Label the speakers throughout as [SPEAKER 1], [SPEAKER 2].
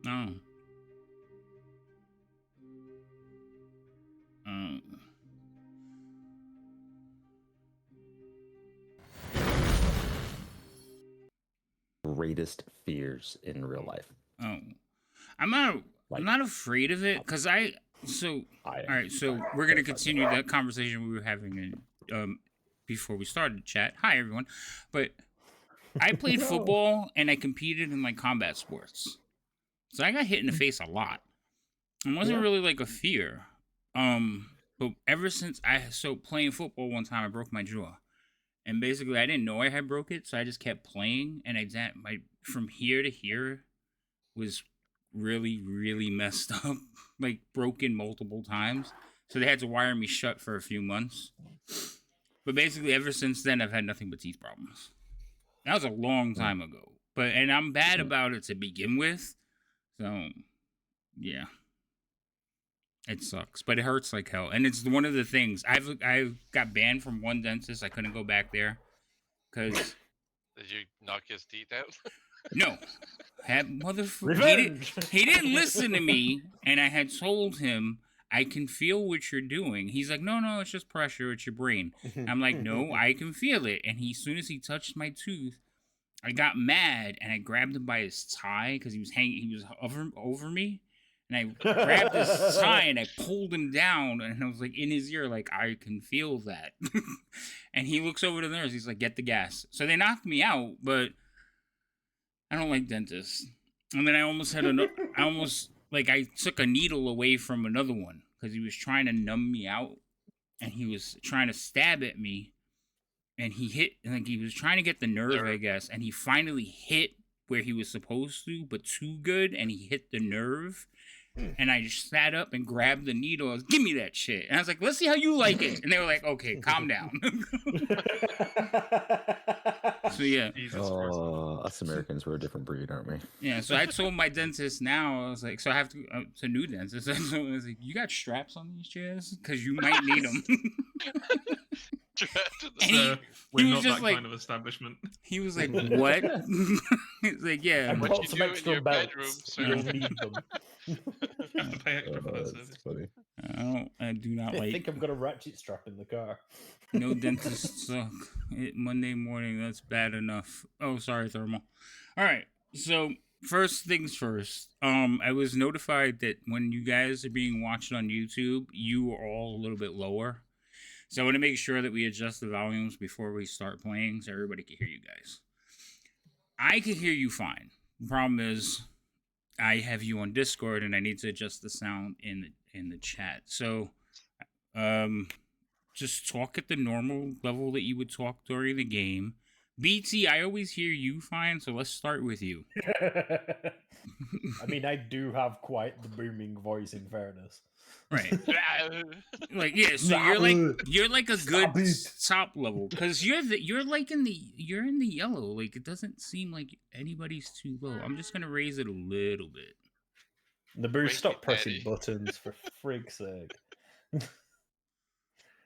[SPEAKER 1] Oh. Oh.
[SPEAKER 2] Greatest fears in real life.
[SPEAKER 1] Oh. I'm not afraid of it because all right, so we're gonna continue the conversation we were having before we started the chat. Hi everyone. But I played football and I competed in like combat sports. So I got hit in the face a lot. It wasn't really like a fear. But ever since playing football one time I broke my jaw. And basically I didn't know I had broke it, so I just kept playing and from here to here was really, really messed up. Like broken multiple times. So they had to wire me shut for a few months. But basically ever since then I've had nothing but teeth problems. That was a long time ago. And I'm bad about it to begin with. So, yeah. It sucks. But it hurts like hell. And it's one of the things. I got banned from one dentist. I couldn't go back there. Because...
[SPEAKER 3] Did you knock his teeth out?
[SPEAKER 1] No. He didn't listen to me. And I had told him, I can feel what you're doing. He's like, no, it's just pressure. It's your brain. I'm like, no, I can feel it. And as soon as he touched my tooth, I got mad and I grabbed him by his tie because he was over me. And I grabbed his tie and I pulled him down and I was like in his ear, like, I can feel that. And he looks over to the nurse. He's like, get the gas. So they knocked me out, but I don't like dentists. And then I took a needle away from another one because he was trying to numb me out and he was trying to stab at me. And he was trying to get the nerve, I guess, and he finally hit where he was supposed to, but too good, and he hit the nerve. And I just sat up and grabbed the needle. I was, give me that shit. And I was like, let's see how you like it. And they were like, okay, calm down. So, yeah.
[SPEAKER 2] Us Americans, we're a different breed, aren't we?
[SPEAKER 1] Yeah, so I told my dentist now, I was like, so I have to, it's a new dentist. So I was like, you got straps on these chairs? Because you might need them.
[SPEAKER 4] We're not that kind of establishment.
[SPEAKER 1] He was like, what? He's like, yeah.
[SPEAKER 5] I've got some extra belts. You'll need them.
[SPEAKER 4] You have to pay extra for that service.
[SPEAKER 2] Funny.
[SPEAKER 1] I do not
[SPEAKER 5] I think I've got a ratchet strap in the car.
[SPEAKER 1] No dentists suck. Monday morning, that's bad enough. Oh, sorry, Thermal. All right, so first things first. I was notified that when you guys are being watched on YouTube, you are all a little bit lower. So I want to make sure that we adjust the volumes before we start playing so everybody can hear you guys. I can hear you fine. The problem is I have you on Discord and I need to adjust the sound in the chat. So just talk at the normal level that you would talk during the game. BT, I always hear you fine, so let's start with you.
[SPEAKER 5] I mean, I do have quite the booming voice, in fairness.
[SPEAKER 1] Right. Like, yeah, so you're like a good top level because you're in the yellow. Like, it doesn't seem like anybody's too low. I'm just gonna raise it a little bit.
[SPEAKER 5] Naboo, stop pressing buttons for frig's sake.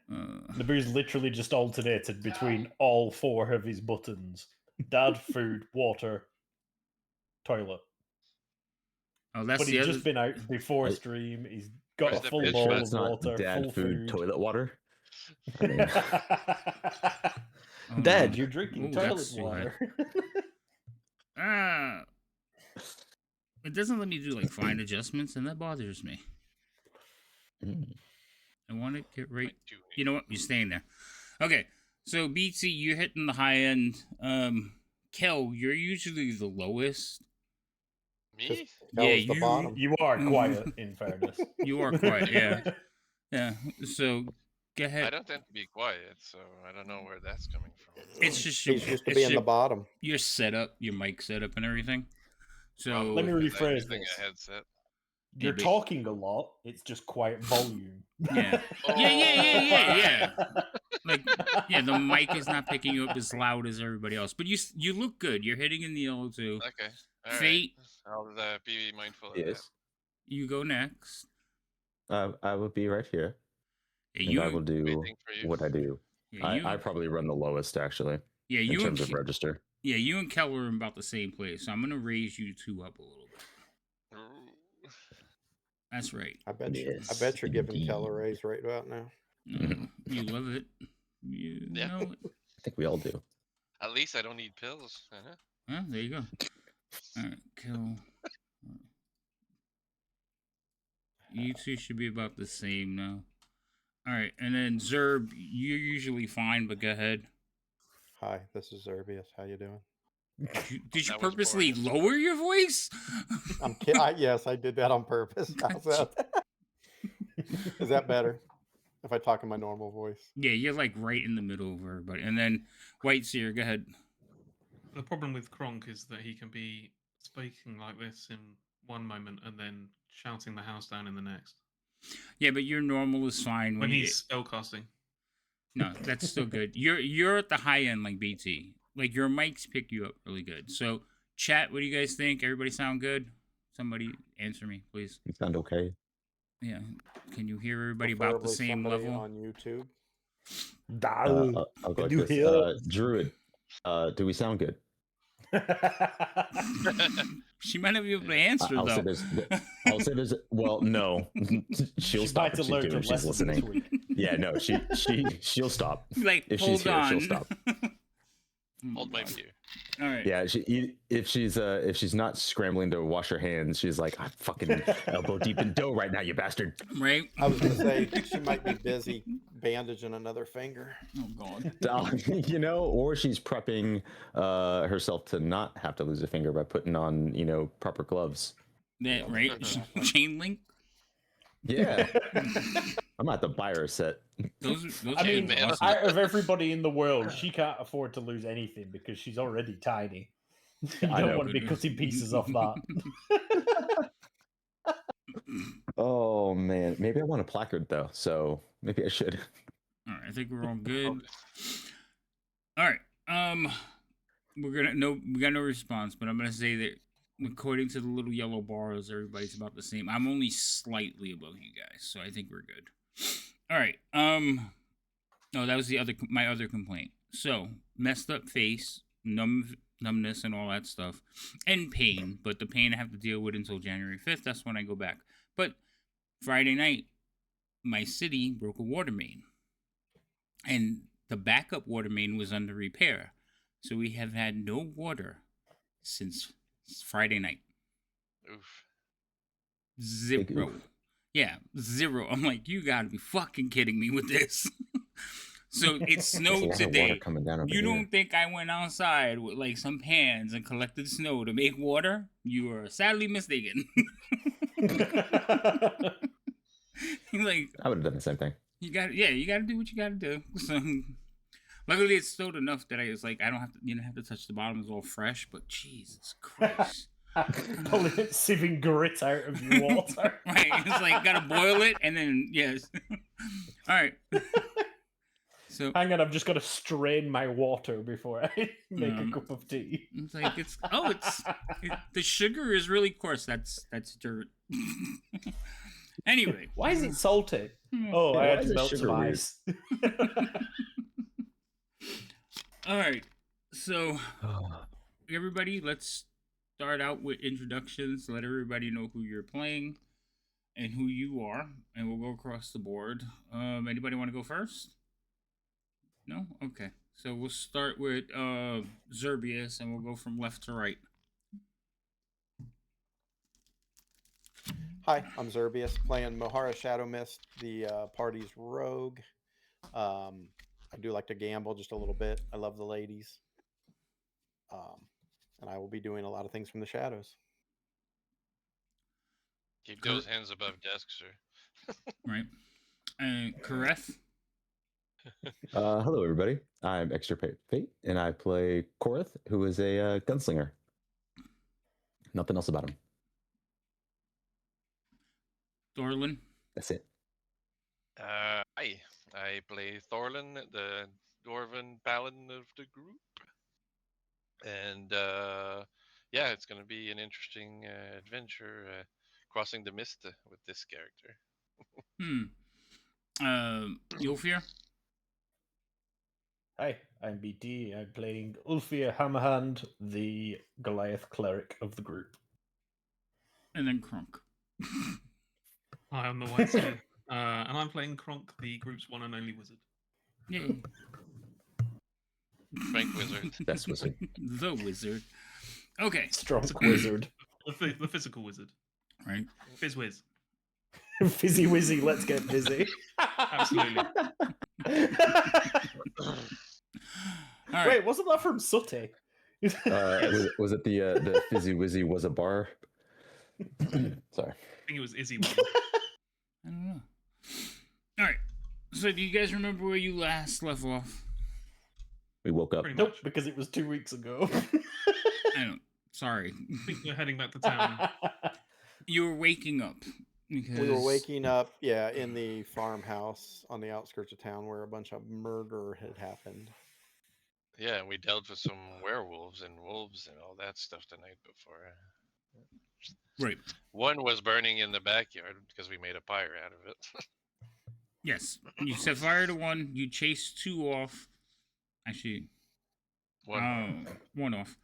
[SPEAKER 5] Naboo's literally just alternated between all four of his buttons: dad, food, water, toilet.
[SPEAKER 1] Oh, that's
[SPEAKER 5] but he's just been out before stream. He's got a full bowl of water,
[SPEAKER 2] dad,
[SPEAKER 5] full
[SPEAKER 2] food, toilet water.
[SPEAKER 5] Dad, you're drinking toilet water.
[SPEAKER 1] It doesn't let me do like fine adjustments, and that bothers me. I want to get right. You know what? You're staying there. Okay, so BT, you're hitting the high end. Kel, you're usually the lowest.
[SPEAKER 3] Me?
[SPEAKER 1] Yeah,
[SPEAKER 5] you are quiet. In fairness,
[SPEAKER 1] you are quiet. Yeah, yeah. So go ahead.
[SPEAKER 3] I don't tend to be quiet, so I don't know where that's coming from.
[SPEAKER 1] It's just
[SPEAKER 6] He's used to be in the bottom.
[SPEAKER 1] Your setup, your mic setup, and everything. So
[SPEAKER 5] let me rephrase this.
[SPEAKER 3] A headset.
[SPEAKER 5] You're talking a lot. It's just quiet volume.
[SPEAKER 1] Yeah. Yeah. Like, yeah, the mic is not picking you up as loud as everybody else, but you look good. You're hitting in the yellow too.
[SPEAKER 3] Okay. All
[SPEAKER 1] Fate.
[SPEAKER 3] Right. I'll be mindful of
[SPEAKER 2] that.
[SPEAKER 1] You go next.
[SPEAKER 2] I will be right here. And I will do what I do. Yeah, I probably run the lowest, actually.
[SPEAKER 1] Yeah,
[SPEAKER 2] in terms of register.
[SPEAKER 1] Yeah, you and Kel are in about the same place, so I'm gonna raise you two up a little bit. That's right.
[SPEAKER 6] I bet
[SPEAKER 2] Yes,
[SPEAKER 6] you're giving
[SPEAKER 2] indeed.
[SPEAKER 6] Kel a raise right about now.
[SPEAKER 1] You love it. You know it.
[SPEAKER 2] I think we all do.
[SPEAKER 3] At least I don't need pills. Uh-huh.
[SPEAKER 1] Yeah, there you go. All right, Kel. You two should be about the same now. All right, and then Zerb, you're usually fine, but go ahead.
[SPEAKER 6] Hi, this is Zerbius. How you doing?
[SPEAKER 1] Did you purposely lower your voice?
[SPEAKER 6] I'm kidding. Yes, I did that on purpose. How's that? Is that better? If I talk in my normal voice?
[SPEAKER 1] Yeah, you're like right in the middle of everybody. And then White Seer, go ahead.
[SPEAKER 4] The problem with Kronk is that he can be speaking like this in one moment and then shouting the house down in the next.
[SPEAKER 1] Yeah, but your normal is fine
[SPEAKER 4] when he's spellcasting.
[SPEAKER 1] No, that's still good. You're at the high end like BT. Like your mics pick you up really good. So chat, what do you guys think? Everybody sound good? Somebody answer me, please.
[SPEAKER 2] You sound okay.
[SPEAKER 1] Yeah. Can you hear everybody about the same level?
[SPEAKER 6] On YouTube.
[SPEAKER 2] I'll go like this. Druid, do we sound good?
[SPEAKER 1] She might not be able to answer though.
[SPEAKER 2] I'll say there's. Well, no, she'll stop if she's doing. If she's listening. Yeah, no, she'll stop.
[SPEAKER 1] Like,
[SPEAKER 2] if
[SPEAKER 1] hold
[SPEAKER 2] she's here,
[SPEAKER 1] on.
[SPEAKER 2] she'll stop.
[SPEAKER 3] Hold my beer.
[SPEAKER 1] All right.
[SPEAKER 2] Yeah, if she's not scrambling to wash her hands, she's like, I'm fucking elbow deep in dough right now, you bastard.
[SPEAKER 1] Right.
[SPEAKER 6] I was gonna say she might be busy bandaging another finger.
[SPEAKER 1] Oh God.
[SPEAKER 2] Or she's prepping herself to not have to lose a finger by putting on, proper gloves.
[SPEAKER 1] Yeah, right. Chain link.
[SPEAKER 2] Yeah. I'm about to buy her a set.
[SPEAKER 1] Those
[SPEAKER 5] I mean, out of everybody in the world, she can't afford to lose anything because she's already tiny. You don't want to be cutting pieces off that.
[SPEAKER 2] Oh man, maybe I want a placard though, so maybe I should.
[SPEAKER 1] All right, I think we're all good. All right, we got no response, but I'm gonna say that according to the little yellow bars, everybody's about the same. I'm only slightly above you guys, so I think we're good. All right. No, that was my other complaint. So messed up face, numbness, and all that stuff, and pain. But the pain I have to deal with until January 5th. That's when I go back. But Friday night, my city broke a water main, and the backup water main was under repair. So we have had no water since Friday night.
[SPEAKER 3] Oof.
[SPEAKER 1] Zero. Yeah, zero. I'm like, you gotta be fucking kidding me with this. So it snowed today. You don't think I went outside with like some pans and collected snow to make water? You are sadly mistaken. Like,
[SPEAKER 2] I would have done the same thing.
[SPEAKER 1] You gotta do what you gotta do. So luckily it snowed enough that I was like, I don't have to, have to touch the bottom. It's all fresh. But Jesus Christ.
[SPEAKER 5] Pulling it, sieving grit out of your water.
[SPEAKER 1] Right, it's like gotta boil it and then yes. All right. So
[SPEAKER 5] hang on, I've just got to strain my water before I make a cup of tea.
[SPEAKER 1] It's like the sugar is really coarse. That's dirt. Anyway,
[SPEAKER 5] why is it salty? Oh, I had to melt some ice.
[SPEAKER 1] All right, so everybody, let's start out with introductions. Let everybody know who you're playing and who you are, and we'll go across the board. Anybody want to go first? No? Okay. So we'll start with Zerbius, and we'll go from left to right.
[SPEAKER 6] Hi, I'm Zerbius, playing Mohara Shadow Mist, the party's rogue. I do like to gamble just a little bit. I love the ladies. And I will be doing a lot of things from the shadows.
[SPEAKER 3] Keep those hands above desks, sir.
[SPEAKER 1] Right. Kareth?
[SPEAKER 2] Hello, everybody. I'm Extirpate Fate, and I play Korath, who is a gunslinger. Nothing else about him.
[SPEAKER 1] Thorlin?
[SPEAKER 2] That's it.
[SPEAKER 3] Hi. I play Thorlin, the Dwarven Paladin of the group. And yeah, it's going to be an interesting adventure crossing the mist with this character.
[SPEAKER 1] Ulfir?
[SPEAKER 5] Hi, I'm BT. I'm playing Ulfir Hammerhand, the Goliath cleric of the group.
[SPEAKER 1] And then Krunk.
[SPEAKER 4] Hi, I'm the White Smith, and I'm playing Kronk, the group's one and only wizard.
[SPEAKER 1] Yay.
[SPEAKER 3] Frank Wizard.
[SPEAKER 2] Best wizard.
[SPEAKER 1] The wizard. Okay.
[SPEAKER 5] Strong wizard.
[SPEAKER 4] The physical wizard.
[SPEAKER 1] Right.
[SPEAKER 4] Fizz whiz.
[SPEAKER 5] Fizzy wizzy, let's get busy.
[SPEAKER 4] Absolutely.
[SPEAKER 1] All right.
[SPEAKER 5] Wait, wasn't that from Sooty?
[SPEAKER 2] Was it the Fizzy Wizzy was a bar? Sorry.
[SPEAKER 4] I think it was Izzy.
[SPEAKER 1] I don't know. All right. So, do you guys remember where you last left off?
[SPEAKER 2] We woke up.
[SPEAKER 5] Nope, because it was 2 weeks ago.
[SPEAKER 1] I don't. Sorry.
[SPEAKER 4] I think we're heading back to town.
[SPEAKER 1] You were waking up. Because...
[SPEAKER 6] We were waking up, yeah, in the farmhouse on the outskirts of town where a bunch of murder had happened.
[SPEAKER 3] Yeah, we dealt with some werewolves and wolves and all that stuff the night before.
[SPEAKER 1] Right.
[SPEAKER 3] One was burning in the backyard because we made a fire out of it.
[SPEAKER 1] Yes. You set fire to one. You chased two off. Actually, one off.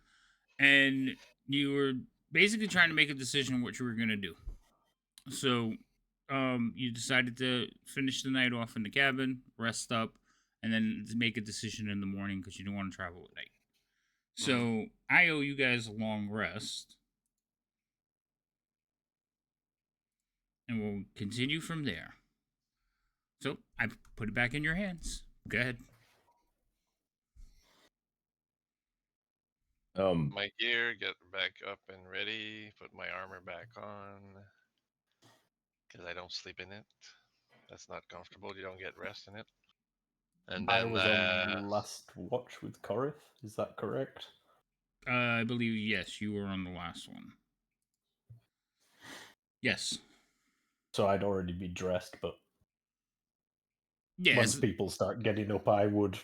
[SPEAKER 1] And you were basically trying to make a decision on what you were going to do. So you decided to finish the night off in the cabin, rest up, and then make a decision in the morning because you didn't want to travel at night. So I owe you guys a long rest. And we'll continue from there. So I put it back in your hands. Go ahead.
[SPEAKER 3] My gear, get back up and ready, put my armor back on. Because I don't sleep in it. That's not comfortable. You don't get rest in it. And then
[SPEAKER 5] I was on last watch with Korith. Is that correct?
[SPEAKER 1] I believe, yes, you were on the last one. Yes.
[SPEAKER 5] So I'd already be dressed, but
[SPEAKER 1] yes.
[SPEAKER 5] Once people start getting up, I would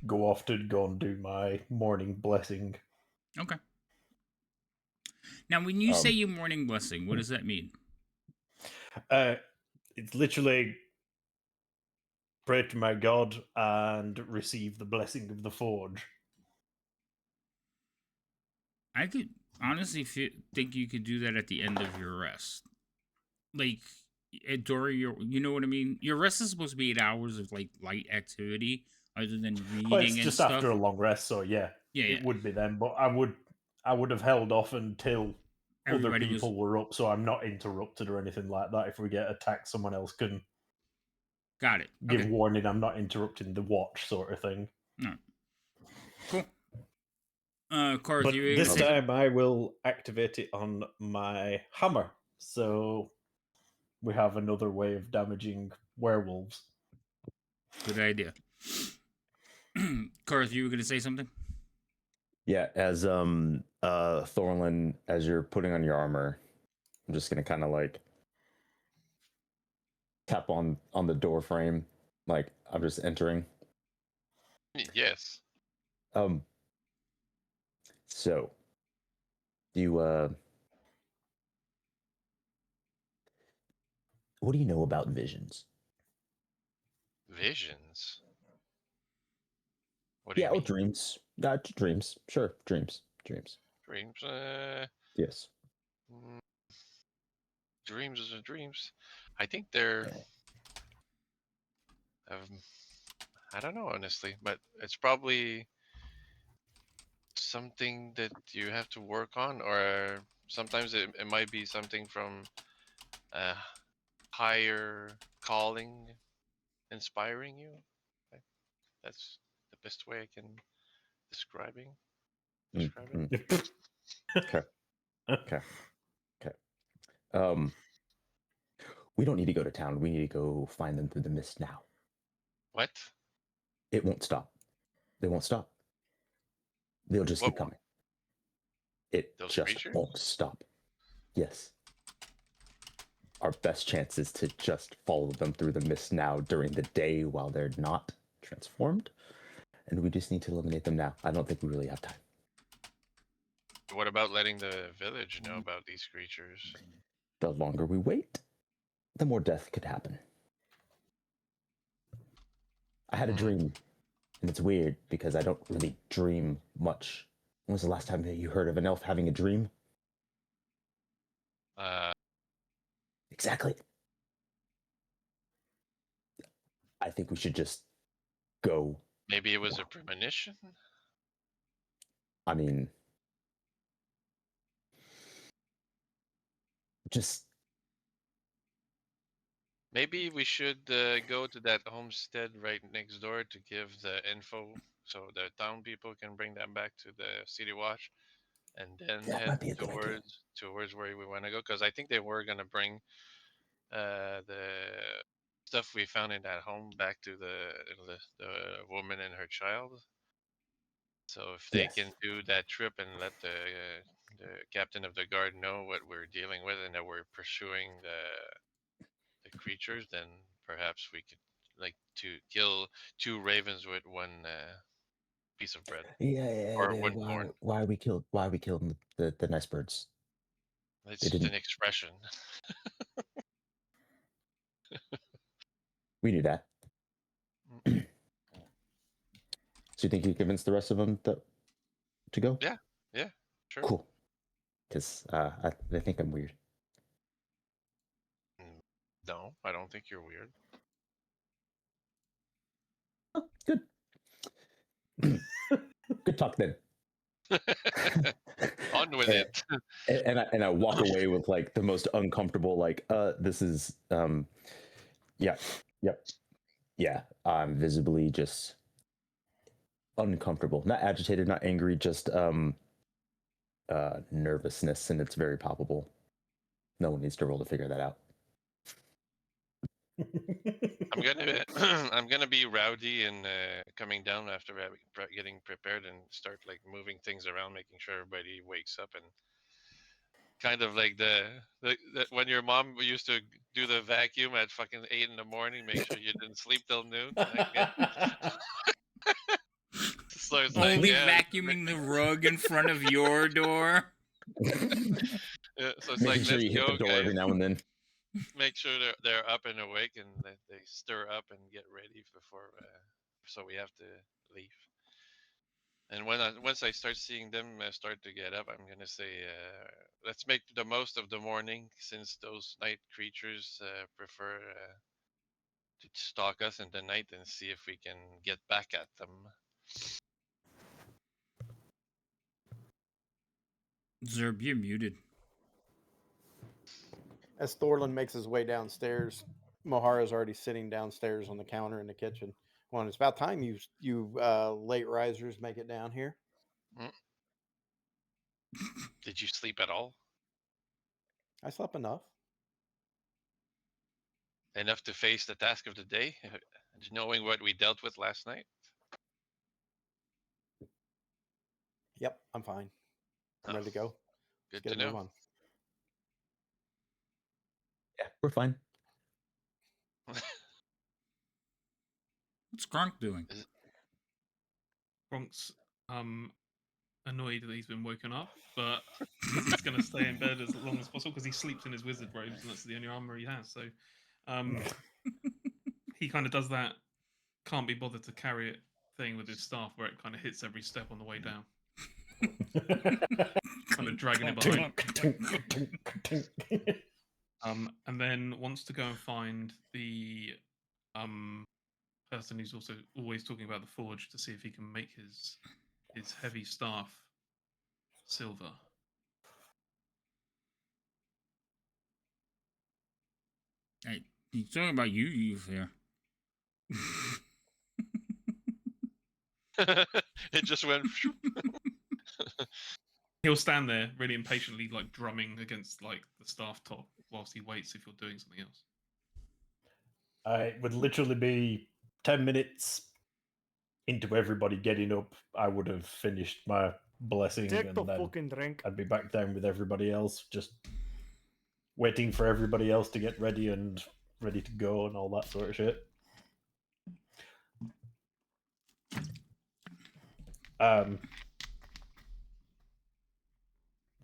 [SPEAKER 5] go off to go and do my morning blessing.
[SPEAKER 1] Okay. Now, when you say your morning blessing, what does that mean?
[SPEAKER 5] It's literally pray to my God and receive the blessing of the forge.
[SPEAKER 1] I could honestly think you could do that at the end of your rest. Like, during your, you know what I mean? Your rest is supposed to be 8 hours of, like, light activity other than reading
[SPEAKER 5] Well, it's
[SPEAKER 1] and
[SPEAKER 5] just
[SPEAKER 1] stuff.
[SPEAKER 5] after a long rest, so yeah, it would be then. But I would have held off until other people were up, so I'm not interrupted or anything like that. If we get attacked, someone else can
[SPEAKER 1] got it.
[SPEAKER 5] Give warning. I'm not interrupting the watch, sort of thing.
[SPEAKER 1] All right. Cool. Karth,
[SPEAKER 5] but this time I will activate it on my hammer, so we have another way of damaging werewolves.
[SPEAKER 1] Good idea. Karth, you were going to say something?
[SPEAKER 2] Yeah, as Thorlin, as you're putting on your armor, I'm just gonna kind of like tap on the door frame, like I'm just entering.
[SPEAKER 3] Yes.
[SPEAKER 2] So you what do you know about visions?
[SPEAKER 3] Visions? What do you mean?
[SPEAKER 2] Dreams. Got dreams. Sure, dreams. Dreams. Yes.
[SPEAKER 3] Dreams are dreams. I think they're. I don't know, honestly, but it's probably something that you have to work on, or sometimes it might be something from a higher calling inspiring you. That's the best way I can describe it.
[SPEAKER 2] Okay. We don't need to go to town. We need to go find them through the mist now.
[SPEAKER 3] What?
[SPEAKER 2] It won't stop. They won't stop. They'll just keep coming. Those just creatures? Won't stop. Yes. Our best chance is to just follow them through the mist now during the day while they're not transformed. And we just need to eliminate them now. I don't think we really have time.
[SPEAKER 3] What about letting the village know about these creatures?
[SPEAKER 2] The longer we wait, the more death could happen. I had a dream, and it's weird because I don't really dream much. When was the last time that you heard of an elf having a dream? Exactly. I think we should just go.
[SPEAKER 3] Maybe it was a premonition.
[SPEAKER 2] I mean, just
[SPEAKER 3] maybe we should go to that homestead right next door to give the info so the town people can bring that back to the city watch, and then head towards where we want to go. Because I think they were gonna bring the stuff we found in that home back to the woman and her child. So if they can do that trip and let the captain of the guard know what we're dealing with and that we're pursuing the creatures, then perhaps we could to kill 2 ravens with 1 piece of bread. Or 1 corn.
[SPEAKER 2] Why we killed the nice birds?
[SPEAKER 3] It's just an expression.
[SPEAKER 2] We knew that. So you think you convinced the rest of them to go?
[SPEAKER 3] Yeah, sure.
[SPEAKER 2] Cool. Because they think I'm weird.
[SPEAKER 3] No, I don't think you're weird.
[SPEAKER 2] Oh, good. Good talk then.
[SPEAKER 3] On with it.
[SPEAKER 2] And I walk away with like the most uncomfortable, like, this is yeah. I'm visibly just uncomfortable. Not agitated, not angry, just nervousness, and it's very palpable. No one needs to roll to figure that out.
[SPEAKER 3] I'm gonna be rowdy and coming down after getting prepared and start like moving things around, making sure everybody wakes up, and kind of like the when your mom used to do the vacuum at fucking 8 in the morning, make sure you didn't sleep till noon. So it's
[SPEAKER 1] only vacuuming the rug in front of your door.
[SPEAKER 3] Yeah, so it's
[SPEAKER 2] making sure you hit the door every now and then.
[SPEAKER 3] Make sure they're up and awake and they stir up and get ready before. So we have to leave. And once I start seeing them start to get up, I'm gonna say, let's make the most of the morning, since those night creatures prefer to stalk us in the night, and see if we can get back at them.
[SPEAKER 1] Zerb, you're muted.
[SPEAKER 6] As Thorlin makes his way downstairs, Mohara's already sitting downstairs on the counter in the kitchen. Well, it's about time you late risers make it down here.
[SPEAKER 3] Did you sleep at all?
[SPEAKER 6] I slept enough.
[SPEAKER 3] Enough to face the task of the day, knowing what we dealt with last night?
[SPEAKER 6] Yep, I'm fine. I'm ready to go.
[SPEAKER 3] Good to know.
[SPEAKER 6] On.
[SPEAKER 2] Yeah, we're fine.
[SPEAKER 1] What's Gronk doing?
[SPEAKER 4] Gronk's annoyed that he's been woken up, but he's going to stay in bed as long as possible because he sleeps in his wizard robes and that's the only armor he has. So he kind of does that can't be bothered to carry it thing with his staff where it kind of hits every step on the way down. Kind of dragging it behind. And then wants to go and find the person who's also always talking about the forge to see if he can make his heavy staff silver.
[SPEAKER 1] Hey, he's talking about you here.
[SPEAKER 3] It just went.
[SPEAKER 4] He'll stand there really impatiently, like drumming against like the staff top whilst he waits if you're doing something else.
[SPEAKER 5] It would literally be 10 minutes into everybody getting up. I would have finished my blessing.
[SPEAKER 7] Take the fucking drink.
[SPEAKER 5] I'd be back down with everybody else, just waiting for everybody else to get ready and ready to go and all that sort of shit.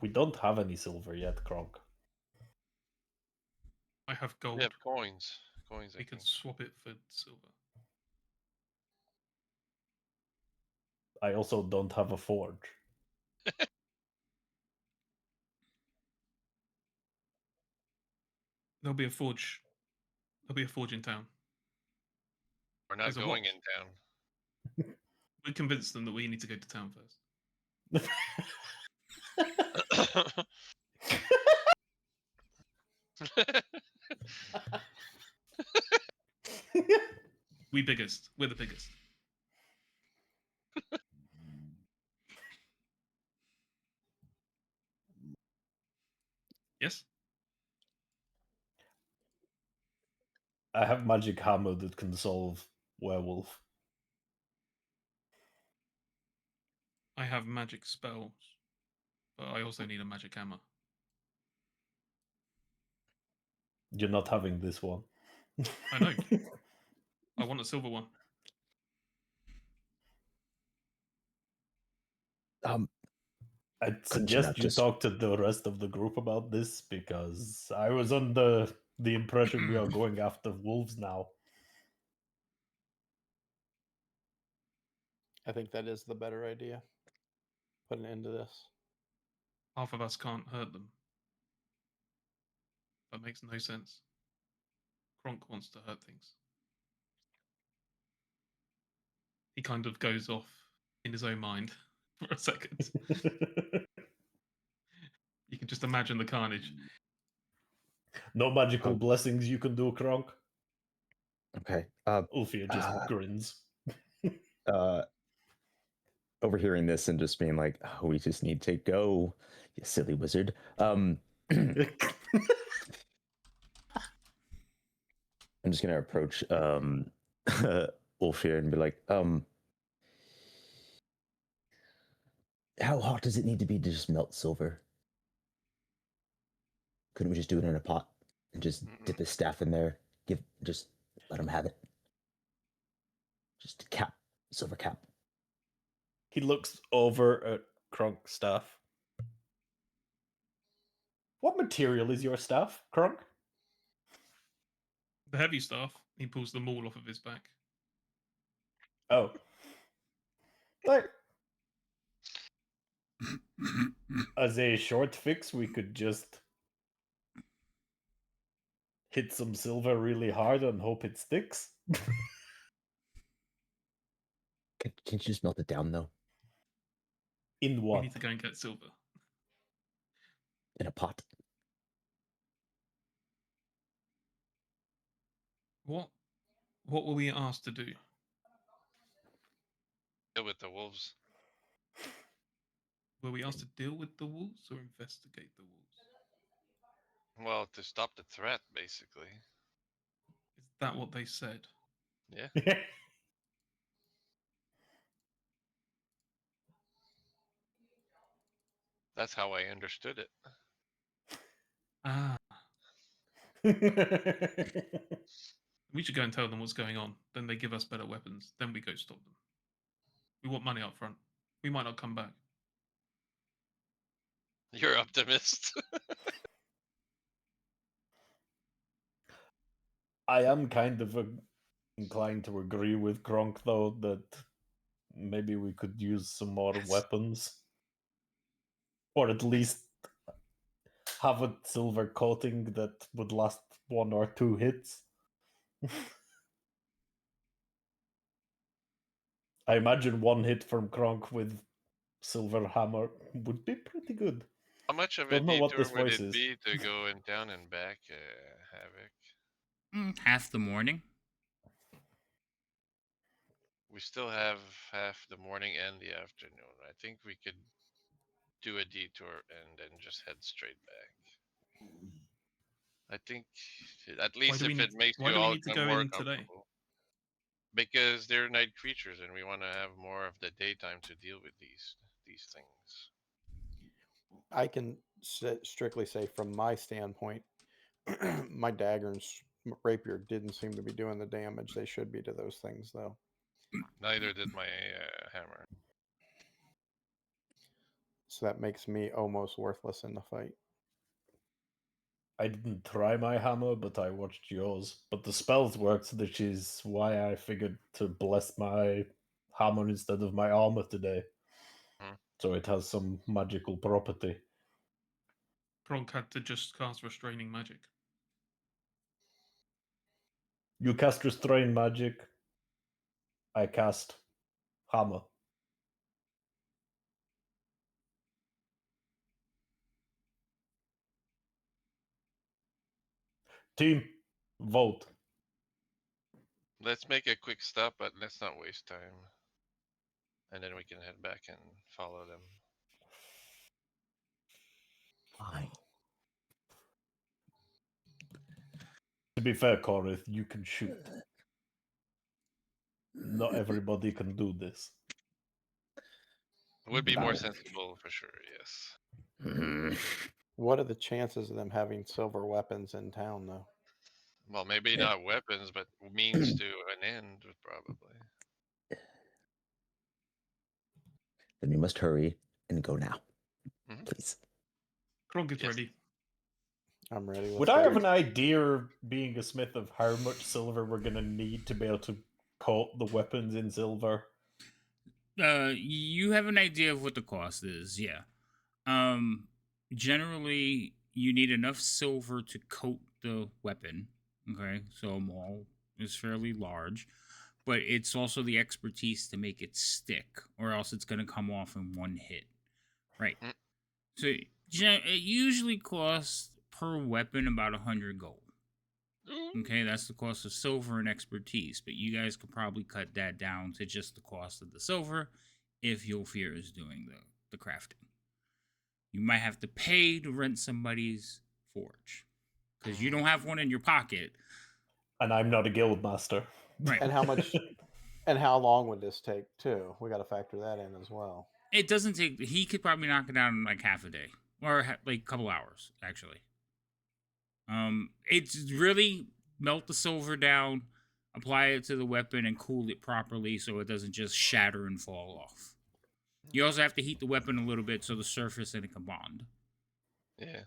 [SPEAKER 5] We don't have any silver yet, Kronk.
[SPEAKER 4] I have gold.
[SPEAKER 3] We have coins.
[SPEAKER 4] We can swap it for silver.
[SPEAKER 5] I also don't have a forge.
[SPEAKER 4] There'll be a forge in town.
[SPEAKER 3] We're not going in town.
[SPEAKER 4] We convinced them that we need to go to town first. We're the biggest. Yes?
[SPEAKER 5] I have magic hammer that can solve werewolf.
[SPEAKER 4] I have magic spells, but I also need a magic hammer.
[SPEAKER 5] You're not having this one.
[SPEAKER 4] I know. I want a silver one.
[SPEAKER 5] I'd suggest you talk to the rest of the group about this, because I was under the impression we are going after wolves now.
[SPEAKER 6] I think that is the better idea. Put an end to this.
[SPEAKER 4] Half of us can't hurt them. That makes no sense. Kronk wants to hurt things. He kind of goes off in his own mind for a second. You can just imagine the carnage.
[SPEAKER 5] No magical blessings you can do, Kronk?
[SPEAKER 2] Okay.
[SPEAKER 5] Ulfir just grins.
[SPEAKER 2] Overhearing this and just being like, oh, we just need to go, you silly wizard. I'm just gonna approach Ulfir and be like, how hot does it need to be to just melt silver? Couldn't we just do it in a pot and just dip his staff in there? Just let him have it. Just cap, silver cap.
[SPEAKER 5] He looks over at Kronk's staff. What material is your staff, Kronk?
[SPEAKER 4] The heavy staff. He pulls the maul off of his back.
[SPEAKER 5] Oh. Like, as a short fix, we could just hit some silver really hard and hope it sticks.
[SPEAKER 2] Can you just melt it down, though?
[SPEAKER 5] In what?
[SPEAKER 4] We need to go and get silver.
[SPEAKER 2] In a pot.
[SPEAKER 4] What were we asked to do?
[SPEAKER 3] Deal with the wolves.
[SPEAKER 4] Were we asked to deal with the wolves or investigate the wolves?
[SPEAKER 3] Well, to stop the threat, basically.
[SPEAKER 4] Is that what they said?
[SPEAKER 3] Yeah. That's how I understood it.
[SPEAKER 4] Ah. We should go and tell them what's going on. Then they give us better weapons. Then we go stop them. We want money up front. We might not come back.
[SPEAKER 3] You're optimist.
[SPEAKER 5] I am kind of inclined to agree with Kronk, though, that maybe we could use some more weapons. Or at least have a silver coating that would last 1 or 2 hits. I imagine 1 hit from Kronk with silver hammer would be pretty good.
[SPEAKER 3] How much of a detour would it be to go in down and back, Havoc?
[SPEAKER 1] Half the morning.
[SPEAKER 3] We still have half the morning and the afternoon. I think we could do a detour and then just head straight back. I think at least if it makes you all more comfortable. Because they're night creatures and we want to have more of the daytime to deal with these things.
[SPEAKER 6] I can strictly say from my standpoint, my dagger and rapier didn't seem to be doing the damage they should be to those things, though.
[SPEAKER 3] Neither did my hammer.
[SPEAKER 6] So that makes me almost worthless in the fight.
[SPEAKER 5] I didn't try my hammer, but I watched yours. But the spells worked, which is why I figured to bless my hammer instead of my armor today. So it has some magical property.
[SPEAKER 4] Kronk had to just cast restraining magic.
[SPEAKER 5] You cast restrain magic, I cast Hammer. Team, vote.
[SPEAKER 3] Let's make a quick stop, but let's not waste time. And then we can head back and follow them.
[SPEAKER 2] Fine.
[SPEAKER 5] To be fair, Corey, you can shoot. Not everybody can do this.
[SPEAKER 3] Would be more sensible for sure, yes.
[SPEAKER 6] What are the chances of them having silver weapons in town, though?
[SPEAKER 3] Well, maybe not weapons, but means to an end, probably.
[SPEAKER 2] Then you must hurry and go now, please.
[SPEAKER 4] Kronk is ready.
[SPEAKER 6] I'm ready.
[SPEAKER 5] Would I have an idea, being a smith, of how much silver we're going to need to be able to coat the weapons in silver?
[SPEAKER 1] You have an idea of what the cost is, yeah. Generally, you need enough silver to coat the weapon. Okay, so a maul is fairly large, but it's also the expertise to make it stick, or else it's going to come off in one hit. Right. So it usually costs per weapon about 100 gold. Okay, that's the cost of silver and expertise, but you guys could probably cut that down to just the cost of the silver if Yulfir is doing the crafting. You might have to pay to rent somebody's forge because you don't have one in your pocket.
[SPEAKER 5] And I'm not a guild master.
[SPEAKER 1] Right.
[SPEAKER 6] And how much and how long would this take too? We got to factor that in as well.
[SPEAKER 1] It doesn't take, he could probably knock it down in like half a day or like a couple hours actually. It's really melt the silver down, apply it to the weapon, and cool it properly so it doesn't just shatter and fall off. You also have to heat the weapon a little bit so the surface and it can bond.
[SPEAKER 3] Yeah.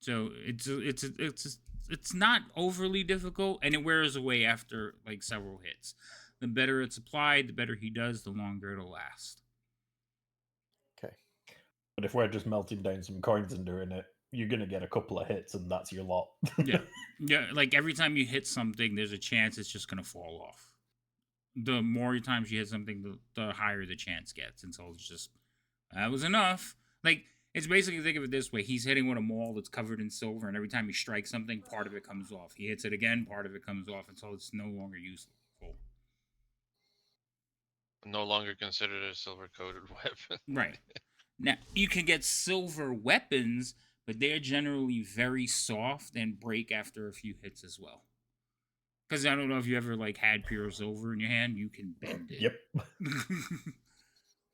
[SPEAKER 1] So it's not overly difficult, and it wears away after like several hits. The better it's applied, the better he does, the longer it'll last.
[SPEAKER 6] Okay.
[SPEAKER 5] But if we're just melting down some coins and doing it, you're going to get a couple of hits and that's your lot.
[SPEAKER 1] Yeah. Yeah, like every time you hit something, there's a chance it's just going to fall off. The more times you hit something, the higher the chance gets. Until it's just, that was enough. Like, it's basically, think of it this way. He's hitting with a maul that's covered in silver, and every time he strikes something, part of it comes off. He hits it again, part of it comes off until it's no longer useful.
[SPEAKER 3] No longer considered a silver-coated weapon.
[SPEAKER 1] Right. Now, you can get silver weapons, but they're generally very soft and break after a few hits as well. Because I don't know if you ever like had pure silver in your hand, you can bend it.
[SPEAKER 5] Yep.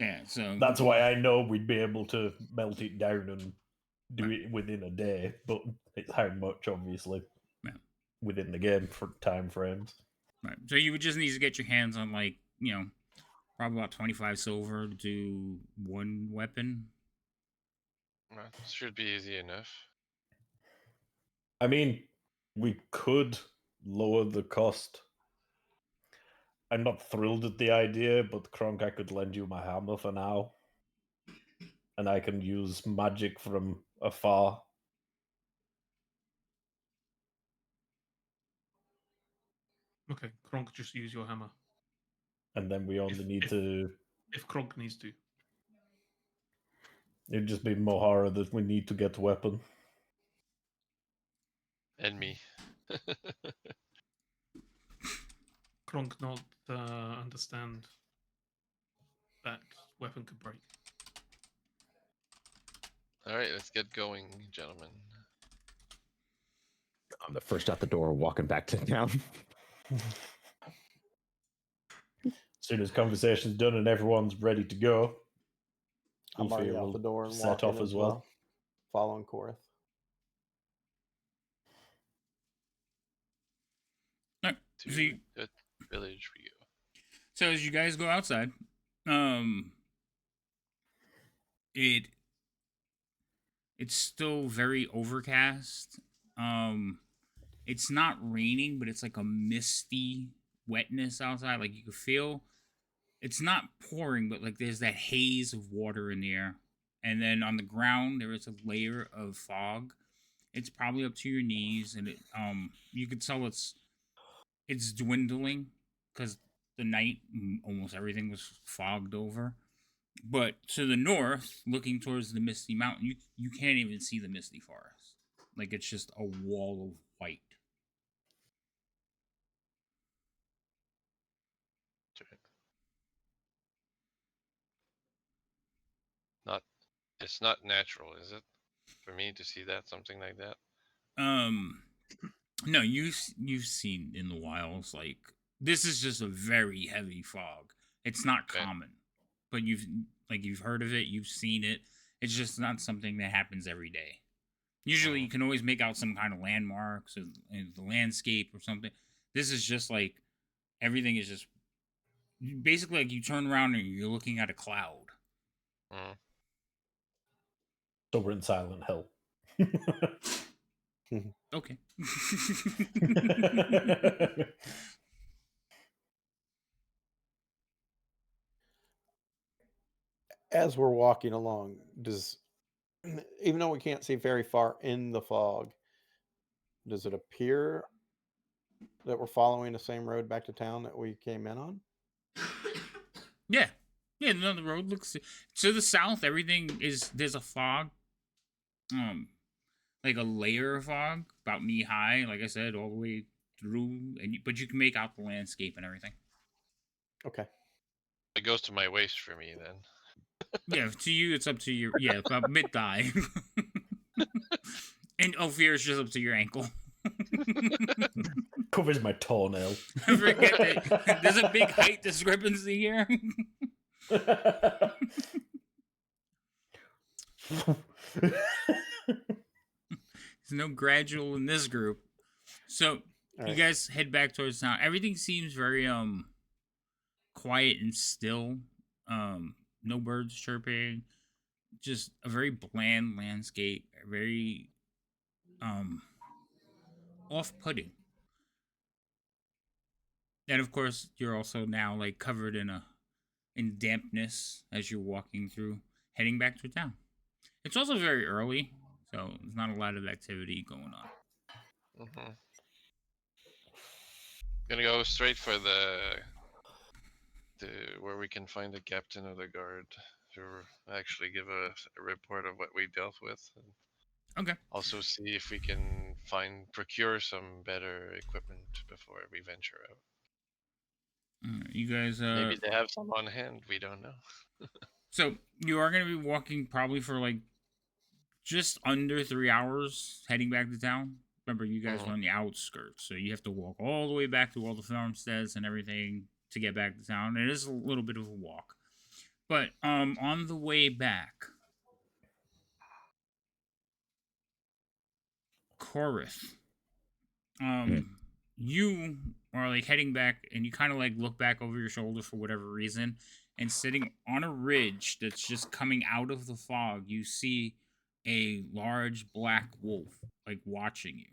[SPEAKER 1] Yeah, so
[SPEAKER 5] that's why I know we'd be able to melt it down and do it within a day, but it's how much, obviously, within the game for time frames.
[SPEAKER 1] Right. So you would just need to get your hands on, like, you know, probably about 25 silver to do one weapon.
[SPEAKER 3] Should be easy enough.
[SPEAKER 5] I mean, we could lower the cost. I'm not thrilled at the idea, but Kronk, I could lend you my hammer for now. And I can use magic from afar.
[SPEAKER 4] Okay, Kronk, just use your hammer.
[SPEAKER 5] And then we only need to...
[SPEAKER 4] If Kronk needs to.
[SPEAKER 5] It'd just be Mohara that we need to get a weapon.
[SPEAKER 3] And me.
[SPEAKER 4] Kronk not understand that weapon could break.
[SPEAKER 3] Alright, let's get going, gentlemen.
[SPEAKER 2] I'm the first out the door, walking back to town.
[SPEAKER 5] As soon as conversation's done and everyone's ready to go,
[SPEAKER 6] I'm already out the door and
[SPEAKER 5] set off as well.
[SPEAKER 6] Following Korath.
[SPEAKER 1] Right.
[SPEAKER 3] To the village we go.
[SPEAKER 1] So as you guys go outside, it's still very overcast. It's not raining, but it's like a misty wetness outside. Like you can feel, it's not pouring, but like there's that haze of water in the air. And then on the ground, there is a layer of fog. It's probably up to your knees, and you can tell it's dwindling because the night, almost everything was fogged over. But to the north, looking towards the Misty Mountain, you can't even see the Misty Forest. Like, it's just a wall of white.
[SPEAKER 3] It's not natural, is it? For me to see that, something like that?
[SPEAKER 1] No, you've seen in the wilds, like, this is just a very heavy fog. It's not common, but you've heard of it, you've seen it. It's just not something that happens every day. Usually you can always make out some kind of landmarks or the landscape or something. This is just like, everything is just basically like you turn around and you're looking at a cloud.
[SPEAKER 5] So we're in Silent Hill.
[SPEAKER 1] Okay.
[SPEAKER 6] As we're walking along, even though we can't see very far in the fog, does it appear that we're following the same road back to town that we came in on?
[SPEAKER 1] Yeah. No, the road looks to the south. There's a fog, like a layer of fog about knee high. Like I said, all the way through, but you can make out the landscape and everything.
[SPEAKER 6] Okay.
[SPEAKER 3] It goes to my waist for me then.
[SPEAKER 1] Yeah, to you it's up to your about mid thigh, and Ophir is just up to your ankle.
[SPEAKER 5] Covers my toenail.
[SPEAKER 1] Forget that. There's a big height discrepancy here. There's no gradual in this group. So you guys head back towards town. Everything seems very quiet and still. No birds chirping. Just a very bland landscape. Very off-putting. And of course, you're also now like covered in dampness as you're walking through, heading back to town. It's also very early, so there's not a lot of activity going on.
[SPEAKER 3] Gonna go straight for the where we can find the captain of the guard to actually give a report of what we dealt with.
[SPEAKER 1] Okay.
[SPEAKER 3] Also see if we can procure some better equipment before we venture out.
[SPEAKER 1] You guys
[SPEAKER 3] maybe they have some on hand, we don't know.
[SPEAKER 1] So you are going to be walking probably for like just under 3 hours heading back to town. Remember, you guys were on the outskirts, so you have to walk all the way back to all the farmsteads and everything to get back to town. It is a little bit of a walk. But on the way back, Korith, you are like heading back, and you kind of like look back over your shoulder for whatever reason, and sitting on a ridge that's just coming out of the fog, you see a large black wolf like watching you.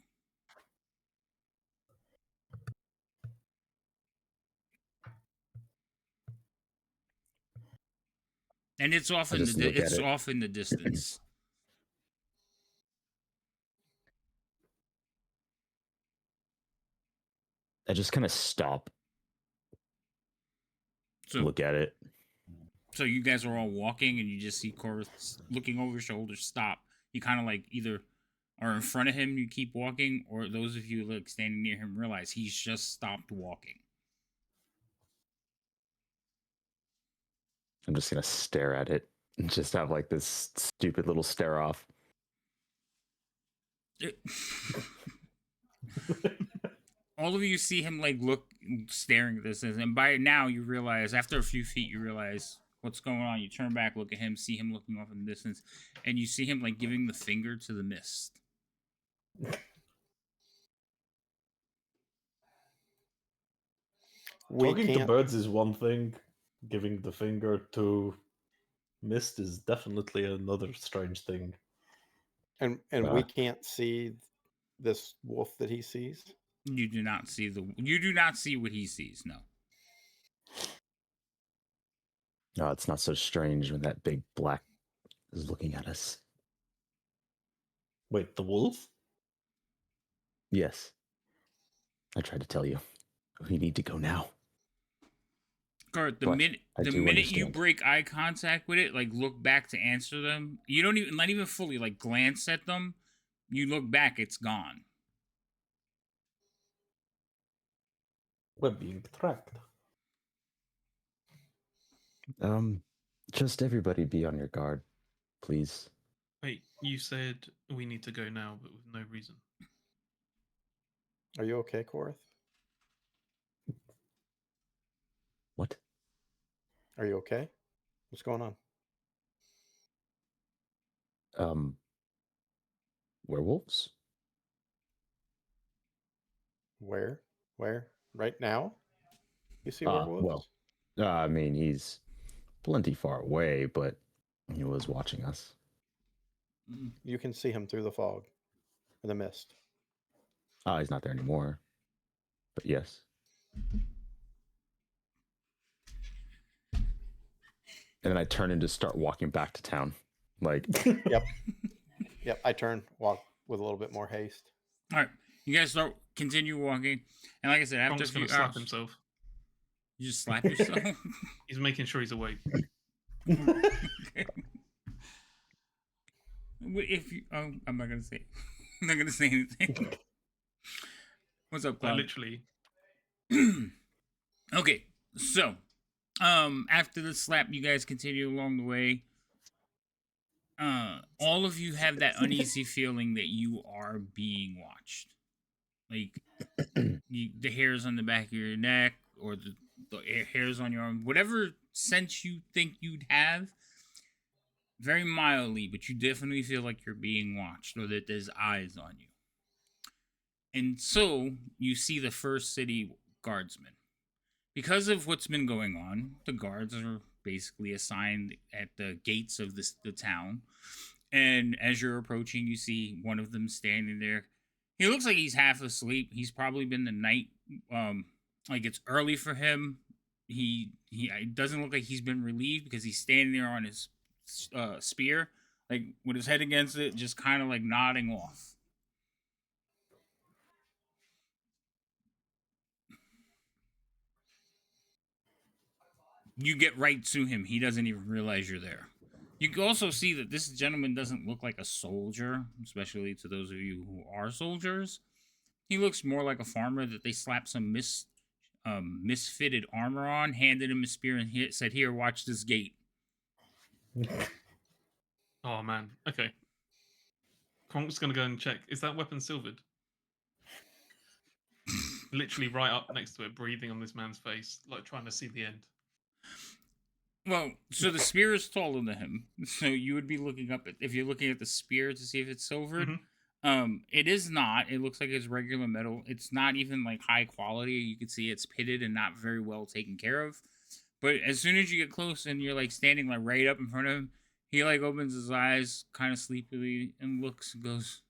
[SPEAKER 1] And it's off in the distance.
[SPEAKER 2] I just kind of stop. Look at it.
[SPEAKER 1] So you guys are all walking, and you just see Korith looking over your shoulder. Stop. You kind of like either are in front of him, you keep walking, or those of you like standing near him realize he's just stopped walking.
[SPEAKER 2] I'm just gonna stare at it and just have like this stupid little stare off.
[SPEAKER 1] All of you see him like staring at this, and by now you realize, after a few feet, you realize what's going on. You turn back, look at him, see him looking off in the distance, and you see him like giving the finger to the mist.
[SPEAKER 5] Talking to birds is one thing. Giving the finger to mist is definitely another strange thing.
[SPEAKER 6] And we can't see this wolf that he sees?
[SPEAKER 1] You do not see what he sees, no.
[SPEAKER 2] No, it's not so strange when that big black is looking at us.
[SPEAKER 5] Wait, the wolf?
[SPEAKER 2] Yes. I tried to tell you. We need to go now.
[SPEAKER 1] Kurt, the minute you break eye contact with it, like look back to answer them, you don't even not even fully like glance at them. You look back, it's gone.
[SPEAKER 5] We're being tracked.
[SPEAKER 2] Just everybody be on your guard, please.
[SPEAKER 4] Wait, you said we need to go now, but with no reason.
[SPEAKER 6] Are you okay, Korath?
[SPEAKER 2] What?
[SPEAKER 6] Are you okay? What's going on?
[SPEAKER 2] Werewolves?
[SPEAKER 6] Where? Right now? You see werewolves?
[SPEAKER 2] Well, I mean, he's plenty far away, but he was watching us.
[SPEAKER 6] You can see him through the fog, or the mist.
[SPEAKER 2] He's not there anymore. But yes. And then I turn and just start walking back to town. Like,
[SPEAKER 6] Yep. I turn, walk with a little bit more haste.
[SPEAKER 1] All right, you guys continue walking, and like I said, after
[SPEAKER 4] Tom's gonna slap himself.
[SPEAKER 1] You just slap yourself.
[SPEAKER 4] He's making sure he's awake.
[SPEAKER 1] If you, I'm not gonna say. I'm not gonna say anything. What's up, Cloud?
[SPEAKER 4] Literally.
[SPEAKER 1] Okay, so, after the slap, you guys continue along the way. All of you have that uneasy feeling that you are being watched. Like, the hairs on the back of your neck, or the hairs on your arm, whatever sense you think you'd have, very mildly, but you definitely feel like you're being watched, or that there's eyes on you. And so, you see the first city guardsmen. Because of what's been going on, the guards are basically assigned at the gates of the town. And as you're approaching, you see one of them standing there. He looks like he's half asleep. He's probably been the night, like it's early for him. It doesn't look like he's been relieved because he's standing there on his spear, like with his head against it, just kind of like nodding off. You get right to him. He doesn't even realize you're there. You can also see that this gentleman doesn't look like a soldier, especially to those of you who are soldiers. He looks more like a farmer that they slapped some misfitted armor on, handed him a spear, and said, "Here, watch this gate."
[SPEAKER 4] Oh, man. Okay. Kronk's going to go and check. Is that weapon silvered? Literally right up next to it, breathing on this man's face, like trying to see the end.
[SPEAKER 1] Well, so the spear is taller than him. So you would be looking up if you're looking at the spear to see if it's silvered. Mm-hmm. It is not. It looks like it's regular metal. It's not even like high quality. You can see it's pitted and not very well taken care of. But as soon as you get close and you're like standing like right up in front of him, he like opens his eyes kind of sleepily and looks and goes,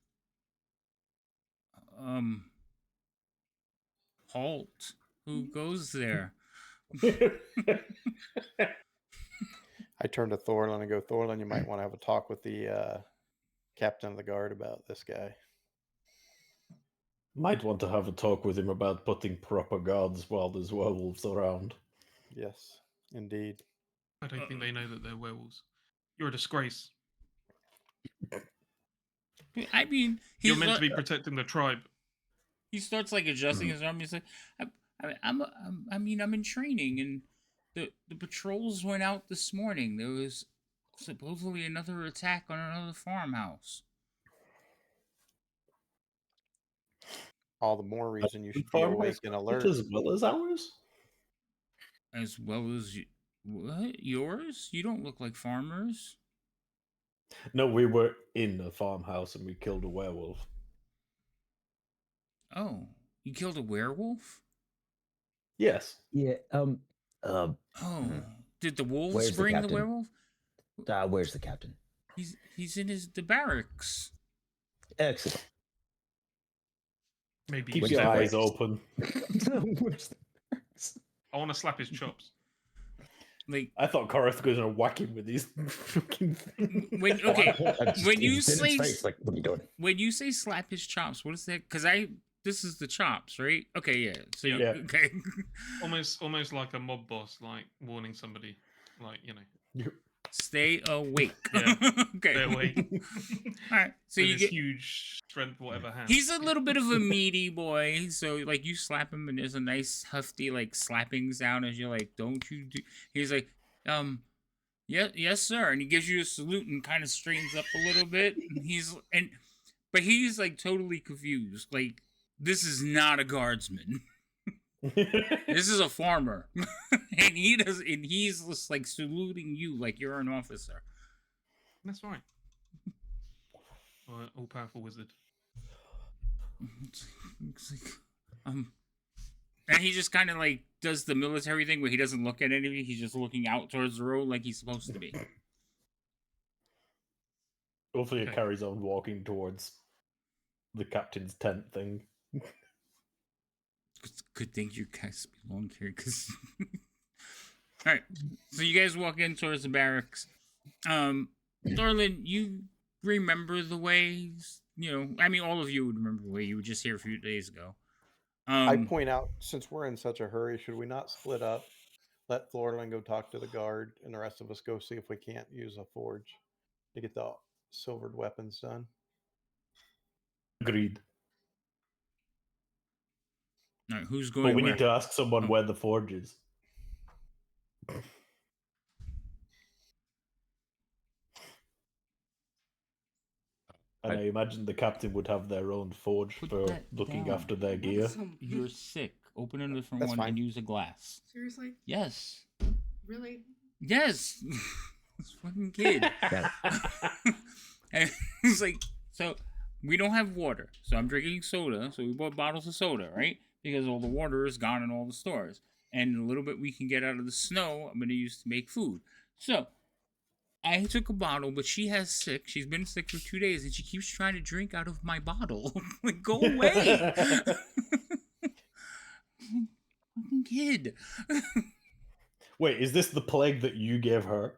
[SPEAKER 1] "Halt. Who goes there?"
[SPEAKER 6] I turn to Thorlin and go, "Thorlin, you might want to have a talk with the captain of the guard about this guy."
[SPEAKER 5] Might want to have a talk with him about putting proper guards while there's werewolves around.
[SPEAKER 6] Yes, indeed.
[SPEAKER 4] I don't think they know that they're werewolves. You're a disgrace.
[SPEAKER 1] I mean,
[SPEAKER 4] you're meant to be protecting the tribe.
[SPEAKER 1] He starts like adjusting his arm. He's like, I'm in training, and the patrols went out this morning. There was supposedly another attack on another farmhouse.
[SPEAKER 6] All the more reason you should be awake and alert.
[SPEAKER 5] As well as ours?
[SPEAKER 1] As well as what? Yours? You don't look like farmers.
[SPEAKER 5] No, we were in a farmhouse and we killed a werewolf.
[SPEAKER 1] Oh, you killed a werewolf?
[SPEAKER 5] Yes.
[SPEAKER 2] Yeah.
[SPEAKER 1] Did the wolves bring the werewolf?
[SPEAKER 2] Where's the captain?
[SPEAKER 1] He's in the barracks.
[SPEAKER 2] Excellent.
[SPEAKER 4] Maybe
[SPEAKER 5] keep your eyes open.
[SPEAKER 4] I want to slap his chops.
[SPEAKER 1] Like,
[SPEAKER 5] I thought Korath was gonna whack him with these fucking things.
[SPEAKER 1] When you say
[SPEAKER 2] like, what are you doing?
[SPEAKER 1] When you say slap his chops, what is that? Because this is the chops, right? Okay, yeah. So
[SPEAKER 5] Yeah.
[SPEAKER 1] okay.
[SPEAKER 4] Almost like a mob boss, like warning somebody, like
[SPEAKER 1] Stay awake.
[SPEAKER 4] Yeah.
[SPEAKER 1] Okay.
[SPEAKER 4] Stay awake.
[SPEAKER 1] All right. So
[SPEAKER 4] with
[SPEAKER 1] you
[SPEAKER 4] his
[SPEAKER 1] get
[SPEAKER 4] huge strength, whatever hand.
[SPEAKER 1] He's a little bit of a meaty boy, so like you slap him and there's a nice hefty like slapping sound as you're like, don't you do? He's like, yeah, yes sir, and he gives you a salute and kind of straightens up a little bit. But he's like totally confused. Like this is not a guardsman. This is a farmer, and he's just like saluting you like you're an officer.
[SPEAKER 4] That's right. All powerful wizard.
[SPEAKER 1] It's like, and he just kind of like does the military thing where he doesn't look at anything. He's just looking out towards the road like he's supposed to be.
[SPEAKER 5] Hopefully, it carries on walking towards the captain's tent thing.
[SPEAKER 1] Good thing you guys belong here, because. All right, so you guys walk in towards the barracks. Thorlin, you remember the ways? I mean, all of you would remember the way you were just here a few days ago.
[SPEAKER 6] I point out, since we're in such a hurry, should we not split up? Let Thorlin go talk to the guard, and the rest of us go see if we can't use a forge to get the silvered weapons done.
[SPEAKER 5] Agreed.
[SPEAKER 1] All right, who's going?
[SPEAKER 5] But we need to ask someone where the forge is. And I imagine the captain would have their own forge for looking after their gear.
[SPEAKER 1] You're sick. Open a different one and use a glass.
[SPEAKER 7] Seriously?
[SPEAKER 1] Yes.
[SPEAKER 7] Really?
[SPEAKER 1] Yes. This fucking kid. And he's like, so we don't have water, so I'm drinking soda. So we bought bottles of soda, right? Because all the water is gone in all the stores. And a little bit we can get out of the snow, I'm going to use to make food. So I took a bottle, but she has sick. She's been sick for 2 days, and she keeps trying to drink out of my bottle. Like, go away. Fucking kid.
[SPEAKER 5] Wait, is this the plague that you gave her?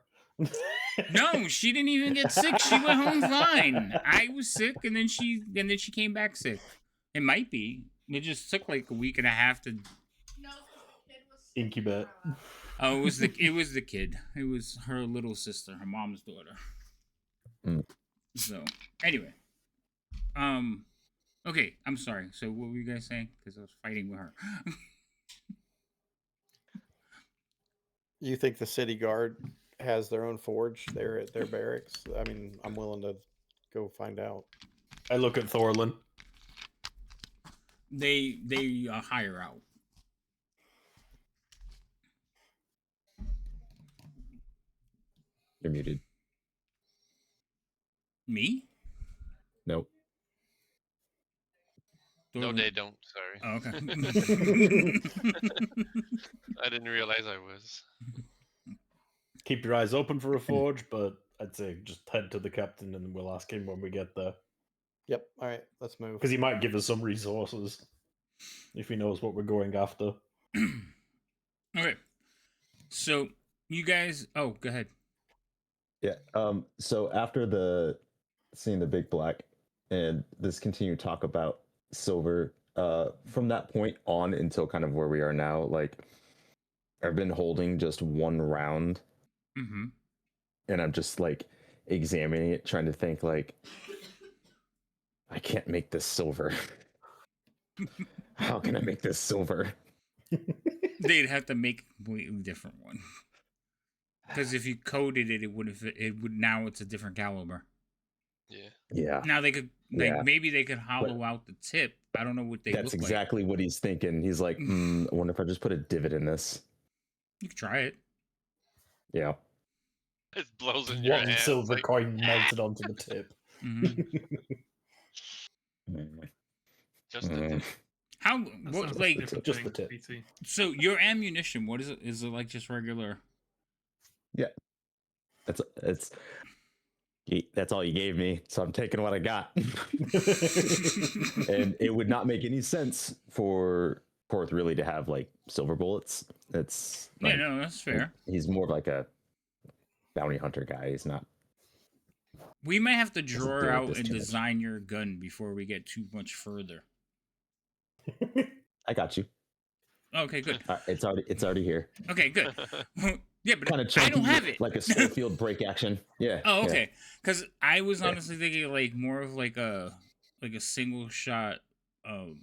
[SPEAKER 1] No, she didn't even get sick. She went home fine. I was sick, and then she came back sick. It might be. It just took like a week and a half to
[SPEAKER 5] incubate.
[SPEAKER 1] Oh, it was the kid. It was her little sister, her mom's daughter. So anyway, okay. I'm sorry. So what were you guys saying? Because I was fighting with her.
[SPEAKER 6] You think the city guard has their own forge there at their barracks? I mean, I'm willing to go find out.
[SPEAKER 5] I look at Thorlin.
[SPEAKER 1] They hire out.
[SPEAKER 2] You're muted.
[SPEAKER 1] Me?
[SPEAKER 2] Nope.
[SPEAKER 3] No, they don't. Sorry.
[SPEAKER 1] Oh, okay.
[SPEAKER 3] I didn't realize I was.
[SPEAKER 5] Keep your eyes open for a forge, but I'd say just head to the captain and we'll ask him when we get there.
[SPEAKER 6] Yep. All right, let's move.
[SPEAKER 5] Because he might give us some resources if he knows what we're going after.
[SPEAKER 1] Okay. So you guys. Oh, go ahead.
[SPEAKER 2] Yeah. So after seeing the big black and this continued talk about silver, from that point on until kind of where we are now, like I've been holding just one round, and I'm just like examining it, trying to think like, I can't make this silver. How can I make this silver?
[SPEAKER 1] They'd have to make a completely different one. Because if you coated it, it would. Now it's a different caliber.
[SPEAKER 3] Yeah.
[SPEAKER 2] Yeah.
[SPEAKER 1] Now they could maybe they could hollow out the tip. I don't know what they.
[SPEAKER 2] That's exactly what he's thinking. He's like, I wonder if I just put a divot in this.
[SPEAKER 1] You could try it.
[SPEAKER 2] Yeah.
[SPEAKER 3] It blows in your
[SPEAKER 5] One
[SPEAKER 3] hand.
[SPEAKER 5] silver coin melted onto the tip.
[SPEAKER 3] Just the tip.
[SPEAKER 1] How? What, like
[SPEAKER 5] just the tip.
[SPEAKER 1] So your ammunition, what is it? Is it like just regular?
[SPEAKER 2] Yeah. That's all you gave me, so I'm taking what I got. And it would not make any sense for Porth really to have like silver bullets. It's like,
[SPEAKER 1] no, that's fair.
[SPEAKER 2] He's more of like a bounty hunter guy. He's not.
[SPEAKER 1] We might have to draw out and design your gun before we get too much further.
[SPEAKER 2] I got you.
[SPEAKER 1] Okay, good.
[SPEAKER 2] It's already here.
[SPEAKER 1] Okay, good. Yeah, but
[SPEAKER 2] Kind of
[SPEAKER 1] I don't have it.
[SPEAKER 2] Like a Schofield break action. Yeah.
[SPEAKER 1] Oh, okay. Because I was honestly thinking like more of like a single shot. Oh,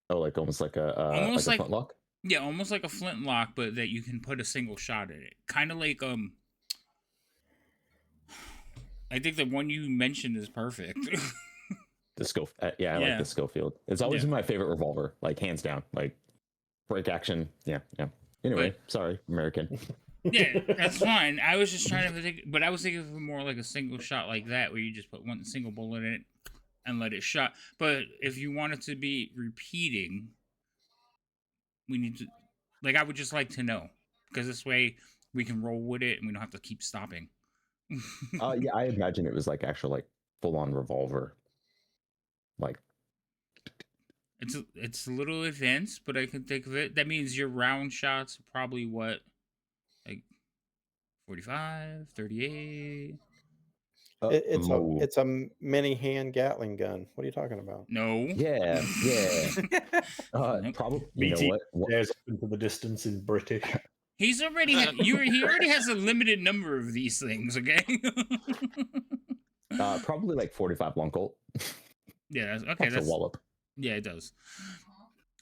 [SPEAKER 2] like almost like a
[SPEAKER 1] almost
[SPEAKER 2] like a flintlock.
[SPEAKER 1] Yeah, almost like a flintlock, but that you can put a single shot in it. Kind of like I think the one you mentioned is perfect.
[SPEAKER 2] The Schofield. I like the Schofield. It's always been my favorite revolver, like hands down. Like break action. Yeah. Anyway, sorry, American.
[SPEAKER 1] Yeah, that's fine. I was just trying to think, but I was thinking of more like a single shot like that, where you just put one single bullet in it and let it shot. But if you want it to be repeating, we need to, like, I would just like to know, because this way we can roll with it and we don't have to keep stopping.
[SPEAKER 2] Yeah, I imagine it was like actual like full on revolver. Like
[SPEAKER 1] it's a little advanced, but I can think of it. That means your round shots are probably what, like 45, 38.
[SPEAKER 6] It's a mini hand Gatling gun. What are you talking about?
[SPEAKER 1] No.
[SPEAKER 2] Yeah. Probably. You know what?
[SPEAKER 5] There's into the distance in British.
[SPEAKER 1] He already has a limited number of these things. Okay.
[SPEAKER 2] Probably like 45 long Colt.
[SPEAKER 1] Yeah. Okay.
[SPEAKER 2] That's a wallop.
[SPEAKER 1] Yeah, it does.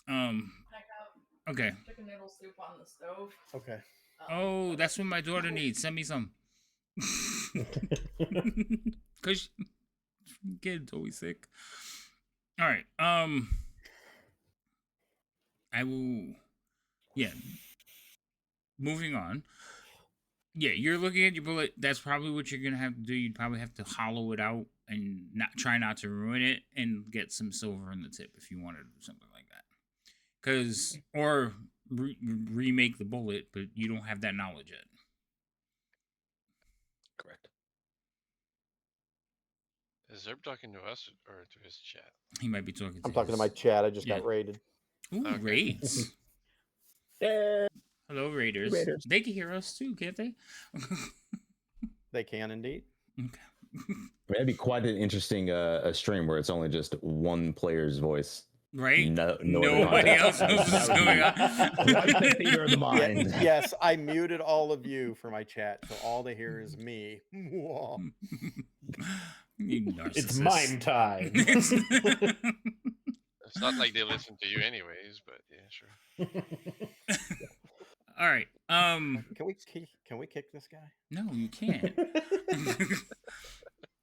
[SPEAKER 1] Okay.
[SPEAKER 7] Chicken noodle soup on the stove.
[SPEAKER 6] Okay.
[SPEAKER 1] Oh, that's what my daughter needs. Send me some. Cause kid's always sick. All right. I will. Yeah. Moving on. Yeah, you're looking at your bullet. That's probably what you're gonna have to do. You'd probably have to hollow it out and try not to ruin it, and get some silver in the tip if you wanted to do something like that. Or remake the bullet, but you don't have that knowledge yet.
[SPEAKER 2] Correct.
[SPEAKER 3] Is Zerb talking to us or to his chat?
[SPEAKER 1] He might be talking to
[SPEAKER 6] I'm talking to my chat. I just got raided.
[SPEAKER 1] Ooh,
[SPEAKER 3] Okay.
[SPEAKER 1] raids. Hello, Raiders. They can hear us too, can't they?
[SPEAKER 6] They can indeed.
[SPEAKER 1] Okay.
[SPEAKER 2] That'd be quite an interesting stream where it's only just one player's voice.
[SPEAKER 1] Right?
[SPEAKER 2] Nobody
[SPEAKER 1] else knows what's going on.
[SPEAKER 2] The theater of the mind.
[SPEAKER 6] Yes, I muted all of you for my chat, so all they hear is me.
[SPEAKER 1] You narcissist.
[SPEAKER 5] It's mime time.
[SPEAKER 3] It's not like they listen to you anyways, but yeah, sure.
[SPEAKER 1] All right.
[SPEAKER 6] Can we kick this guy?
[SPEAKER 1] No, you can't.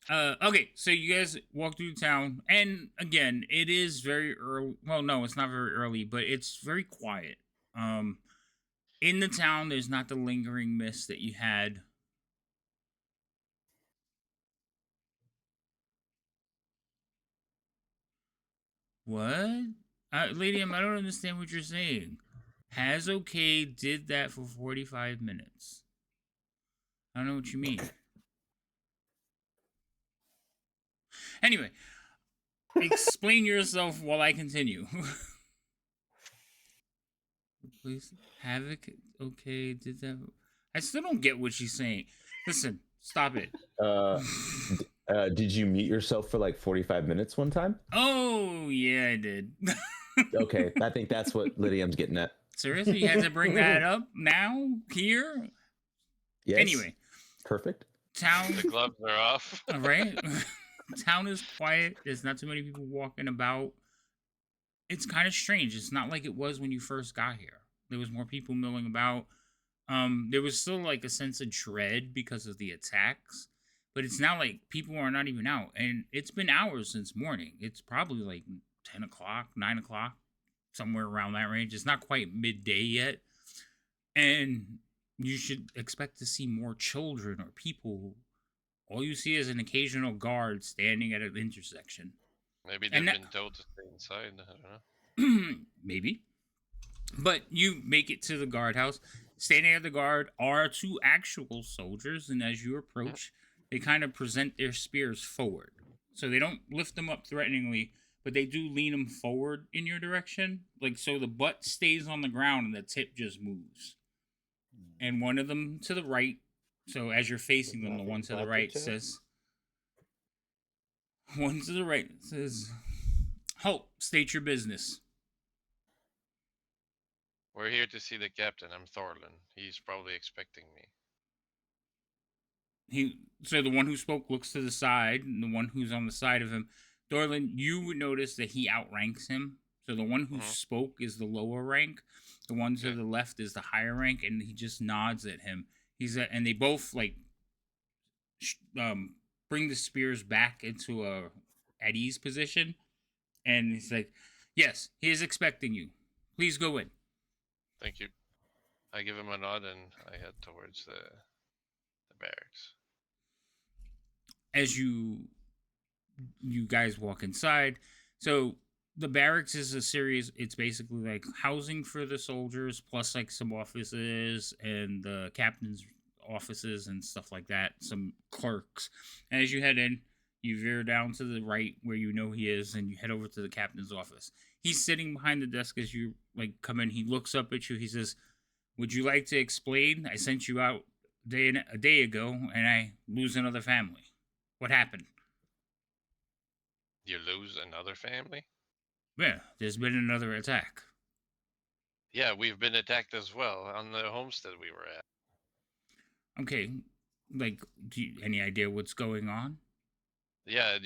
[SPEAKER 1] Okay, so you guys walk through town, and again, it is very early. Well, no, it's not very early, but it's very quiet. In the town, there's not the lingering mist that you had. What? Lady M, I don't understand what you're saying. Has okay did that for 45 minutes. I don't know what you mean. Anyway, explain yourself while I continue. Please, Havoc, okay, did that. I still don't get what she's saying. Listen, stop it.
[SPEAKER 2] Did you mute yourself for like 45 minutes one time?
[SPEAKER 1] Oh, yeah, I did.
[SPEAKER 2] Okay, I think that's what Lydiam's getting at.
[SPEAKER 1] Seriously, you had to bring that up now? Here?
[SPEAKER 2] Yes.
[SPEAKER 1] Anyway.
[SPEAKER 2] Perfect.
[SPEAKER 1] Town.
[SPEAKER 3] The gloves are off.
[SPEAKER 1] All right. Town is quiet. There's not too many people walking about. It's kind of strange. It's not like it was when you first got here. There was more people milling about. There was still like a sense of dread because of the attacks. But it's now like people are not even out. And it's been hours since morning. It's probably like 10 o'clock, 9 o'clock, somewhere around that range. It's not quite midday yet. And you should expect to see more children or people. All you see is an occasional guard standing at an intersection.
[SPEAKER 3] Maybe they've been told to stay inside. I
[SPEAKER 1] don't know. Maybe. But you make it to the guardhouse. Standing at the guard are two actual soldiers. And as you approach, they kind of present their spears forward. So they don't lift them up threateningly, but they do lean them forward in your direction. Like, so the butt stays on the ground and the tip just moves. And one of them to the right. So as you're facing them, the one to the right says, One to the right says, "Halt! State your business."
[SPEAKER 3] We're here to see the captain. I'm Thorlin. He's probably expecting me.
[SPEAKER 1] So the one who spoke looks to the side, and the one who's on the side of him, Thorlin, you would notice that he outranks him. So the one who spoke is the lower rank. The one to the left is the higher rank, and he just nods at him. And they both bring the spears back into a at ease position, and he's like, "Yes, he is expecting you. Please go in."
[SPEAKER 3] Thank you. I give him a nod and I head towards the barracks.
[SPEAKER 1] As you guys walk inside, so the barracks is a series. It's basically like housing for the soldiers, plus like some offices and the captain's offices and stuff like that. Some clerks. And as you head in, you veer down to the right where you know he is, and you head over to the captain's office. He's sitting behind the desk as you come in. He looks up at you. He says, "Would you like to explain? I sent you out a day ago, and I lose another family. What happened?"
[SPEAKER 3] You lose another family?
[SPEAKER 1] Yeah, there's been another attack.
[SPEAKER 3] Yeah, we've been attacked as well on the homestead we were at.
[SPEAKER 1] Okay, any idea what's going on?
[SPEAKER 3] Yeah,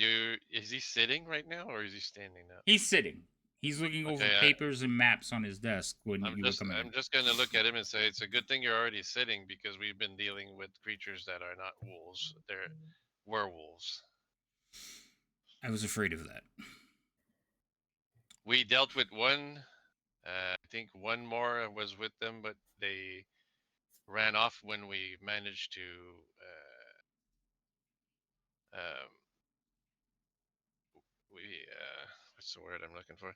[SPEAKER 3] is he sitting right now or is he standing up?
[SPEAKER 1] He's sitting. He's looking over papers and maps on his desk when you were coming in.
[SPEAKER 3] I'm just going to look at him and say, it's a good thing you're already sitting because we've been dealing with creatures that are not wolves. They're werewolves.
[SPEAKER 1] I was afraid of that.
[SPEAKER 3] We dealt with one. I think one more was with them, but they ran off when we managed to what's the word I'm looking for?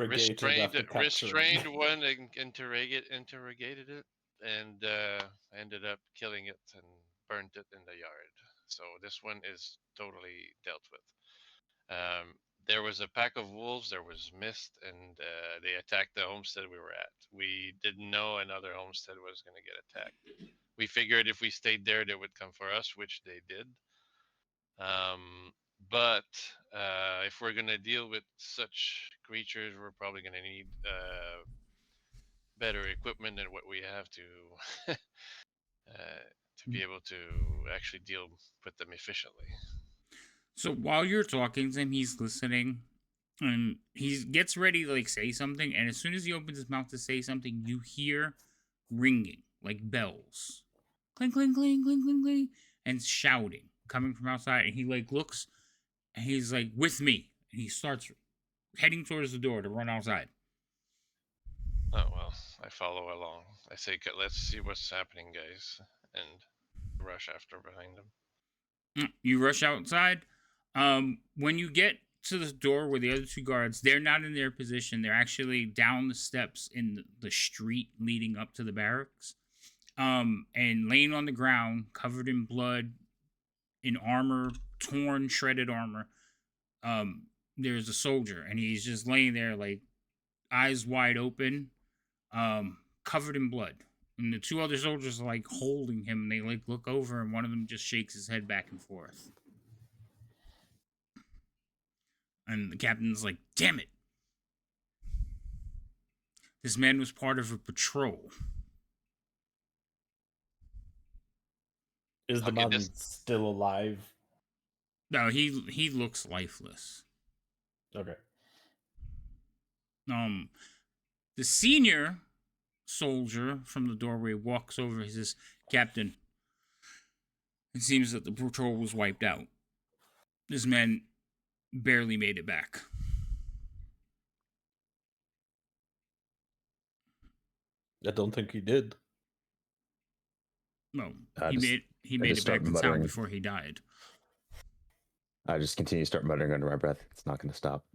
[SPEAKER 3] Restrained one and interrogated it, and ended up killing it and burnt it in the yard. So this one is totally dealt with. There was a pack of wolves, there was mist, and they attacked the homestead we were at. We didn't know another homestead was going to get attacked. We figured if we stayed there, they would come for us, which they did. But if we're going to deal with such creatures, we're probably going to need better equipment than what we have to be able to actually deal with them efficiently.
[SPEAKER 1] So while you're talking to him, he's listening, and he gets ready to say something, and as soon as he opens his mouth to say something, you hear ringing like bells. Clink, clink, clink, clink, clink, clink, and shouting coming from outside, and he looks, and he's like, "With me," and he starts heading towards the door to run outside.
[SPEAKER 3] Oh, well, I follow along. I say, let's see what's happening, guys, and rush after behind him.
[SPEAKER 1] You rush outside. When you get to the door where the other two guards, they're not in their position. They're actually down the steps in the street leading up to the barracks. And laying on the ground, covered in blood, in armor, torn, shredded armor, there's a soldier, and he's just laying there, eyes wide open, covered in blood. And the two other soldiers are holding him, and they look over, and one of them just shakes his head back and forth. And the captain's like, "Damn it. This man was part of a patrol."
[SPEAKER 5] Is the man still alive?
[SPEAKER 1] No, he looks lifeless.
[SPEAKER 5] Okay.
[SPEAKER 1] The senior soldier from the doorway walks over. He says, "Captain, it seems that the patrol was wiped out. This man barely made it back."
[SPEAKER 5] I don't think he did.
[SPEAKER 1] No, he made it back to town before he died.
[SPEAKER 2] I just continue to start muttering under my breath. It's not going to stop.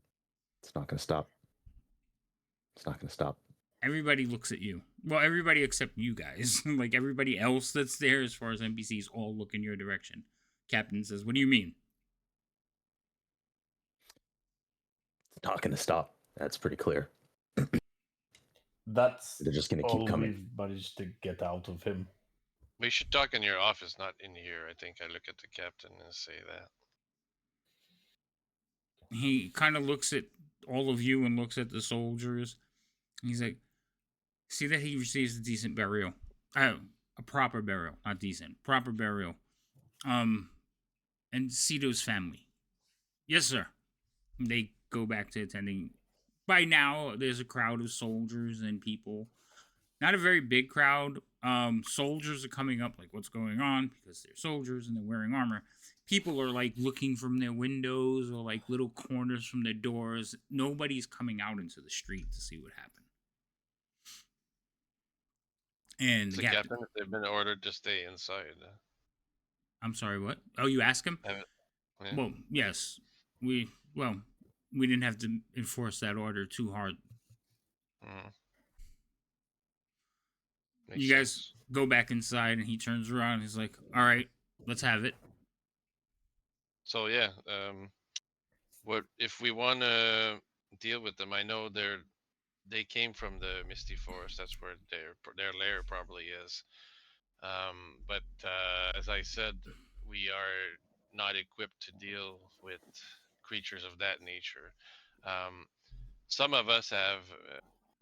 [SPEAKER 2] It's not going to stop. It's not going to stop.
[SPEAKER 1] Everybody looks at you. Well, everybody except you guys. Everybody else that's there as far as NPCs all look in your direction. Captain says, "What do you mean?"
[SPEAKER 2] It's not going to stop. That's pretty clear.
[SPEAKER 5] They're
[SPEAKER 2] just going to keep coming.
[SPEAKER 5] We've managed to get out of him.
[SPEAKER 3] We should talk in your office, not in here. I think I look at the captain and say that.
[SPEAKER 1] he kind of looks at all of you and looks at the soldiers. He's like, see that he receives a decent burial. A proper burial, not decent. Proper burial. And Cito's family. Yes, sir. They go back to attending. By now, there's a crowd of soldiers and people. Not a very big crowd. Soldiers are coming up, like, what's going on? Because they're soldiers and they're wearing armor. People are, like, looking from their windows or, like, little corners from their doors. Nobody's coming out into the street to see what happened. And
[SPEAKER 3] the captain, if they've been ordered to stay inside.
[SPEAKER 1] I'm sorry, what? Oh, you asked him?
[SPEAKER 3] Yeah.
[SPEAKER 1] Well, yes. We didn't have to enforce that order too hard. You guys go back inside, and he turns around and he's like, all right, let's have it.
[SPEAKER 3] So, yeah, what if we want to deal with them? I know they came from the Misty Forest. That's where their lair probably is. But as I said, we are not equipped to deal with creatures of that nature. Some of us have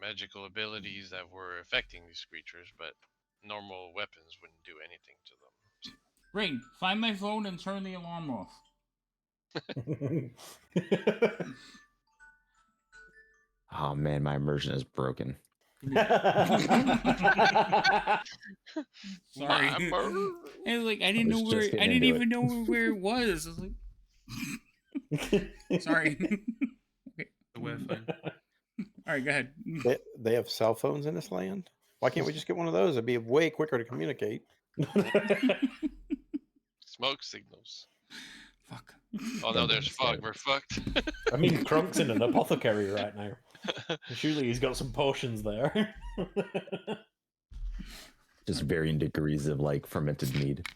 [SPEAKER 3] magical abilities that were affecting these creatures, but normal weapons wouldn't do anything to them.
[SPEAKER 1] Rain, find my phone and turn the alarm off.
[SPEAKER 2] Oh man, my immersion is broken.
[SPEAKER 1] Sorry. I was like, I didn't even know where it was. I was like, sorry. Okay. All right, go ahead.
[SPEAKER 6] They have cell phones in this land. Why can't we just get one of those? It'd be way quicker to communicate.
[SPEAKER 3] Smoke signals.
[SPEAKER 1] Fuck.
[SPEAKER 3] Oh no, there's fog. We're fucked.
[SPEAKER 5] I mean, Krunk's in an apothecary right now. Surely he's got some potions there.
[SPEAKER 2] Just varying degrees of like fermented mead.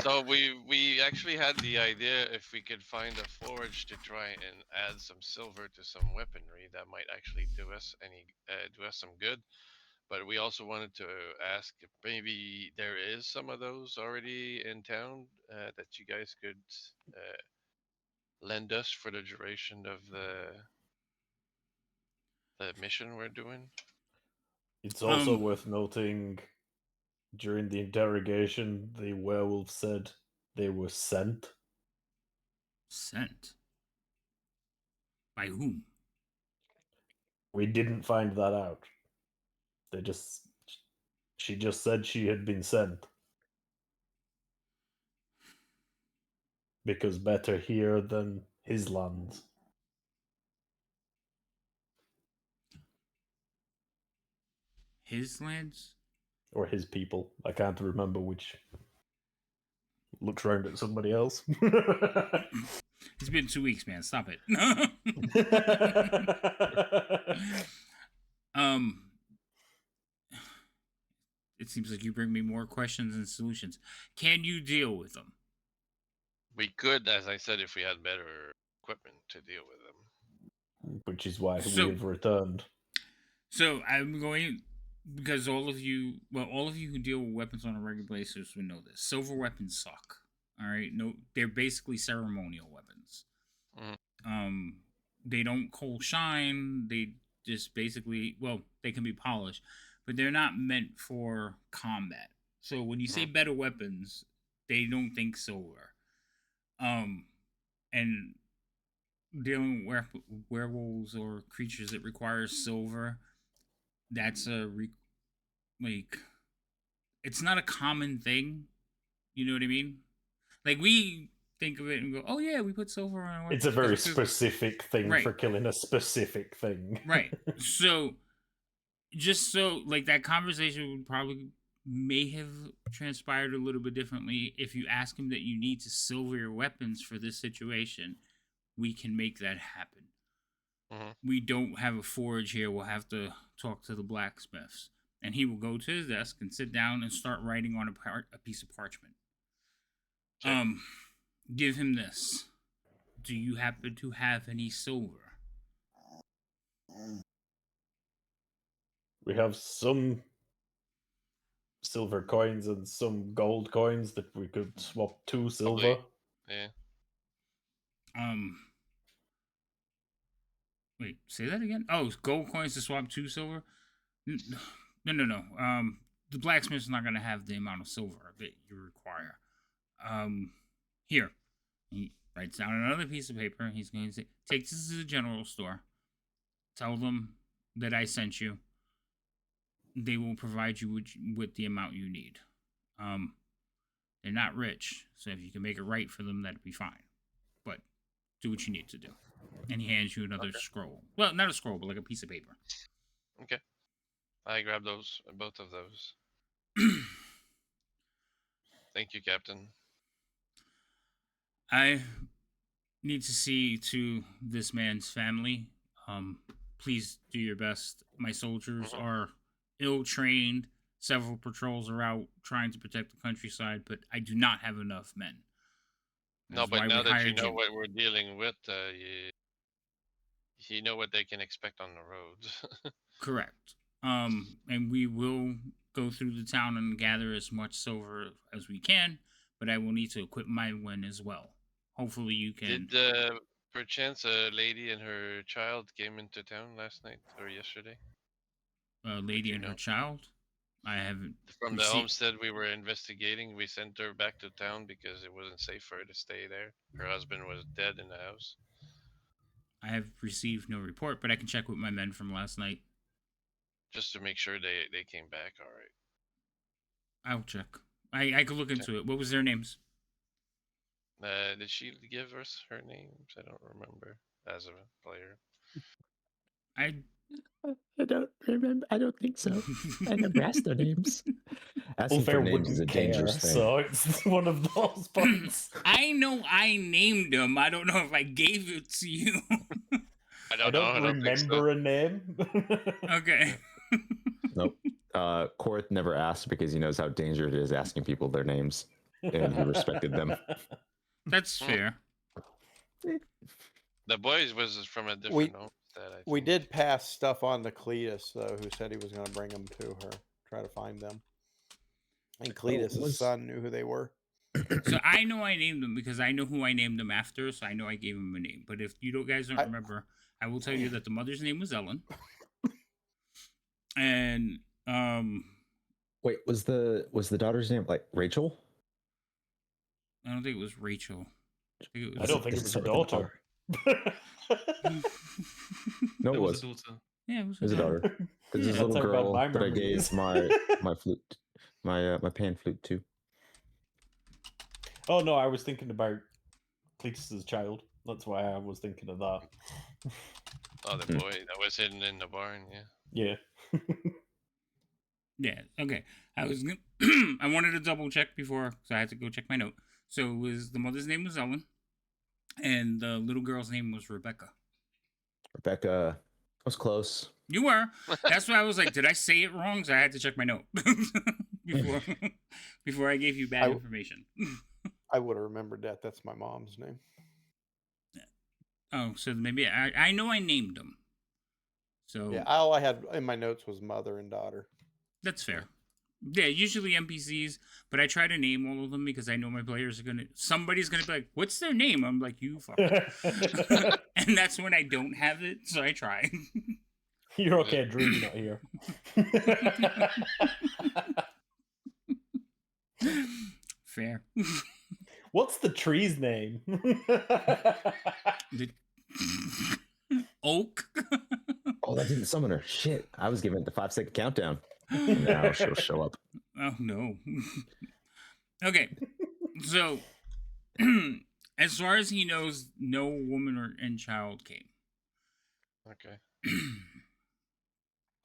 [SPEAKER 3] So we actually had the idea if we could find a forge to try and add some silver to some weaponry, that might actually do us some good. But we also wanted to ask if maybe there is some of those already in town that you guys could lend us for the duration of the mission we're doing.
[SPEAKER 5] It's also worth noting, during the interrogation, the werewolf said they were sent.
[SPEAKER 1] Sent? By whom?
[SPEAKER 5] We didn't find that out. She just said she had been sent. Because better here than his lands.
[SPEAKER 1] His lands?
[SPEAKER 5] Or his people. I can't remember which. Looks round at somebody else.
[SPEAKER 1] It's been 2 weeks, man. Stop it. It seems like you bring me more questions and solutions. Can you deal with them?
[SPEAKER 3] We could, as I said, if we had better equipment to deal with them.
[SPEAKER 5] Which is why we've returned.
[SPEAKER 1] So I'm going, because all of you who deal with weapons on a regular basis would know this. Silver weapons suck. All right, no, they're basically ceremonial weapons. They don't cold shine. They just basically, well, they can be polished, but they're not meant for combat. So when you say better weapons, they don't think silver. And dealing with werewolves or creatures that require silver, that's it's not a common thing. You know what I mean? Like, we think of it and go, oh yeah, we put silver on our weapons.
[SPEAKER 5] It's a very specific thing for killing a specific thing.
[SPEAKER 1] Right. So, just so, like, that conversation would probably may have transpired a little bit differently. If you ask him that you need to silver your weapons for this situation, we can make that happen. We don't have a forge here. We'll have to talk to the blacksmiths. And he will go to his desk and sit down and start writing on a piece of parchment. Give him this. Do you happen to have any silver?
[SPEAKER 5] We have some silver coins and some gold coins that we could swap to silver.
[SPEAKER 3] Yeah.
[SPEAKER 1] Wait, say that again? Oh, gold coins to swap 2 silver? No. The blacksmith's not gonna have the amount of silver that you require. Here. He writes down another piece of paper. He's going to say, take this to the general store. Tell them that I sent you. They will provide you with the amount you need. They're not rich, so if you can make it right for them, that'd be fine. But do what you need to do. And he hands you another scroll. Well, not a scroll, but like a piece of paper.
[SPEAKER 3] Okay. I grab those, both of those. Thank you, Captain.
[SPEAKER 1] I need to see to this man's family. Please do your best. My soldiers are ill-trained. Several patrols are out trying to protect the countryside, but I do not have enough men.
[SPEAKER 3] No, but now that you know what we're dealing with, you know what they can expect on the roads.
[SPEAKER 1] Correct. And we will go through the town and gather as much silver as we can, but I will need to equip my men as well. Hopefully you can...
[SPEAKER 3] Did, perchance, a lady and her child came into town last night or yesterday?
[SPEAKER 1] A lady and her child? I haven't...
[SPEAKER 3] From the homestead we were investigating, we sent her back to town because it wasn't safe for her to stay there. Her husband was dead in the house.
[SPEAKER 1] I have received no report, but I can check with my men from last night.
[SPEAKER 3] Just to make sure they came back all right.
[SPEAKER 1] I'll check. I could look into it. What was their names?
[SPEAKER 3] Did she give us her names? I don't remember as a player.
[SPEAKER 2] I don't remember. I don't think so. I never asked their names. Asking for names is a dangerous thing.
[SPEAKER 5] So it's one of those parts.
[SPEAKER 1] I know I named them. I don't know if I gave it to you.
[SPEAKER 3] I don't
[SPEAKER 5] remember a name.
[SPEAKER 1] Okay.
[SPEAKER 2] Nope. Korth never asked because he knows how dangerous it is asking people their names, and he respected them.
[SPEAKER 1] That's fair.
[SPEAKER 3] The boys was from a different homestead.
[SPEAKER 6] We did pass stuff on to Cletus, though, who said he was going to bring them to her, try to find them. And Cletus' son knew who they were.
[SPEAKER 1] So I know I named them because I know who I named them after, so I know I gave them a name. But if you guys don't remember, I will tell you that the mother's name was Ellen. And
[SPEAKER 2] wait, was the daughter's name like Rachel?
[SPEAKER 1] I don't think it was Rachel.
[SPEAKER 5] I don't think it was a daughter.
[SPEAKER 2] No, it was.
[SPEAKER 1] Yeah, it was
[SPEAKER 2] a daughter. Because this little girl that I gave my flute, my pan flute to.
[SPEAKER 5] Oh no, I was thinking about Cletus's child. That's why I was thinking of that.
[SPEAKER 3] Oh, the boy that was hidden in the barn.
[SPEAKER 5] Yeah.
[SPEAKER 1] Yeah. Okay. I wanted to double check before, so I had to go check my note. So it was the mother's name was Ellen, and the little girl's name was Rebecca.
[SPEAKER 2] Rebecca was close.
[SPEAKER 1] You were. That's why I was like, did I say it wrong? So I had to check my note before I gave you bad information.
[SPEAKER 6] I would have remembered that. That's my mom's name.
[SPEAKER 1] Oh, so maybe I know I named them. So
[SPEAKER 6] yeah, all I had in my notes was mother and daughter.
[SPEAKER 1] That's fair. Yeah, usually NPCs, but I try to name all of them because I know my players are somebody's gonna be like, "What's their name?" I'm like, "You fuck," and that's when I don't have it, so I try.
[SPEAKER 5] You're okay, Drew's not here.
[SPEAKER 1] Fair.
[SPEAKER 5] What's the tree's name?
[SPEAKER 1] Oak.
[SPEAKER 2] Oh, that didn't summon her. Shit. I was giving it the 5-second countdown. Now she'll show up.
[SPEAKER 1] Oh, no. Okay. So, as far as he knows, no woman and child came.
[SPEAKER 3] Okay.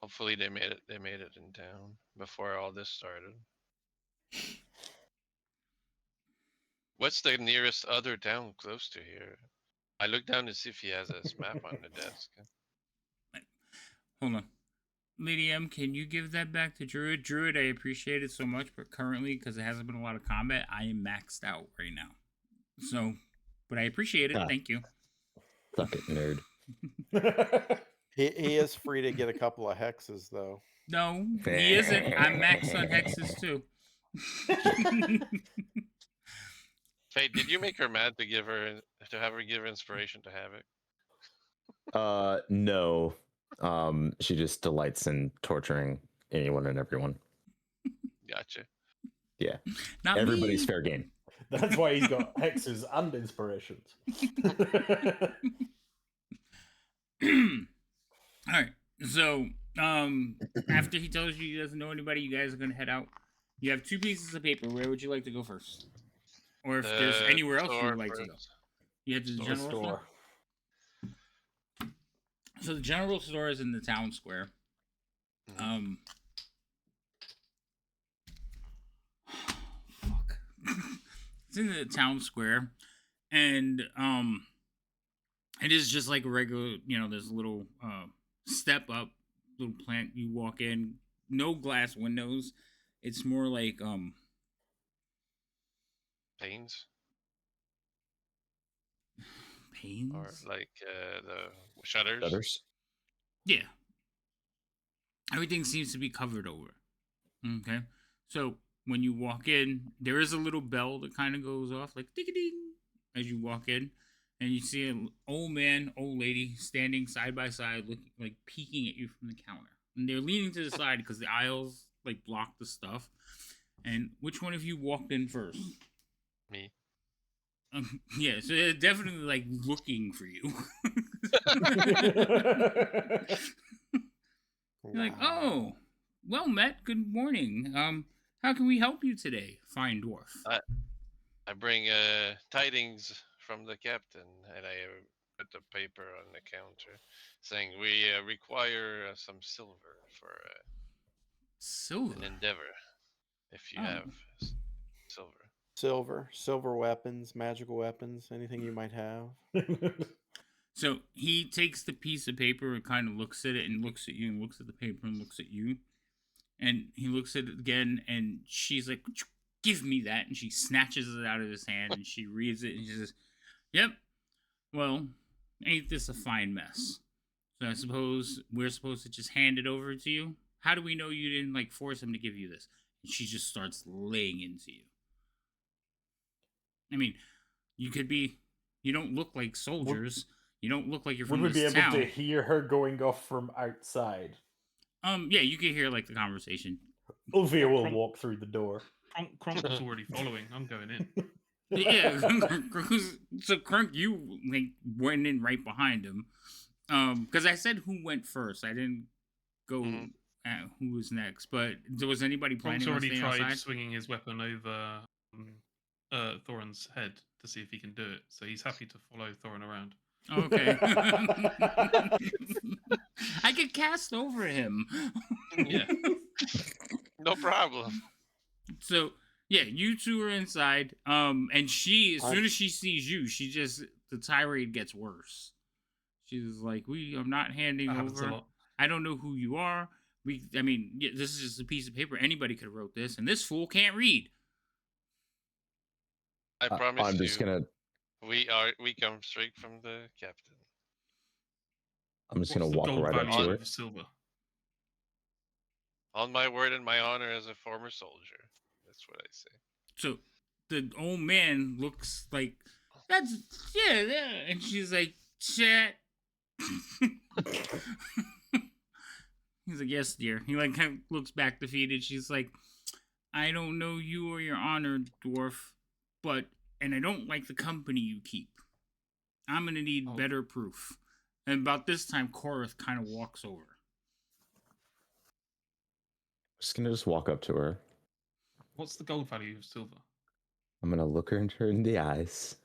[SPEAKER 3] Hopefully they made it in town before all this started. What's the nearest other town close to here? I looked down to see if he has his map on the desk.
[SPEAKER 1] Hold on. Lady M, can you give that back to Druid? Druid, I appreciate it so much, but currently, because it hasn't been a lot of combat, I am maxed out right now. So, but I appreciate it. Thank you.
[SPEAKER 2] Suck it, nerd.
[SPEAKER 6] He is free to get a couple of hexes, though.
[SPEAKER 1] No, he isn't. I'm maxed on hexes, too.
[SPEAKER 3] Faye, did you make her mad to have her give inspiration to Havoc?
[SPEAKER 2] No. She just delights in torturing anyone and everyone.
[SPEAKER 3] Gotcha.
[SPEAKER 2] Yeah.
[SPEAKER 1] Not
[SPEAKER 2] Everybody's
[SPEAKER 1] me.
[SPEAKER 2] fair game.
[SPEAKER 5] That's why he's got hexes and inspirations.
[SPEAKER 1] All right. So, after he tells you he doesn't know anybody, you guys are gonna head out. You have 2 pieces of paper. Where would you like to go first? Or if there's anywhere else you would like to go. You head to the general store. So the general store is in the town square. Fuck. It's in the town square, and it is just like a regular. There's a little step up, little plant. You walk in, no glass windows. It's more like
[SPEAKER 3] panes.
[SPEAKER 1] Panes?
[SPEAKER 3] Or like the shutters?
[SPEAKER 2] Shutters?
[SPEAKER 1] Yeah. Everything seems to be covered over. Okay. So when you walk in, there is a little bell that kind of goes off like ding-a-ding as you walk in. And you see an old man, old lady standing side by side, looking like peeking at you from the counter. And they're leaning to the side because the aisles like block the stuff. And which one of you walked in first?
[SPEAKER 3] Me.
[SPEAKER 1] Yeah, so they're definitely like looking for you. You're like, oh, well met. Good morning. How can we help you today, fine dwarf?
[SPEAKER 3] I bring tidings from the captain, and I put the paper on the counter saying we require some silver for
[SPEAKER 1] silver
[SPEAKER 3] an endeavor. If you have silver.
[SPEAKER 6] Silver weapons, magical weapons, anything you might have.
[SPEAKER 1] So he takes the piece of paper and kind of looks at it and looks at you and looks at the paper and looks at you. And he looks at it again and she's like, give me that. And she snatches it out of his hand and she reads it and she says, yep, well, ain't this a fine mess? So I suppose we're supposed to just hand it over to you? How do we know you didn't like force him to give you this? And she just starts laying into you. I mean, you don't look like soldiers. You don't look like you're from this town.
[SPEAKER 5] Would we be able to hear her going off from outside?
[SPEAKER 1] Yeah, you can hear like the conversation.
[SPEAKER 5] Ulvia will walk through the door.
[SPEAKER 4] Kronk was already following. I'm going in.
[SPEAKER 1] Yeah, so Krunk, you like went in right behind him. Because I said who went first. I didn't go at who was next. But was anybody planning on staying outside?
[SPEAKER 4] Kronk's already tried swinging his weapon over Thorin's head to see if he can do it. So he's happy to follow Thorin around.
[SPEAKER 1] Okay. I could cast over him.
[SPEAKER 3] Yeah. No problem.
[SPEAKER 1] So, yeah, you two are inside. And she, as soon as she sees you, the tirade gets worse. She's like, I'm not handing over. I don't know who you are. This is just a piece of paper. Anybody could have wrote this, and this fool can't read.
[SPEAKER 3] I promise
[SPEAKER 2] I'm just gonna.
[SPEAKER 3] We come straight from the captain.
[SPEAKER 2] I'm just gonna walk right up to her.
[SPEAKER 4] Silver.
[SPEAKER 3] On my word and my honor as a former soldier. That's what I say.
[SPEAKER 1] So the old man looks like yeah, and she's like, chat. He's like, yes, dear. He like kind of looks back defeated. She's like, I don't know you or your honor, dwarf, and I don't like the company you keep. I'm gonna need better proof. And about this time, Korath kind of walks over.
[SPEAKER 2] I'm just walk up to her.
[SPEAKER 4] What's the gold value of silver?
[SPEAKER 2] I'm gonna look her in the eyes,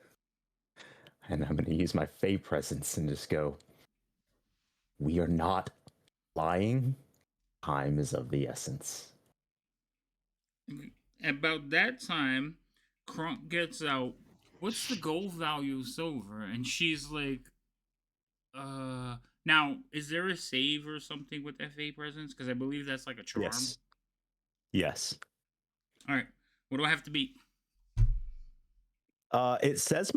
[SPEAKER 2] and I'm gonna use my Fey presence and just go, we are not lying. Time is of the essence.
[SPEAKER 1] About that time, Kronk gets out, what's the gold value of silver? And she's like, now, is there a save or something with FA presence? Because I believe that's like a charm.
[SPEAKER 2] Yes.
[SPEAKER 1] All right. What do I have to beat?
[SPEAKER 2] It says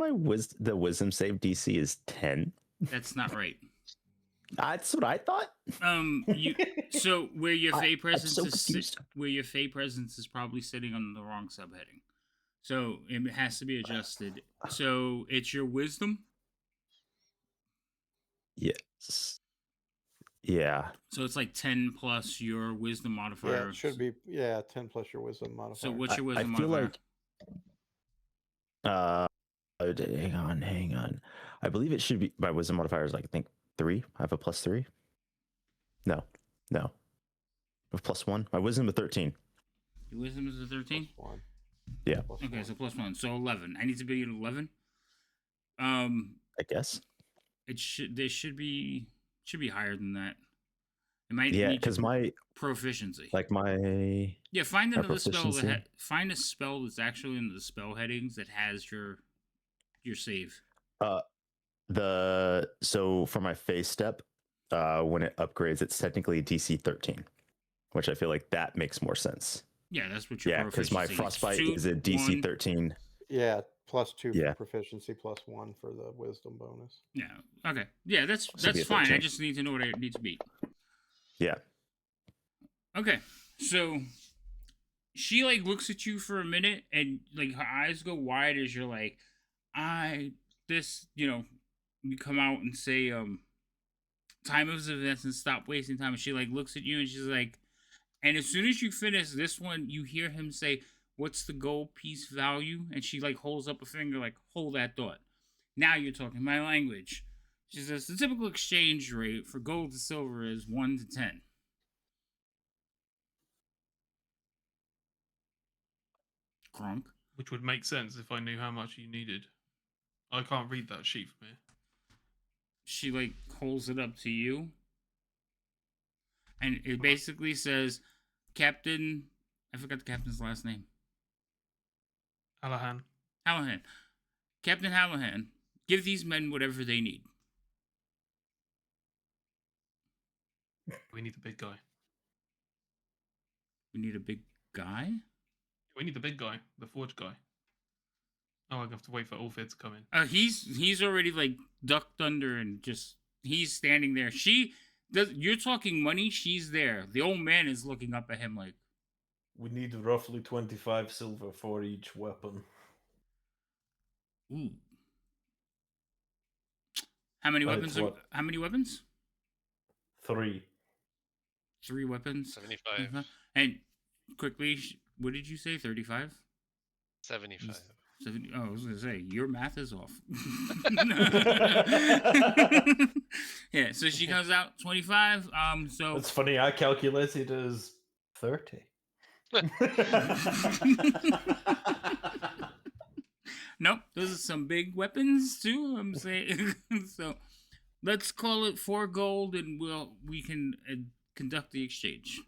[SPEAKER 2] the wisdom save DC is 10.
[SPEAKER 1] That's not right.
[SPEAKER 2] That's what I thought.
[SPEAKER 1] So where your Fey presence is probably sitting on the wrong subheading. So it has to be adjusted. So it's your wisdom?
[SPEAKER 2] Yes. Yeah.
[SPEAKER 1] So it's like 10 plus your wisdom modifier.
[SPEAKER 6] Yeah, it should be 10 plus your wisdom modifier.
[SPEAKER 1] So what's your wisdom
[SPEAKER 2] I feel
[SPEAKER 1] modifier?
[SPEAKER 2] Hang on. I believe it should be, my wisdom modifier is like, I think 3. I have a +3. No. I have +1. My wisdom is 13.
[SPEAKER 1] Your wisdom is a 13?
[SPEAKER 6] +1.
[SPEAKER 2] Yeah.
[SPEAKER 1] Okay, so +1. So 11. I need to be at 11.
[SPEAKER 2] I guess.
[SPEAKER 1] They should be higher than that. It might
[SPEAKER 2] because my
[SPEAKER 1] proficiency.
[SPEAKER 2] Like my
[SPEAKER 1] find another spell find a spell that's actually in the spell headings that has your save.
[SPEAKER 2] So for my phase step, when it upgrades, it's technically DC 13, which I feel like that makes more sense.
[SPEAKER 1] Yeah, that's what your
[SPEAKER 2] because my frostbite is a DC 13.
[SPEAKER 6] Yeah, +2 proficiency, +1 for the wisdom bonus.
[SPEAKER 1] Yeah. Okay. Yeah, that's fine. I just need to know what I need to beat.
[SPEAKER 2] Yeah.
[SPEAKER 1] Okay. So she like looks at you for a minute and like her eyes go wide as you're like, you come out and say, time of events and stop wasting time. And she like looks at you and she's like, and as soon as you finish this one, you hear him say, "What's the gold piece value?" And she like holds up a finger like, "Hold that thought. Now you're talking my language." She says, "The typical exchange rate for gold to silver is 1 to 10. Grunk.
[SPEAKER 4] Which would make sense if I knew how much you needed. I can't read that sheet from here.
[SPEAKER 1] She like holds it up to you. And it basically says, Captain, I forgot the captain's last name.
[SPEAKER 4] Hallahan.
[SPEAKER 1] Captain Hallahan, give these men whatever they need.
[SPEAKER 4] We need the big guy.
[SPEAKER 1] We need a big guy?
[SPEAKER 4] We need the big guy, the forge guy. Oh, I have to wait for Ulfir to come in.
[SPEAKER 1] He's already like ducked under and just he's standing there. You're talking money. She's there. The old man is looking up at him like.
[SPEAKER 5] We need roughly 25 silver for each weapon.
[SPEAKER 1] Ooh. How many weapons? How many weapons?
[SPEAKER 5] 3.
[SPEAKER 1] 3 weapons.
[SPEAKER 3] 75.
[SPEAKER 1] And quickly, what did you say? 35.
[SPEAKER 3] 75.
[SPEAKER 1] 70, I was gonna say your math is off. Yeah, so she comes out 25. So
[SPEAKER 5] it's funny. I calculated as 30.
[SPEAKER 1] Nope, those are some big weapons too. I'm saying so. Let's call it 4 gold, and we can conduct the exchange.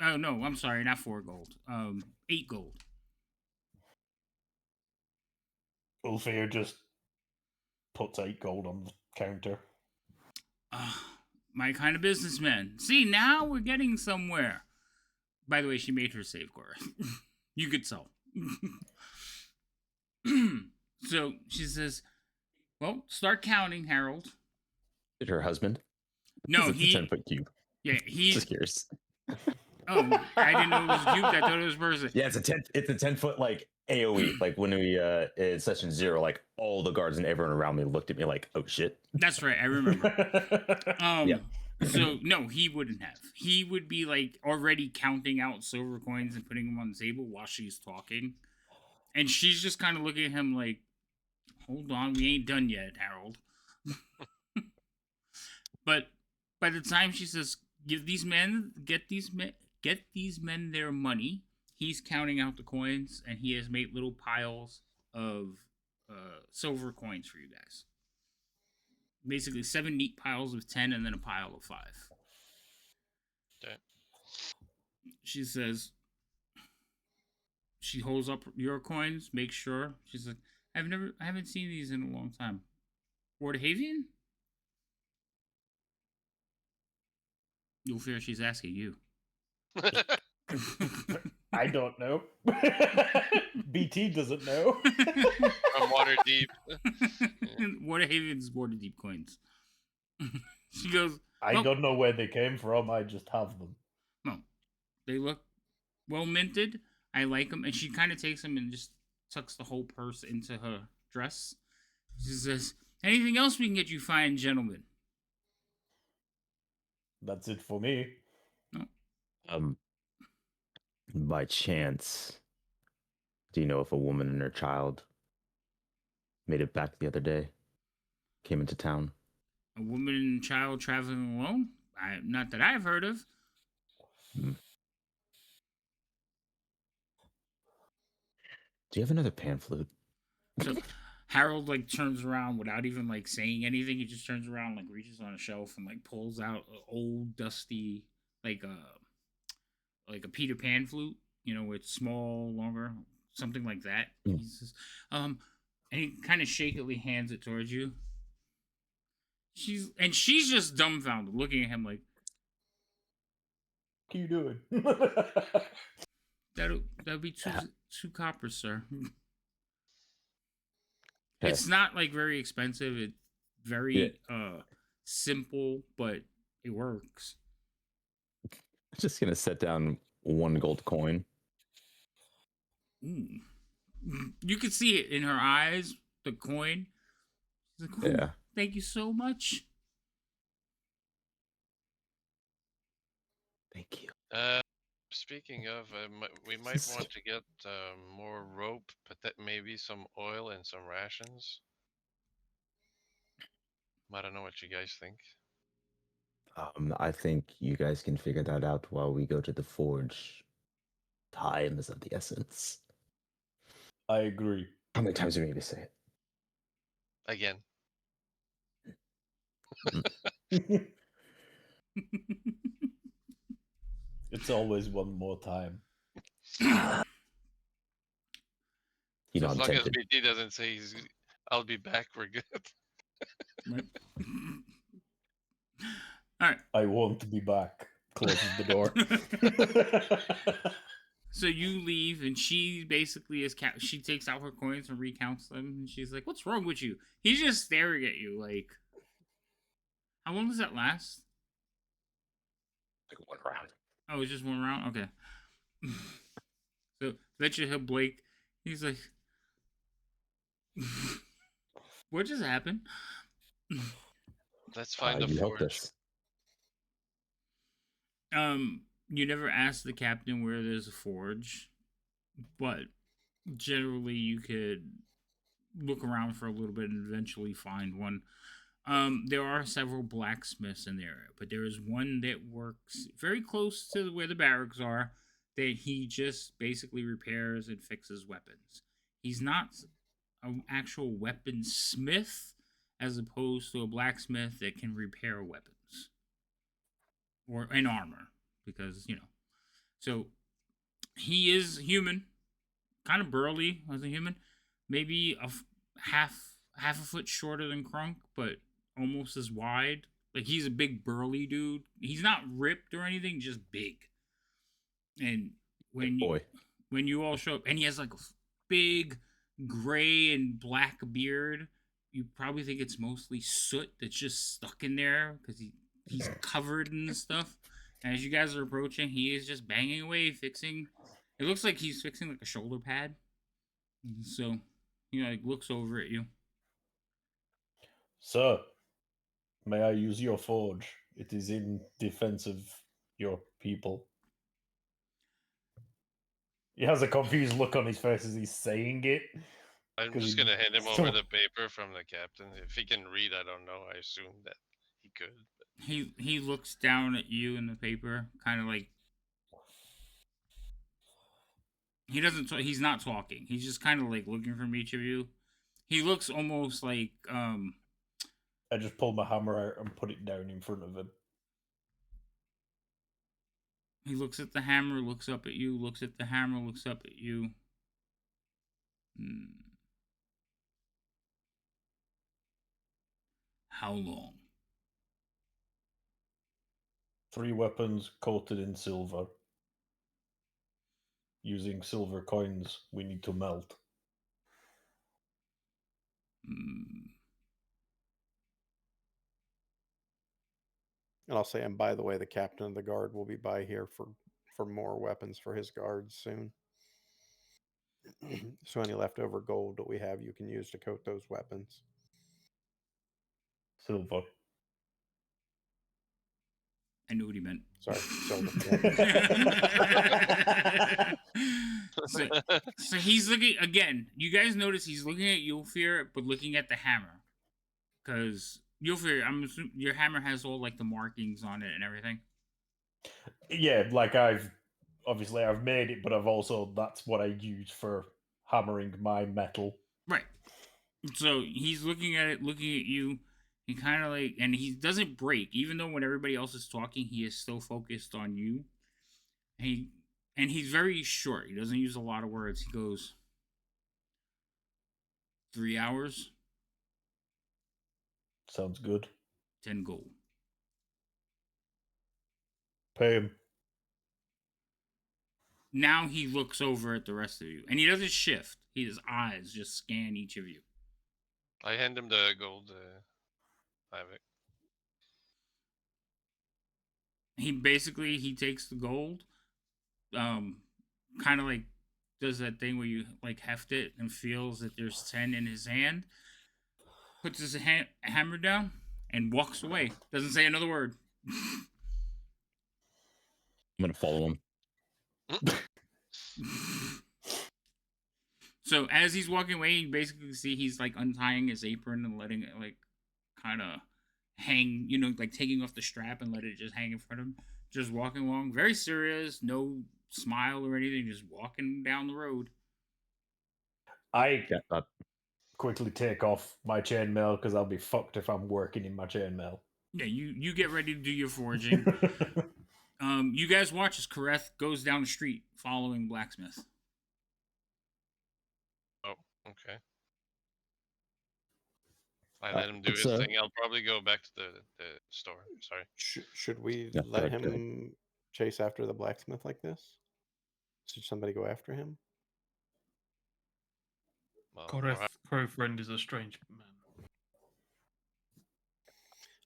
[SPEAKER 1] Oh no, I'm sorry, not 4 gold. 8 gold.
[SPEAKER 5] Ulfir just puts 8 gold on the counter.
[SPEAKER 1] My kind of businessman. See, now we're getting somewhere. By the way, she made her save, Cora. You could sell. So she says, "Well, start counting, Harold."
[SPEAKER 2] Did her husband?
[SPEAKER 1] No,
[SPEAKER 2] he. 10-foot cube.
[SPEAKER 1] Yeah, he's
[SPEAKER 2] just curious.
[SPEAKER 1] Oh, I didn't know it was cube. I thought it was person.
[SPEAKER 2] Yeah, it's a 10-foot like AOE. Like when we in session 0, like all the guards and everyone around me looked at me like, "Oh shit."
[SPEAKER 1] That's right, I remember. Yeah. So no, he wouldn't have. He would be like already counting out silver coins and putting them on the table while she's talking, and she's just kind of looking at him like, "Hold on, we ain't done yet, Harold." But by the time she says, get these men their money, he's counting out the coins, and he has made little piles of silver coins for you guys. Basically 7 neat piles of 10 and then a pile of 5.
[SPEAKER 3] Okay.
[SPEAKER 1] She says, she holds up your coins, makes sure. She's like, I haven't seen these in a long time. Wardahavian? You'll fear she's asking you.
[SPEAKER 5] I don't know. BT doesn't know.
[SPEAKER 3] From Waterdeep.
[SPEAKER 1] Waterhaven's Waterdeep coins. She goes,
[SPEAKER 5] I don't know where they came from. I just have them.
[SPEAKER 1] No. They look well minted. I like them. And she kind of takes them and just tucks the whole purse into her dress. She says, "Anything else we can get you fine gentlemen?"
[SPEAKER 5] That's it for me.
[SPEAKER 1] No.
[SPEAKER 2] By chance, do you know if a woman and her child made it back the other day? Came into town?
[SPEAKER 1] A woman and child traveling alone? Not that I've heard of.
[SPEAKER 2] Do you have another pan flute?
[SPEAKER 1] So Harold like turns around without even like saying anything. He just turns around, like reaches on a shelf and like pulls out an old dusty like a Peter Pan flute. You know, it's small, longer, something like that. He says, and he kind of shakily hands it towards you. She's just dumbfounded, looking at him like,
[SPEAKER 5] "What are you doing?"
[SPEAKER 1] That'll be two coppers, sir.
[SPEAKER 2] Okay.
[SPEAKER 1] It's not like very expensive. It's very simple, but it works.
[SPEAKER 2] I'm just gonna set down 1 gold coin.
[SPEAKER 1] Ooh. You can see it in her eyes, the coin. She's like,
[SPEAKER 2] Yeah.
[SPEAKER 1] Thank you so much.
[SPEAKER 2] Thank you.
[SPEAKER 3] Speaking of, we might want to get more rope, but maybe some oil and some rations. I don't know what you guys think.
[SPEAKER 2] I think you guys can figure that out while we go to the forge. Time is of the essence.
[SPEAKER 5] I agree.
[SPEAKER 2] How many times do we need to say it?
[SPEAKER 3] Again.
[SPEAKER 5] It's always one more time.
[SPEAKER 3] So as long as BT doesn't say I'll be back, we're good.
[SPEAKER 1] Right. All right.
[SPEAKER 5] I won't be back. Closes the door.
[SPEAKER 1] So you leave, and she basically she takes out her coins and recounts them, and she's like, "What's wrong with you?" He's just staring at you like, how long does that last?
[SPEAKER 2] Like 1 round.
[SPEAKER 1] Oh, it's just 1 round? Okay. So let you hit Blake. He's like, what just happened?
[SPEAKER 3] Let's find the forge.
[SPEAKER 1] You never asked the captain where there's a forge, but generally you could look around for a little bit and eventually find one. There are several blacksmiths in the area, but there is one that works very close to where the barracks are that he just basically repairs and fixes weapons. He's not an actual weaponsmith as opposed to a blacksmith that can repair weapons or an armor, because so he is human, kind of burly as a human, maybe half a foot shorter than Crunk, but almost as wide. Like, he's a big burly dude. He's not ripped or anything, just big. And when you all show up, and he has like a big gray and black beard, you probably think it's mostly soot that's just stuck in there because he's covered in this stuff. And as you guys are approaching, he is just banging away, fixing. It looks like he's fixing like a shoulder pad. So he like looks over at you.
[SPEAKER 5] Sir, may I use your forge? It is in defense of your people. He has a confused look on his face as he's saying it.
[SPEAKER 3] I'm just going to hand him over the paper from the captain. If he can read, I don't know. I assume that he could. But...
[SPEAKER 1] He looks down at you in the paper, kind of like... He doesn't... He's not talking. He's just kind of like looking from each of you. He looks almost like...
[SPEAKER 5] I just pulled my hammer out and put it down in front of him.
[SPEAKER 1] He looks at the hammer, looks up at you, looks at the hammer, looks up at you. How long?
[SPEAKER 5] 3 weapons coated in silver. Using silver coins we need to melt.
[SPEAKER 6] And I'll say, and by the way, the captain of the guard will be by here for more weapons for his guards soon. So any leftover gold that we have, you can use to coat those weapons.
[SPEAKER 5] Silver.
[SPEAKER 1] I knew what he meant.
[SPEAKER 6] Sorry, silver.
[SPEAKER 1] So he's looking again. You guys notice he's looking at Yulfir, but looking at the hammer, because Yulfir, I'm assuming your hammer has all like the markings on it and everything.
[SPEAKER 5] Yeah, like I've made it, but that's what I use for hammering my metal.
[SPEAKER 1] Right. So he's looking at it, looking at you. He kind of like, and he doesn't break, even though when everybody else is talking, he is still focused on you. And he's very short. He doesn't use a lot of words. He goes, 3 hours.
[SPEAKER 5] Sounds good.
[SPEAKER 1] 10 gold.
[SPEAKER 5] Pay him.
[SPEAKER 1] Now he looks over at the rest of you, and he doesn't shift. His eyes just scan each of you.
[SPEAKER 3] I hand him the gold havoc.
[SPEAKER 1] He takes the gold, kind of like does that thing where you like heft it and feels that there's 10 in his hand, puts his hammer down, and walks away. Doesn't say another word.
[SPEAKER 2] I'm gonna follow him.
[SPEAKER 1] So as he's walking away, you basically see he's like untying his apron and letting it like kind of hang, like taking off the strap and let it just hang in front of him. Just walking along, very serious, no smile or anything, just walking down the road.
[SPEAKER 5] I quickly take off my chainmail because I'll be fucked if I'm working in my chainmail.
[SPEAKER 1] Yeah, you get ready to do your foraging. You guys watch as Kareth goes down the street following Blacksmith.
[SPEAKER 3] Oh, okay. I let him do his thing. I'll probably go back to the store. Sorry.
[SPEAKER 6] Should we let him chase after the blacksmith like this? Should somebody go after him?
[SPEAKER 3] Well,
[SPEAKER 4] Crow friend is a strange man.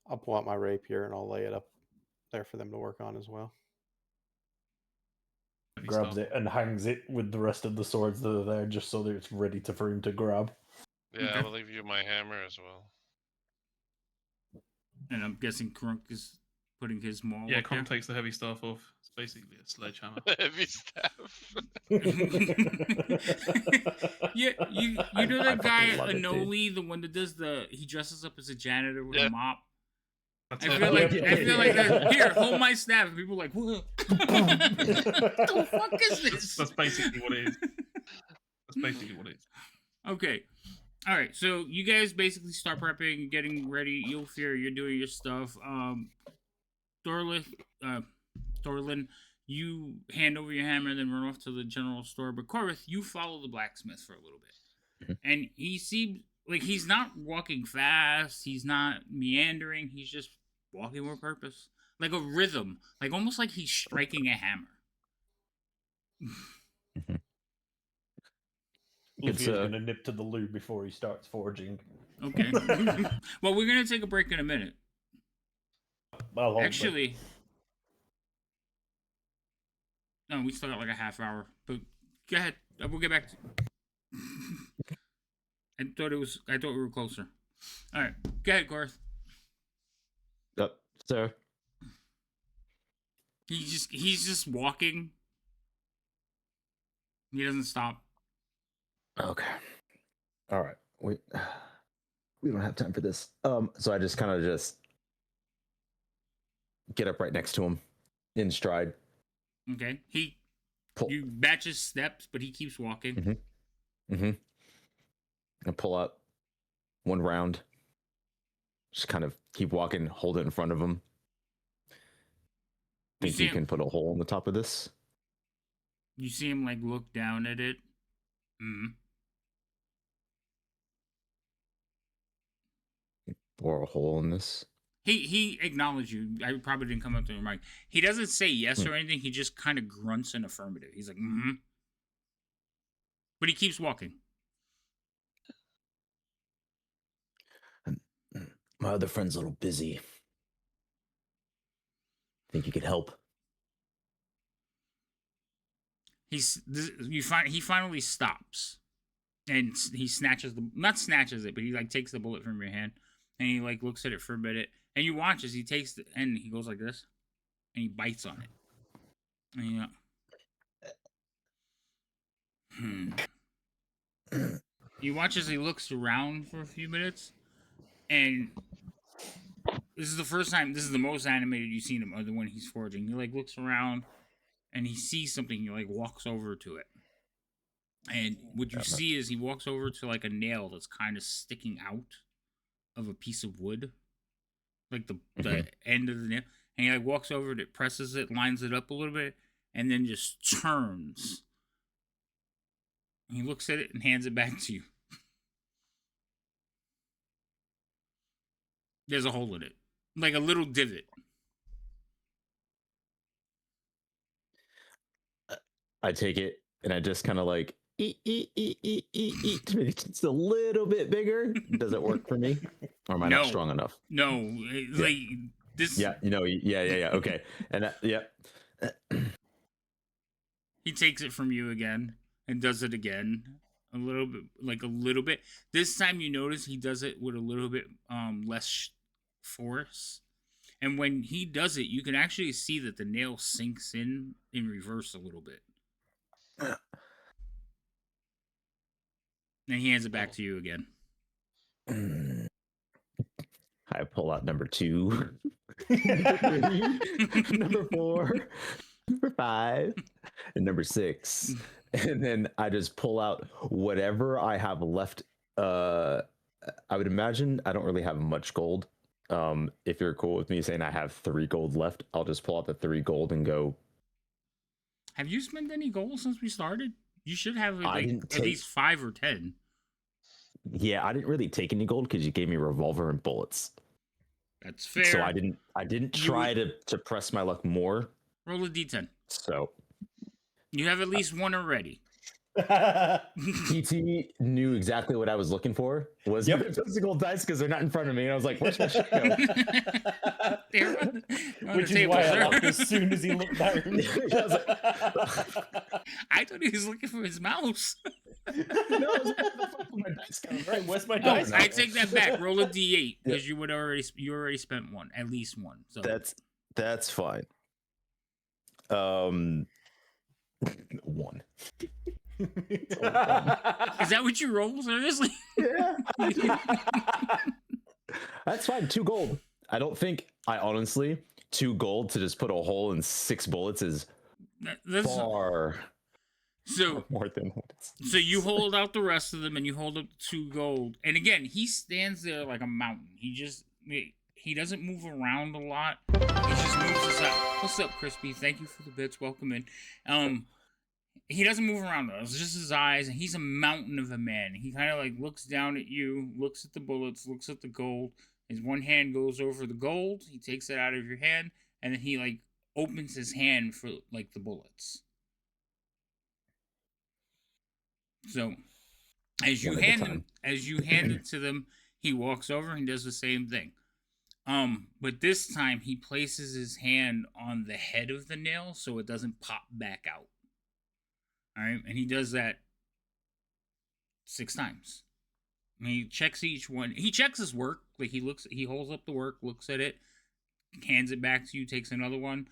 [SPEAKER 6] I'll pull out my rapier and I'll lay it up there for them to work on as well.
[SPEAKER 5] Grabs it and hangs it with the rest of the swords that are there, just so that it's ready for him to grab.
[SPEAKER 3] Yeah, okay. I'll leave you my hammer as well.
[SPEAKER 1] And I'm guessing Krunk is putting his maul.
[SPEAKER 4] Yeah, Krunk takes the heavy staff off. It's basically a sledgehammer.
[SPEAKER 3] Heavy staff.
[SPEAKER 1] Yeah, you know that guy Anoli, the one that does he dresses up as a janitor with a mop. I feel like that. Here, hold my staff. And people are like, what the fuck is this?
[SPEAKER 4] That's basically what it is.
[SPEAKER 1] Okay. All right. So you guys basically start prepping, getting ready. Yulfir, you're doing your stuff. Thorlin, you hand over your hammer, then run off to the general store. But Korith, you follow the blacksmith for a little bit, and he seems like he's not walking fast. He's not meandering. He's just walking with purpose, like a rhythm, like almost like he's striking a hammer.
[SPEAKER 5] Luffy's gonna nip to the loo before he starts forging.
[SPEAKER 1] Okay. Well, we're gonna take a break in a minute. Actually, no, we still got like a half hour. But go ahead. We'll get back to. I thought we were closer. All right, go ahead, Garth.
[SPEAKER 2] Sir.
[SPEAKER 1] He's just walking. He doesn't stop.
[SPEAKER 2] Okay. All right. We don't have time for this. So I just kind of get up right next to him in stride.
[SPEAKER 1] Okay. You match his steps, but he keeps walking.
[SPEAKER 2] And pull up one round. Just kind of keep walking, hold it in front of him. Think you can put a hole in the top of this?
[SPEAKER 1] You see him like look down at it.
[SPEAKER 2] Bore a hole in this.
[SPEAKER 1] He acknowledged you. I probably didn't come up to him right. He doesn't say yes or anything. He just kind of grunts in affirmative. He's like, But he keeps walking.
[SPEAKER 2] My other friend's a little busy. Think you could help?
[SPEAKER 1] he finally stops, and he not snatches it, but he like takes the bullet from your hand, and he like looks at it for a minute, and you watch as he takes it, and he goes like this, and he bites on it, and you watch as he looks around for a few minutes, and this is the first time. This is the most animated you've seen him, other when he's forging. He like looks around, and he sees something. He like walks over to it, and what you see is he walks over to like a nail that's kind of sticking out of a piece of wood, like the end of the nail. And he like walks over to it, presses it, lines it up a little bit, and then just turns. He looks at it and hands it back to you. There's a hole in it, like a little divot.
[SPEAKER 2] I take it and I just kind of like eat to make it just a little bit bigger. Does it work for me, or am I not strong enough?
[SPEAKER 1] No, like this.
[SPEAKER 2] Yeah, yeah. Okay, and
[SPEAKER 1] he takes it from you again and does it again. A little bit. This time you notice he does it with a little bit less force. And when he does it, you can actually see that the nail sinks in reverse a little bit. And he hands it back to you again.
[SPEAKER 2] I pull out number 2, number 3, number 4, number 5, and number 6. And then I just pull out whatever I have left. I would imagine I don't really have much gold. If you're cool with me saying I have 3 gold left, I'll just pull out the 3 gold and go.
[SPEAKER 1] Have you spent any gold since we started? You should have like at least 5 or 10.
[SPEAKER 2] Yeah, I didn't really take any gold because you gave me revolver and bullets.
[SPEAKER 1] That's fair.
[SPEAKER 2] So I didn't try to press my luck more.
[SPEAKER 1] Roll a d10.
[SPEAKER 2] So
[SPEAKER 1] you have at least 1 already.
[SPEAKER 2] PT knew exactly what I was looking for. Was physical dice because they're not in front of me, and I was like, "Where's my shit go?"
[SPEAKER 5] Which is why I laughed as soon as he looked at him.
[SPEAKER 1] I thought he was looking for his mouse.
[SPEAKER 2] No, my dice go.
[SPEAKER 5] Right, where's my dice?
[SPEAKER 1] I take that back. Roll a d8 because you already spent 1, at least 1. So
[SPEAKER 2] that's fine. 1.
[SPEAKER 1] Is that what you roll? Seriously?
[SPEAKER 2] Yeah. That's fine. 2 gold. I don't think I honestly 2 gold to just put a hole in 6 bullets is far more than what it's.
[SPEAKER 1] So you hold out the rest of them and you hold up 2 gold. And again, he stands there like a mountain. He doesn't move around a lot. He just moves aside. What's up, Crispy? Thank you for the bits. Welcome in. He doesn't move around though. It's just his eyes, and he's a mountain of a man. He kind of like looks down at you, looks at the bullets, looks at the gold. His one hand goes over the gold. He takes it out of your hand, and then he like opens his hand for like the bullets. So as you hand it to them, he walks over and does the same thing. But this time he places his hand on the head of the nail so it doesn't pop back out. All right, and he does that 6 times. And he checks each one. He checks his work. Like he holds up the work, looks at it, hands it back to you, takes another one,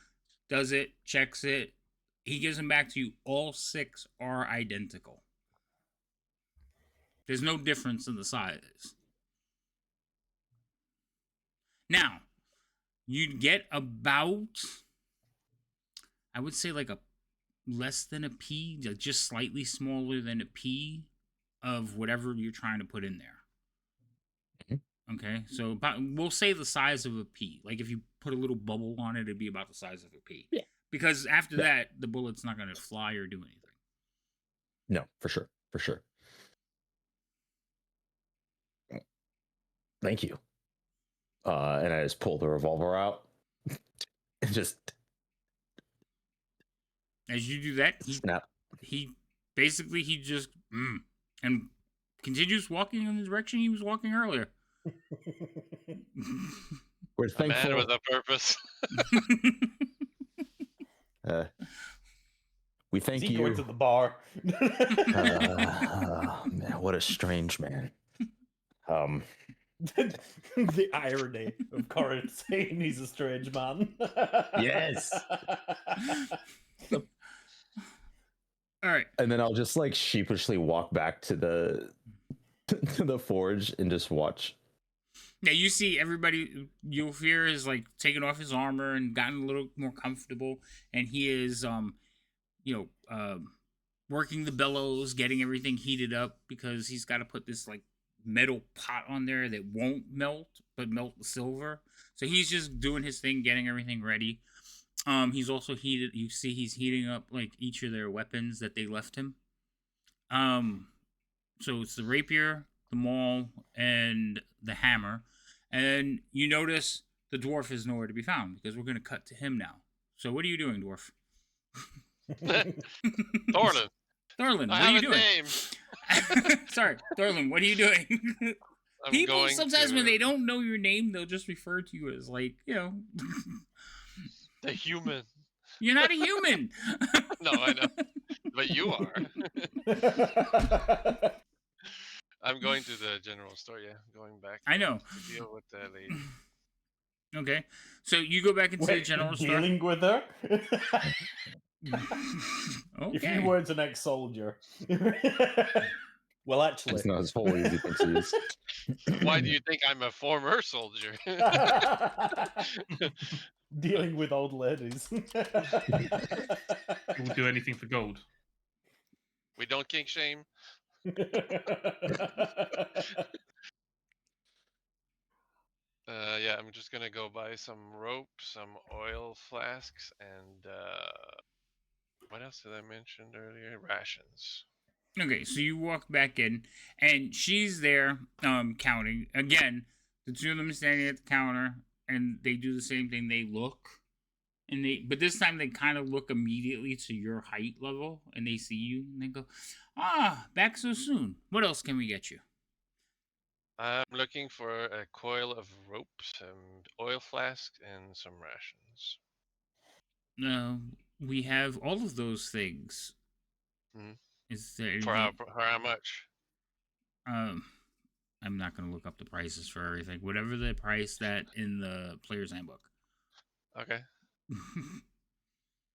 [SPEAKER 1] does it, checks it. He gives them back to you. All 6 are identical. There's no difference in the size. Now, you'd get about, I would say like a less than a pea, just slightly smaller than a pea of whatever you're trying to put in there. Okay, so we'll say the size of a pea. Like if you put a little bubble on it, it'd be about the size of a pea.
[SPEAKER 2] Yeah.
[SPEAKER 1] Because after that, the bullet's not going to fly or do anything.
[SPEAKER 2] No, for sure. Thank you. And I just pull the revolver out and just.
[SPEAKER 1] As you do that, he just and continues walking in the direction he was walking earlier.
[SPEAKER 2] We're thankful.
[SPEAKER 3] A man with a purpose.
[SPEAKER 2] We thank
[SPEAKER 5] Is he
[SPEAKER 2] you.
[SPEAKER 5] going to the bar?
[SPEAKER 2] Man, what a strange man.
[SPEAKER 5] The irony of Corin saying he's a strange man.
[SPEAKER 2] Yes.
[SPEAKER 1] All right.
[SPEAKER 2] And then I'll just like sheepishly walk back to the forge and just watch.
[SPEAKER 1] Yeah, you see everybody. Yulfir is like taking off his armor and gotten a little more comfortable, and he is working the bellows, getting everything heated up because he's got to put this like metal pot on there that won't melt but melt the silver. So he's just doing his thing, getting everything ready. He's also heated. You see, he's heating up like each of their weapons that they left him. So it's the rapier, the maul, and the hammer. And you notice the dwarf is nowhere to be found because we're going to cut to him now. So what are you doing, dwarf?
[SPEAKER 3] Thorlin.
[SPEAKER 1] Thorlin,
[SPEAKER 3] I
[SPEAKER 1] what are you
[SPEAKER 3] have a
[SPEAKER 1] doing?
[SPEAKER 3] name.
[SPEAKER 1] Sorry, Thorlin, what are you doing?
[SPEAKER 3] I'm
[SPEAKER 1] People
[SPEAKER 3] going
[SPEAKER 1] sometimes
[SPEAKER 3] to-
[SPEAKER 1] when they don't know your name, they'll just refer to you as like,
[SPEAKER 3] The human.
[SPEAKER 1] you're not a human.
[SPEAKER 3] No, I know. But you are. I'm going to the general store, yeah. Going back.
[SPEAKER 1] I know.
[SPEAKER 3] To deal with the lady.
[SPEAKER 1] Okay, so you go back into the general store.
[SPEAKER 5] Dealing with her?
[SPEAKER 1] Okay.
[SPEAKER 5] If you weren't an ex-soldier. Well, actually.
[SPEAKER 2] It's not as fully as he thinks he is.
[SPEAKER 3] Why do you think I'm a former soldier?
[SPEAKER 5] Dealing with old ladies.
[SPEAKER 4] We'll do anything for gold.
[SPEAKER 3] We don't kink shame. Yeah, I'm just gonna go buy some rope, some oil flasks, and what else did I mention earlier? Rations.
[SPEAKER 1] Okay, so you walk back in, and she's there, counting. Again, the two of them standing at the counter, and they do the same thing. They look, but this time they kind of look immediately to your height level, and they see you, and they go, "Ah, back so soon. What else can we get you?"
[SPEAKER 3] I'm looking for a coil of rope, some oil flasks, and some rations.
[SPEAKER 1] We have all of those things.
[SPEAKER 3] Mhm.
[SPEAKER 1] Is there
[SPEAKER 3] For how much?
[SPEAKER 1] I'm not going to look up the prices for everything. Whatever the price that in the player's handbook.
[SPEAKER 3] Okay. All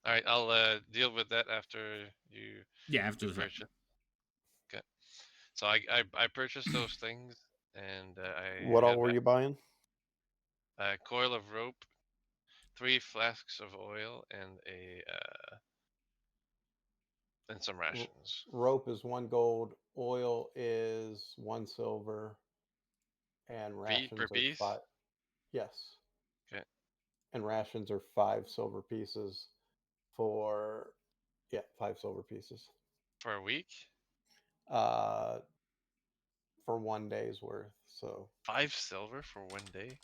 [SPEAKER 3] right, I'll deal with that after you.
[SPEAKER 1] Yeah, after the fact.
[SPEAKER 3] purchase. Okay. So I purchased those things, and I.
[SPEAKER 6] What all were you buying?
[SPEAKER 3] A coil of rope, 3 flasks of oil, and and some rations.
[SPEAKER 6] Rope is 1 gold. Oil is 1 silver. And rations
[SPEAKER 3] per
[SPEAKER 6] are
[SPEAKER 3] piece?
[SPEAKER 6] 5. Yes.
[SPEAKER 3] Okay.
[SPEAKER 6] And rations are 5 silver pieces for 5 silver pieces.
[SPEAKER 3] For a week?
[SPEAKER 6] For 1 day's worth. So
[SPEAKER 3] 5 silver for 1 day?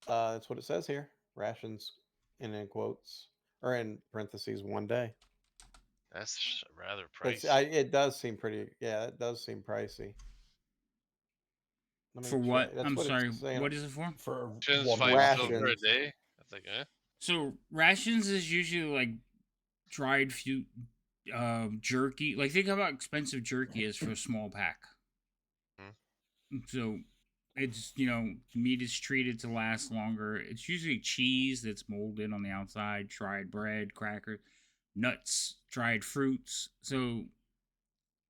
[SPEAKER 6] that's what it says here. Rations in quotes or in parentheses 1 day.
[SPEAKER 3] That's rather pricey.
[SPEAKER 6] It does seem pretty. Yeah, it does seem pricey.
[SPEAKER 1] For what? I'm sorry. What is it for?
[SPEAKER 5] For
[SPEAKER 3] Rations,
[SPEAKER 5] 1
[SPEAKER 3] 5 silver a day. That's like,
[SPEAKER 1] So rations is usually like dried fruit, jerky. Like think about expensive jerky is for a small pack. So it's meat is treated to last longer. It's usually cheese that's molded on the outside, dried bread, crackers, nuts, dried fruits. So,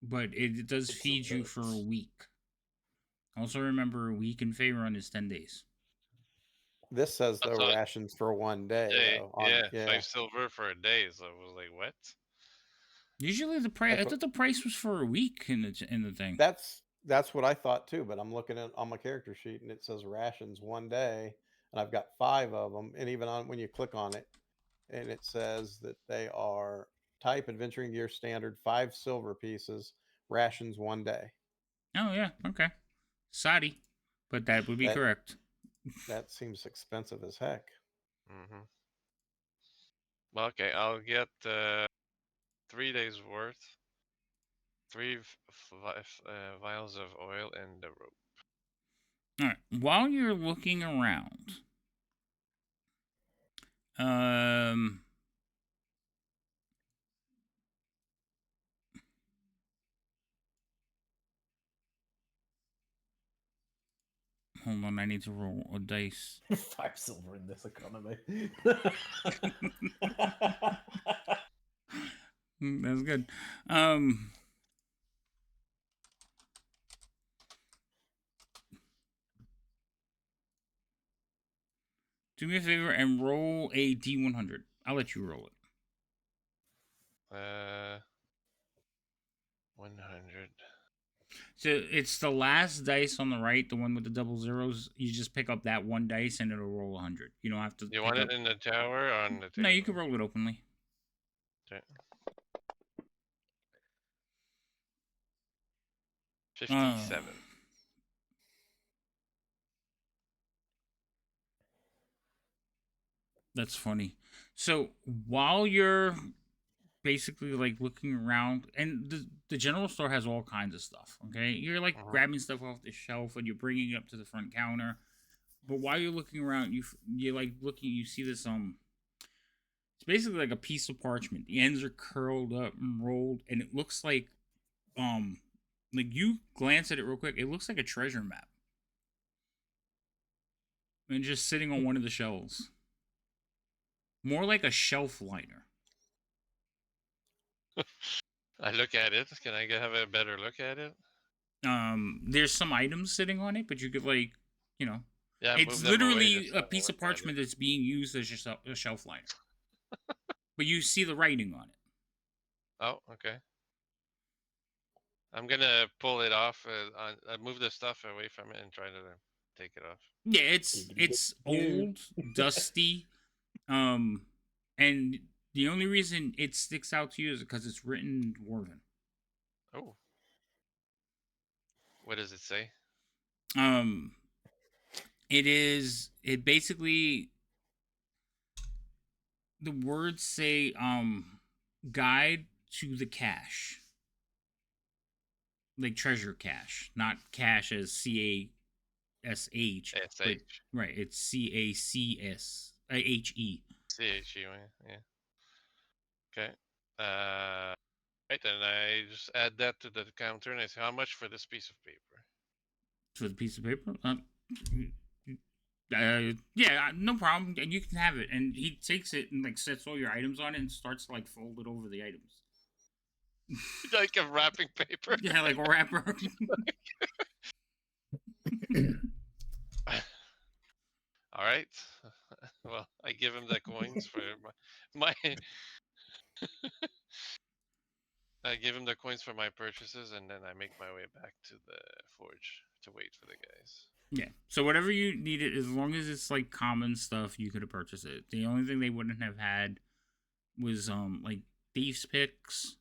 [SPEAKER 1] but it does feed you for a week. Also remember, a week in Faerun is 10 days.
[SPEAKER 6] This says the rations for 1 day.
[SPEAKER 3] Though, 5 silver for a day. So I was like, what?
[SPEAKER 1] Usually the price. I thought the price was for a week in the thing.
[SPEAKER 6] That's what I thought too. But I'm looking at on my character sheet and it says rations 1 day, and I've got 5 of them. And even on when you click on it, and it says that they are type adventuring gear standard 5 silver pieces, rations 1 day.
[SPEAKER 1] Oh yeah, okay. Sorry, but that would be correct.
[SPEAKER 6] That seems expensive as heck.
[SPEAKER 3] Mm-hmm. Well, okay, I'll get 3 days worth, 3 vials of oil, and the rope.
[SPEAKER 1] All right. While you're looking around, Hold on, I need to roll a dice.
[SPEAKER 5] 5 silver in this economy.
[SPEAKER 1] That's good. Do me a favor and roll a D100. I'll let you roll it.
[SPEAKER 3] 100.
[SPEAKER 1] So it's the last dice on the right, the one with the double zeros. You just pick up that one dice and it'll roll 100. You don't have to.
[SPEAKER 3] You want it in the tower or on the table?
[SPEAKER 1] No, you can roll it openly.
[SPEAKER 3] Okay. 57.
[SPEAKER 1] That's funny. So while you're basically like looking around, and the general store has all kinds of stuff. Okay, you're like grabbing stuff off the shelf and you're bringing it up to the front counter. But while you're looking around, you're like looking. You see this It's basically like a piece of parchment. The ends are curled up and rolled, and it looks like you glance at it real quick. It looks like a treasure map, and just sitting on one of the shelves. More like a shelf liner.
[SPEAKER 3] I look at it. Can I have a better look at it?
[SPEAKER 1] There's some items sitting on it, but you could
[SPEAKER 3] Yeah,
[SPEAKER 1] it's literally a piece of parchment that's being used as a shelf liner. But you see the writing on it.
[SPEAKER 3] Oh, okay. I'm gonna pull it off. I move the stuff away from it and try to take it off.
[SPEAKER 1] Yeah, it's old, dusty, and the only reason it sticks out to you is because it's written Dwarven.
[SPEAKER 3] Oh. What does it say?
[SPEAKER 1] It basically, the words say, guide to the cache. Like treasure cache, not cache as CASH.
[SPEAKER 3] SH.
[SPEAKER 1] Right, it's CACSHE.
[SPEAKER 3] CHE, yeah. Okay. Right, and I just add that to the counter and I say, how much for this piece of paper?
[SPEAKER 1] For the piece of paper? Yeah, no problem. And you can have it. And he takes it and like sets all your items on it and starts to like fold it over the items.
[SPEAKER 3] Like a wrapping paper?
[SPEAKER 1] Yeah, like a wrapper.
[SPEAKER 3] All right. Well, I give him the coins for my I give him the coins for my purchases, and then I make my way back to the forge to wait for the guys.
[SPEAKER 1] Yeah. So whatever you needed, as long as it's like common stuff, you could have purchased it. The only thing they wouldn't have had was like thieves' picks,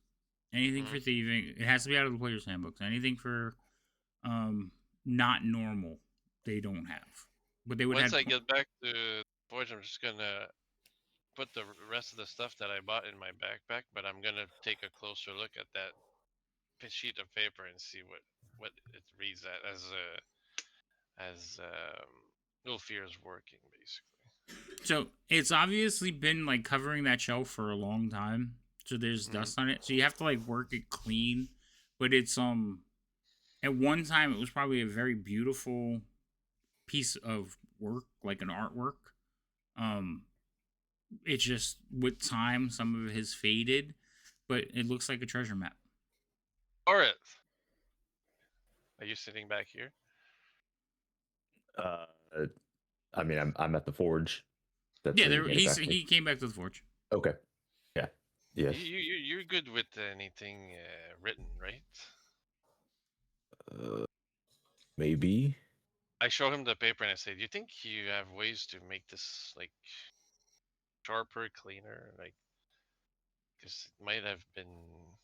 [SPEAKER 1] anything for thieving. It has to be out of the player's handbooks. Anything for not normal, they don't have. But they would.
[SPEAKER 3] Once I get back to the forge, I'm just gonna put the rest of the stuff that I bought in my backpack, but I'm gonna take a closer look at that sheet of paper and see what it reads as Ulfir is working, basically.
[SPEAKER 1] So it's obviously been like covering that shelf for a long time, so there's dust on it. So you have to like work it clean, but it's at one time it was probably a very beautiful piece of work, like an artwork. It's just with time some of it has faded, but it looks like a treasure map.
[SPEAKER 3] Alright. Are you sitting back here?
[SPEAKER 2] I mean, I'm at the forge.
[SPEAKER 1] That's he came back to the forge.
[SPEAKER 2] Okay. Yeah. Yes.
[SPEAKER 3] You're good with anything written, right?
[SPEAKER 2] Maybe.
[SPEAKER 3] I show him the paper and I say, "Do you think you have ways to make this like sharper, cleaner, like?" Because it might have been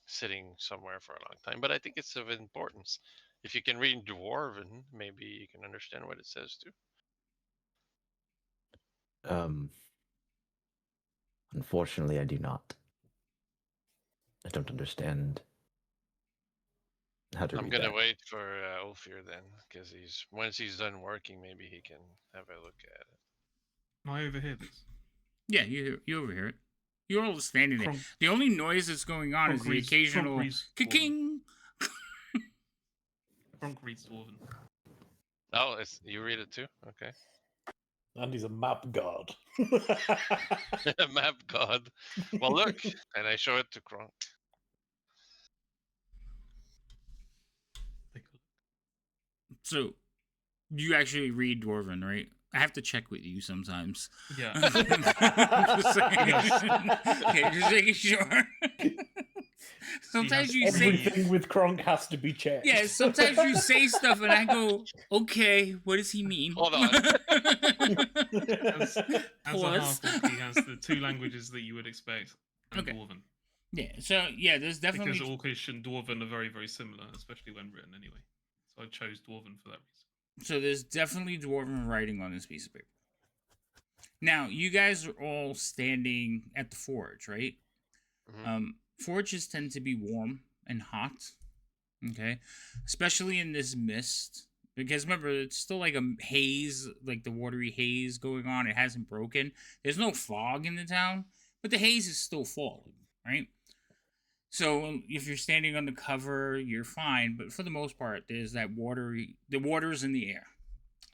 [SPEAKER 3] sitting somewhere for a long time, but I think it's of importance. If you can read Dwarven, maybe you can understand what it says too.
[SPEAKER 2] Unfortunately, I do not. I don't understand how to read
[SPEAKER 3] I'm gonna
[SPEAKER 2] that.
[SPEAKER 3] wait for Ulfir then, because once he's done working, maybe he can have a look at it.
[SPEAKER 4] Can I overhear this?
[SPEAKER 1] Yeah, you overhear it. You're all standing there. The only noise that's going on is the occasional kicking.
[SPEAKER 4] Kronk reads Dwarven.
[SPEAKER 3] Oh, you read it too? Okay.
[SPEAKER 5] And he's a map god.
[SPEAKER 3] Map god. Well, look, and I show it to Kronk.
[SPEAKER 1] So, you actually read Dwarven, right? I have to check with you sometimes.
[SPEAKER 4] Yeah.
[SPEAKER 1] Just saying. Okay, just making sure. Sometimes you say
[SPEAKER 5] everything with Kronk has to be checked.
[SPEAKER 1] yeah. Sometimes you say stuff, and I go, "Okay, what does he mean?"
[SPEAKER 3] Hold on.
[SPEAKER 4] As a half-orc, he has the two languages that you would expect. And Dwarven.
[SPEAKER 1] Yeah. So yeah, there's definitely
[SPEAKER 4] because Orcish and Dwarven are very, very similar, especially when written anyway. So I chose Dwarven for that reason.
[SPEAKER 1] So there's definitely Dwarven writing on this piece of paper. Now, you guys are all standing at the forge, right?
[SPEAKER 3] Mm-hmm.
[SPEAKER 1] Forges tend to be warm and hot, okay? Especially in this mist. Because remember, it's still like a haze, like the watery haze going on. It hasn't broken. There's no fog in the town, but the haze is still falling, right? So if you're standing on the cover, you're fine. But for the most part, there's that the water's in the air.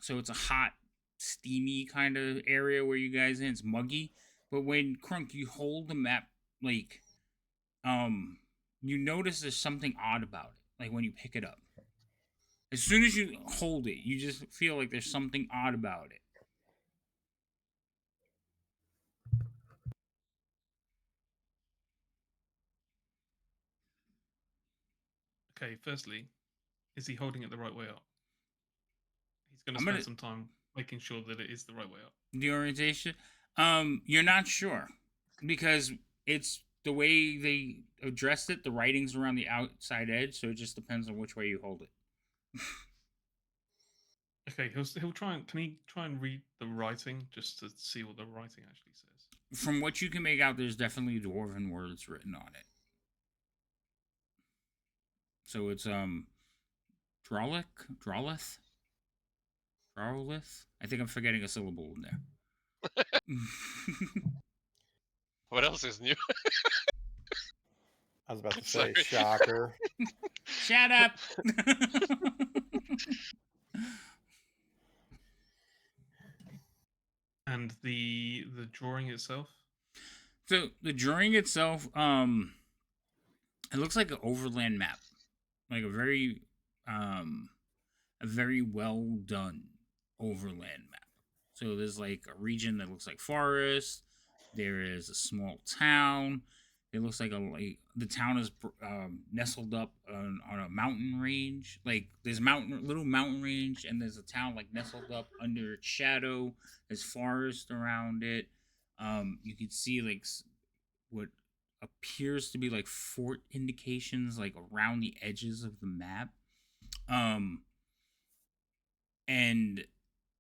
[SPEAKER 1] So it's a hot, steamy kind of area where you guys in. It's muggy. But when Krunk, you hold the map, like, you notice there's something odd about it. Like when you pick it up. As soon as you hold it, you just feel like there's something odd about it.
[SPEAKER 4] Okay, firstly, is he holding it the right way up? He's going to spend some time making sure that it is the right way up.
[SPEAKER 1] The orientation? You're not sure. Because it's the way they addressed it, the writing's around the outside edge, so it just depends on which way you hold it.
[SPEAKER 4] Okay, he'll try and can he try and read the writing just to see what the writing actually says?
[SPEAKER 1] From what you can make out, there's definitely Dwarven words written on it. So it's Drolith? I think I'm forgetting a syllable in there.
[SPEAKER 3] What else is new?
[SPEAKER 6] I was about to say, shocker.
[SPEAKER 1] Shut up.
[SPEAKER 4] And the drawing itself?
[SPEAKER 1] So the drawing itself, it looks like an overland map. Like a very well done overland map. So there's like a region that looks like forest. There is a small town. It looks like the town is nestled up on a mountain range. Like there's little mountain range, and there's a town like nestled up under its shadow. There's forest around it. You can see like what appears to be like fort indications like around the edges of the map. And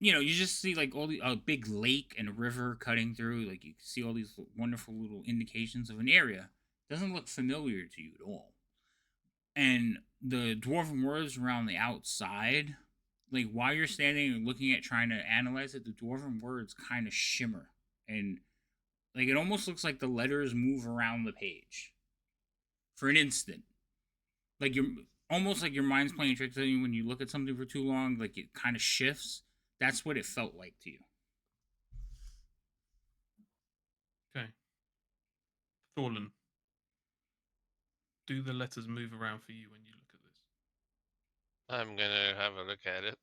[SPEAKER 1] you know, you just see like all a big lake and a river cutting through. Like you can see all these wonderful little indications of an area. Doesn't look familiar to you at all. And the dwarven words around the outside, like while you're standing and looking at trying to analyze it, the dwarven words kind of shimmer. And like it almost looks like the letters move around the page for an instant. Like you're almost like your mind's playing tricks on you when you look at something for too long, like it kind of shifts. That's what it felt like to you.
[SPEAKER 4] Okay. Thorlin, do the letters move around for you when you look at this?
[SPEAKER 3] I'm gonna have a look at it.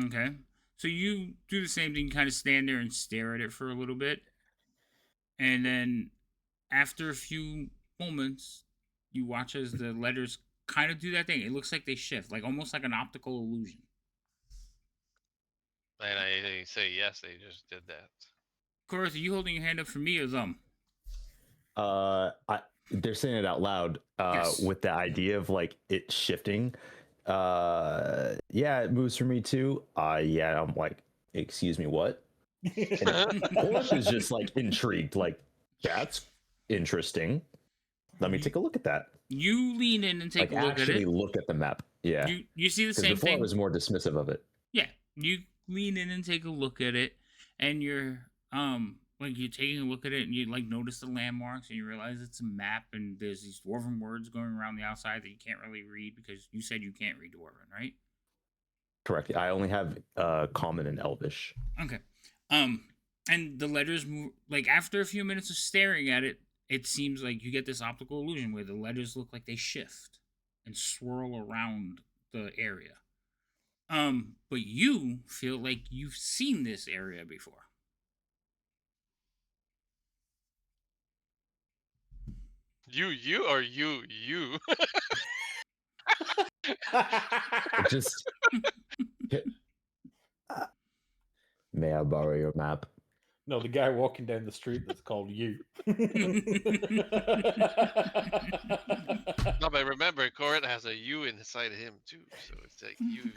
[SPEAKER 1] Okay. So you do the same thing, kind of stand there and stare at it for a little bit. And then after a few moments, you watch as the letters kind of do that thing. It looks like they shift, like almost like an optical illusion.
[SPEAKER 3] And I say yes, they just did that.
[SPEAKER 1] Chorus, are you holding your hand up for me or them?
[SPEAKER 2] They're saying it out loud
[SPEAKER 1] Yes.
[SPEAKER 2] with the idea of like it shifting. Yeah, it moves for me too. Yeah, I'm like, excuse me, what? Horse is just like intrigued, like that's interesting. Let me take a look at that.
[SPEAKER 1] You lean in and take
[SPEAKER 2] like
[SPEAKER 1] a look at it.
[SPEAKER 2] Actually look at the map. Yeah.
[SPEAKER 1] You see the same
[SPEAKER 2] before
[SPEAKER 1] thing.
[SPEAKER 2] I was more dismissive of it.
[SPEAKER 1] Yeah, you lean in and take a look at it, and you're like you're taking a look at it, and you like notice the landmarks, and you realize it's a map, and there's these dwarven words going around the outside that you can't really read because you said you can't read dwarven, right?
[SPEAKER 2] Correct. I only have Common and Elvish.
[SPEAKER 1] Okay. And the letters move, like after a few minutes of staring at it, it seems like you get this optical illusion where the letters look like they shift and swirl around the area. But you feel like you've seen this area before.
[SPEAKER 3] You.
[SPEAKER 2] Just may I borrow your map?
[SPEAKER 5] No, the guy walking down the street that's called you.
[SPEAKER 3] No, but remember, Corit has a U inside him too, so it's like you.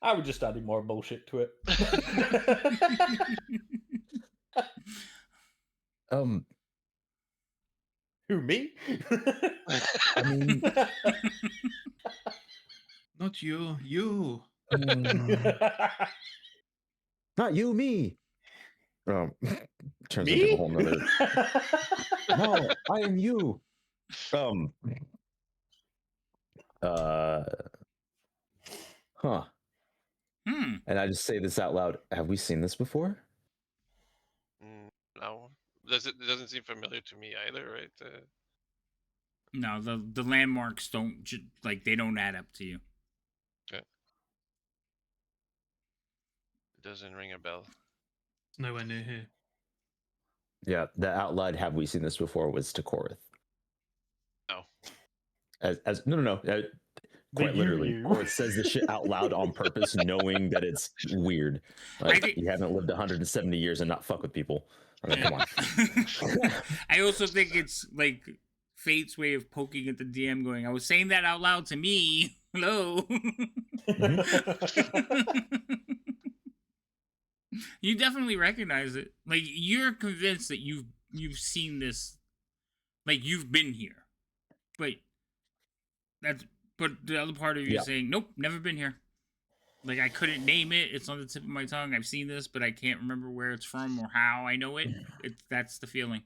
[SPEAKER 5] I would just add more bullshit to it. Who, me?
[SPEAKER 2] I mean,
[SPEAKER 4] Not you. You.
[SPEAKER 2] not you, me. Turns
[SPEAKER 5] Me?
[SPEAKER 2] into a whole nother. No, I am you. Huh. And I just say this out loud. Have we seen this before?
[SPEAKER 3] No. It doesn't seem familiar to me either, right?
[SPEAKER 1] No, the landmarks don't they don't add up to you.
[SPEAKER 3] Okay. It doesn't ring a bell.
[SPEAKER 4] It's nowhere near here.
[SPEAKER 2] Yeah, the out loud "Have we seen this before?" was to Korith.
[SPEAKER 3] No.
[SPEAKER 2] As no. Quite literally,
[SPEAKER 5] you.
[SPEAKER 2] or it says the shit out loud on purpose, knowing that it's weird. Like you haven't lived 170 years and not fuck with people. I mean, come on.
[SPEAKER 1] I also think it's like Fate's way of poking at the DM, going, "I was saying that out loud to me. Hello." You definitely recognize it. Like you're convinced that you've seen this, like you've been here, but the other part of you is saying, "Nope, never been here." Like I couldn't name it. It's on the tip of my tongue. I've seen this, but I can't remember where it's from or how I know it. That's the feeling.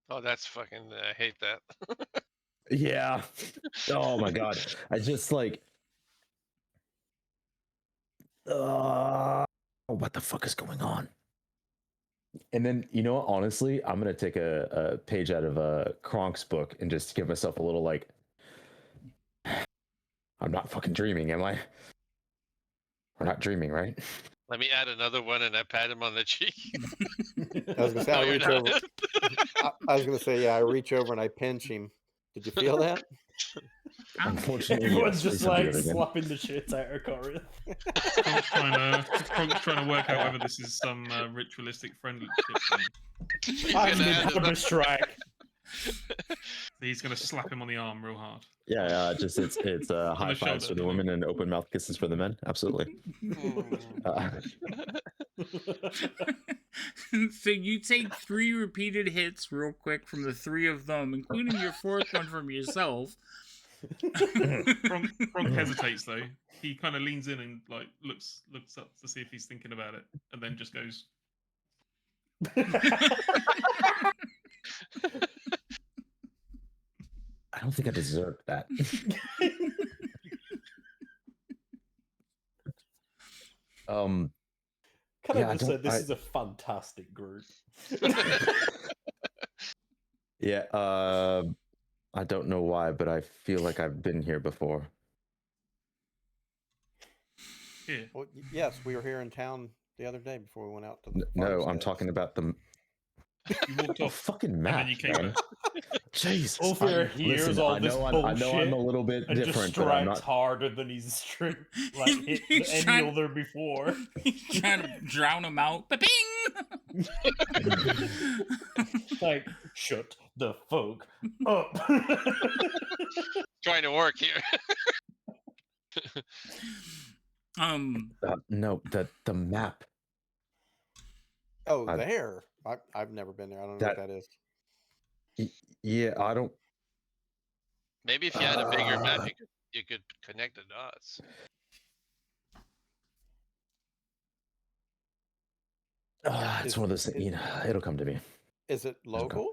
[SPEAKER 3] Oh, that's fucking. I hate that.
[SPEAKER 2] Yeah. Oh my god. I just like. What the fuck is going on? And then, you know what? Honestly, I'm going to take a page out of Kronk's book and just give myself a little like, I'm not fucking dreaming, am I? We're not dreaming, right?
[SPEAKER 3] Let me add another one and I pat him on the cheek.
[SPEAKER 6] I was gonna say, I reach over. I was gonna say, yeah, I reach over and I pinch him. Did you feel that?
[SPEAKER 2] Unfortunately,
[SPEAKER 5] everyone's
[SPEAKER 2] yes,
[SPEAKER 5] just
[SPEAKER 2] please
[SPEAKER 5] like
[SPEAKER 2] do it again.
[SPEAKER 5] slapping the shit out of Corinth.
[SPEAKER 4] trying to work out whether this is some ritualistic friendship thing.
[SPEAKER 5] I'm the strike.
[SPEAKER 4] He's gonna slap him on the arm real hard.
[SPEAKER 2] Yeah, just it's high fives
[SPEAKER 4] shoulder,
[SPEAKER 2] for the women and open mouth kisses for the men. Absolutely.
[SPEAKER 1] So you take 3 repeated hits real quick from the 3 of them, including your 4th one from yourself.
[SPEAKER 4] Kronk hesitates though. He kind of leans in and like looks up to see if he's thinking about it, and then just goes.
[SPEAKER 2] I don't think I deserve that.
[SPEAKER 5] Said this is a fantastic group.
[SPEAKER 2] Yeah, I don't know why, but I feel like I've been here before.
[SPEAKER 4] Here.
[SPEAKER 6] Well, yes, we were here in town the other day before we went out to the
[SPEAKER 2] No, I'm
[SPEAKER 6] farmsteads.
[SPEAKER 2] talking about the
[SPEAKER 4] You walked off.
[SPEAKER 2] fucking map.
[SPEAKER 4] And then you came
[SPEAKER 2] man.
[SPEAKER 4] back.
[SPEAKER 2] Jesus.
[SPEAKER 5] Ophir hears
[SPEAKER 2] Listen,
[SPEAKER 5] all
[SPEAKER 2] I
[SPEAKER 5] this
[SPEAKER 2] know
[SPEAKER 5] bullshit
[SPEAKER 2] I'm a little bit
[SPEAKER 5] and
[SPEAKER 2] different,
[SPEAKER 5] just
[SPEAKER 2] but I'm
[SPEAKER 5] strikes
[SPEAKER 2] not.
[SPEAKER 5] harder than he's hit
[SPEAKER 1] He's
[SPEAKER 5] any
[SPEAKER 1] trying-
[SPEAKER 5] other before.
[SPEAKER 1] He's trying to drown him out. Ba-ping!
[SPEAKER 5] Like, shut the fuck up.
[SPEAKER 3] Trying to work here.
[SPEAKER 2] No, the map.
[SPEAKER 6] Oh, there. I've never been there. I don't know what that is.
[SPEAKER 2] Yeah, I don't.
[SPEAKER 3] Maybe if you had a bigger map, you could connect the dots.
[SPEAKER 2] It's one of those things. You know, it'll come to me.
[SPEAKER 6] Is it local?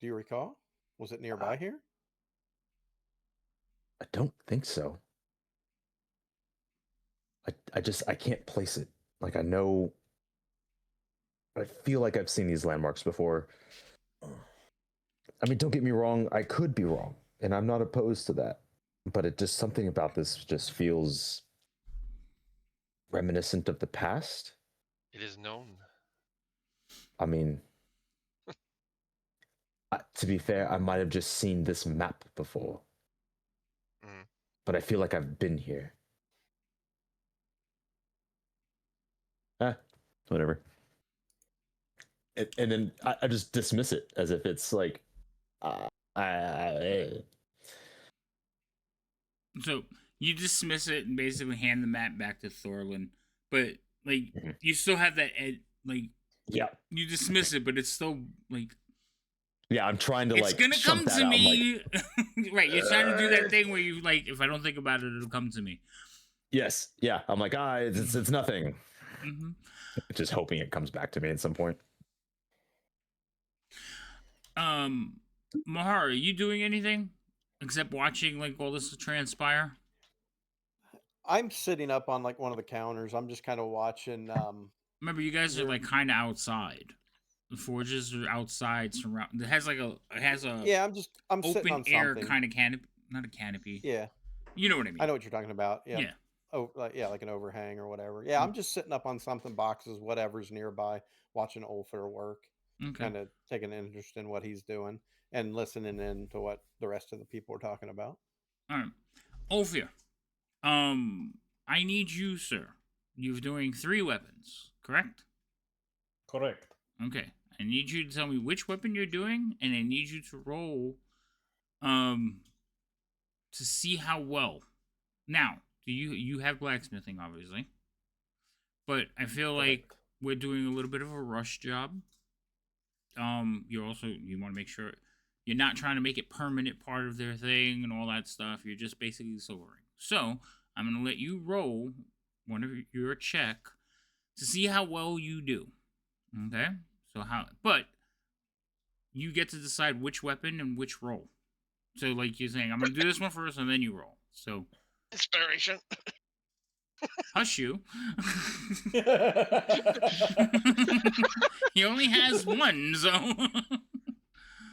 [SPEAKER 6] Do you recall? Was it nearby here?
[SPEAKER 2] I don't think so. I can't place it. Like, I feel like I've seen these landmarks before. I mean, don't get me wrong, I could be wrong, and I'm not opposed to that. But it just, something about this just feels reminiscent of the past.
[SPEAKER 3] It is known.
[SPEAKER 2] I mean, to be fair, I might have just seen this map before. But I feel like I've been here. Whatever. And then I just dismiss it as if it's like,
[SPEAKER 1] So you dismiss it and basically hand the map back to Thorlin, but like you still have that
[SPEAKER 2] yeah.
[SPEAKER 1] You dismiss it, but it's still like.
[SPEAKER 2] Yeah, I'm trying to
[SPEAKER 1] it's gonna come to me. Like, right, you're trying to do that thing where you like, if I don't think about it, it'll come to me.
[SPEAKER 2] Yes, yeah. I'm like, it's nothing.
[SPEAKER 1] Mm-hmm.
[SPEAKER 2] Just hoping it comes back to me at some point.
[SPEAKER 1] Mahara, are you doing anything except watching like all this transpire?
[SPEAKER 6] I'm sitting up on like one of the counters. I'm just kind of watching.
[SPEAKER 1] Remember, you guys are like kind of outside. The forges are outside. It has a.
[SPEAKER 6] Yeah, I'm
[SPEAKER 1] open
[SPEAKER 6] sitting on
[SPEAKER 1] air
[SPEAKER 6] something.
[SPEAKER 1] kind of canopy, not a canopy.
[SPEAKER 6] Yeah,
[SPEAKER 1] you know what I mean.
[SPEAKER 6] I know what you're talking about. Yeah.
[SPEAKER 1] Yeah.
[SPEAKER 6] Oh, like an overhang or whatever. Yeah, I'm just sitting up on something, boxes, whatever's nearby, watching Ulfir work.
[SPEAKER 1] Okay.
[SPEAKER 6] Kind of taking an interest in what he's doing and listening in to what the rest of the people are talking about.
[SPEAKER 1] All right, Ulfir. I need you, sir. You're doing 3 weapons, correct?
[SPEAKER 5] Correct.
[SPEAKER 1] Okay. I need you to tell me which weapon you're doing, and I need you to roll, to see how well. Now, you have blacksmithing, obviously, but I feel like we're doing a little bit of a rush job. You want to make sure you're not trying to make it permanent part of their thing and all that stuff. You're just basically silvering. So I'm gonna let you roll one of your check to see how well you do. Okay. But you get to decide which weapon and which roll. So, like you're saying, I'm gonna do this one first and then you roll. So,
[SPEAKER 3] inspiration.
[SPEAKER 1] Hush you. He only has 1, so.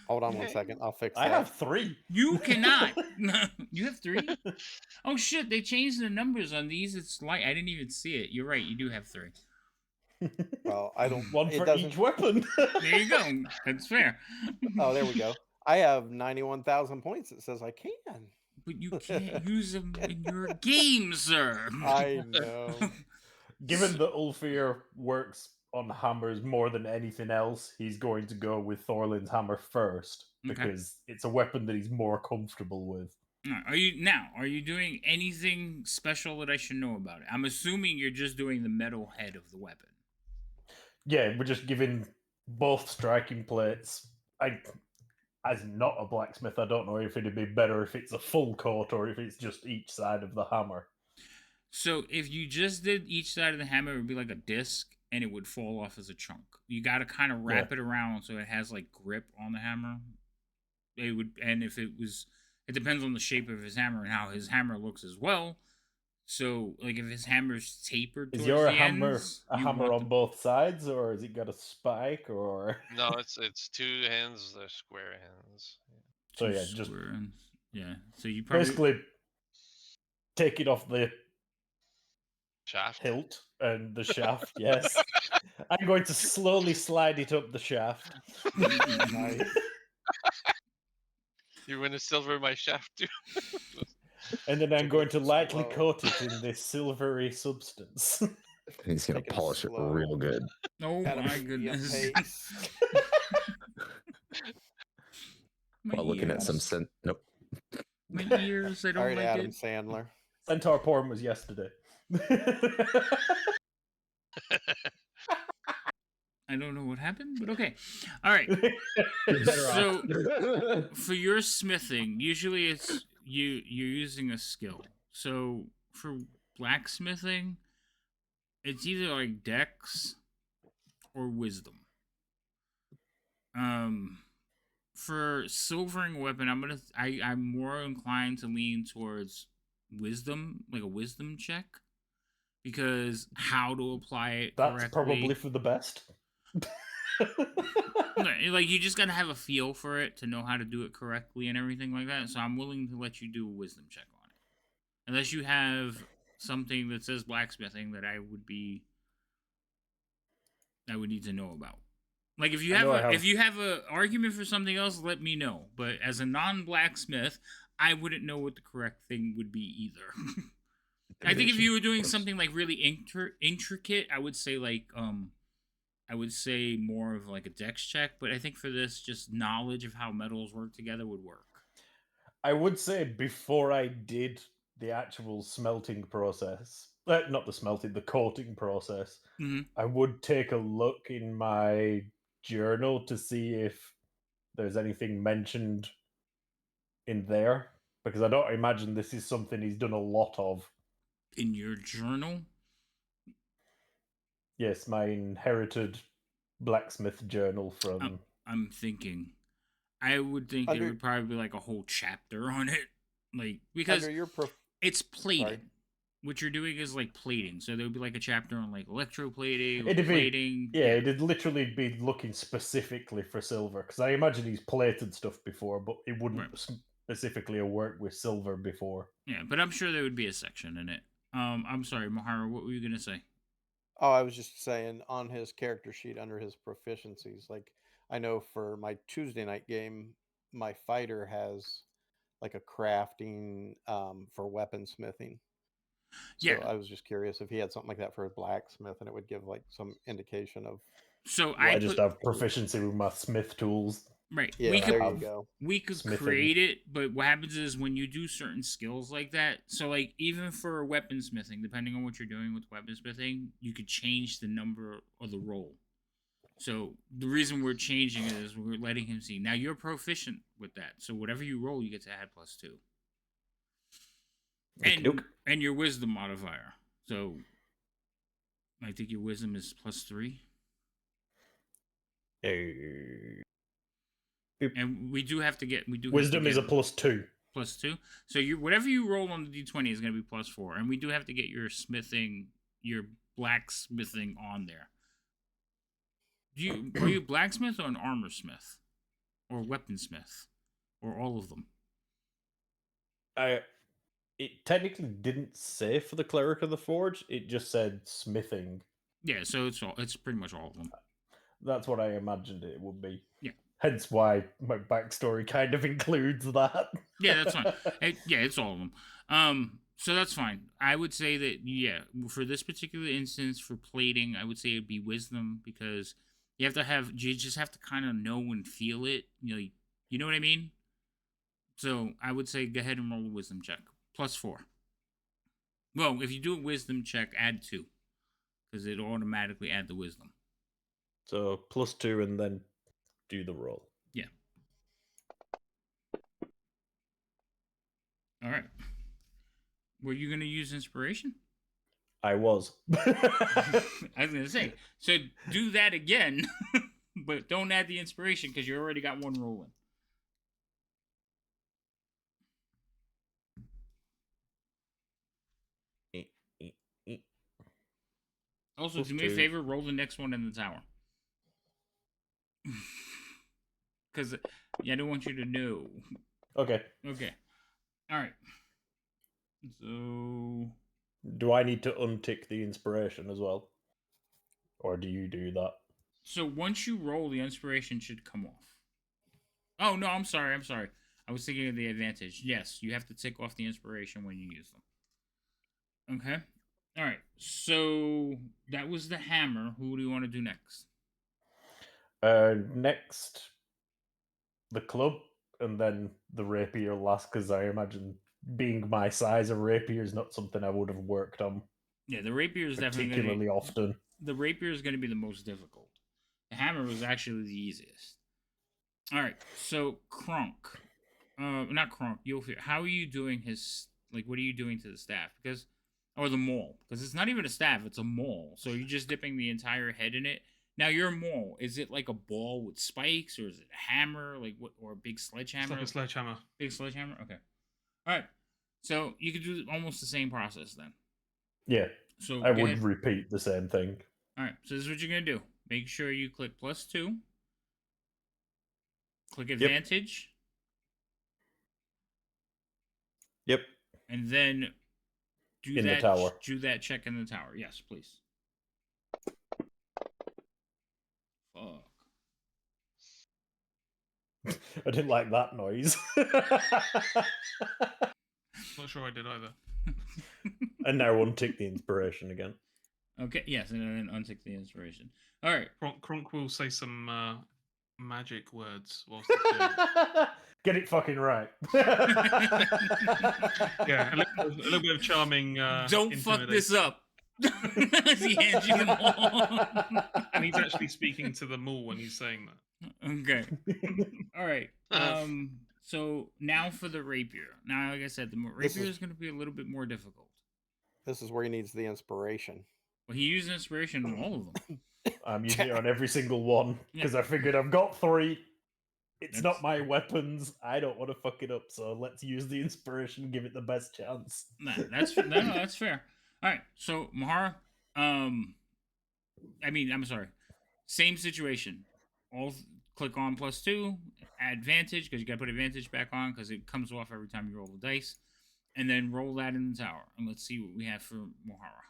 [SPEAKER 6] Hold on 1 second. I'll fix that.
[SPEAKER 5] I have 3.
[SPEAKER 1] You cannot. You have 3? Oh shit! They changed the numbers on these. It's light. I didn't even see it. You're right. You do have 3.
[SPEAKER 6] Well, I don't.
[SPEAKER 5] One for each weapon.
[SPEAKER 1] There you go. That's fair.
[SPEAKER 6] Oh, there we go. I have 91,000 points. It says I can.
[SPEAKER 1] But you can't use them in your game, sir.
[SPEAKER 6] I know.
[SPEAKER 5] Given that Ulfir works on hammers more than anything else, he's going to go with Thorlin's hammer first because it's a weapon that he's more comfortable with.
[SPEAKER 1] Are you doing anything special that I should know about it? I'm assuming you're just doing the metal head of the weapon.
[SPEAKER 5] Yeah, we're just giving both striking plates. As not a blacksmith, I don't know if it'd be better if it's a full coat or if it's just each side of the hammer.
[SPEAKER 1] So if you just did each side of the hammer, it would be like a disc, and it would fall off as a chunk. You got to kind of wrap it around so it has like grip on the hammer. It would, and if it was, it depends on the shape of his hammer and how his hammer looks as well. So, like, if his hammer's tapered,
[SPEAKER 5] is your hammer
[SPEAKER 1] ends,
[SPEAKER 5] a hammer on both sides, or has it got a spike, or?
[SPEAKER 3] No, it's 2 hands. They're square hands.
[SPEAKER 5] So yeah, just
[SPEAKER 1] So you probably
[SPEAKER 5] basically take it off the
[SPEAKER 3] shaft
[SPEAKER 5] hilt and the shaft. Yes, I'm going to slowly slide it up the shaft.
[SPEAKER 6] Nice.
[SPEAKER 3] You're going to silver my shaft too.
[SPEAKER 5] And then I'm going to lightly coat it in this silvery substance.
[SPEAKER 2] He's going to polish it real good.
[SPEAKER 1] Oh my goodness.
[SPEAKER 2] While looking at some nope.
[SPEAKER 1] My ears, I don't
[SPEAKER 6] All right,
[SPEAKER 1] like
[SPEAKER 6] Adam
[SPEAKER 1] it.
[SPEAKER 6] Sandler.
[SPEAKER 5] Centaur porn was yesterday.
[SPEAKER 1] I don't know what happened, but okay. All right. So for your smithing, usually it's you're using a skill. So for blacksmithing, it's either like dex or wisdom. for silvering a weapon, I'm more inclined to lean towards wisdom, like a wisdom check, because how to apply it
[SPEAKER 5] That's
[SPEAKER 1] correctly.
[SPEAKER 5] probably for the best.
[SPEAKER 1] Like, you just gotta have a feel for it to know how to do it correctly and everything like that. So I'm willing to let you do a wisdom check on it, unless you have something that says blacksmithing that I would need to know about. Like, if you have a argument for something else, let me know. But as a non-blacksmith, I wouldn't know what the correct thing would be either. I think if you were doing something like really intricate, I would say more of like a dex check. But I think for this, just knowledge of how metals work together would work.
[SPEAKER 5] I would say before I did the actual smelting process, not the smelting, the coating process, I would take a look in my journal to see if there's anything mentioned in there, because I don't imagine this is something he's done a lot of.
[SPEAKER 1] In your journal?
[SPEAKER 5] Yes, my inherited blacksmith journal from...
[SPEAKER 1] I'm thinking. I would think there would probably be like a whole chapter on it. Like, because it's plating. Sorry. What you're doing is like plating. So there would be like a chapter on like electroplating, plating.
[SPEAKER 5] It'd literally be looking specifically for silver, because I imagine he's plated stuff before, but it wouldn't specifically have worked with silver before.
[SPEAKER 1] Yeah, but I'm sure there would be a section in it. I'm sorry, Mahara, what were you going to say?
[SPEAKER 6] Oh, I was just saying on his character sheet under his proficiencies, like I know for my Tuesday night game, my fighter has like a crafting for weaponsmithing. So I was just curious if he had something like that for a blacksmith, and it would give like some indication of.
[SPEAKER 1] So
[SPEAKER 5] I just have proficiency with my smith tools.
[SPEAKER 1] Right.
[SPEAKER 6] Yeah, there you go.
[SPEAKER 1] We could create it, but what happens is when you do certain skills like that, so like even for weaponsmithing, depending on what you're doing with weaponsmithing, you could change the number or the roll. So the reason we're changing it is we're letting him see. Now you're proficient with that, so whatever you roll, you get to add +2. And your wisdom modifier. So I think your wisdom is +3. And we do have to get
[SPEAKER 5] wisdom is a +2.
[SPEAKER 1] +2. So whatever you roll on the D20 is going to be +4, and we do have to get your blacksmithing on there. Are you a blacksmith or an armor smith, or weaponsmith, or all of them?
[SPEAKER 5] It technically didn't say for the Cleric of the Forge. It just said smithing.
[SPEAKER 1] Yeah, so it's pretty much all of them.
[SPEAKER 5] That's what I imagined it would be.
[SPEAKER 1] Yeah.
[SPEAKER 5] Hence why my backstory kind of includes that.
[SPEAKER 1] Yeah, that's fine. It's all of them. So that's fine. I would say that, for this particular instance, for plating, I would say it'd be wisdom, because you just have to kind of know and feel it. You know what I mean? So I would say go ahead and roll a wisdom check. +4. Well, if you do a wisdom check, add 2, because it automatically add the wisdom.
[SPEAKER 5] So +2 and then do the roll.
[SPEAKER 1] Yeah. All right. Were you going to use inspiration?
[SPEAKER 5] I was.
[SPEAKER 1] I was going to say, so do that again, but don't add the inspiration because you already got one rolling. Also, do me a favor, roll the next one in the tower. Because I don't want you to know.
[SPEAKER 5] Okay.
[SPEAKER 1] All right. So...
[SPEAKER 5] do I need to untick the inspiration as well? Or do you do that?
[SPEAKER 1] So once you roll, the inspiration should come off. Oh, no, I'm sorry. I was thinking of the advantage. Yes, you have to tick off the inspiration when you use them. Okay. All right. So that was the hammer. Who do you want to do next?
[SPEAKER 5] Next, the club, and then the rapier last, because I imagine being my size, a rapier is not something I would have worked on.
[SPEAKER 1] Yeah, the rapier is
[SPEAKER 5] particularly often.
[SPEAKER 1] The rapier is going to be the most difficult. The hammer was actually the easiest. All right, so Kronk, not Kronk. How are you doing what are you doing to the staff? Or the maul? Because it's not even a staff; it's a maul. So you're just dipping the entire head in it. Now your maul, is it like a ball with spikes, or is it a hammer, like what, or a big sledgehammer?
[SPEAKER 4] It's like a sledgehammer.
[SPEAKER 1] Big sledgehammer. Okay. All right. So you could do almost the same process then.
[SPEAKER 5] Yeah.
[SPEAKER 1] So
[SPEAKER 5] I would repeat the same thing.
[SPEAKER 1] All right. So this is what you're gonna do. Make sure you click +2. Click advantage.
[SPEAKER 5] Yep.
[SPEAKER 1] And then do
[SPEAKER 5] in
[SPEAKER 1] that.
[SPEAKER 5] The tower.
[SPEAKER 1] Do that check in the tower. Yes, please. Fuck.
[SPEAKER 5] I didn't like that noise.
[SPEAKER 4] Not sure I did either.
[SPEAKER 5] And now untick the inspiration again.
[SPEAKER 1] Okay, yes, and then untick the inspiration. All right.
[SPEAKER 4] Kronk will say some magic words whilst he's doing it.
[SPEAKER 5] Get it fucking right.
[SPEAKER 4] Yeah, a little bit of charming.
[SPEAKER 1] Don't fuck this up. He hands you the maul.
[SPEAKER 4] And he's actually speaking to the maul when he's saying that.
[SPEAKER 1] Okay. All right. So now for the rapier. Now, like I said, the rapier is going to be a little bit more difficult.
[SPEAKER 6] This is where he needs the inspiration.
[SPEAKER 1] Well, he used inspiration on all of them.
[SPEAKER 5] I'm using it on every single one because I figured I've got 3. It's not my weapons. I don't want to fuck it up, so let's use the inspiration and give it the best chance.
[SPEAKER 1] That's fair. All right, so Mahara, I'm sorry. Same situation. All click on +2, advantage, because you got to put advantage back on because it comes off every time you roll the dice, and then roll that in the tower. And let's see what we have for Mahara.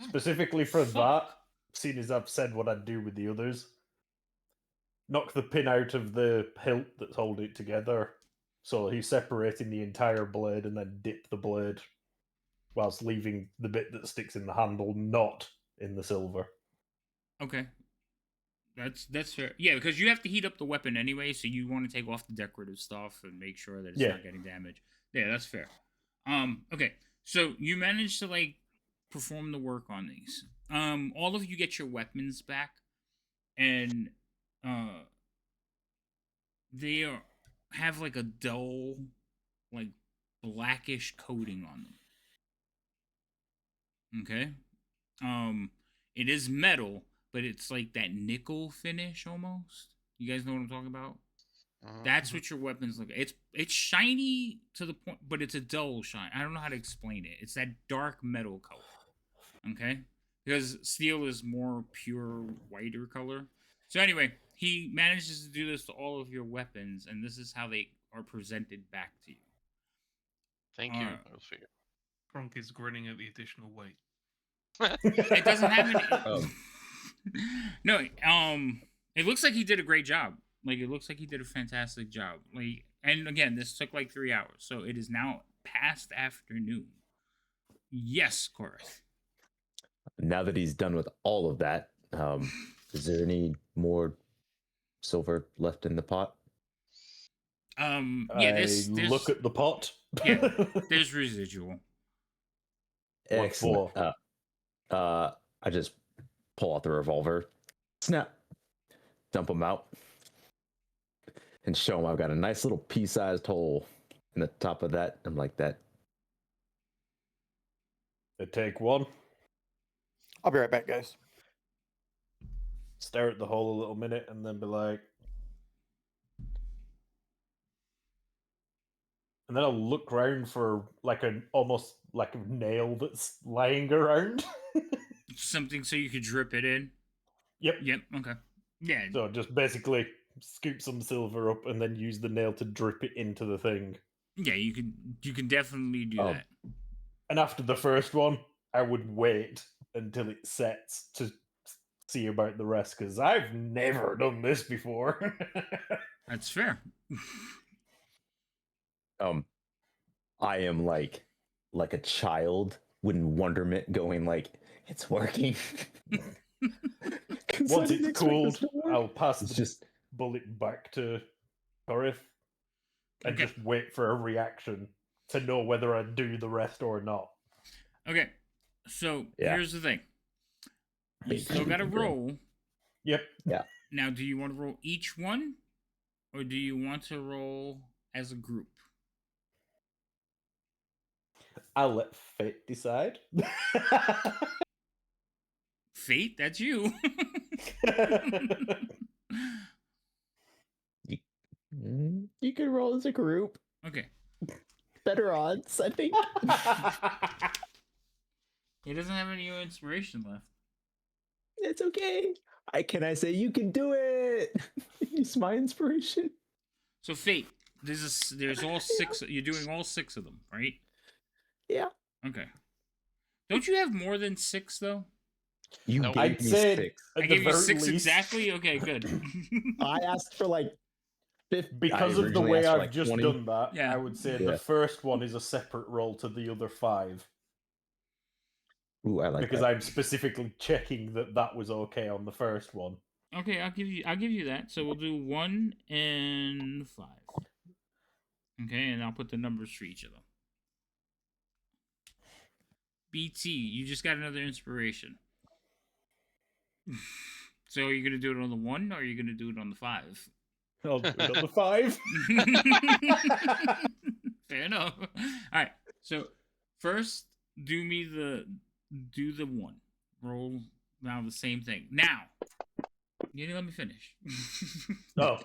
[SPEAKER 5] Specifically for that, seeing as I've said what I'd do with the others, knock the pin out of the hilt that's holding it together. So he's separating the entire blade and then dip the blade whilst leaving the bit that sticks in the handle not in the silver.
[SPEAKER 1] Okay. That's fair. Yeah, because you have to heat up the weapon anyway, so you want to take off the decorative stuff and make sure that it's not getting damaged. Yeah, that's fair. Okay. So you managed to perform the work on these. All of you get your weapons back, and they have a dull, blackish coating on them. Okay. It is metal, but it's like that nickel finish almost. You guys know what I'm talking about? That's what your weapons look like. It's shiny to the point, but it's a dull shine. I don't know how to explain it. It's that dark metal color. Okay? Because steel is more pure, whiter color. So anyway, he manages to do this to all of your weapons, and this is how they are presented back to you.
[SPEAKER 3] Thank you. I'll figure.
[SPEAKER 4] Kronk is grinning at the additional weight.
[SPEAKER 1] It doesn't have any... No, it looks like he did a great job. It looks like he did a fantastic job. And again, this took 3 hours, so it is now past afternoon. Yes, Korath.
[SPEAKER 2] Now that he's done with all of that, is there any more silver left in the pot?
[SPEAKER 1] Yeah, there's
[SPEAKER 5] look at the pot.
[SPEAKER 1] Yeah, there's residual.
[SPEAKER 2] Excellent. I just pull out the revolver, snap, dump him out, and show him I've got a nice little pea-sized hole in the top of that. I'm like that.
[SPEAKER 5] They take 1.
[SPEAKER 6] I'll be right back, guys.
[SPEAKER 5] Stare at the hole a little minute and then be like... And then I'll look around for almost like a nail that's lying around.
[SPEAKER 1] Something so you could drip it in?
[SPEAKER 5] Yep.
[SPEAKER 1] Okay. Yeah.
[SPEAKER 5] So just basically scoop some silver up and then use the nail to drip it into the thing.
[SPEAKER 1] Yeah, you can definitely do that.
[SPEAKER 5] And after the first one, I would wait until it sets to see about the rest, because I've never done this before.
[SPEAKER 1] That's fair.
[SPEAKER 2] I am like a child in wonderment, going it's working.
[SPEAKER 5] Once it's cooled, I'll pass the bullet back to Korath and just wait for a reaction to know whether I do the rest or not.
[SPEAKER 1] Okay, so here's the thing. You still got to roll.
[SPEAKER 5] Yep.
[SPEAKER 2] Yeah.
[SPEAKER 1] Now, do you want to roll each one, or do you want to roll as a group?
[SPEAKER 5] I'll let fate decide.
[SPEAKER 1] Fate, that's you.
[SPEAKER 2] You can roll as a group.
[SPEAKER 1] Okay.
[SPEAKER 2] Better odds, I think.
[SPEAKER 1] He doesn't have any inspiration left.
[SPEAKER 2] It's okay. Can I say you can do it? Use my inspiration.
[SPEAKER 1] So Fate, there's all 6. You're doing all 6 of them, right?
[SPEAKER 2] Yeah.
[SPEAKER 1] Okay. Don't you have more than 6 though?
[SPEAKER 2] You
[SPEAKER 3] No,
[SPEAKER 2] gave
[SPEAKER 5] I'd
[SPEAKER 2] me
[SPEAKER 5] say
[SPEAKER 2] 6.
[SPEAKER 1] I
[SPEAKER 5] at
[SPEAKER 1] gave
[SPEAKER 5] the
[SPEAKER 1] you
[SPEAKER 5] very
[SPEAKER 1] 6
[SPEAKER 5] least,
[SPEAKER 1] exactly. Okay, good.
[SPEAKER 2] I asked for like 50.
[SPEAKER 5] because
[SPEAKER 2] I
[SPEAKER 5] of the
[SPEAKER 2] originally
[SPEAKER 5] way
[SPEAKER 2] asked for,
[SPEAKER 5] I've
[SPEAKER 2] like,
[SPEAKER 5] just
[SPEAKER 2] 20.
[SPEAKER 5] done that.
[SPEAKER 1] Yeah.
[SPEAKER 5] I would say
[SPEAKER 2] Yeah.
[SPEAKER 5] the first one is a separate roll to the other 5.
[SPEAKER 2] Ooh, I like
[SPEAKER 5] Because
[SPEAKER 2] that.
[SPEAKER 5] I'm specifically checking that was okay on the first one.
[SPEAKER 1] Okay, I'll give you that. So we'll do 1 and 5. Okay, and I'll put the numbers for each of them. BT, you just got another inspiration. So are you gonna do it on the 1 or are you gonna do it on the 5?
[SPEAKER 5] I'll do it on the 5.
[SPEAKER 1] Fair enough. All right. So first, do the 1. Roll now the same thing. Now, you didn't let me finish.
[SPEAKER 5] Oh.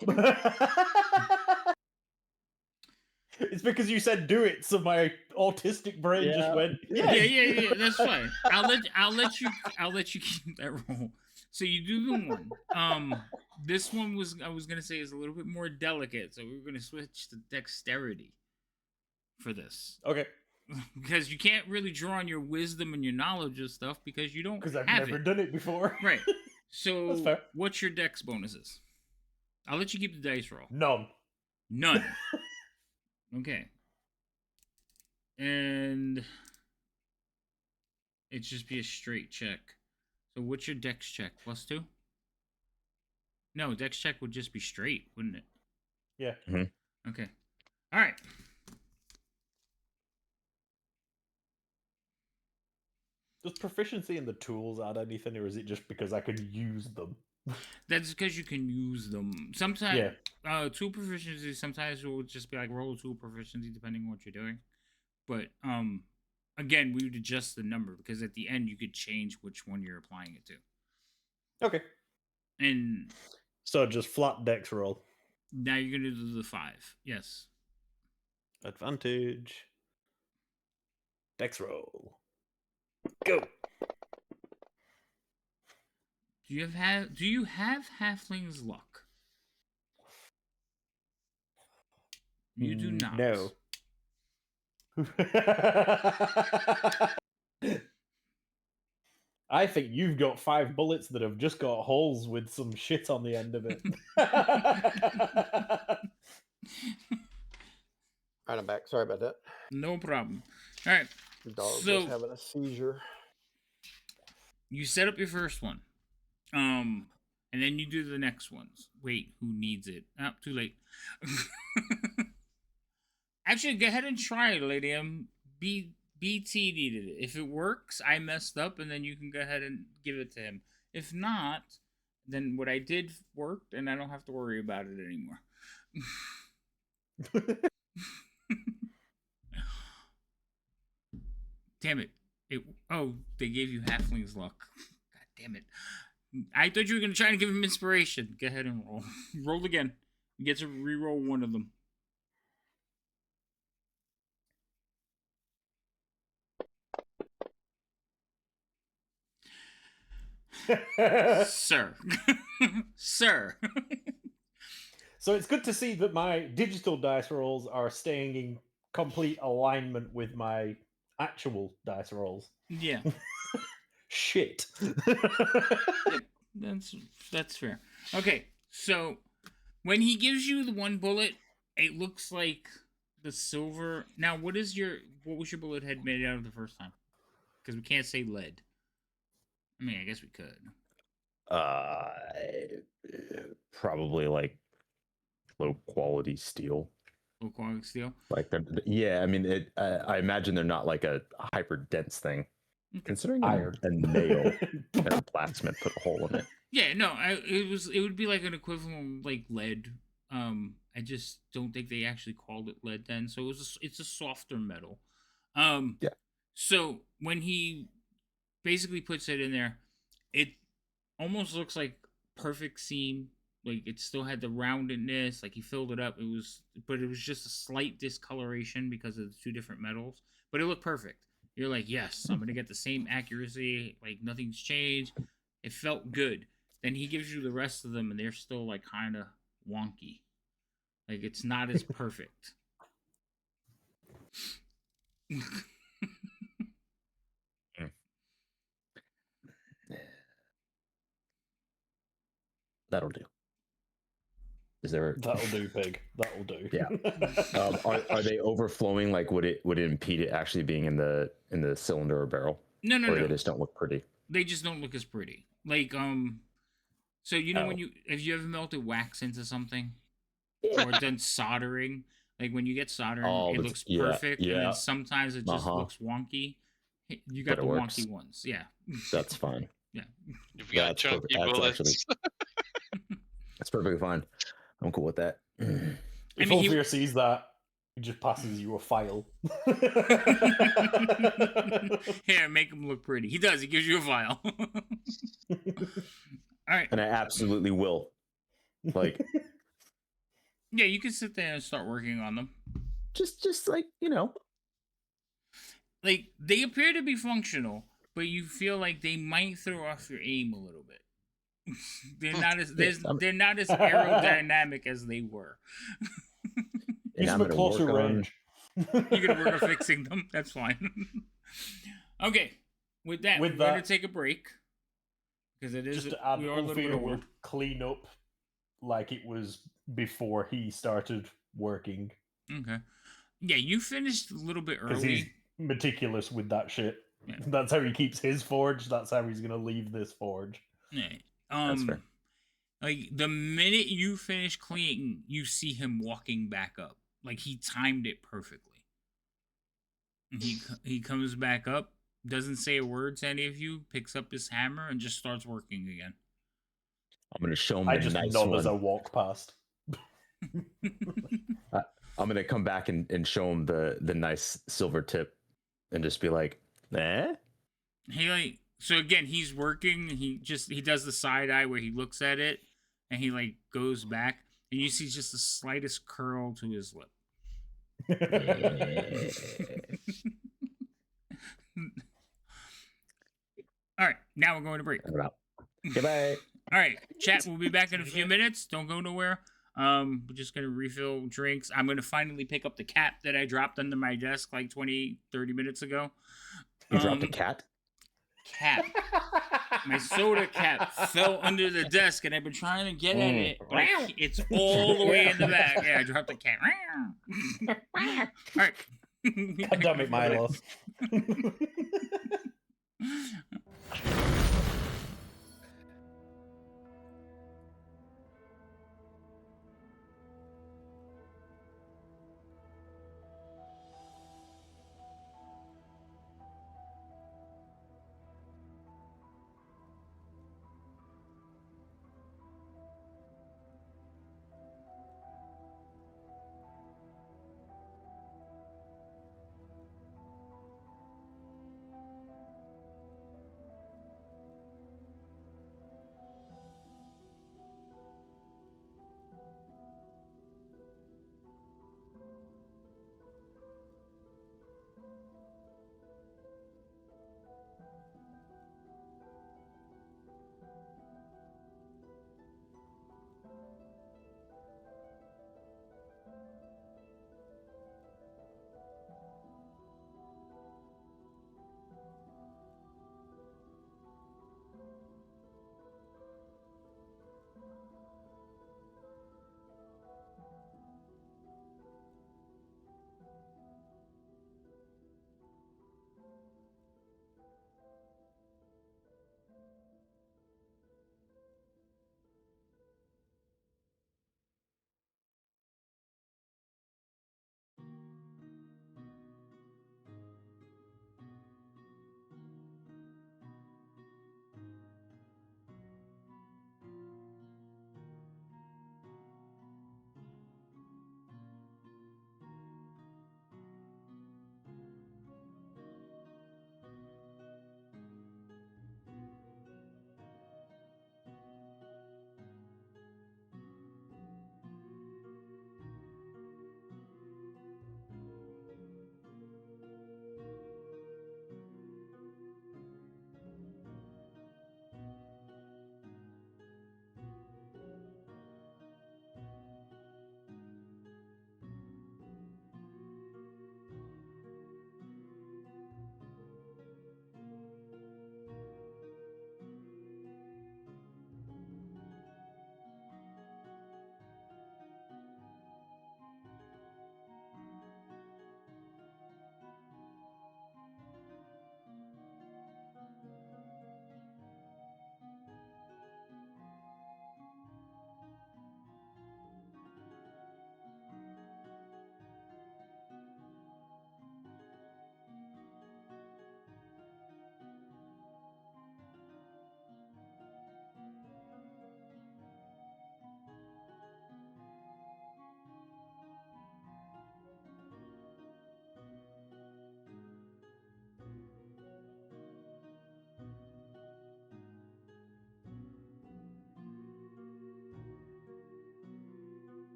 [SPEAKER 5] It's because you said do it, so my autistic brain just
[SPEAKER 2] Yeah.
[SPEAKER 5] went,
[SPEAKER 1] Yeah. That's fine. I'll let you keep that roll. So you do the 1. This one I was gonna say is a little bit more delicate, so we're gonna switch to dexterity for this.
[SPEAKER 5] Okay.
[SPEAKER 1] Because you can't really draw on your wisdom and your knowledge of stuff because you don't
[SPEAKER 5] Because I've
[SPEAKER 1] have
[SPEAKER 5] never
[SPEAKER 1] it.
[SPEAKER 5] done it before.
[SPEAKER 1] Right.
[SPEAKER 5] That's
[SPEAKER 1] So
[SPEAKER 5] fair.
[SPEAKER 1] what's your dex bonuses? I'll let you keep the dice roll.
[SPEAKER 5] None.
[SPEAKER 1] Okay. And it just be a straight check. So what's your dex check? +2? No, dex check would just be straight, wouldn't it?
[SPEAKER 5] Yeah.
[SPEAKER 2] Mm-hmm.
[SPEAKER 1] Okay. All right.
[SPEAKER 5] Does proficiency in the tools add anything, or is it just because I can use them?
[SPEAKER 1] That's because you can use them. Sometimes, tool proficiency, sometimes it will just be like roll tool proficiency depending on what you're doing. But, again, we would adjust the number because at the end you could change which one you're applying it to.
[SPEAKER 5] Okay.
[SPEAKER 1] And
[SPEAKER 5] so just flat dex roll.
[SPEAKER 1] Now you're going to do the 5. Yes.
[SPEAKER 5] Advantage. Dex roll. Go.
[SPEAKER 1] Do you have halfling's luck? You do not.
[SPEAKER 5] No. I think you've got 5 bullets that have just got holes with some shit on the end of it.
[SPEAKER 6] Right, I'm back. Sorry about that.
[SPEAKER 1] No problem. All right.
[SPEAKER 6] The dog
[SPEAKER 1] So
[SPEAKER 6] was having a seizure.
[SPEAKER 1] You set up your first one. And then you do the next ones. Wait, who needs it? Oh, too late. Actually, go ahead and try it, Lady M. BT needed it. If it works, I messed up, and then you can go ahead and give it to him. If not, then what I did worked, and I don't have to worry about it anymore. Damn it. They gave you halfling's luck. God damn it. I thought you were going to try and give him inspiration. Go ahead and roll. Roll again. You get to re-roll one of them. Sir. Sir.
[SPEAKER 5] So it's good to see that my digital dice rolls are staying in complete alignment with my actual dice rolls.
[SPEAKER 1] Yeah.
[SPEAKER 5] Shit.
[SPEAKER 1] That's fair. Okay, so when he gives you the one bullet, it looks like the silver. Now, what was your bullet head made out of the first time? Because we can't say lead. I mean, I guess we could.
[SPEAKER 2] Probably like low quality steel.
[SPEAKER 1] Low quality steel.
[SPEAKER 2] Like yeah, I mean, I imagine they're not like a hyper dense thing.
[SPEAKER 1] Okay.
[SPEAKER 2] Considering
[SPEAKER 5] Iron.
[SPEAKER 2] a nail and a blacksmith put a hole in it.
[SPEAKER 1] Yeah, no, it would be like an equivalent of like lead. I just don't think they actually called it lead then. So it's a softer metal.
[SPEAKER 2] Yeah.
[SPEAKER 1] So when he basically puts it in there, it almost looks like perfect seam. Like it still had the roundedness. Like he filled it up. But it was just a slight discoloration because of the two different metals. But it looked perfect. You're like, yes, I'm gonna get the same accuracy. Like nothing's changed. It felt good. Then he gives you the rest of them, and they're still like kind of wonky. Like it's not as perfect.
[SPEAKER 2] That'll do. Is there?
[SPEAKER 5] That'll do, pig. That'll do.
[SPEAKER 2] Yeah. Are they overflowing? Like, would it impede it actually being in the cylinder or barrel?
[SPEAKER 1] No.
[SPEAKER 2] Or they just don't look pretty.
[SPEAKER 1] They just don't look as pretty. Like So you know when have you ever melted wax into something or done soldering? Like when you get soldering, it looks perfect, and then sometimes it just looks wonky. You got the wonky ones, yeah.
[SPEAKER 2] That's fine.
[SPEAKER 1] Yeah,
[SPEAKER 3] you've got chunky bullets.
[SPEAKER 2] That's perfectly fine. I'm cool with that.
[SPEAKER 5] If Ulfir sees that, he just passes you a file.
[SPEAKER 1] Here, make him look pretty. He does. He gives you a file. All right.
[SPEAKER 2] And I absolutely will. Like,
[SPEAKER 1] yeah, you can sit there and start working on them.
[SPEAKER 2] Just like, you know.
[SPEAKER 1] Like, they appear to be functional, but you feel like they might throw off your aim a little bit. They're not as aerodynamic as they were.
[SPEAKER 5] Use them at closer range.
[SPEAKER 1] You're gonna work on fixing them. That's fine. Okay, with that, we're gonna take a break because it is.
[SPEAKER 5] Just to add, Ulfir will clean up like it was before he started working.
[SPEAKER 1] Okay. Yeah, you finished a little bit early.
[SPEAKER 5] He's meticulous with that shit.
[SPEAKER 1] Yeah.
[SPEAKER 5] That's how he keeps his forge. That's how he's gonna leave this forge.
[SPEAKER 1] Yeah.
[SPEAKER 2] That's fair.
[SPEAKER 1] Like the minute you finish cleaning, you see him walking back up. Like he timed it perfectly. He comes back up, doesn't say a word to any of you, picks up his hammer and just starts working again.
[SPEAKER 2] I'm gonna show him.
[SPEAKER 5] I just nod as I walk past.
[SPEAKER 2] I'm gonna come back and show him the nice silver tip, and just be like, eh.
[SPEAKER 1] So again, he's working. He does the side eye where he looks at it, and he like goes back, and you see just the slightest curl to his lip. All right, now we're going to break.
[SPEAKER 2] Goodbye.
[SPEAKER 1] All right, chat. We'll be back in a few minutes. Don't go nowhere. We're just gonna refill drinks. I'm gonna finally pick up the cap that I dropped under my desk like 20-30 minutes ago.
[SPEAKER 2] You dropped a cat?
[SPEAKER 1] Cap. My soda cap fell under the desk, and I've been trying to get at it. But it's all the way in the back. Yeah, I dropped the cat. All right.
[SPEAKER 5] God damn it, Milos.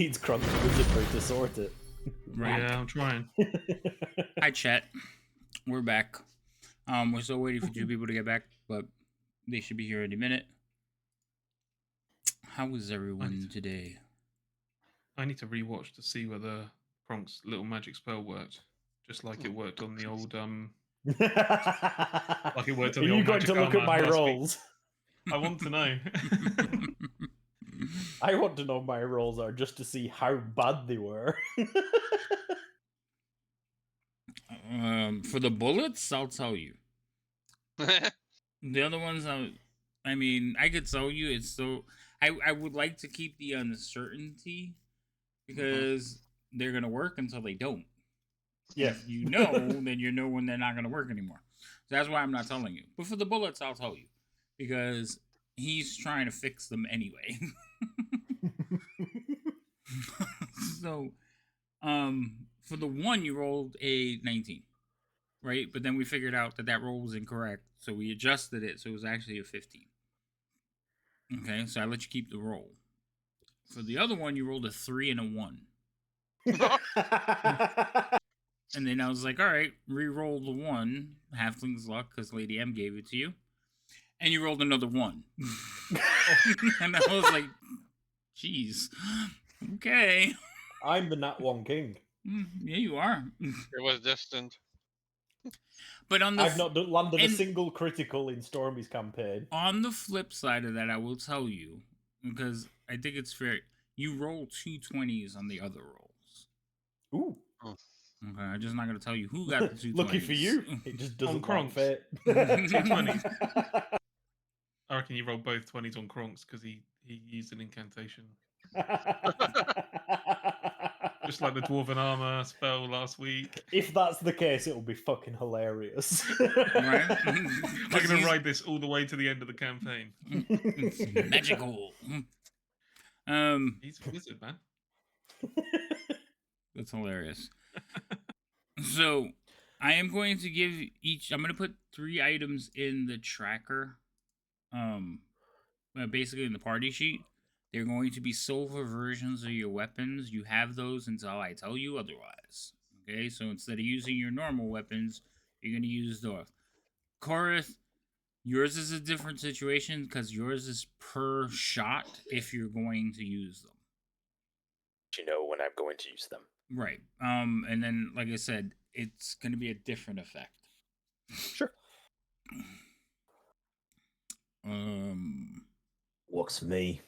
[SPEAKER 5] needs Crunk's wizardry to sort it.
[SPEAKER 1] Right.
[SPEAKER 4] Yeah, I'm trying.
[SPEAKER 1] Hi, chat. We're back. We're still waiting for 2 people to get back, but they should be here any minute. How was everyone today?
[SPEAKER 4] I need to rewatch to see whether Kronk's little magic spell worked, just like it worked on the old like it worked on
[SPEAKER 5] Are
[SPEAKER 4] the
[SPEAKER 5] you
[SPEAKER 4] old
[SPEAKER 5] going
[SPEAKER 4] magic
[SPEAKER 5] to look at
[SPEAKER 4] armor
[SPEAKER 5] my
[SPEAKER 4] last week.
[SPEAKER 5] rolls?
[SPEAKER 4] I want to know.
[SPEAKER 5] I want to know what my rolls are just to see how bad they were.
[SPEAKER 1] For the bullets, I'll tell you. The other ones, I mean, I could tell you. It's so I would like to keep the uncertainty because they're gonna work until they don't.
[SPEAKER 5] Yeah,
[SPEAKER 1] If you know, then you know when they're not gonna work anymore. So that's why I'm not telling you. But for the bullets, I'll tell you because he's trying to fix them anyway. So, for the one, you rolled a 19, right? But then we figured out that roll was incorrect, so we adjusted it, so it was actually a 15. Okay, so I let you keep the roll. For the other one, you rolled a 3 and a 1. And then I was like, all right, re-roll the 1, halfling's luck, because Lady M gave it to you. And you rolled another 1. And I was like, geez, okay.
[SPEAKER 5] I'm the Nat 1 king.
[SPEAKER 1] Yeah, you are.
[SPEAKER 3] It was destined.
[SPEAKER 1] But on the
[SPEAKER 5] I've not landed a single critical in Stormy's campaign.
[SPEAKER 1] On the flip side of that, I will tell you, because I think it's fair, you roll 2 20s on the other rolls.
[SPEAKER 5] Ooh.
[SPEAKER 1] Okay, I'm just not going to tell you who got the 2 20s.
[SPEAKER 5] Lucky for you, it just doesn't fit.
[SPEAKER 4] 2 20s. I reckon you rolled both 20s on Kronks because he used an incantation. Just like the Dwarven Armor spell last week.
[SPEAKER 5] If that's the case, it'll be fucking hilarious.
[SPEAKER 1] Right?
[SPEAKER 4] We're going to ride this all the way to the end of the campaign.
[SPEAKER 1] It's magical.
[SPEAKER 4] He's a wizard, man.
[SPEAKER 1] That's hilarious. So, I am going to give I'm going to put 3 items in the tracker. Basically in the party sheet. They're going to be silver versions of your weapons. You have those until I tell you otherwise. Okay, so instead of using your normal weapons, you're going to use those. Korith, yours is a different situation because yours is per shot if you're going to use them.
[SPEAKER 2] You know when I'm going to use them.
[SPEAKER 1] Right. And then, like I said, it's going to be a different effect.
[SPEAKER 2] Sure. Works for me.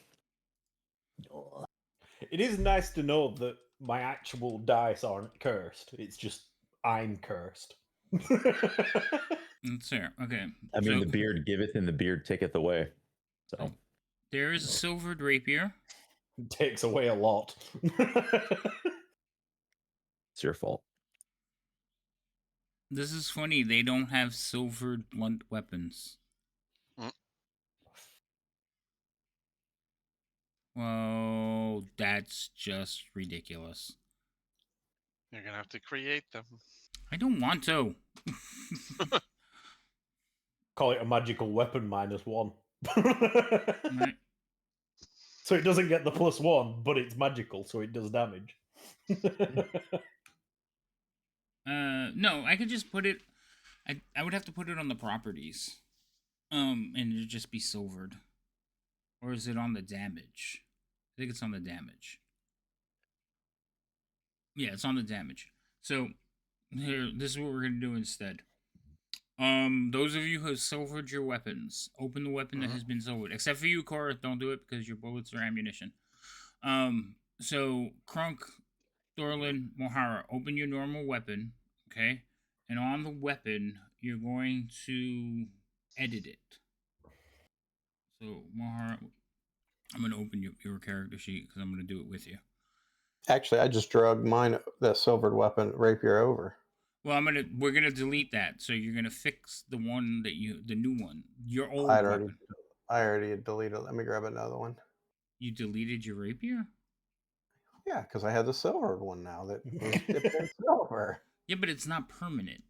[SPEAKER 5] It is nice to know that my actual dice aren't cursed. It's just I'm cursed.
[SPEAKER 1] That's fair. Okay.
[SPEAKER 2] I mean, the beard giveth and the beard taketh away. So
[SPEAKER 1] there is a silvered rapier.
[SPEAKER 5] It takes away a lot.
[SPEAKER 2] It's your fault.
[SPEAKER 1] This is funny. They don't have silvered blunt weapons. Well, that's just ridiculous.
[SPEAKER 3] You're going to have to create them.
[SPEAKER 1] I don't want to.
[SPEAKER 5] Call it a magical weapon -1.
[SPEAKER 1] Right.
[SPEAKER 5] So it doesn't get the +1, but it's magical, so it does damage.
[SPEAKER 1] No, I could just put it. I would have to put it on the properties, and it'd just be silvered, or is it on the damage? I think it's on the damage. Yeah, it's on the damage. So here, this is what we're gonna do instead. Those of you who have silvered your weapons, open the weapon that has been silvered. Except for you, Cora, don't do it because your bullets are ammunition. So Krunk, Thorlin, Mohara, open your normal weapon, okay? And on the weapon, you're going to edit it. So Mohara, I'm gonna open your character sheet because I'm gonna do it with you.
[SPEAKER 6] Actually, I just drug mine, the silvered weapon rapier over.
[SPEAKER 1] Well, we're gonna delete that. So you're gonna fix the one the new one, your old
[SPEAKER 6] I
[SPEAKER 1] weapon.
[SPEAKER 6] already deleted it. Let me grab another one.
[SPEAKER 1] You deleted your rapier?
[SPEAKER 6] Yeah, because I have the silvered one now that was dipped in silver.
[SPEAKER 1] Yeah, but it's not permanent.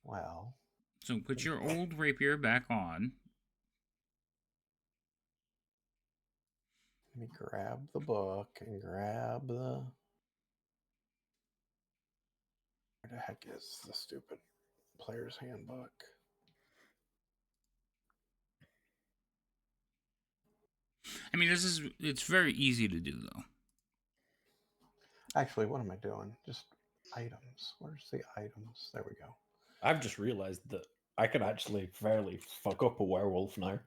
[SPEAKER 6] Well.
[SPEAKER 1] So put your old rapier back on.
[SPEAKER 6] Let me grab the book and grab the... Where the heck is the stupid player's handbook?
[SPEAKER 1] I mean, it's very easy to do, though.
[SPEAKER 6] Actually, what am I doing? Just items. Where's the items? There we go.
[SPEAKER 5] I've just realized that I can actually fairly fuck up a werewolf now.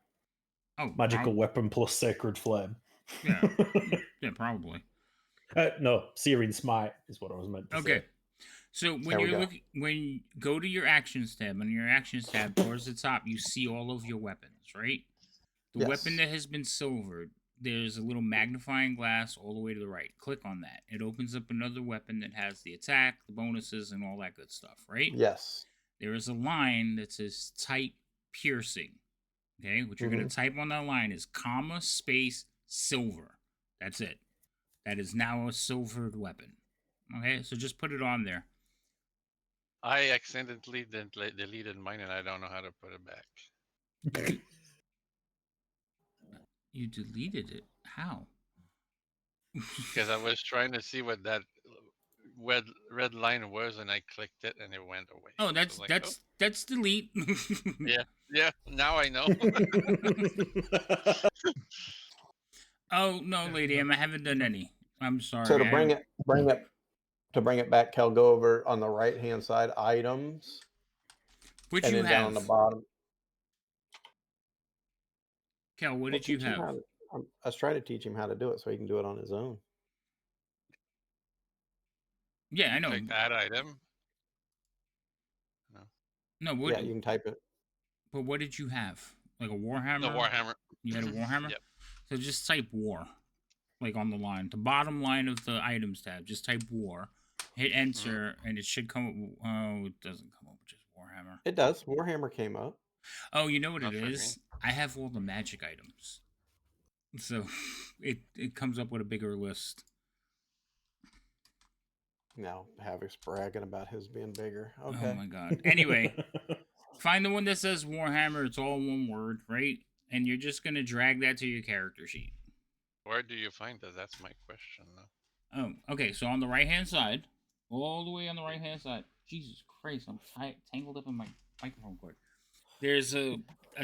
[SPEAKER 1] Oh,
[SPEAKER 5] magical weapon plus sacred flame.
[SPEAKER 1] Yeah, yeah, probably.
[SPEAKER 5] No, Searing Smite is what I was meant to say.
[SPEAKER 1] Okay, so when you're looking, when you go to your actions tab, on your actions tab towards the top, you see all of your weapons, right? The weapon that has been silvered, there's a little magnifying glass all the way to the right. Click on that. It opens up another weapon that has the attack, the bonuses, and all that good stuff, right?
[SPEAKER 6] Yes.
[SPEAKER 1] There is a line that says type piercing. Okay, what you're going to type on that line is comma space silver. That's it. That is now a silvered weapon. Okay, so just put it on there.
[SPEAKER 3] I accidentally deleted mine, and I don't know how to put it back.
[SPEAKER 1] You deleted it? How?
[SPEAKER 3] Because I was trying to see what that red line was, and I clicked it, and it went away.
[SPEAKER 1] Oh, that's
[SPEAKER 3] like,
[SPEAKER 1] that's delete.
[SPEAKER 3] yeah. Now I know.
[SPEAKER 1] Oh no, Lady M, I haven't done any. I'm sorry.
[SPEAKER 6] So to bring it back, Kel, go over on the right hand side, items.
[SPEAKER 1] Which
[SPEAKER 6] and
[SPEAKER 1] you
[SPEAKER 6] then
[SPEAKER 1] have
[SPEAKER 6] down on the bottom.
[SPEAKER 1] Kel, what did you have?
[SPEAKER 6] I was trying to teach him how to do it so he can do it on his own.
[SPEAKER 1] Yeah, I know.
[SPEAKER 3] Like add item.
[SPEAKER 1] No,
[SPEAKER 6] yeah, you can type it.
[SPEAKER 1] But what did you have? Like a Warhammer?
[SPEAKER 3] No, Warhammer.
[SPEAKER 1] You had a Warhammer?
[SPEAKER 3] Yep.
[SPEAKER 1] So just type war. Like on the line. The bottom line of the items tab. Just type war. Hit enter, and it should come up. Oh, it doesn't come up with just Warhammer.
[SPEAKER 6] It does. Warhammer came up.
[SPEAKER 1] Oh, you know what it is? I have all the magic items. So it comes up with a bigger list.
[SPEAKER 6] Now Havoc's bragging about his being bigger. Okay.
[SPEAKER 1] Oh my god. Anyway, find the one that says Warhammer. It's all one word, right? And you're just gonna drag that to your character sheet.
[SPEAKER 3] Where do you find that? That's my question, though.
[SPEAKER 1] Oh, okay. So on the right hand side, all the way on the right hand side. Jesus Christ, I'm tangled up in my microphone cord. There's a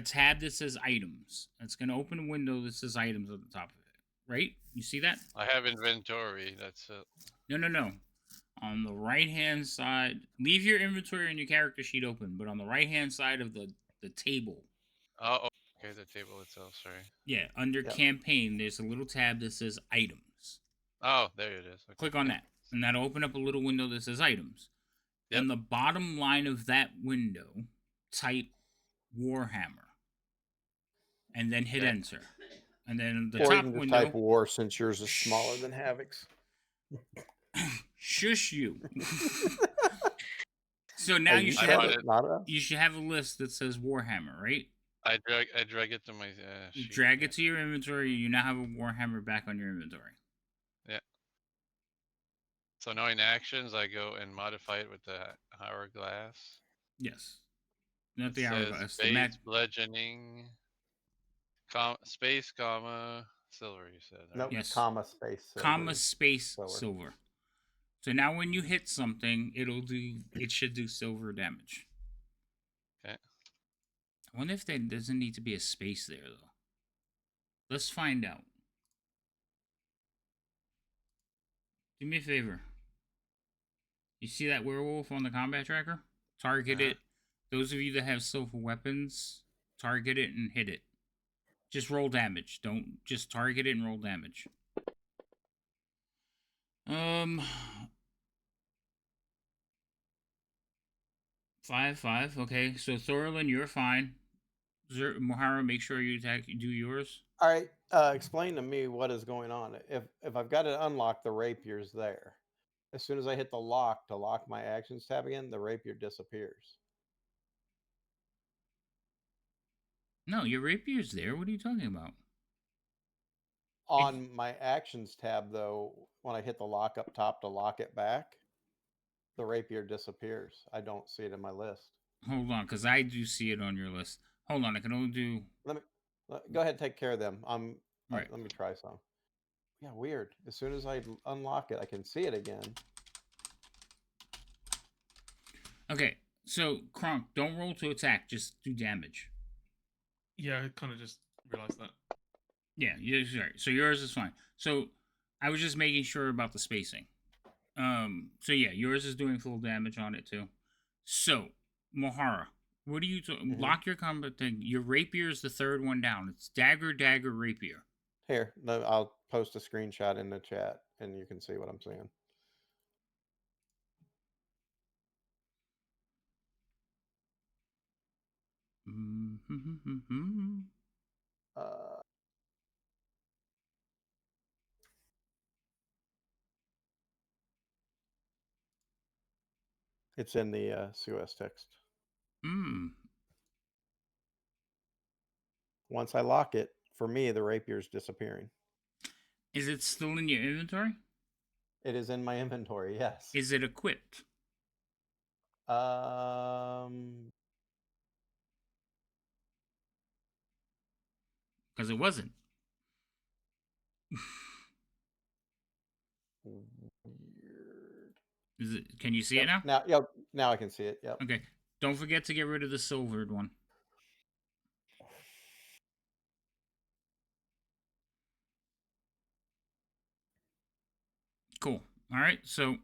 [SPEAKER 1] tab that says items. It's gonna open a window that says items at the top of it. Right? You see that?
[SPEAKER 3] I have inventory. That's it.
[SPEAKER 1] No. On the right-hand side, leave your inventory and your character sheet open, but on the right-hand side of the table.
[SPEAKER 3] Oh, okay, the table itself, sorry.
[SPEAKER 1] Yeah, under campaign, there's a little tab that says items.
[SPEAKER 3] Oh, there it is. Okay.
[SPEAKER 1] Click on that, and that'll open up a little window that says items. On the bottom line of that window, type Warhammer, and then hit enter. And then the top
[SPEAKER 6] you can
[SPEAKER 1] window.
[SPEAKER 6] Type war since yours is smaller than Havoc's.
[SPEAKER 1] Shush you. So now you should have a list that says Warhammer, right?
[SPEAKER 3] I drag it to my sheet.
[SPEAKER 1] Drag it to your inventory. You now have a Warhammer back on your inventory.
[SPEAKER 3] Yeah. So now in actions, I go and modify it with the hourglass.
[SPEAKER 1] Yes. Not the hourglass.
[SPEAKER 3] Space, bludgeoning, space, comma, silver, you said. Right?
[SPEAKER 6] No,
[SPEAKER 1] yes.
[SPEAKER 6] Comma, space, silver.
[SPEAKER 1] Comma, space, silver. So now when you hit something, it should do silver damage.
[SPEAKER 3] Okay.
[SPEAKER 1] I wonder if there doesn't need to be a space there, though. Let's find out. Do me a favor. You see that werewolf on the combat tracker? Target it. Those of you that have silver weapons, target it and hit it. Just roll damage. Don't just target it and roll damage. 5-5. Okay, so Thorlin, you're fine. Mohara, make sure you do yours.
[SPEAKER 6] All right. Explain to me what is going on. If I've got to unlock, the rapier's there. As soon as I hit the lock to lock my actions tab again, the rapier disappears.
[SPEAKER 1] No, your rapier's there. What are you talking about?
[SPEAKER 6] On my actions tab, though, when I hit the lock up top to lock it back, the rapier disappears. I don't see it in my list.
[SPEAKER 1] Hold on, because I do see it on your list. Hold on, I can only do...
[SPEAKER 6] Go ahead and take care of them.
[SPEAKER 1] Right.
[SPEAKER 6] Let me try some. Yeah, weird. As soon as I unlock it, I can see it again.
[SPEAKER 1] Okay, so Kronk, don't roll to attack. Just do damage.
[SPEAKER 4] Yeah, I kind of just realized that.
[SPEAKER 1] Yeah, right. So yours is fine. So I was just making sure about the spacing. So yeah, yours is doing full damage on it too. So Mohara, what do you lock your combat thing? Your rapier is the third one down. It's dagger, rapier.
[SPEAKER 6] Here, no, I'll post a screenshot in the chat, and you can see what I'm saying. It's in the COS text. Once I lock it, for me, the rapier's disappearing.
[SPEAKER 1] Is it still in your inventory?
[SPEAKER 6] It is in my inventory, yes.
[SPEAKER 1] Is it equipped?
[SPEAKER 6] Because
[SPEAKER 1] it wasn't.
[SPEAKER 6] Weird.
[SPEAKER 1] Is it? Can you see it now?
[SPEAKER 6] Now I can see it. Yep.
[SPEAKER 1] Okay. Don't forget to get rid of the silvered one. Cool. All right. So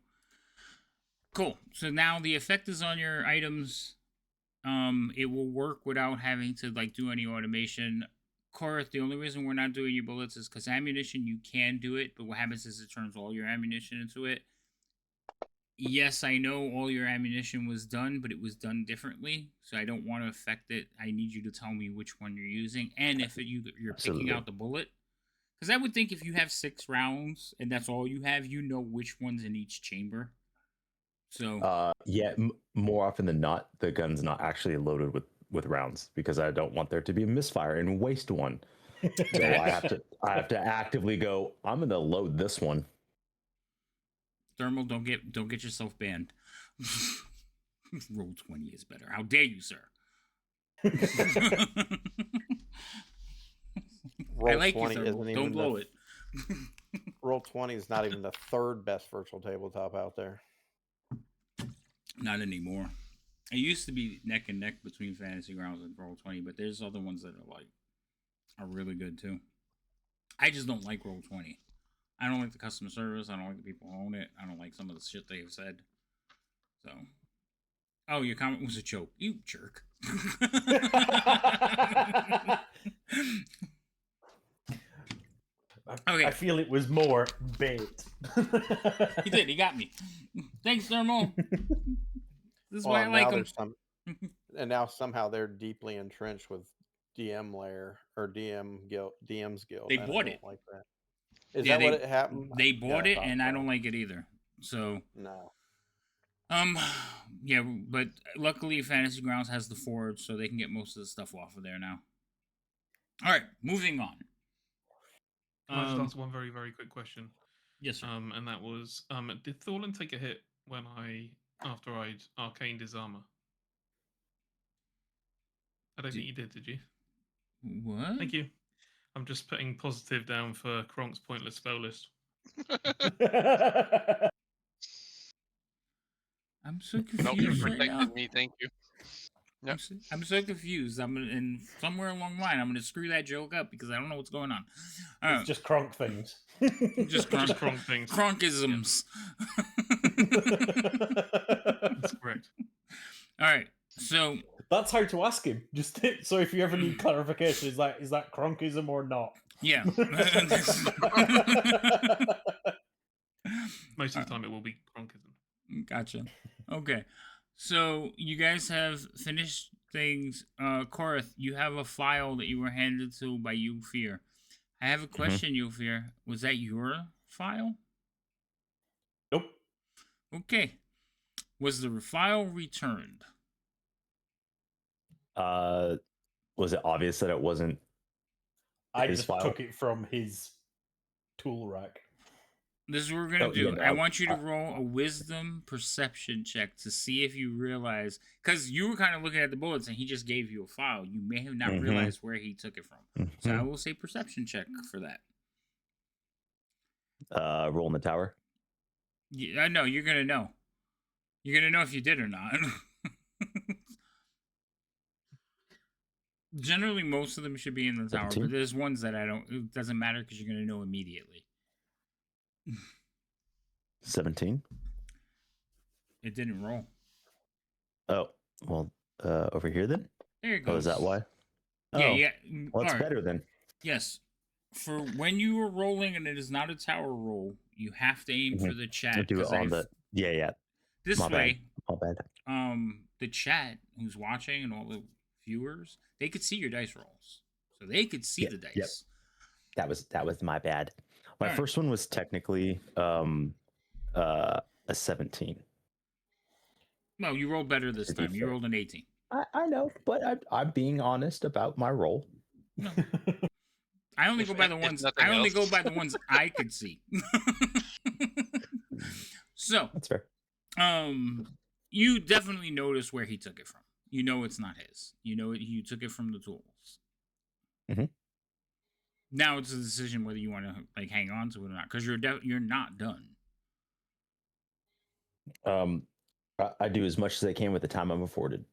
[SPEAKER 1] cool. So now the effect is on your items. It will work without having to like do any automation. Korath, the only reason we're not doing your bullets is because ammunition you can do it, but what happens is it turns all your ammunition into it. Yes, I know all your ammunition was done, but it was done differently, so I don't want to affect it. I need you to tell me which one you're using, and if you're picking out the bullet. Because I would think if you have 6 rounds and that's all you have, you know which one's in each chamber. So
[SPEAKER 2] yeah, more often than not, the gun's not actually loaded with rounds because I don't want there to be a misfire and waste one. So I have to actively go, I'm gonna load this one.
[SPEAKER 1] Thermal, don't get yourself banned. Roll 20 is better. How dare you, sir? I like you, Thermal. Don't blow it.
[SPEAKER 6] Roll 20 is not even the third best virtual tabletop out there.
[SPEAKER 1] Not anymore. It used to be neck and neck between Fantasy Grounds and Roll 20, but there's other ones that are really good too. I just don't like Roll 20. I don't like the customer service. I don't like the people who own it. I don't like some of the shit they have said. So, oh, your comment was a joke. You jerk.
[SPEAKER 5] Okay. I feel it was more bait.
[SPEAKER 1] He did. He got me. Thanks, Thermal. This is why I like them.
[SPEAKER 6] And now somehow they're deeply entrenched with DM Lair or DM's Guild.
[SPEAKER 1] They bought it.
[SPEAKER 6] Like that. Is that what it happened?
[SPEAKER 1] They bought it, and I don't like it either. So
[SPEAKER 6] no.
[SPEAKER 1] Yeah, but luckily Fantasy Grounds has the Forge, so they can get most of the stuff off of there now. All right, moving on.
[SPEAKER 4] Can I just ask one very, very quick question?
[SPEAKER 1] Yes, sir.
[SPEAKER 4] And that was, did Thorlin take a hit after I'd arcaned his armor? I don't think you did you?
[SPEAKER 1] What?
[SPEAKER 4] Thank you. I'm just putting positive down for Kronk's pointless spell list.
[SPEAKER 1] I'm so confused right now.
[SPEAKER 3] Me, thank you.
[SPEAKER 1] Yep. I'm so confused. And somewhere along the line, I'm going to screw that joke up because I don't know what's going on.
[SPEAKER 5] It's just Kronk things.
[SPEAKER 1] Just Kronk things. Kronkisms.
[SPEAKER 4] That's correct.
[SPEAKER 1] All right. So
[SPEAKER 5] that's how to ask him. Just so if you ever need clarification, is that Kronkism or not?
[SPEAKER 1] Yeah.
[SPEAKER 4] Most of the time, it will be Kronkism.
[SPEAKER 1] Gotcha. Okay. So you guys have finished things. Korath, you have a file that you were handed to by Eufir. I have a question, Eufir. Was that your file?
[SPEAKER 5] Nope.
[SPEAKER 1] Okay. Was the file returned?
[SPEAKER 2] Was it obvious that it wasn't?
[SPEAKER 5] I just took it from his tool rack.
[SPEAKER 1] This is what we're going to do. I want you to roll a wisdom perception check to see if you realize, because you were kind of looking at the bullets and he just gave you a file. You may have not realized where he took it from. So I will say perception check for that.
[SPEAKER 2] Roll in the tower.
[SPEAKER 1] Yeah, I know you're gonna know. You're gonna know if you did or not. Generally, most of them should be in the tower,
[SPEAKER 2] 17?
[SPEAKER 1] but there's ones that I don't. It doesn't matter because you're gonna know immediately.
[SPEAKER 2] 17.
[SPEAKER 1] It didn't roll.
[SPEAKER 2] Oh, well, over here then.
[SPEAKER 1] There it goes.
[SPEAKER 2] Oh, is that why?
[SPEAKER 1] Yeah,
[SPEAKER 2] Oh,
[SPEAKER 1] yeah.
[SPEAKER 2] well, it's
[SPEAKER 1] All right.
[SPEAKER 2] better then.
[SPEAKER 1] Yes. For when you are rolling and it is not a tower roll, you have to aim for the chat.
[SPEAKER 2] Do it on the. Yeah.
[SPEAKER 1] This
[SPEAKER 2] My
[SPEAKER 1] way,
[SPEAKER 2] bad. My bad.
[SPEAKER 1] The chat who's watching and all the viewers, they could see your dice rolls, so they could see the dice.
[SPEAKER 2] Yep. That was my bad. My first one was technically a 17.
[SPEAKER 1] No, you rolled better this time. You rolled an 18.
[SPEAKER 2] I know, but I'm being honest about my roll.
[SPEAKER 1] No. I only go by the ones. I only go by the ones I could see. So
[SPEAKER 2] that's fair.
[SPEAKER 1] You definitely notice where he took it from. You know it's not his. You know you took it from the tools.
[SPEAKER 2] Mm-hmm.
[SPEAKER 1] Now it's a decision whether you want to like hang on to it or not, because you're not done.
[SPEAKER 2] I do as much as I can with the time I'm afforded.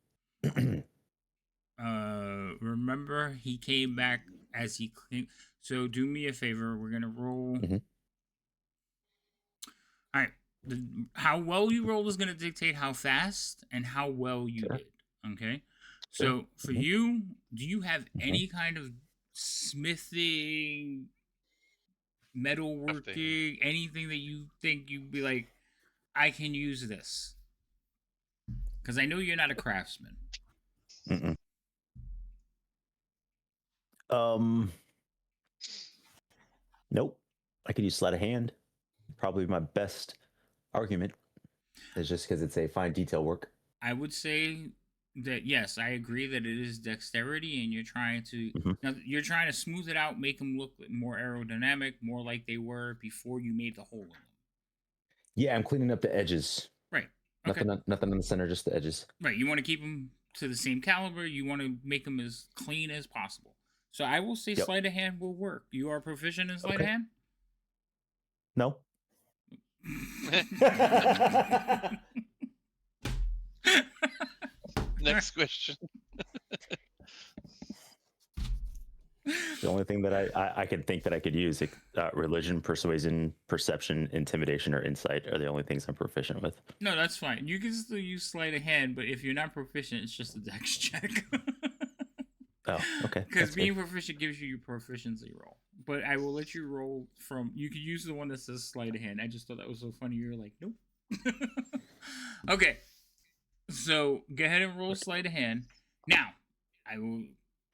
[SPEAKER 1] Remember, he came back as he came. So do me a favor. We're gonna roll.
[SPEAKER 2] Mm-hmm.
[SPEAKER 1] All right. How well you roll is gonna dictate how fast and how well you did. Okay. So for you, do you have any kind of smithing, metalworking, anything that you think you'd be like, I can use this? Because I know you're not a craftsman.
[SPEAKER 2] Mm-mm. Nope. I could use sleight of hand. Probably my best argument is just because it's a fine detail work.
[SPEAKER 1] I would say that yes, I agree that it is dexterity, and you're trying to now you're trying to smooth it out, make them look more aerodynamic, more like they were before you made the hole in them.
[SPEAKER 2] Yeah, I'm cleaning up the edges.
[SPEAKER 1] Right. Okay.
[SPEAKER 2] Nothing in the center, just the edges.
[SPEAKER 1] Right. You want to keep them to the same caliber. You want to make them as clean as possible. So I will say sleight of hand will work. You are proficient in sleight of hand?
[SPEAKER 2] No.
[SPEAKER 3] Next question.
[SPEAKER 2] The only thing that I could think that I could use, religion, persuasion, perception, intimidation, or insight are the only things I'm proficient with.
[SPEAKER 1] No, that's fine. You can still use sleight of hand, but if you're not proficient, it's just a dex check.
[SPEAKER 2] Oh, okay.
[SPEAKER 1] Because being proficient gives you your proficiency roll. But I will let you roll from... You could use the one that says sleight of hand. I just thought that was so funny. You were like, nope. Okay. So, go ahead and roll sleight of hand. Now, I will...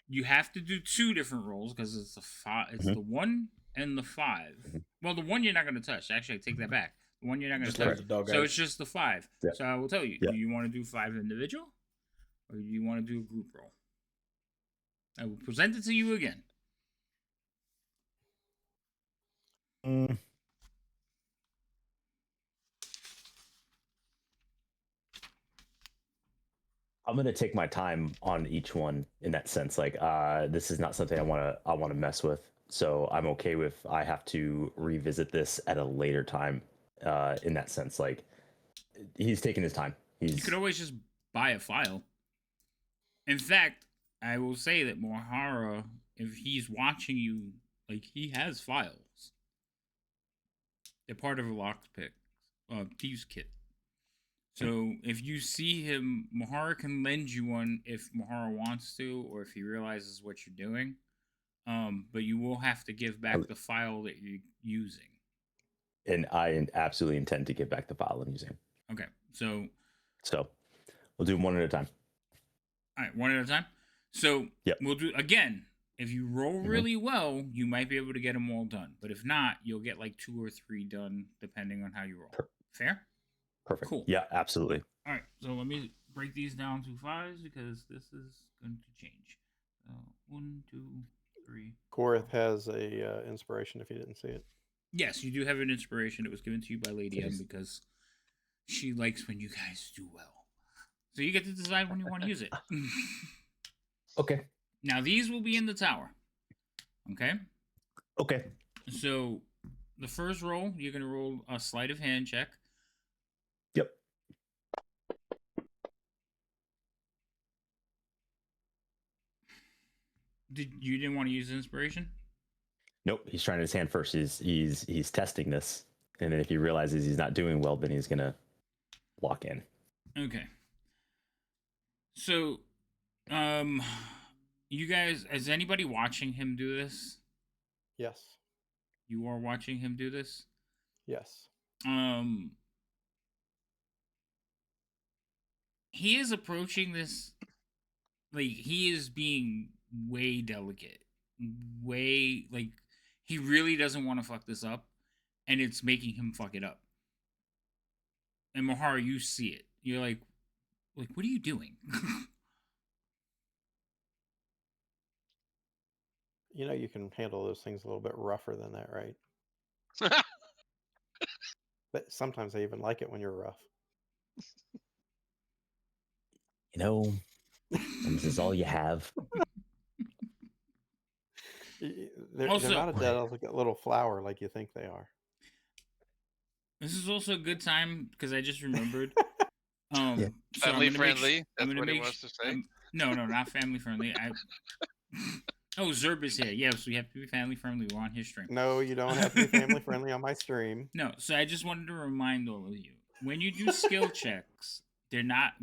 [SPEAKER 1] You have to do 2 different rolls because it's the 5. It's the 1 and the 5. Well, the 1 you're not going to touch. Actually, I take that back. The 1 you're not going to touch. So it's just the 5. Yep. So I will tell you. Yep. Do you want to do 5 individual, or do you want to do a group roll? I will present it to you again.
[SPEAKER 2] I'm going to take my time on each one in that sense. Like, this is not something I want to mess with. So I'm okay with I have to revisit this at a later time. In that sense, like he's taking his time.
[SPEAKER 1] You could always just buy a file. In fact, I will say that Mohara, if he's watching you, like he has files. They're part of a lockpick, thieves kit. So if you see him, Mohara can lend you one if Mohara wants to, or if he realizes what you're doing. But you will have to give back the file that you're using.
[SPEAKER 2] And I absolutely intend to give back the file I'm using.
[SPEAKER 1] Okay, so
[SPEAKER 2] we'll do them one at a time.
[SPEAKER 1] All right, one at a time. So we'll do again. If you roll really well, you might be able to get them all done. But if not, you'll get like 2 or 3 done depending on how you roll. Fair?
[SPEAKER 2] Perfect.
[SPEAKER 1] Cool.
[SPEAKER 2] Yeah, absolutely.
[SPEAKER 1] All right, so let me break these down to 5s because this is going to change. 1, 2, 3.
[SPEAKER 6] Korath has a inspiration if you didn't see it.
[SPEAKER 1] Yes, you do have an inspiration. It was given to you by Lady M because she likes when you guys do well. So you get to decide when you want to use it.
[SPEAKER 2] Okay.
[SPEAKER 1] Now these will be in the tower. Okay?
[SPEAKER 2] Okay.
[SPEAKER 1] So the first roll, you're gonna roll a sleight of hand check.
[SPEAKER 2] Yep.
[SPEAKER 1] You didn't want to use inspiration?
[SPEAKER 2] Nope. He's trying his hand first. He's testing this, and then if he realizes he's not doing well, then he's gonna lock in.
[SPEAKER 1] Okay. So, you guys, is anybody watching him do this?
[SPEAKER 6] Yes.
[SPEAKER 1] You are watching him do this?
[SPEAKER 6] Yes.
[SPEAKER 1] He is approaching this like he is being way delicate. Way like he really doesn't want to fuck this up, and it's making him fuck it up. And Mahara, you see it. You're like what are you doing?
[SPEAKER 6] You know you can handle those things a little bit rougher than that, right? But sometimes I even like it when you're rough.
[SPEAKER 2] You know, this is all you have.
[SPEAKER 6] They're not a delicate little flower like you think they are.
[SPEAKER 1] This is also a good time because I just remembered.
[SPEAKER 2] Yeah.
[SPEAKER 1] So
[SPEAKER 3] family friendly. That's what he wants to say.
[SPEAKER 1] No, not family friendly. Oh, Zerb is here. Yes, we have to be family friendly. We're on his stream.
[SPEAKER 6] No, you don't have to be family friendly on my stream.
[SPEAKER 1] No, so I just wanted to remind all of you when you do skill checks,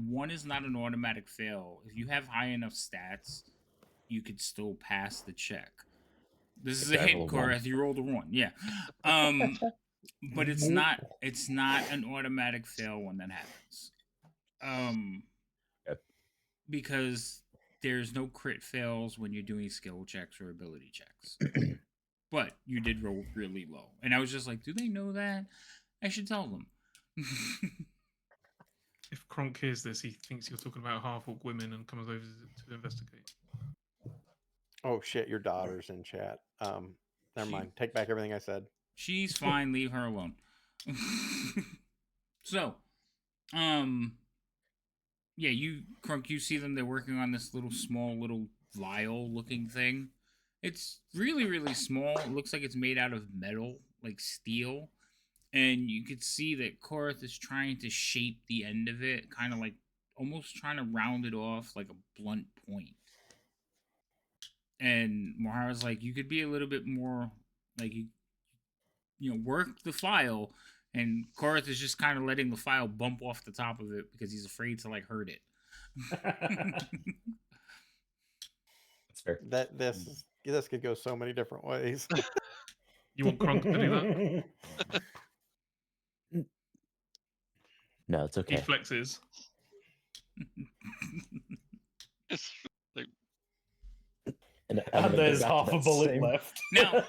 [SPEAKER 1] one is not an automatic fail. If you have high enough stats, you could still pass the check. This is a hit, Korath. You rolled a 1. Yeah. But it's not an automatic fail when that happens. Because there's no crit fails when you're doing skill checks or ability checks. But you did roll really low. And I was just like, do they know that? I should tell them.
[SPEAKER 4] If Kronk hears this, he thinks you're talking about half-orc women and comes over to investigate.
[SPEAKER 6] Oh shit, your daughter's in chat. Never mind. Take back everything I said.
[SPEAKER 1] She's fine. Leave her alone. So, yeah, Krunk, you see them. They're working on this small little vial-looking thing. It's really, really small. It looks like it's made out of metal, like steel. And you could see that Korath is trying to shape the end of it, kind of like almost trying to round it off like a blunt point. And Mahara's like, you could be a little bit more, like, you know, work the file. And Korath is just kind of letting the file bump off the top of it because he's afraid to, like, hurt it.
[SPEAKER 2] That's fair.
[SPEAKER 6] This could go so many different ways.
[SPEAKER 4] You want Kronk to do that?
[SPEAKER 2] No, it's okay.
[SPEAKER 4] He flexes.
[SPEAKER 5] And there's half a bullet left.
[SPEAKER 1] Now,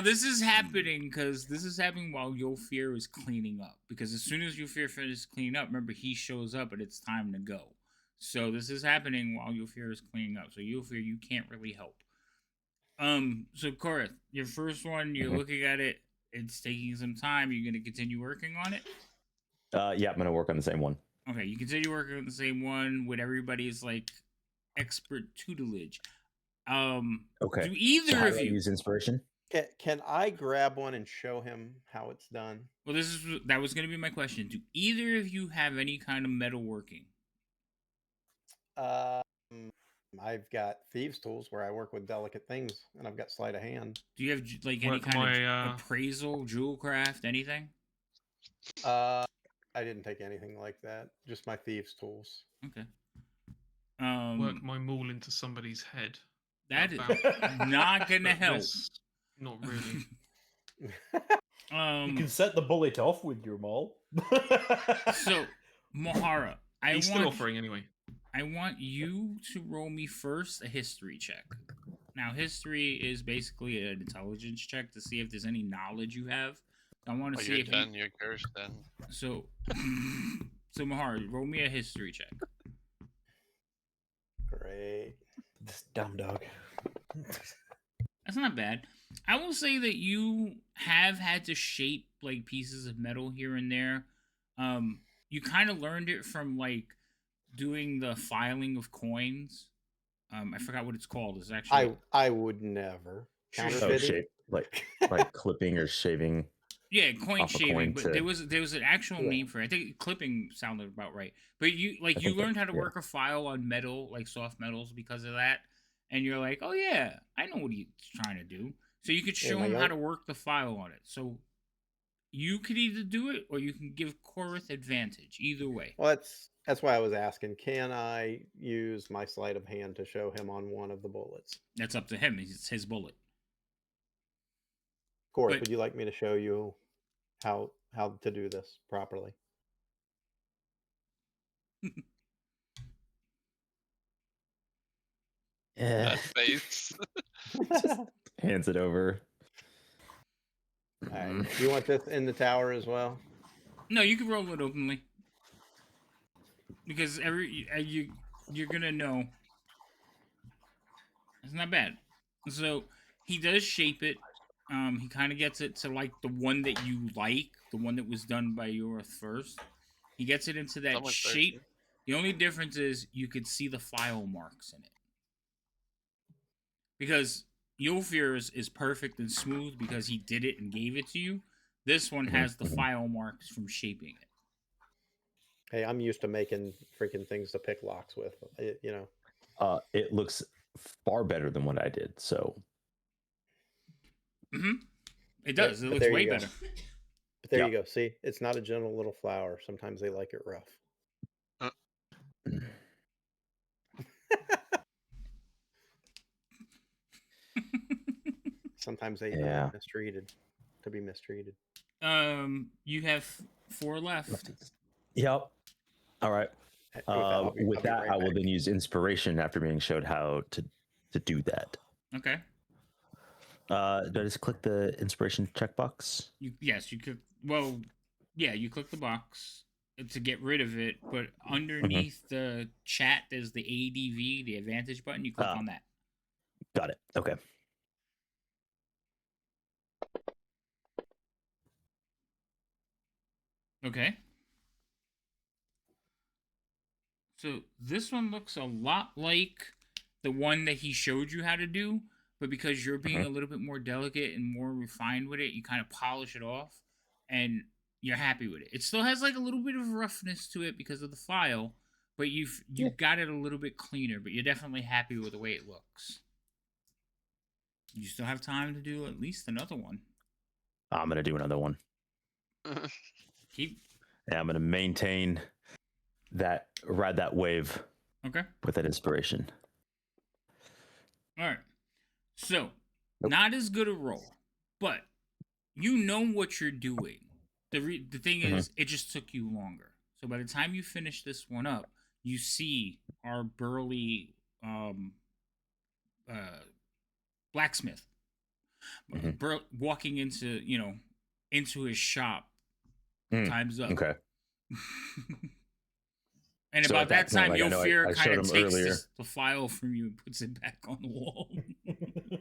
[SPEAKER 1] this is happening while Yulfir is cleaning up. Because as soon as Yulfir finishes cleaning up, remember, he shows up and it's time to go. So this is happening while Yulfir is cleaning up. So Yulfir, you can't really help. So Korath, your first one, you're looking at it. It's taking some time. You're going to continue working on it?
[SPEAKER 2] Yeah, I'm going to work on the same one.
[SPEAKER 1] Okay, you continue working on the same one with everybody's, like, expert tutelage.
[SPEAKER 2] Okay.
[SPEAKER 1] Do either of you
[SPEAKER 2] use inspiration?
[SPEAKER 6] Can I grab one and show him how it's done?
[SPEAKER 1] Well, that was going to be my question. Do either of you have any kind of metalworking?
[SPEAKER 6] I've got thieves' tools where I work with delicate things, and I've got sleight of hand.
[SPEAKER 1] Do you have like any kind of appraisal, jewel craft, anything?
[SPEAKER 6] I didn't take anything like that. Just my thieves' tools.
[SPEAKER 1] Okay.
[SPEAKER 4] Work my maul into somebody's head.
[SPEAKER 1] That is not gonna help.
[SPEAKER 4] Not really.
[SPEAKER 5] You can set the bullet off with your maul.
[SPEAKER 1] So, Mahara,
[SPEAKER 4] He's still offering anyway.
[SPEAKER 1] I want you to roll me first a history check. Now, history is basically an intelligence check to see if there's any knowledge you have. I want to see if
[SPEAKER 3] you're cursed then.
[SPEAKER 1] So, Mahara, roll me a history check.
[SPEAKER 6] Great.
[SPEAKER 5] This dumb dog.
[SPEAKER 1] That's not bad. I will say that you have had to shape like pieces of metal here and there. You kind of learned it from like doing the filing of coins. I forgot what it's called. It's actually
[SPEAKER 6] I would never.
[SPEAKER 2] shape, like clipping or shaving.
[SPEAKER 1] Yeah, coin shaving, but there was an actual
[SPEAKER 6] Yeah.
[SPEAKER 1] name for it. I think clipping sounded about right. But you learned how to work a file on metal, like soft metals, because of that, and you're like, oh yeah, I know what he's trying to do. So you could show him how to work the file on it. So you could either do it or you can give Korith advantage. Either way.
[SPEAKER 6] Well, that's why I was asking. Can I use my sleight of hand to show him on one of the bullets?
[SPEAKER 1] That's up to him. It's his bullet.
[SPEAKER 6] Korith, would you like me to show you how to do this properly?
[SPEAKER 2] Yeah.
[SPEAKER 3] That face.
[SPEAKER 2] Hands it over.
[SPEAKER 6] All right. You want this in the tower as well?
[SPEAKER 1] No, you can roll it openly. Because you're gonna know. It's not bad. So he does shape it. He kind of gets it to like the one that you like, the one that was done by yours first. He gets it into that shape. The only difference is you could see the file marks in it. Because Yulfir's is perfect and smooth because he did it and gave it to you. This one has the file marks from shaping it.
[SPEAKER 6] Hey, I'm used to making freaking things to pick locks with, you know.
[SPEAKER 2] It looks far better than what I did, so.
[SPEAKER 1] It does. It looks way better.
[SPEAKER 6] But there you go. See, it's not a gentle little flower. Sometimes they like it rough. Sometimes they mistreated. To be mistreated.
[SPEAKER 1] You have 4 left.
[SPEAKER 2] Yep. All right. With that, I will then use inspiration after being showed how to do that.
[SPEAKER 1] Okay.
[SPEAKER 2] Do I just click the inspiration checkbox?
[SPEAKER 1] Yes, you could. Well, yeah, you click the box to get rid of it, but underneath the chat, there's the ADV, the advantage button. You click on that.
[SPEAKER 2] Got it. Okay.
[SPEAKER 1] Okay. So this one looks a lot like the one that he showed you how to do, but because you're being a little bit more delicate and more refined with it, you kind of polish it off, and you're happy with it. It still has like a little bit of roughness to it because of the file, but you've got it a little bit cleaner, but you're definitely happy with the way it looks. You still have time to do at least another one.
[SPEAKER 2] I'm going to do another one. I'm going to maintain ride that wave.
[SPEAKER 1] Okay.
[SPEAKER 2] With that inspiration.
[SPEAKER 1] All right. So, not as good a roll, but you know what you're doing. The thing is, it just took you longer. So by the time you finish this one up, you see our burly blacksmith walking into his shop. Time's up.
[SPEAKER 2] Okay.
[SPEAKER 1] And
[SPEAKER 2] so
[SPEAKER 1] about that time,
[SPEAKER 2] point,
[SPEAKER 1] Yulfir kind of takes the file from you and puts it back on the wall.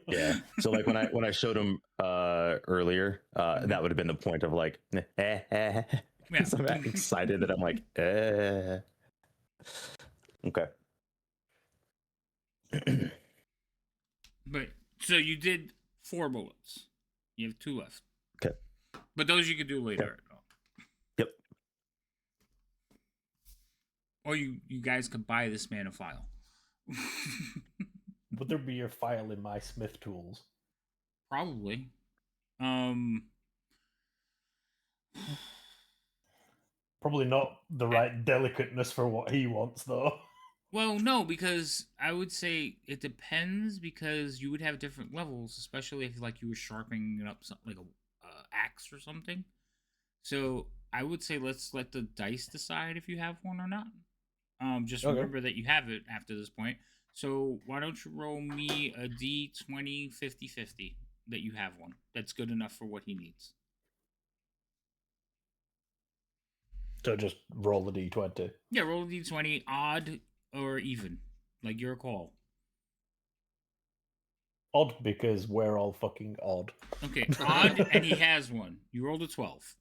[SPEAKER 2] Yeah. So like when I showed him earlier, that would have been the point of like, yeah. So I'm excited that I'm like, Okay.
[SPEAKER 1] But so you did 4 bullets. You have 2 left.
[SPEAKER 2] Okay.
[SPEAKER 1] But those you could do later.
[SPEAKER 2] Yep.
[SPEAKER 1] Or you guys could buy this man a file.
[SPEAKER 5] Would there be a file in my smith tools?
[SPEAKER 1] Probably.
[SPEAKER 5] Probably not the right delicateness for what he wants, though.
[SPEAKER 1] Well, no, because I would say it depends, because you would have different levels, especially if like you were sharpening up something like a axe or something. So I would say let's let the dice decide if you have one or not. Just remember that you have it after this point. So why don't you roll me a D20 50-50 that you have one. That's good enough for what he needs.
[SPEAKER 5] So just roll the D20.
[SPEAKER 1] Yeah, roll a D20, odd or even. Like your call.
[SPEAKER 5] Odd, because we're all fucking odd.
[SPEAKER 1] Okay, odd, and he has one. You rolled a 12.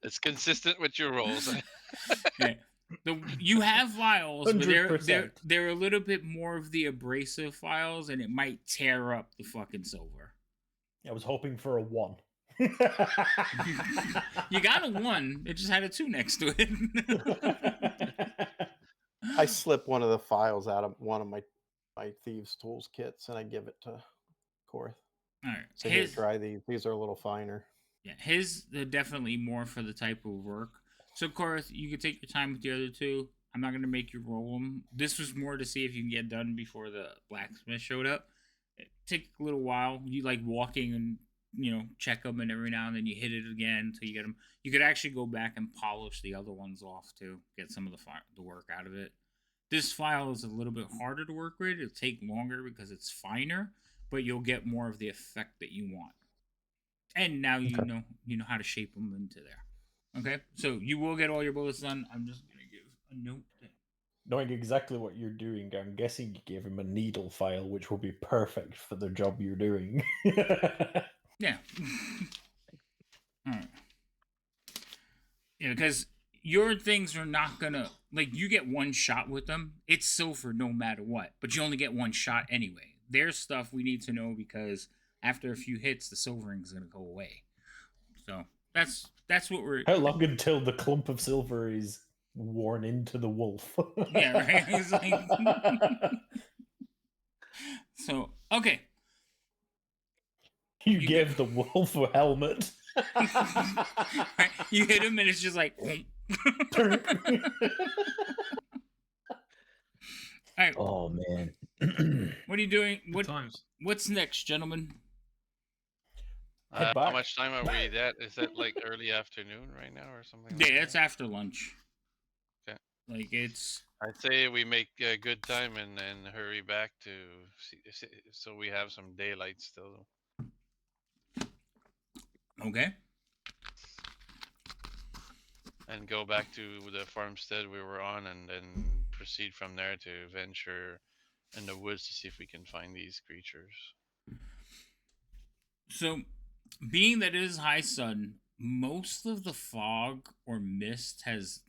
[SPEAKER 3] It's consistent with your rolls.
[SPEAKER 1] Okay. You have files, but
[SPEAKER 5] 100%.
[SPEAKER 1] they're a little bit more of the abrasive files, and it might tear up the fucking silver.
[SPEAKER 5] I was hoping for a 1.
[SPEAKER 1] You got a 1. It just had a 2 next to it.
[SPEAKER 6] I slip one of the files out of one of my thieves' tools kits, and I give it to Korth.
[SPEAKER 1] All right.
[SPEAKER 6] So here, try these. These are a little finer.
[SPEAKER 1] Yeah, they're definitely more for the type of work. So, Korth, you can take your time with the other 2. I'm not going to make you roll them. This was more to see if you can get done before the blacksmith showed up. It takes a little while. You like walking and, check them, and every now and then you hit it again until you get them. You could actually go back and polish the other ones off, too. Get some of the work out of it. This file is a little bit harder to work with. It'll take longer because it's finer, but you'll get more of the effect that you want. And now you know how to shape them into there. Okay, so you will get all your bullets done. I'm just gonna give a note.
[SPEAKER 5] Knowing exactly what you're doing, I'm guessing you gave him a needle file, which will be perfect for the job you're doing.
[SPEAKER 1] Yeah. All right. Yeah, because your things are not gonna you get one shot with them. It's silver no matter what, but you only get one shot anyway. Their stuff we need to know because after a few hits, the silvering is gonna go away. So that's what we're.
[SPEAKER 5] How long until the clump of silver is worn into the wolf?
[SPEAKER 1] Yeah, right. It's like... So okay.
[SPEAKER 5] You gave the wolf a helmet.
[SPEAKER 1] You hit him, and it's just like. All right.
[SPEAKER 2] Oh man.
[SPEAKER 1] What are you doing? What's next, gentlemen?
[SPEAKER 3] How much time are we at? Is that like early afternoon right now or something?
[SPEAKER 1] Yeah, it's after lunch.
[SPEAKER 3] Okay.
[SPEAKER 1] It's.
[SPEAKER 3] I'd say we make a good time and hurry back to see, so we have some daylight still.
[SPEAKER 1] Okay.
[SPEAKER 3] And go back to the farmstead we were on and then proceed from there to venture in the woods to see if we can find these creatures.
[SPEAKER 1] So, being that it is high sun, most of the fog or mist has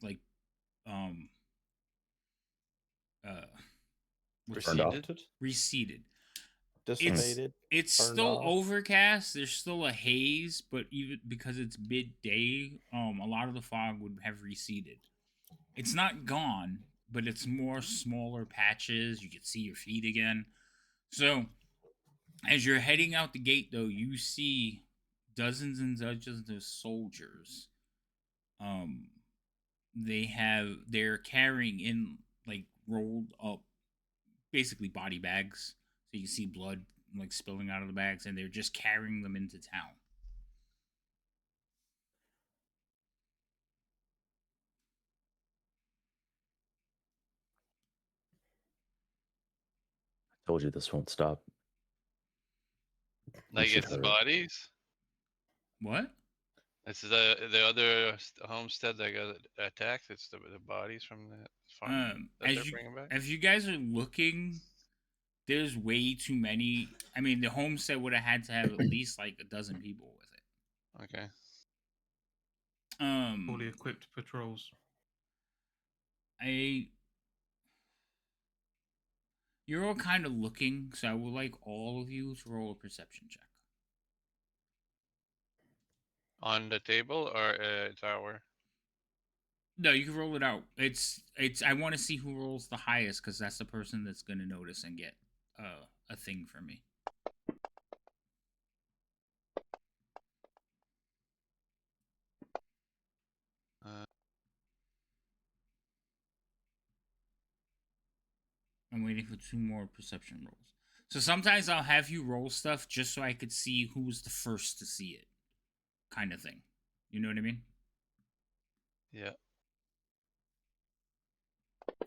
[SPEAKER 1] receded.
[SPEAKER 6] Dissipated.
[SPEAKER 1] It's still overcast. There's still a haze, but even because it's midday, a lot of the fog would have receded. It's not gone, but it's more smaller patches. You can see your feet again. So, as you're heading out the gate, though, you see dozens and dozens of soldiers. They're carrying in rolled up, basically body bags. So you can see blood spilling out of the bags, and they're just carrying them into town.
[SPEAKER 2] I told you this won't stop.
[SPEAKER 3] It's bodies?
[SPEAKER 1] What?
[SPEAKER 3] It's the other homestead that got attacked. It's the bodies from the farm that they're bringing back.
[SPEAKER 1] As you guys are looking, there's way too many. I mean, the homestead would have had to have at least a dozen people with it.
[SPEAKER 3] Okay.
[SPEAKER 4] Fully equipped patrols.
[SPEAKER 1] You're all kind of looking, so I would like all of you to roll a perception check.
[SPEAKER 3] On the table or tower?
[SPEAKER 1] No, you can roll it out. It's. I want to see who rolls the highest because that's the person that's going to notice and get a thing for me. I'm waiting for 2 more perception rolls. So sometimes I'll have you roll stuff just so I could see who was the first to see it, kind of thing. You know what I mean?
[SPEAKER 3] Yeah.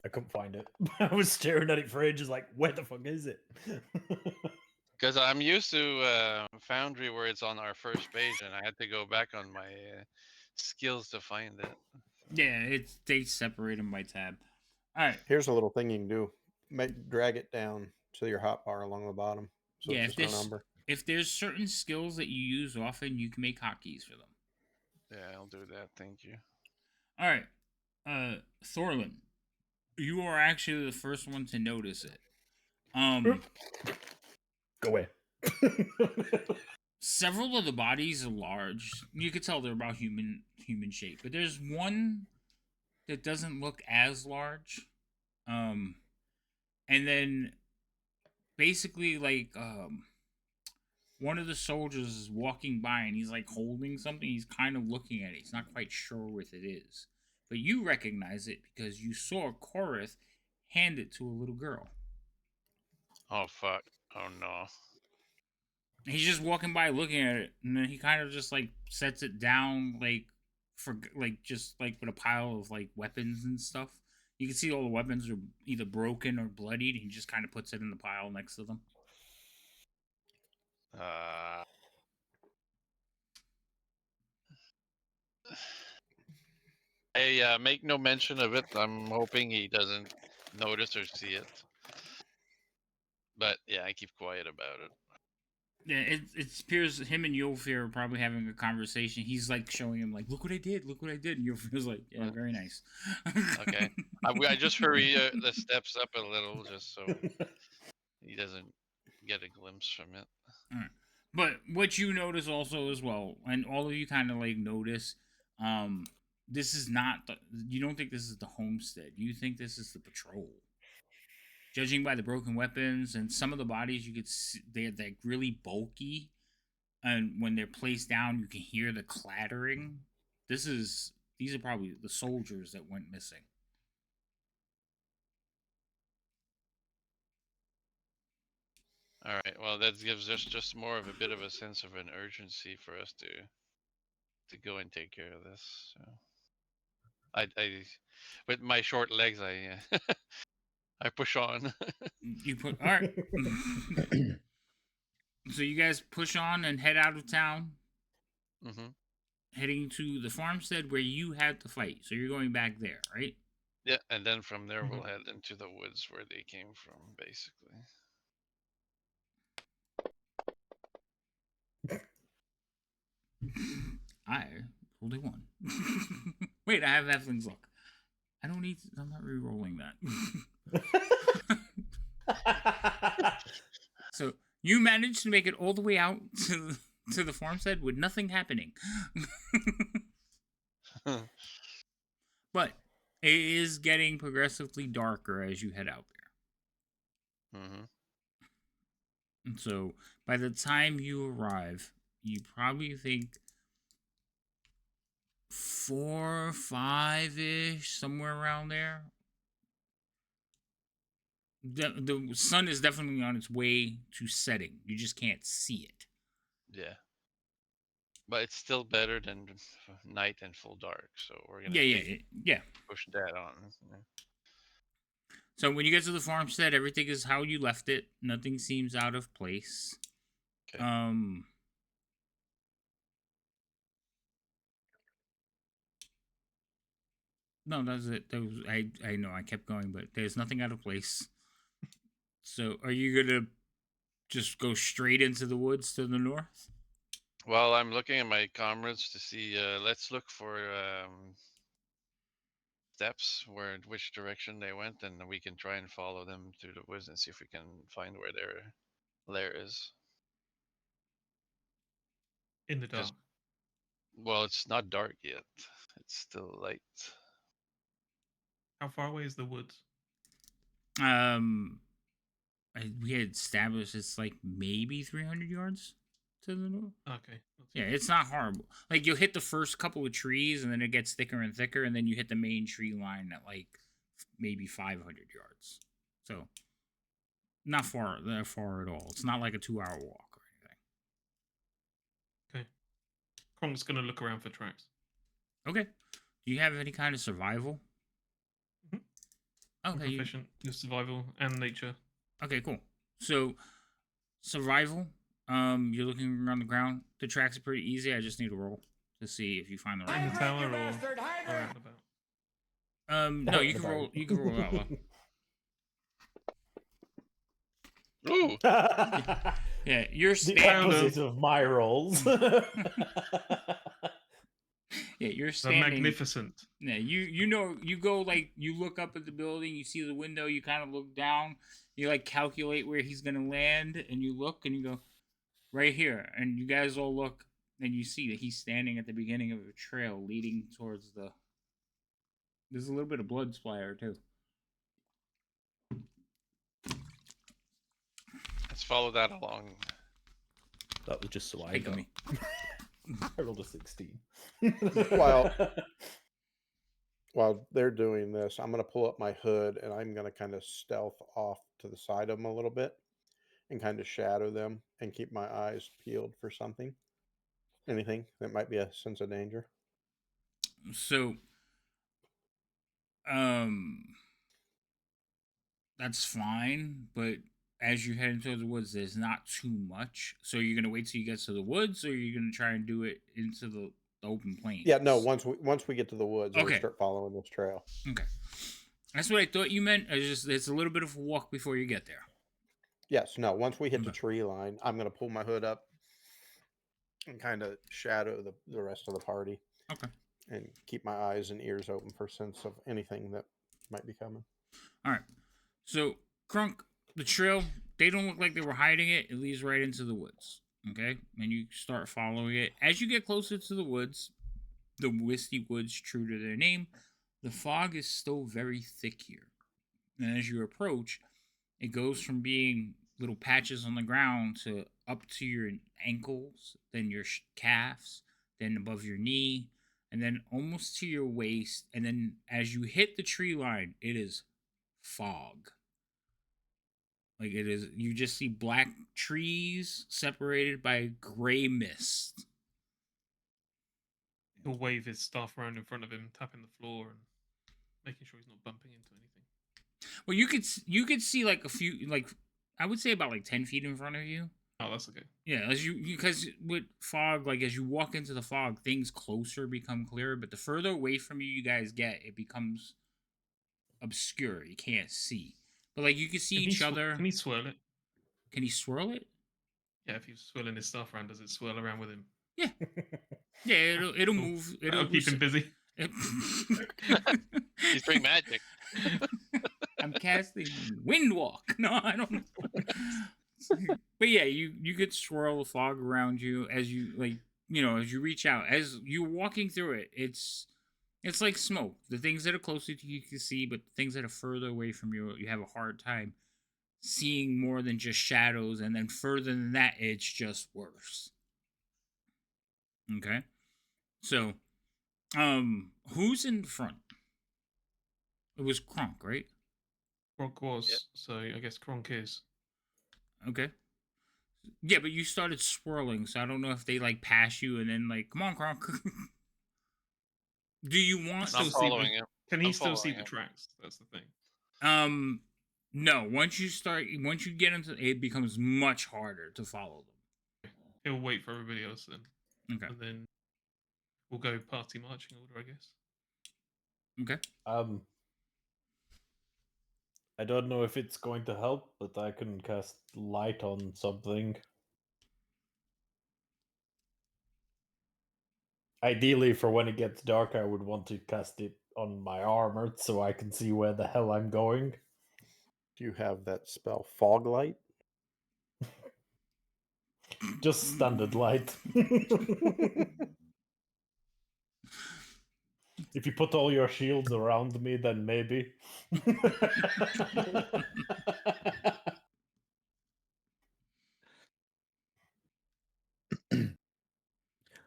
[SPEAKER 5] I couldn't find it. I was staring at it for ages, where the fuck is it?
[SPEAKER 3] Because I'm used to Foundry where it's on our first page, and I had to go back on my skills to find it.
[SPEAKER 1] Yeah, they separate them by tab. All right.
[SPEAKER 6] Here's a little thing you can do. Drag it down to your hotbar along the bottom. So
[SPEAKER 1] yeah,
[SPEAKER 6] it's just a number.
[SPEAKER 1] If there's certain skills that you use often, you can make hotkeys for them.
[SPEAKER 3] Yeah, I'll do that. Thank you.
[SPEAKER 1] All right. Thorlin, you are actually the first one to notice it.
[SPEAKER 5] Go away.
[SPEAKER 1] Several of the bodies are large. You could tell they're about human shape, but there's one that doesn't look as large. And then basically like one of the soldiers is walking by and he's like holding something. He's kind of looking at it. He's not quite sure what it is. But you recognize it because you saw Korath hand it to a little girl.
[SPEAKER 3] Oh, fuck. Oh, no.
[SPEAKER 1] He's just walking by looking at it, and then he kind of just like sets it down like just like with a pile of like weapons and stuff. You can see all the weapons are either broken or bloodied. He just kind of puts it in the pile next to them.
[SPEAKER 3] I make no mention of it. I'm hoping he doesn't notice or see it. But yeah, I keep quiet about it.
[SPEAKER 1] Yeah, it appears him and Yolfir are probably having a conversation. He's like showing him like, look what I did, and Yolfir's like, yeah, very nice.
[SPEAKER 3] Okay, I just hurry the steps up a little just so he doesn't get a glimpse from it.
[SPEAKER 1] All right. But what you notice also as well, and all of you kind of like notice, this is not you don't think this is the homestead. You think this is the patrol. Judging by the broken weapons and some of the bodies, you could see they're like really bulky, and when they're placed down, you can hear the clattering. These are probably the soldiers that went missing.
[SPEAKER 3] All right. Well, that gives us just more of a bit of a sense of an urgency for us to go and take care of this. So I with my short legs, I I push on.
[SPEAKER 1] You put all right. So you guys push on and head out of town.
[SPEAKER 3] Mm-hmm.
[SPEAKER 1] Heading to the farmstead where you had to fight. So you're going back there, right?
[SPEAKER 3] Yeah, and then from there we'll head into the woods where they came from, basically.
[SPEAKER 1] I rolled a 1. Wait, I have Halfling's luck. I don't need. I'm not re-rolling that. So you managed to make it all the way out to the farmstead with nothing happening. But it is getting progressively darker as you head out there.
[SPEAKER 3] Mm-hmm.
[SPEAKER 1] And so by the time you arrive, you probably think 4, 5-ish, somewhere around there. The sun is definitely on its way to setting. You just can't see it.
[SPEAKER 3] Yeah. But it's still better than night and full dark, so we're gonna push that on. Yeah.
[SPEAKER 1] So when you get to the farmstead, everything is how you left it. Nothing seems out of place.
[SPEAKER 3] Okay.
[SPEAKER 1] No, that's it. I know I kept going, but there's nothing out of place. So are you gonna just go straight into the woods to the north?
[SPEAKER 3] Well, I'm looking at my comrades to see. Let's look for steps which direction they went, and we can try and follow them through the woods and see if we can find where their lair is.
[SPEAKER 4] In the dark.
[SPEAKER 3] Well, it's not dark yet. It's still light.
[SPEAKER 4] How far away is the woods?
[SPEAKER 1] We had established it's like maybe 300 yards to the north.
[SPEAKER 4] Okay.
[SPEAKER 1] Yeah, it's not horrible. Like you'll hit the first couple of trees, and then it gets thicker and thicker, and then you hit the main tree line at like maybe 500 yards. So not far at all. It's not like a 2-hour walk or anything.
[SPEAKER 4] Okay. Kronk's gonna look around for tracks.
[SPEAKER 1] Okay. Do you have any kind of survival?
[SPEAKER 4] Mm-hmm. Okay. Proficient with survival and nature.
[SPEAKER 1] Okay, cool. So survival. You're looking around the ground. The tracks are pretty easy. I just need a roll to see if you find the right.
[SPEAKER 4] In the tower or around about.
[SPEAKER 1] No, you can roll. You can roll out loud.
[SPEAKER 3] Ooh.
[SPEAKER 1] Yeah, you're
[SPEAKER 5] the opposite of my rolls.
[SPEAKER 1] Yeah, you're
[SPEAKER 4] They're
[SPEAKER 1] standing.
[SPEAKER 4] magnificent.
[SPEAKER 1] Yeah, you know, you go like you look up at the building, you see the window, you kind of look down, you like calculate where he's gonna land, and you look and you go right here, and you guys all look and you see that he's standing at the beginning of a trail leading towards the. There's a little bit of blood splatter too.
[SPEAKER 3] Let's follow that along.
[SPEAKER 5] That was just so I
[SPEAKER 1] Think of
[SPEAKER 5] know.
[SPEAKER 1] me.
[SPEAKER 5] I rolled a 16.
[SPEAKER 6] While they're doing this, I'm going to pull up my hood and I'm going to kind of stealth off to the side of them a little bit and kind of shadow them and keep my eyes peeled for something. Anything that might be a sense of danger.
[SPEAKER 1] So, that's fine, but as you head into the woods, there's not too much. So you're gonna wait till you get to the woods, or you're gonna try and do it into the open plains?
[SPEAKER 6] Yeah, no. Once we get to the woods,
[SPEAKER 1] okay,
[SPEAKER 6] we start following this trail.
[SPEAKER 1] Okay, that's what I thought you meant. It's a little bit of a walk before you get there.
[SPEAKER 6] Yes, no. Once we hit the tree line, I'm gonna pull my hood up and kind of shadow the rest of the party.
[SPEAKER 1] Okay.
[SPEAKER 6] And keep my eyes and ears open for sense of anything that might be coming.
[SPEAKER 1] All right. So, Crunk, the trail, they don't look like they were hiding it. It leads right into the woods. Okay? And you start following it. As you get closer to the woods, the Misty Woods, true to their name, the fog is still very thick here. And as you approach, it goes from being little patches on the ground to up to your ankles, then your calves, then above your knee, and then almost to your waist. And then as you hit the tree line, it is fog. Like it is, you just see black trees separated by gray mist.
[SPEAKER 4] He'll wave his staff around in front of him, tapping the floor and making sure he's not bumping into anything.
[SPEAKER 1] Well, you could see like a few, like I would say about like 10 feet in front of you.
[SPEAKER 4] Oh, that's okay.
[SPEAKER 1] Yeah, as because with fog, like as you walk into the fog, things closer become clearer. But the further away from you guys get, it becomes obscure. You can't see. But like you can see each other.
[SPEAKER 4] Can he swirl it?
[SPEAKER 1] Can he swirl it?
[SPEAKER 4] Yeah, if he's swirling his stuff around, does it swirl around with him?
[SPEAKER 1] Yeah. Yeah, it'll move.
[SPEAKER 4] It'll keep him busy.
[SPEAKER 3] He's doing magic.
[SPEAKER 1] I'm casting wind walk. No, I don't know. But yeah, you could swirl the fog around you as you as you reach out. As you're walking through it, it's like smoke. The things that are closer to you can see, but the things that are further away from you, you have a hard time seeing more than just shadows, and then further than that, it's just worse. Okay? So, who's in front? It was Kronk, right?
[SPEAKER 4] Kronk was, so I guess Kronk is.
[SPEAKER 1] Okay. Yeah, but you started swirling, so I don't know if they like pass you and then like, come on, Kronk. Do you want?
[SPEAKER 3] I'm following him.
[SPEAKER 4] Can he still see the tracks? That's the thing.
[SPEAKER 1] No. Once you get into it, becomes much harder to follow them.
[SPEAKER 4] He'll wait for everybody else then.
[SPEAKER 1] Okay.
[SPEAKER 4] And then we'll go party marching order, I guess.
[SPEAKER 1] Okay.
[SPEAKER 5] I don't know if it's going to help, but I can cast light on something. Ideally, for when it gets dark, I would want to cast it on my armor so I can see where the hell I'm going.
[SPEAKER 6] Do you have that spell, Fog Light?
[SPEAKER 5] Just standard light. If you put all your shields around me, then maybe.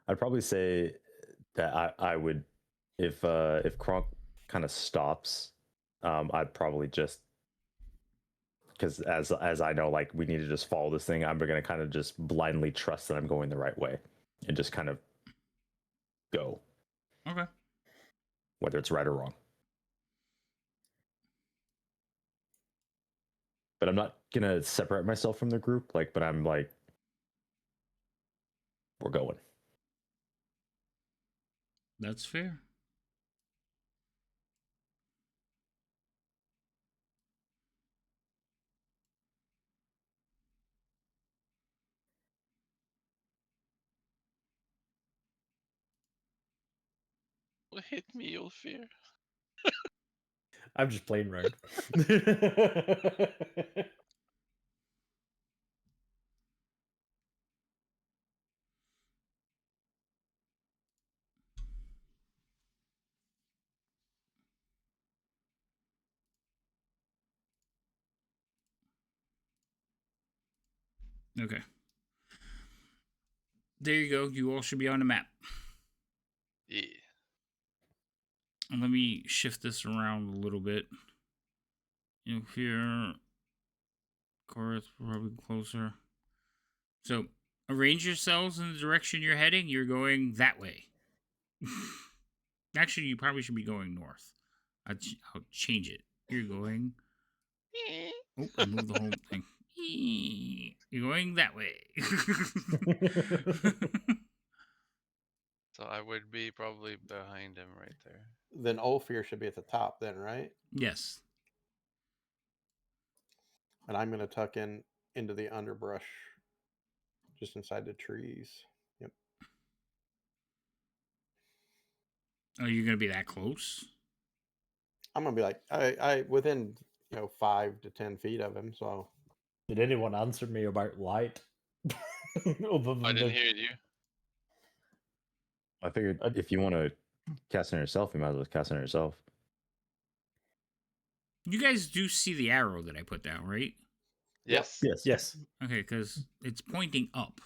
[SPEAKER 2] I'd probably say that I would, if Kronk kind of stops, I'd probably just, because as I know, like we need to just follow this thing. I'm gonna kind of just blindly trust that I'm going the right way, and just kind of go.
[SPEAKER 1] Okay.
[SPEAKER 2] Whether it's right or wrong. But I'm not gonna separate myself from the group, but I'm like, we're going.
[SPEAKER 1] That's fair.
[SPEAKER 3] Hit me, Ulfir.
[SPEAKER 5] I'm just playing around.
[SPEAKER 1] Okay. There you go. You all should be on the map.
[SPEAKER 3] Yeah.
[SPEAKER 1] And let me shift this around a little bit. Here, Chorus probably closer. So arrange yourselves in the direction you're heading. You're going that way. Actually, you probably should be going north. I'll change it. You're going. Oh, I moved the whole thing. You're going that way.
[SPEAKER 3] So I would be probably behind him right there.
[SPEAKER 6] Then Ulfir should be at the top then, right?
[SPEAKER 1] Yes.
[SPEAKER 6] And I'm going to tuck into the underbrush just inside the trees. Yep.
[SPEAKER 1] Are you going to be that close?
[SPEAKER 6] I'm going to be like, I within, 5 to 10 feet of him. So
[SPEAKER 5] did anyone answer me about light? Other than
[SPEAKER 3] I didn't hear you.
[SPEAKER 2] I figured if you want to cast it on yourself, you might as well cast it on yourself.
[SPEAKER 1] You guys do see the arrow that I put down, right?
[SPEAKER 3] Yes.
[SPEAKER 5] Yes.
[SPEAKER 1] Okay, because it's pointing up.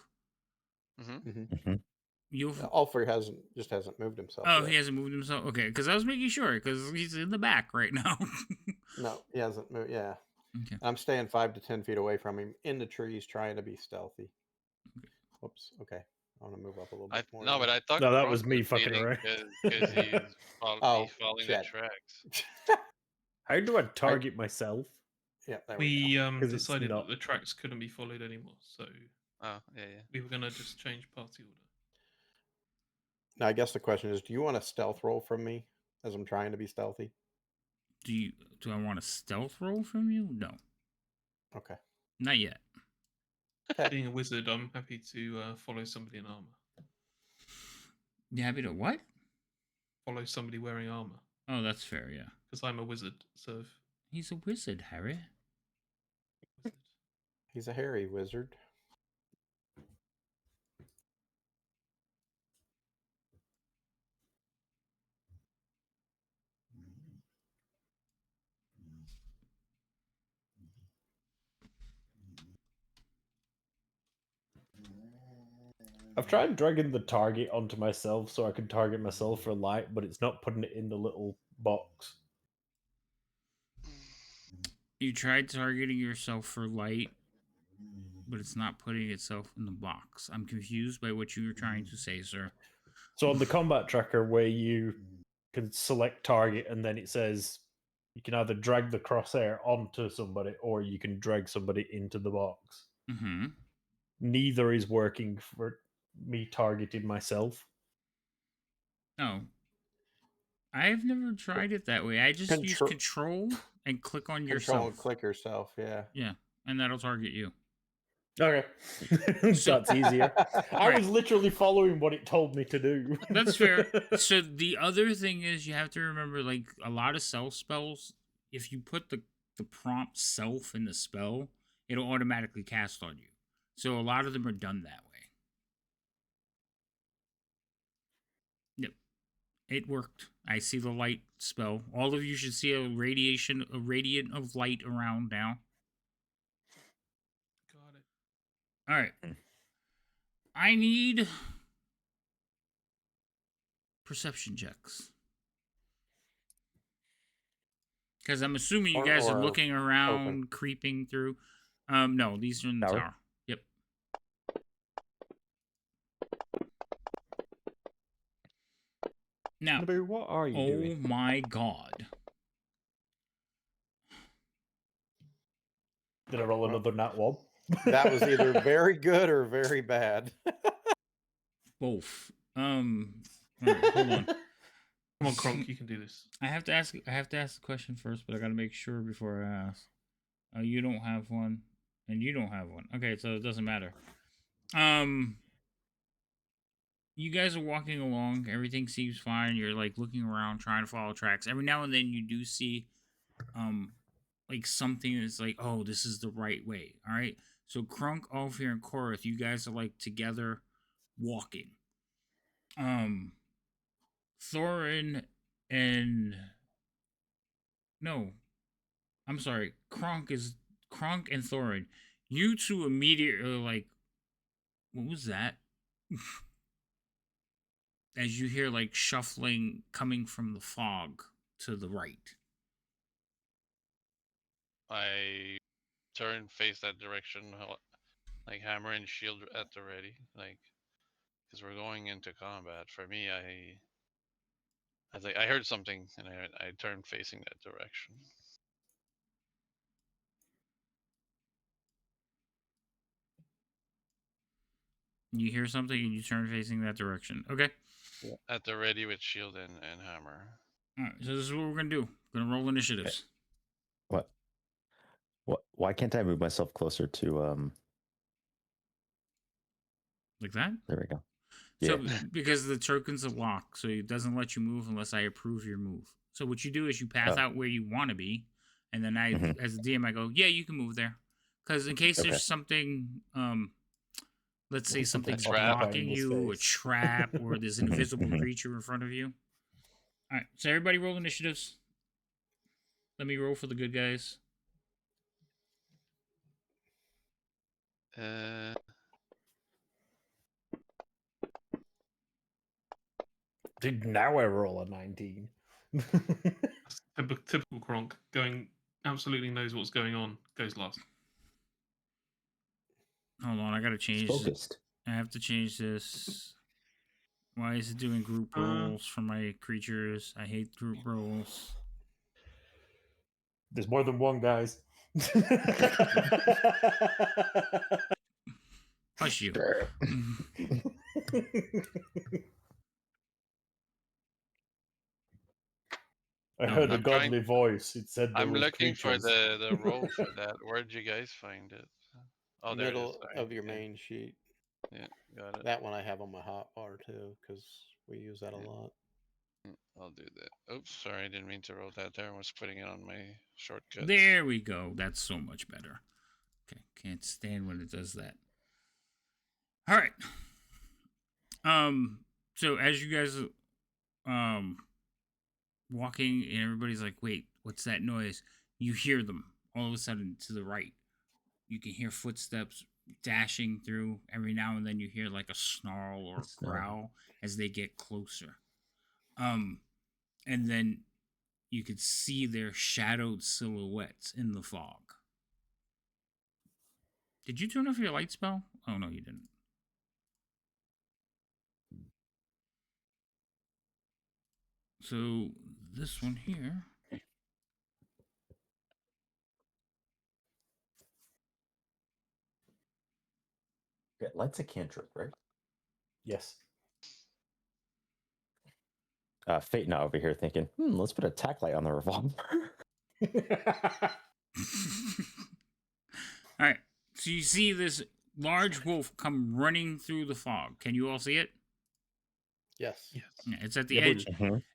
[SPEAKER 6] Ulfir hasn't moved himself.
[SPEAKER 1] Oh,
[SPEAKER 6] yet.
[SPEAKER 1] he hasn't moved himself. Okay, because I was making sure because he's in the back right now.
[SPEAKER 6] No, he hasn't moved. Yeah.
[SPEAKER 1] Okay.
[SPEAKER 6] I'm staying 5 to 10 feet away from him in the trees, trying to be stealthy. Whoops. Okay. I want to move up a little bit more.
[SPEAKER 3] No, but I thought
[SPEAKER 5] No, that was me fucking around.
[SPEAKER 3] because he's following the
[SPEAKER 6] shit.
[SPEAKER 3] tracks.
[SPEAKER 5] How do I target myself?
[SPEAKER 6] Yeah, there
[SPEAKER 4] We
[SPEAKER 5] it's
[SPEAKER 4] decided
[SPEAKER 5] not-
[SPEAKER 4] that the tracks couldn't be followed anymore, so
[SPEAKER 3] Oh, yeah.
[SPEAKER 4] we were gonna just change party order.
[SPEAKER 6] Now, I guess the question is, do you want a stealth roll from me as I'm trying to be stealthy?
[SPEAKER 1] Do I want a stealth roll from you? No,
[SPEAKER 6] Okay.
[SPEAKER 1] not yet.
[SPEAKER 4] Being a wizard, I'm happy to follow somebody in armor.
[SPEAKER 1] You happy to what?
[SPEAKER 4] Follow somebody wearing armor.
[SPEAKER 1] Oh, that's fair, yeah.
[SPEAKER 4] Because I'm a wizard, so
[SPEAKER 1] He's a wizard, Harry.
[SPEAKER 6] He's a hairy wizard.
[SPEAKER 5] I've tried dragging the target onto myself so I can target myself for light, but it's not putting it in the little box.
[SPEAKER 1] You tried targeting yourself for light, but it's not putting itself in the box. I'm confused by what you were trying to say, sir.
[SPEAKER 5] So on the combat tracker where you can select target and then it says you can either drag the crosshair onto somebody or you can drag somebody into the box.
[SPEAKER 1] Mm-hmm.
[SPEAKER 5] Neither is working for me targeting myself.
[SPEAKER 1] Oh. I've never tried it that way. I just use control and click on yourself.
[SPEAKER 6] Control and click yourself, yeah.
[SPEAKER 1] Yeah, and that'll target you.
[SPEAKER 5] Okay. That's easier. I was literally following what it told me to do.
[SPEAKER 1] That's fair. So the other thing is you have to remember, like, a lot of self spells, if you put the prompt self in the spell, it'll automatically cast on you. So a lot of them are done that way. Yep. It worked. I see the light spell. All of you should see a radiant of light around now.
[SPEAKER 4] got it.
[SPEAKER 1] All right. I need perception checks. Because I'm assuming you guys are looking around, creeping through. No, these are in the tower. Yep. Now,
[SPEAKER 5] what are you doing?
[SPEAKER 1] Oh my god.
[SPEAKER 5] Did I roll another nat one?
[SPEAKER 6] That was either very good or very bad.
[SPEAKER 1] Both. Right, hold on.
[SPEAKER 4] Come on, Kronk, you can do this.
[SPEAKER 1] I have to ask the question first, but I gotta make sure before I ask. You don't have one, and you don't have one. Okay, so it doesn't matter. you guys are walking along. Everything seems fine. You're like looking around, trying to follow tracks. Every now and then, you do see, like something that's like, oh, this is the right way. All right. So Krunk, Alfir, and Korath, you guys are like together, walking. Thorin and no, I'm sorry. Kronk and Thorin. You two immediately are like, what was that? As you hear like shuffling coming from the fog to the right.
[SPEAKER 3] I turn, face that direction, like hammer and shield at the ready, like, because we're going into combat. For me, I heard something, and I turned facing that direction.
[SPEAKER 1] You hear something and you turn facing that direction. Okay.
[SPEAKER 3] Yeah. At the ready with shield and hammer.
[SPEAKER 1] All right. So this is what we're gonna do. We're gonna roll initiatives.
[SPEAKER 2] What? Why can't I move myself closer to
[SPEAKER 1] Like that?
[SPEAKER 2] There we go.
[SPEAKER 1] So because the token's a lock, so it doesn't let you move unless I approve your move. So what you do is you path out where you want to be, and then I, as a DM, I go, yeah, you can move there, because in case there's something, let's say something's blocking you, a trap, or there's an invisible creature in front of you. All right, so everybody roll initiatives. Let me roll for the good guys.
[SPEAKER 5] Dude, now I roll a 19.
[SPEAKER 4] Typical Kronk, going absolutely knows what's going on, goes last.
[SPEAKER 1] Hold on, I gotta change.
[SPEAKER 2] Focused.
[SPEAKER 1] I have to change this. Why is it doing group rolls for my creatures? I hate group rolls.
[SPEAKER 5] There's more than one, guys.
[SPEAKER 1] Hush you.
[SPEAKER 5] I heard a godly voice. It said
[SPEAKER 3] I'm looking for the roll for that. Where'd you guys find it? Oh, there
[SPEAKER 6] middle
[SPEAKER 3] it is.
[SPEAKER 6] of your main sheet.
[SPEAKER 3] Yeah, got it.
[SPEAKER 6] That one I have on my hotbar too, because we use that a lot.
[SPEAKER 3] I'll do that. Oops, sorry, I didn't mean to roll that there. I was putting it on my shortcuts.
[SPEAKER 1] There we go. That's so much better. Okay, can't stand when it does that. All right. So as you guys walking and everybody's like, wait, what's that noise? You hear them all of a sudden to the right. You can hear footsteps dashing through. Every now and then you hear like a snarl or a growl as they get closer. And then you could see their shadowed silhouettes in the fog. Did you turn off your light spell? Oh, no, you didn't. So this one here.
[SPEAKER 2] Yeah, light's a cantrip, right?
[SPEAKER 5] Yes.
[SPEAKER 2] Fate now over here thinking, let's put a tack light on the revolver.
[SPEAKER 1] All right. So you see this large wolf come running through the fog. Can you all see it?
[SPEAKER 6] Yes.
[SPEAKER 1] Yeah, it's at the edge.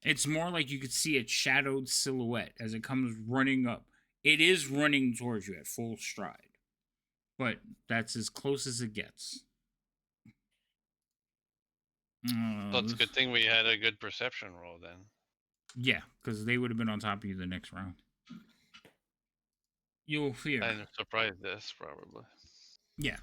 [SPEAKER 1] It's more like you could see its shadowed silhouette as it comes running up. It is running towards you at full stride, but that's as close as it gets.
[SPEAKER 3] So it's a good thing we had a good perception roll then.
[SPEAKER 1] Yeah, because they would have been on top of you the next round. You'll fear.
[SPEAKER 3] And surprise this, probably.
[SPEAKER 1] Yeah.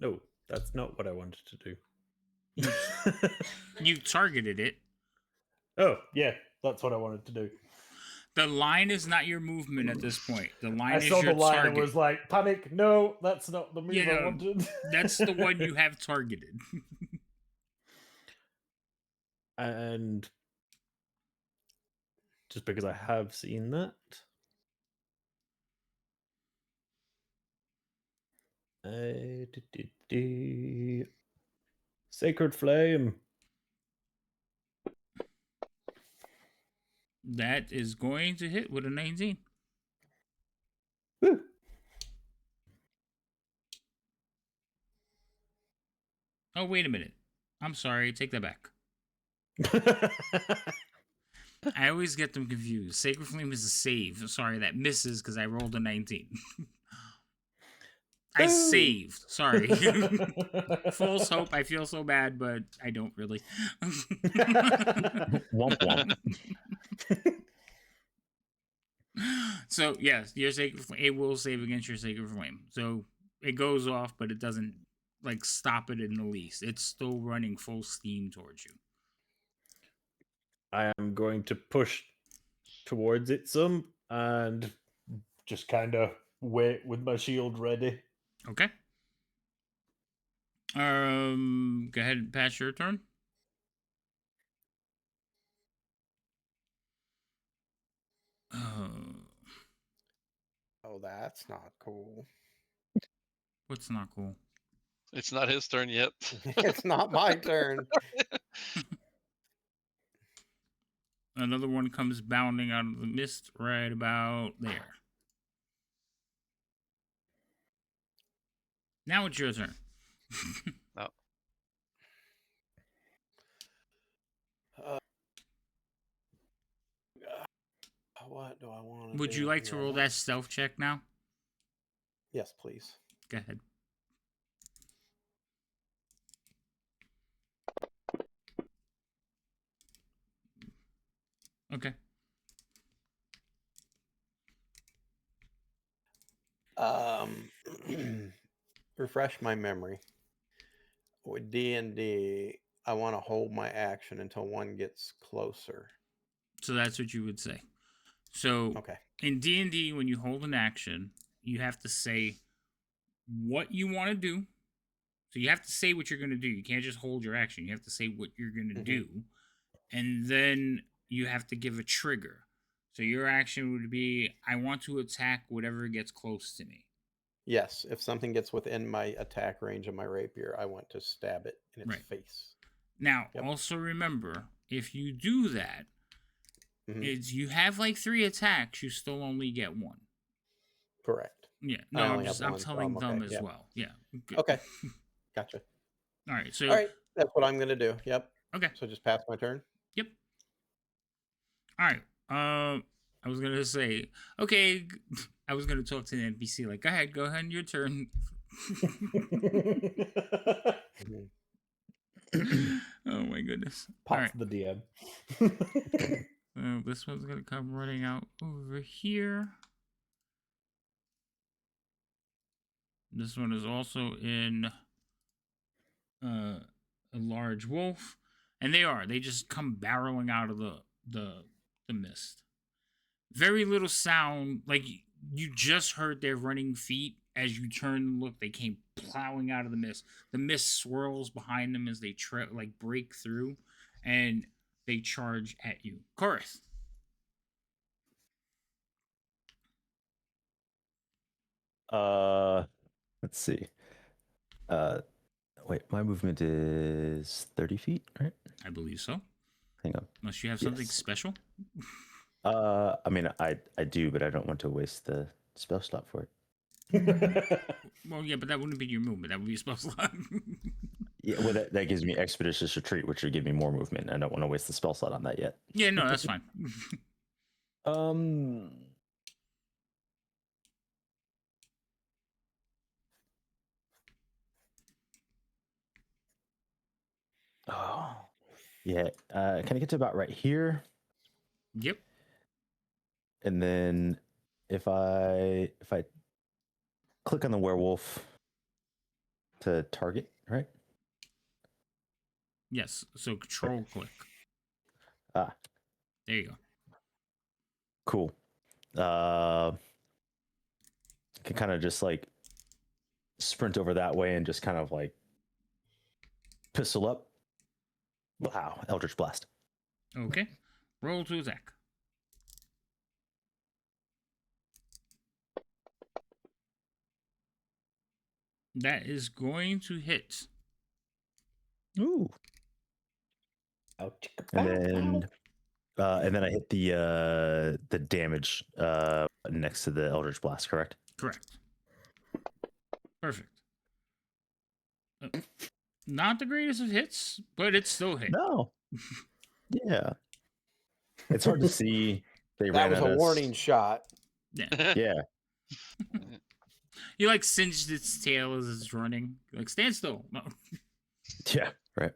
[SPEAKER 5] No, that's not what I wanted to do.
[SPEAKER 1] You targeted it.
[SPEAKER 5] Oh, yeah, that's what I wanted to do.
[SPEAKER 1] The line is not your movement at this point. The line is
[SPEAKER 5] your target. I saw the line
[SPEAKER 1] target.
[SPEAKER 5] and was like, panic, no, that's not the move I wanted.
[SPEAKER 1] That's the one you have targeted.
[SPEAKER 5] And just because I have seen that. Sacred Flame.
[SPEAKER 1] That is going to hit with a 19.
[SPEAKER 2] Woo.
[SPEAKER 1] Oh, wait a minute. I'm sorry. Take that back. I always get them confused. Sacred Flame is a save. Sorry, that misses because I rolled a 19. I saved. Sorry. False hope. I feel so bad, but I don't really.
[SPEAKER 2] Womp womp.
[SPEAKER 1] So, yes, your Sacred Flame, it will save against your Sacred Flame. So, it goes off, but it doesn't, like, stop it in the least. It's still running full steam towards you.
[SPEAKER 5] I am going to push towards it some and just kind of wait with my shield ready.
[SPEAKER 1] Okay. Go ahead and pass your turn.
[SPEAKER 6] Oh, that's not cool.
[SPEAKER 1] What's not cool?
[SPEAKER 3] It's not his turn yet.
[SPEAKER 6] It's not my turn.
[SPEAKER 1] Another one comes bounding out of the mist right about there. Now it's your turn.
[SPEAKER 3] No.
[SPEAKER 6] What do I want to
[SPEAKER 1] Would
[SPEAKER 6] do
[SPEAKER 1] you like
[SPEAKER 6] here?
[SPEAKER 1] to roll that stealth check now?
[SPEAKER 6] Yes, please.
[SPEAKER 1] Go ahead. Okay.
[SPEAKER 6] Refresh my memory. With D&D, I want to hold my action until one gets closer.
[SPEAKER 1] So that's what you would say. So
[SPEAKER 6] Okay.
[SPEAKER 1] in D&D, when you hold an action, you have to say what you want to do. So you have to say what you're going to do. You can't just hold your action. You have to say what you're going to do. And then you have to give a trigger. So your action would be, I want to attack whatever gets close to me.
[SPEAKER 6] Yes, if something gets within my attack range of my rapier, I want to stab it in its face.
[SPEAKER 1] Now, also remember, if you do that, is you have like 3 attacks, you still only get 1.
[SPEAKER 6] Correct.
[SPEAKER 1] Yeah. No, I'm telling them as well. Yeah.
[SPEAKER 6] Good. Okay. Gotcha.
[SPEAKER 1] All right. So.
[SPEAKER 6] All right. That's what I'm going to do. Yep.
[SPEAKER 1] Okay.
[SPEAKER 6] So just pass my turn?
[SPEAKER 1] Yep. All right. I was going to say, okay, I was going to talk to the NPC like, go ahead, your turn. Oh my goodness.
[SPEAKER 5] Pop the DM.
[SPEAKER 1] This one's going to come running out over here. This one is also in a large wolf. And they just come barreling out of the mist. Very little sound, like you just heard their running feet. As you turn and look, they came plowing out of the mist. The mist swirls behind them as they break through, and they charge at you. Chorus.
[SPEAKER 2] Let's see. Wait, my movement is 30 feet, right?
[SPEAKER 1] I believe so.
[SPEAKER 2] Hang on.
[SPEAKER 1] Unless you have something special.
[SPEAKER 2] I mean, I do, but I don't want to waste the spell slot for it.
[SPEAKER 1] Well, yeah, but that wouldn't be your movement. That would be a spell slot.
[SPEAKER 2] Yeah, well, that gives me Expeditious Retreat, which would give me more movement. I don't want to waste the spell slot on that yet.
[SPEAKER 1] Yeah, no, that's fine.
[SPEAKER 2] Oh, yeah. Can I get to about right here?
[SPEAKER 1] Yep.
[SPEAKER 2] And then if I click on the werewolf to target, right?
[SPEAKER 1] Yes. So control click.
[SPEAKER 2] Ah.
[SPEAKER 1] There you go.
[SPEAKER 2] Cool. Can kind of just like sprint over that way and just kind of like pistol up. Wow, Eldritch Blast.
[SPEAKER 1] Okay. Roll to attack. That is going to hit.
[SPEAKER 2] Ooh. And then And then I hit the damage next to the Eldritch Blast, correct?
[SPEAKER 1] Correct. Perfect. Not the greatest of hits, but it still hit.
[SPEAKER 2] No. Yeah. It's hard to see. They
[SPEAKER 6] That
[SPEAKER 2] ran
[SPEAKER 6] was
[SPEAKER 2] at
[SPEAKER 6] a
[SPEAKER 2] us.
[SPEAKER 6] warning shot.
[SPEAKER 1] Yeah.
[SPEAKER 2] Yeah.
[SPEAKER 1] You like singed its tail as it's running. You're like, stand still. No.
[SPEAKER 2] Yeah. Right.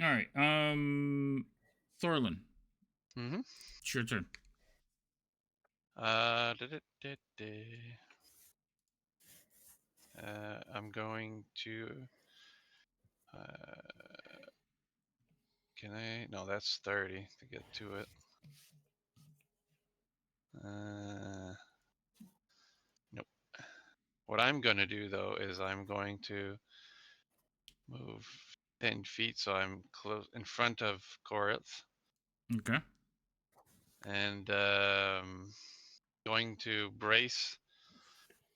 [SPEAKER 1] All right. Thorlin.
[SPEAKER 3] Mm-hmm.
[SPEAKER 1] It's your turn.
[SPEAKER 3] I'm going to. Can I? No, that's 30 to get to it. Nope. What I'm going to do though is I'm going to move 10 feet, so I'm close in front of Korath.
[SPEAKER 1] Okay.
[SPEAKER 3] And going to brace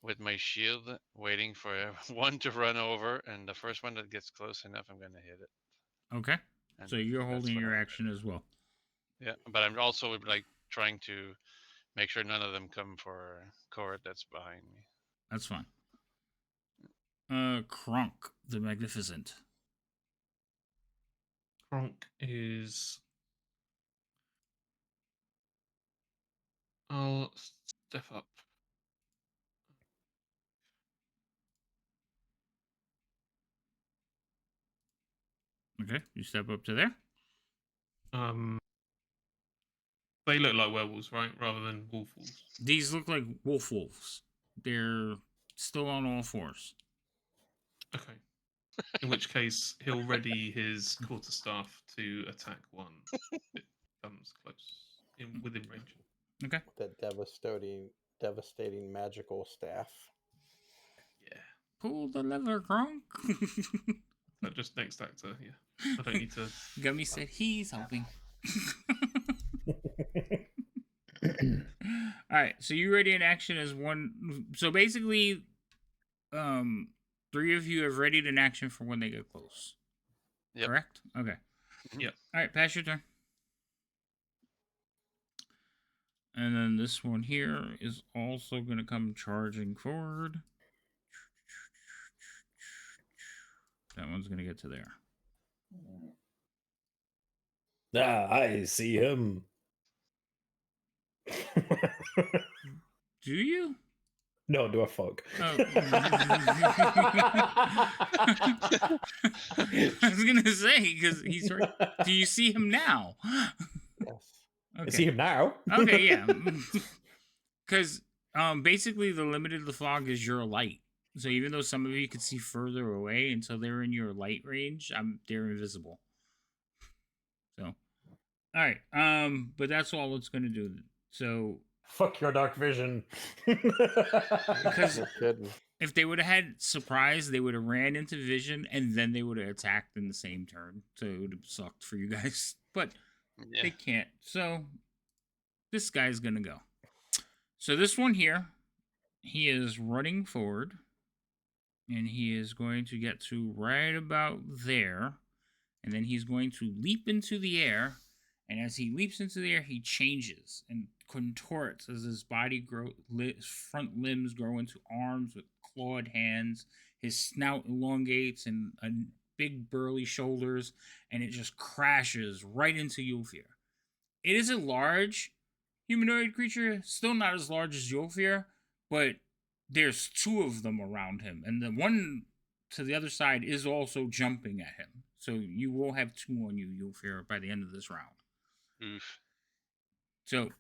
[SPEAKER 3] with my shield, waiting for one to run over, and the first one that gets close enough, I'm going to hit it.
[SPEAKER 1] Okay.
[SPEAKER 3] And
[SPEAKER 1] so you're holding your
[SPEAKER 3] I'm
[SPEAKER 1] action as well.
[SPEAKER 3] Yeah, but I'm also like trying to make sure none of them come for Korath that's behind me.
[SPEAKER 1] That's fine. Kronk the Magnificent.
[SPEAKER 4] Kronk is. I'll step up.
[SPEAKER 1] Okay, you step up to there.
[SPEAKER 4] They look like werewolves, right? Rather than wolf-wolves.
[SPEAKER 1] These look like wolves. They're still on all fours.
[SPEAKER 4] Okay. In which case, he'll ready his quarterstaff to attack one that comes close, within range.
[SPEAKER 1] Okay.
[SPEAKER 6] That devastating magical staff.
[SPEAKER 4] Yeah.
[SPEAKER 1] Pull the lever, Kronk.
[SPEAKER 4] That just next actor, yeah. I don't need to.
[SPEAKER 1] Gummy said he's helping. All right, so you ready in action as one. So basically, 3 of you have readied an action for when they get close.
[SPEAKER 3] Yep.
[SPEAKER 1] Correct? Okay.
[SPEAKER 4] Yep.
[SPEAKER 1] All right, pass your turn. And then this one here is also going to come charging forward. That one's going to get to there.
[SPEAKER 5] I see him.
[SPEAKER 1] Do you?
[SPEAKER 5] No, do a fuck.
[SPEAKER 1] Oh. I was going to say, because he's right. Do you see him now?
[SPEAKER 6] Yes.
[SPEAKER 1] Okay.
[SPEAKER 5] I see him now.
[SPEAKER 1] Okay, yeah. Because basically the limit of the fog is your light. So even though some of you could see further away until they're in your light range, they're invisible. So, all right. But that's all it's going to do. So
[SPEAKER 5] fuck your dark vision.
[SPEAKER 1] Because if they would have had surprise, they would have ran into vision and then they would have attacked in the same turn. So it would have sucked for you guys. But they can't. So this guy's going to go. So this one here, he is running forward. And he is going to get to right about there. And then he's going to leap into the air. And as he leaps into the air, he changes and contorts as his body his front limbs grow into arms with clawed hands. His snout elongates and big burly shoulders. And it just crashes right into Yulfir. It is a large humanoid creature. Still not as large as Yulfir. But there's 2 of them around him, and the one to the other side is also jumping at him. So you will have 2 on you, Yulfir, by the end of this round.
[SPEAKER 3] Oof.
[SPEAKER 1] So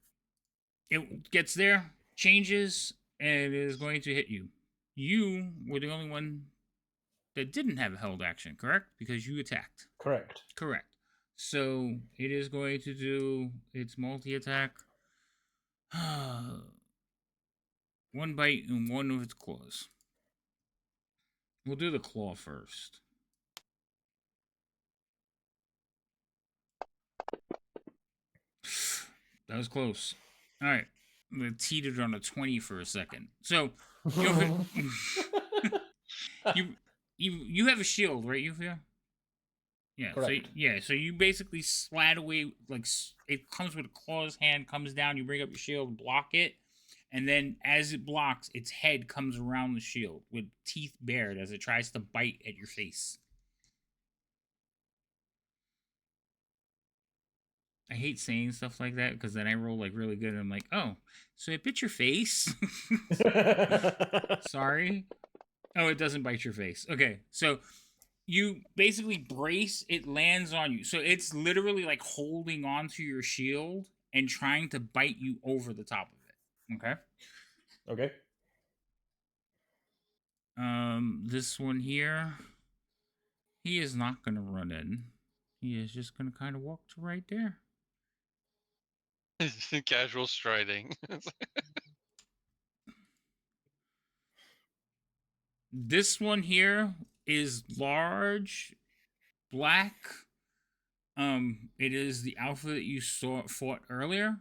[SPEAKER 1] it gets there, changes, and it is going to hit you. You were the only one that didn't have a held action, correct? Because you attacked.
[SPEAKER 5] Correct.
[SPEAKER 1] So it is going to do its multi-attack. 1 bite and 1 of its claws. We'll do the claw first. That was close. All right. I'm going to teetered on a 20 for a second. So, you have a shield, right, Yulfir? Yeah.
[SPEAKER 5] Correct.
[SPEAKER 1] So you basically slide away, like it comes with a claw's hand, comes down. You bring up your shield, block it, and then as it blocks, its head comes around the shield with teeth bared as it tries to bite at your face. I hate saying stuff like that because then I roll like really good and I'm like, oh, so it bit your face? Sorry. Oh, it doesn't bite your face. Okay, so you basically brace, it lands on you. So it's literally like holding onto your shield and trying to bite you over the top of it. Okay?
[SPEAKER 5] Okay.
[SPEAKER 1] This one here, he is not going to run in. He is just going to kind of walk to right there.
[SPEAKER 3] Casual striding.
[SPEAKER 1] This one here is large, black. It is the alpha that you fought earlier,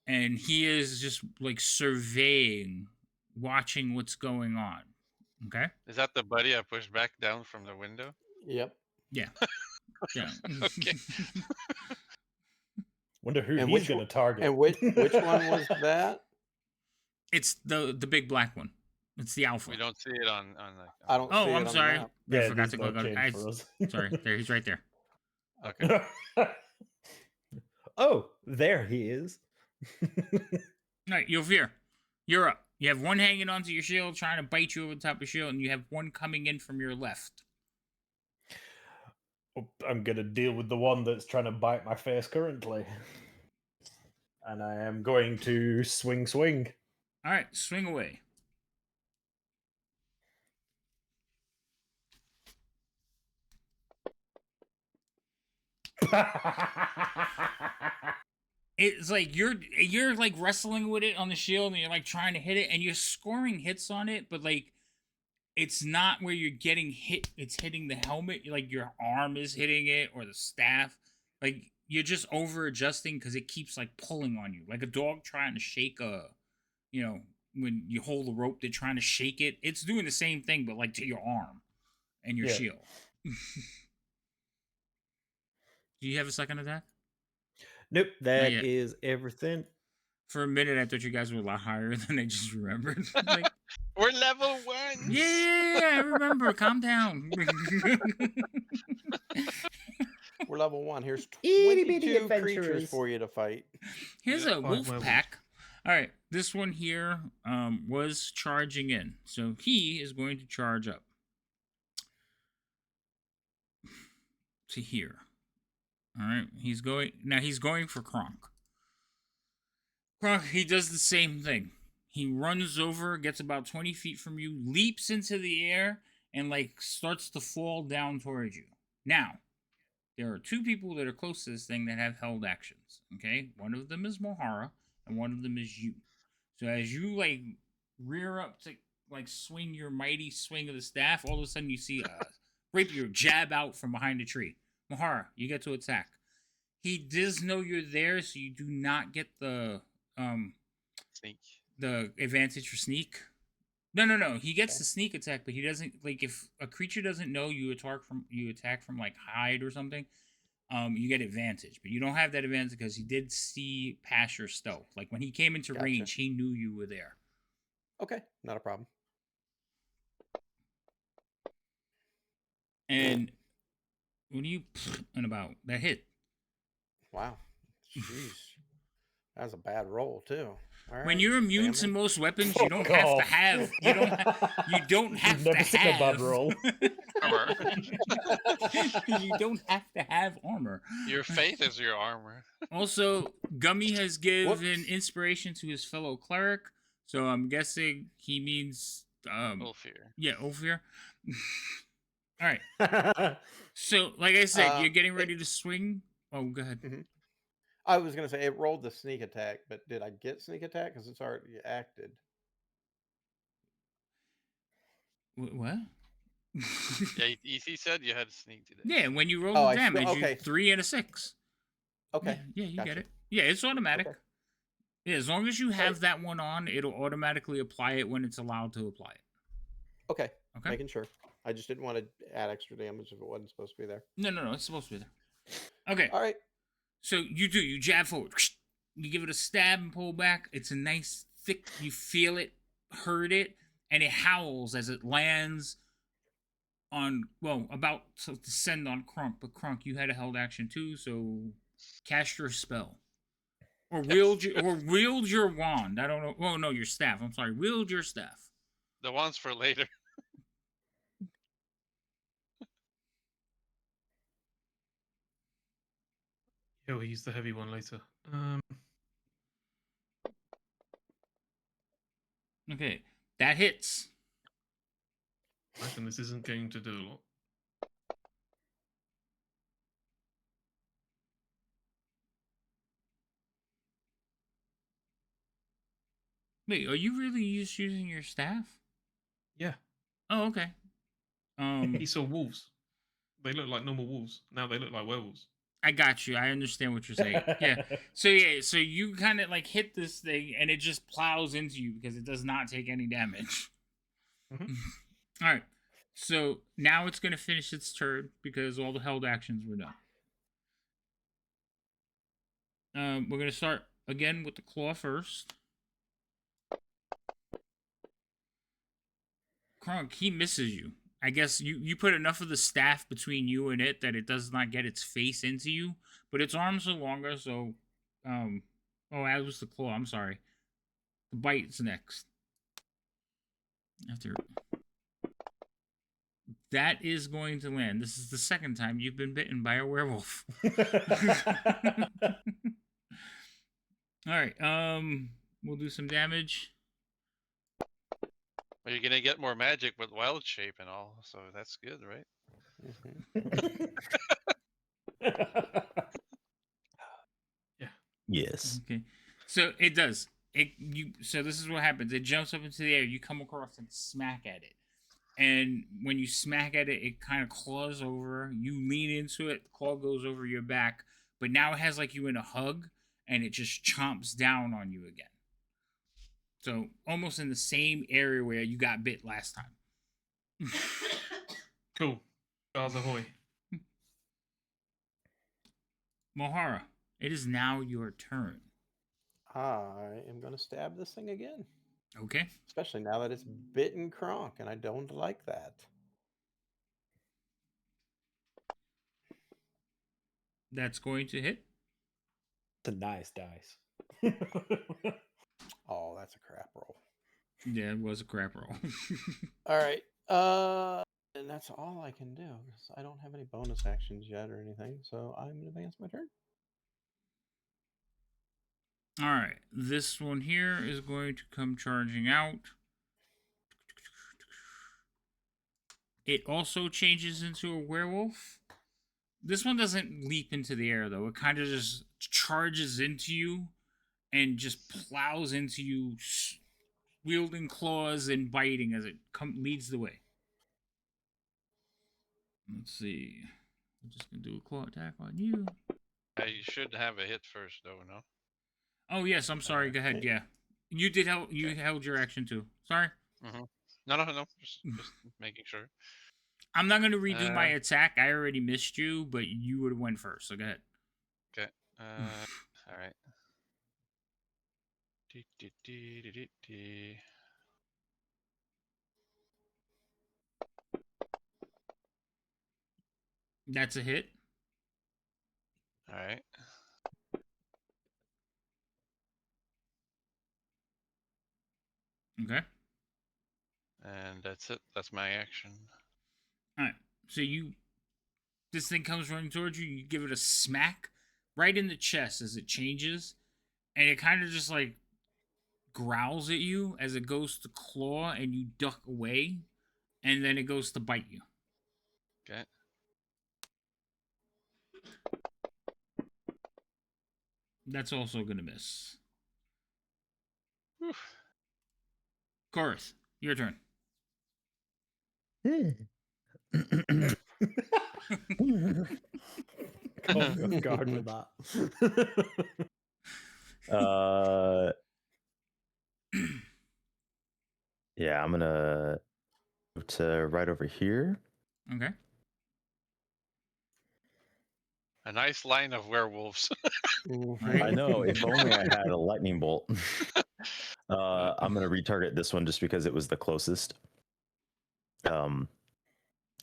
[SPEAKER 1] and he is just like surveying, watching what's going on. Okay.
[SPEAKER 3] Is that the buddy I pushed back down from the window?
[SPEAKER 6] Yep.
[SPEAKER 1] Yeah. Yeah.
[SPEAKER 3] Okay.
[SPEAKER 5] Wonder who
[SPEAKER 6] And
[SPEAKER 5] he's going to target.
[SPEAKER 6] And which one was that?
[SPEAKER 1] It's the big black one. It's the alpha.
[SPEAKER 3] We don't see it on like.
[SPEAKER 6] I don't.
[SPEAKER 1] Oh,
[SPEAKER 6] see it
[SPEAKER 1] I'm
[SPEAKER 6] on the
[SPEAKER 1] sorry.
[SPEAKER 6] map.
[SPEAKER 1] I
[SPEAKER 5] Yeah,
[SPEAKER 1] forgot to
[SPEAKER 5] there's
[SPEAKER 1] go.
[SPEAKER 5] no change
[SPEAKER 1] I,
[SPEAKER 5] for us.
[SPEAKER 1] sorry. There, he's right there.
[SPEAKER 3] Okay.
[SPEAKER 5] Oh, there he is.
[SPEAKER 1] All right, Yovir, you're up. You have one hanging onto your shield, trying to bite you over the top of your shield, and you have one coming in from your left.
[SPEAKER 5] I'm going to deal with the one that's trying to bite my face currently. And I am going to swing.
[SPEAKER 1] All right, swing away. It's like you're like wrestling with it on the shield, and you're like trying to hit it, and you're scoring hits on it, but like it's not where you're getting hit. It's hitting the helmet, like your arm is hitting it or the staff. Like you're just over adjusting because it keeps like pulling on you, like a dog trying to shake a, when you hold the rope, they're trying to shake it. It's doing the same thing, but like to your arm and your shield. Do you have a second attack?
[SPEAKER 5] Nope, that is everything.
[SPEAKER 1] For a minute, I thought you guys were a lot higher than I just remembered. Like,
[SPEAKER 3] we're level 1.
[SPEAKER 1] Yeah, I remember. Calm down.
[SPEAKER 6] We're level 1. Here's 22 creatures for you to fight.
[SPEAKER 1] Here's a wolf pack. All right, this one here was charging in, so he is going to charge up to here. All right, he's going for Kronk. Kronk, he does the same thing. He runs over, gets about 20 feet from you, leaps into the air, and like starts to fall down towards you. Now, there are two people that are close to this thing that have held actions. Okay, one of them is Mohara, and one of them is you. So as you like rear up to like swing your mighty swing of the staff, all of a sudden you see a rapier jab out from behind a tree. Mohara, you get to attack. He does know you're there, so you do not get the
[SPEAKER 3] sneak.
[SPEAKER 1] The advantage for sneak. No. He gets the sneak attack, but he doesn't, like, if a creature doesn't know you attack from like hide or something, you get advantage. But you don't have that advantage because he did see past your stealth. Like when he came into range, he knew you were there.
[SPEAKER 6] Okay, not a problem.
[SPEAKER 1] And what are you about? That hit.
[SPEAKER 6] Wow. Jeez. That was a bad roll too. All
[SPEAKER 1] when you're immune to most weapons, you don't have to have. You don't have to have.
[SPEAKER 5] Bad roll.
[SPEAKER 3] Armor.
[SPEAKER 1] You don't have to have armor.
[SPEAKER 3] Your faith is your armor.
[SPEAKER 1] Also, Gummy has given inspiration to his fellow cleric, so I'm guessing he means
[SPEAKER 3] Ulfir.
[SPEAKER 1] Yeah, Ulfir. All right. So, like I said, you're getting ready to swing. Oh, go ahead.
[SPEAKER 6] Mm-hmm. I was going to say it rolled the sneak attack, but did I get sneak attack? Because it's already acted.
[SPEAKER 1] What?
[SPEAKER 3] Yeah, he said you had to sneak today.
[SPEAKER 1] Yeah, when you roll the damage, you 3 and a 6.
[SPEAKER 6] Okay.
[SPEAKER 1] Yeah, you get it. Yeah, it's automatic. Okay. Yeah, as long as you have that one on, it'll automatically apply it when it's allowed to apply it.
[SPEAKER 6] Okay. Making sure. I just didn't want to add extra damage if it wasn't supposed to be there.
[SPEAKER 1] No, it's supposed to be there. Okay.
[SPEAKER 6] All right.
[SPEAKER 1] So you jab forward. You give it a stab and pull back. It's a nice thick, you feel it, heard it, and it howls as it lands on, about to descend on Krunk. But Krunk, you had a held action too, so cast your spell. Or wield your wand. I don't know. Oh no, your staff. I'm sorry. Wield your staff.
[SPEAKER 3] The wand's for later.
[SPEAKER 4] Yeah, we'll use the heavy one later.
[SPEAKER 1] Okay, that hits.
[SPEAKER 4] I reckon this isn't going to do a lot.
[SPEAKER 1] Wait, are you really just using your staff?
[SPEAKER 4] Yeah.
[SPEAKER 1] Oh, okay.
[SPEAKER 4] He saw wolves. They look like normal wolves. Now they look like werewolves.
[SPEAKER 1] I got you. I understand what you're saying. Yeah. So you kind of like hit this thing and it just plows into you because it does not take any damage.
[SPEAKER 4] Mm-hmm.
[SPEAKER 1] All right. So now it's going to finish its turn because all the held actions were done. We're going to start again with the claw first. Krunk, he misses you. I guess you put enough of the staff between you and it that it does not get its face into you, but its arms are longer, so as was the claw, I'm sorry. The bite's next. That is going to land. This is the second time you've been bitten by a werewolf. Alright, we'll do some damage.
[SPEAKER 3] Well, you're gonna get more magic with wild shape and all, so that's good, right?
[SPEAKER 4] Yeah.
[SPEAKER 2] Yes.
[SPEAKER 1] Okay. So it does. So this is what happens. It jumps up into the air. You come across and smack at it. And when you smack at it, it kind of claws over. You lean into it. The claw goes over your back. But now it has like you in a hug. And it just chomps down on you again. So almost in the same area where you got bit last time.
[SPEAKER 4] Cool. Stars ahoy.
[SPEAKER 1] Mohara, it is now your turn.
[SPEAKER 6] I am going to stab this thing again.
[SPEAKER 1] Okay.
[SPEAKER 6] Especially now that it's bitten Kronk, and I don't like that.
[SPEAKER 1] That's going to hit.
[SPEAKER 5] It's a nice dice.
[SPEAKER 6] Oh, that's a crap roll.
[SPEAKER 1] Yeah, it was a crap roll.
[SPEAKER 6] All right. And that's all I can do because I don't have any bonus actions yet or anything. So I'm going to advance my turn.
[SPEAKER 1] All right. This one here is going to come charging out. It also changes into a werewolf. This one doesn't leap into the air, though. It kind of just charges into you and just plows into you, wielding claws and biting as it leads the way. Let's see. I'm just going to do a claw attack on you.
[SPEAKER 3] You should have a hit first, though, no?
[SPEAKER 1] Oh, yes. I'm sorry. Go ahead. Yeah. You did held your action, too. Sorry.
[SPEAKER 3] Mm-hmm. No. Just making sure.
[SPEAKER 1] I'm not going to redo my attack. I already missed you, but you would have went first, so go ahead.
[SPEAKER 3] Okay. All right.
[SPEAKER 1] That's a hit.
[SPEAKER 3] All right.
[SPEAKER 1] Okay.
[SPEAKER 3] And that's it. That's my action.
[SPEAKER 1] All right. So this thing comes running towards you. You give it a smack right in the chest as it changes, and it kind of just like growls at you as it goes to claw, and you duck away, and then it goes to bite you.
[SPEAKER 3] Okay.
[SPEAKER 1] That's also gonna miss.
[SPEAKER 3] Whew.
[SPEAKER 1] Korath, your turn.
[SPEAKER 5] Oh, guard with that.
[SPEAKER 2] Yeah, I'm gonna to right over here.
[SPEAKER 1] Okay.
[SPEAKER 3] A nice line of werewolves.
[SPEAKER 1] Right.
[SPEAKER 2] I know. If only I had a lightning bolt. I'm going to retarget this one just because it was the closest. And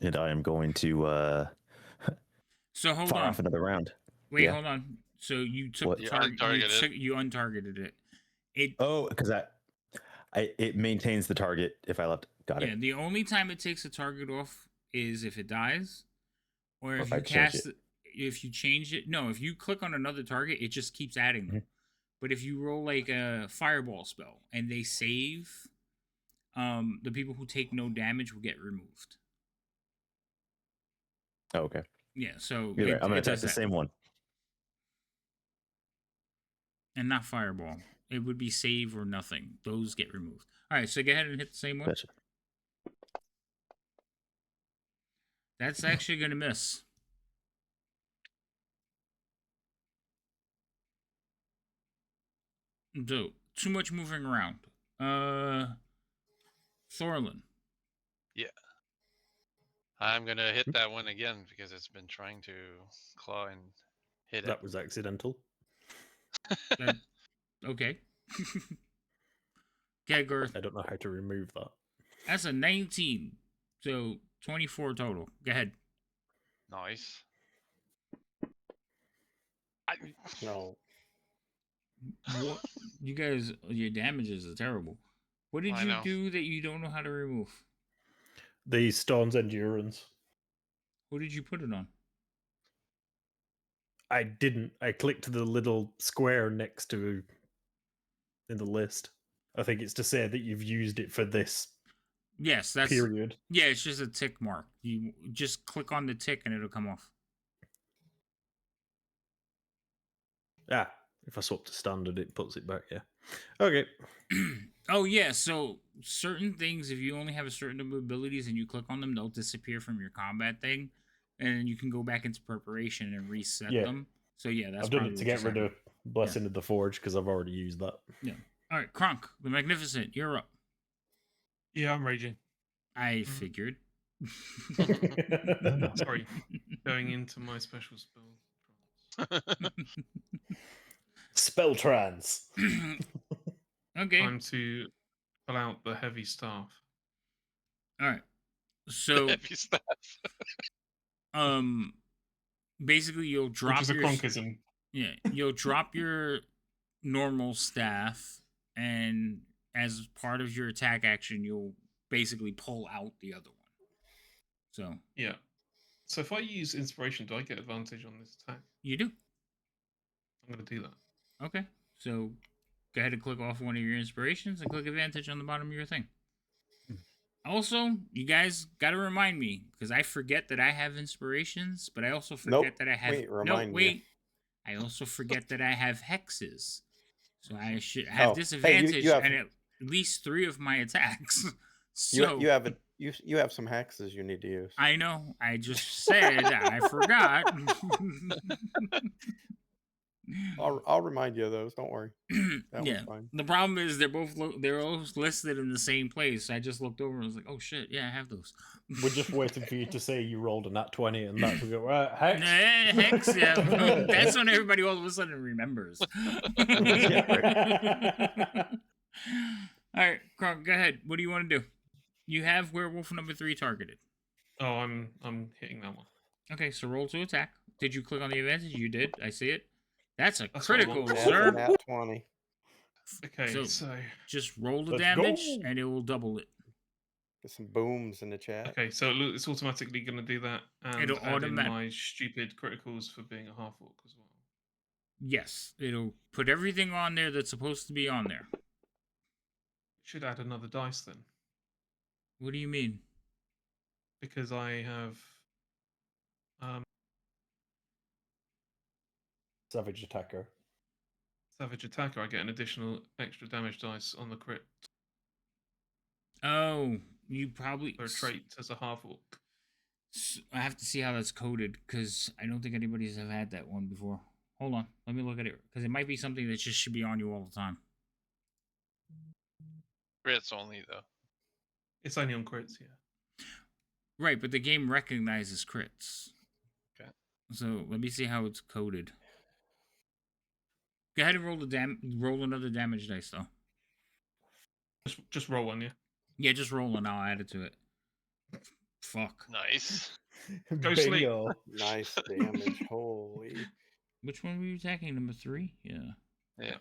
[SPEAKER 2] I am going to
[SPEAKER 1] So hold
[SPEAKER 2] fire
[SPEAKER 1] on.
[SPEAKER 2] off another round.
[SPEAKER 1] Wait,
[SPEAKER 2] Yeah.
[SPEAKER 1] hold on. So you took
[SPEAKER 2] What?
[SPEAKER 1] the
[SPEAKER 3] You
[SPEAKER 1] target.
[SPEAKER 3] untargeted.
[SPEAKER 1] You untargeted it. It.
[SPEAKER 2] Oh, because it maintains the target if I left. Got
[SPEAKER 1] Yeah.
[SPEAKER 2] it.
[SPEAKER 1] The only time it takes a target off is if it dies, or if
[SPEAKER 2] if I
[SPEAKER 1] you
[SPEAKER 2] change
[SPEAKER 1] cast.
[SPEAKER 2] it.
[SPEAKER 1] If you change it, no. If you click on another target, it just keeps adding them. But if you roll like a fireball spell and they save, the people who take no damage will get removed.
[SPEAKER 2] Oh, okay.
[SPEAKER 1] Yeah, so
[SPEAKER 2] You're right. I'm going
[SPEAKER 1] it
[SPEAKER 2] to attack
[SPEAKER 1] does
[SPEAKER 2] the
[SPEAKER 1] that.
[SPEAKER 2] same one.
[SPEAKER 1] And not fireball. It would be save or nothing. Those get removed. All right, so go ahead and hit the same one.
[SPEAKER 2] Gotcha.
[SPEAKER 1] That's actually going to miss. So, too much moving around. Thorlin.
[SPEAKER 3] Yeah. I'm going to hit that one again because it's been trying to claw and hit it.
[SPEAKER 5] That was accidental.
[SPEAKER 1] Okay. Okay, Girth.
[SPEAKER 5] I don't know how to remove that.
[SPEAKER 1] That's a 19. So, 24 total. Go ahead.
[SPEAKER 3] Nice.
[SPEAKER 6] No.
[SPEAKER 1] What? You guys, your damages are terrible. What did you do that you don't know how to remove?
[SPEAKER 5] The Stone's Endurance.
[SPEAKER 1] What did you put it on?
[SPEAKER 5] I didn't. I clicked the little square next to in the list. I think it's to say that you've used it for this.
[SPEAKER 1] Yes, that's
[SPEAKER 5] period.
[SPEAKER 1] Yeah, it's just a tick mark. You just click on the tick and it'll come off.
[SPEAKER 5] Ah, if I swap to standard, it puts it back. Yeah. Okay.
[SPEAKER 1] Oh yeah, so certain things, if you only have a certain number of abilities and you click on them, they'll disappear from your combat thing, and you can go back into preparation and reset them. So yeah, that's
[SPEAKER 5] I've done it to get rid of Blessing of the Forge because I've already used that.
[SPEAKER 1] Yeah. All right, Kronk, the Magnificent, you're up.
[SPEAKER 4] Yeah, I'm raging.
[SPEAKER 1] I figured.
[SPEAKER 4] Sorry, going into my special spell.
[SPEAKER 5] Spell trance.
[SPEAKER 1] Okay.
[SPEAKER 4] Time to pull out the heavy staff.
[SPEAKER 1] All right. So
[SPEAKER 3] heavy staff.
[SPEAKER 1] Basically you'll drop
[SPEAKER 4] Which is
[SPEAKER 1] your
[SPEAKER 4] a Kronkism.
[SPEAKER 1] Yeah, you'll drop your normal staff, and as part of your attack action, you'll basically pull out the other one. So
[SPEAKER 4] yeah. So if I use inspiration, do I get advantage on this attack?
[SPEAKER 1] You do.
[SPEAKER 4] I'm going to do that.
[SPEAKER 1] Okay. So go ahead and click off one of your inspirations and click advantage on the bottom of your thing. Also, you guys got to remind me, because I forget that I have inspirations, but I also forget that I have... I also forget that I have hexes. So I should have disadvantage
[SPEAKER 6] you have...
[SPEAKER 1] at least 3 of my attacks. So
[SPEAKER 6] you have some hexes you need to use.
[SPEAKER 1] I know. I just said I forgot.
[SPEAKER 6] I'll remind you of those. Don't worry.
[SPEAKER 1] Yeah. The problem is they're both listed in the same place. I just looked over and was like, "Oh shit, yeah, I have those."
[SPEAKER 5] We're just waiting for you to say you rolled a nat 20, and that's we go hex.
[SPEAKER 1] Hex, yeah. That's when everybody all of a sudden remembers. All right, Kronk, go ahead. What do you want to do? You have werewolf number 3 targeted.
[SPEAKER 4] Oh, I'm hitting that one.
[SPEAKER 1] Okay, so roll to attack. Did you click on the advantage? You did. I see it. That's critical, sir.
[SPEAKER 6] Nat 20.
[SPEAKER 4] Okay, so
[SPEAKER 1] just roll the damage, and it will double it.
[SPEAKER 6] Get some booms in the chat.
[SPEAKER 4] Okay, so it's automatically going to do that, and it'll add in my stupid criticals for being a half orc as well.
[SPEAKER 1] Yes, it'll put everything on there that's supposed to be on there.
[SPEAKER 4] It should add another dice then.
[SPEAKER 1] What do you mean?
[SPEAKER 4] Because I have
[SPEAKER 5] Savage Attacker.
[SPEAKER 4] Savage Attacker, I get an additional extra damage dice on the crit.
[SPEAKER 1] Oh, you probably...
[SPEAKER 4] For a trait as a half-orc.
[SPEAKER 1] I have to see how that's coded, because I don't think anybody's have had that one before. Hold on, let me look at it, because it might be something that just should be on you all the time.
[SPEAKER 3] Crits only, though.
[SPEAKER 4] It's only on crits, yeah.
[SPEAKER 1] Right, but the game recognizes crits.
[SPEAKER 3] Okay.
[SPEAKER 1] So let me see how it's coded. Go ahead and roll another damage dice though.
[SPEAKER 4] Just roll one, yeah.
[SPEAKER 1] Yeah, just roll and I'll add it to it. Fuck.
[SPEAKER 3] Nice.
[SPEAKER 4] Go sleep.
[SPEAKER 5] Bingo.
[SPEAKER 6] Nice damage. Holy.
[SPEAKER 1] Which one were you attacking? Number 3? Yeah.
[SPEAKER 3] Yeah.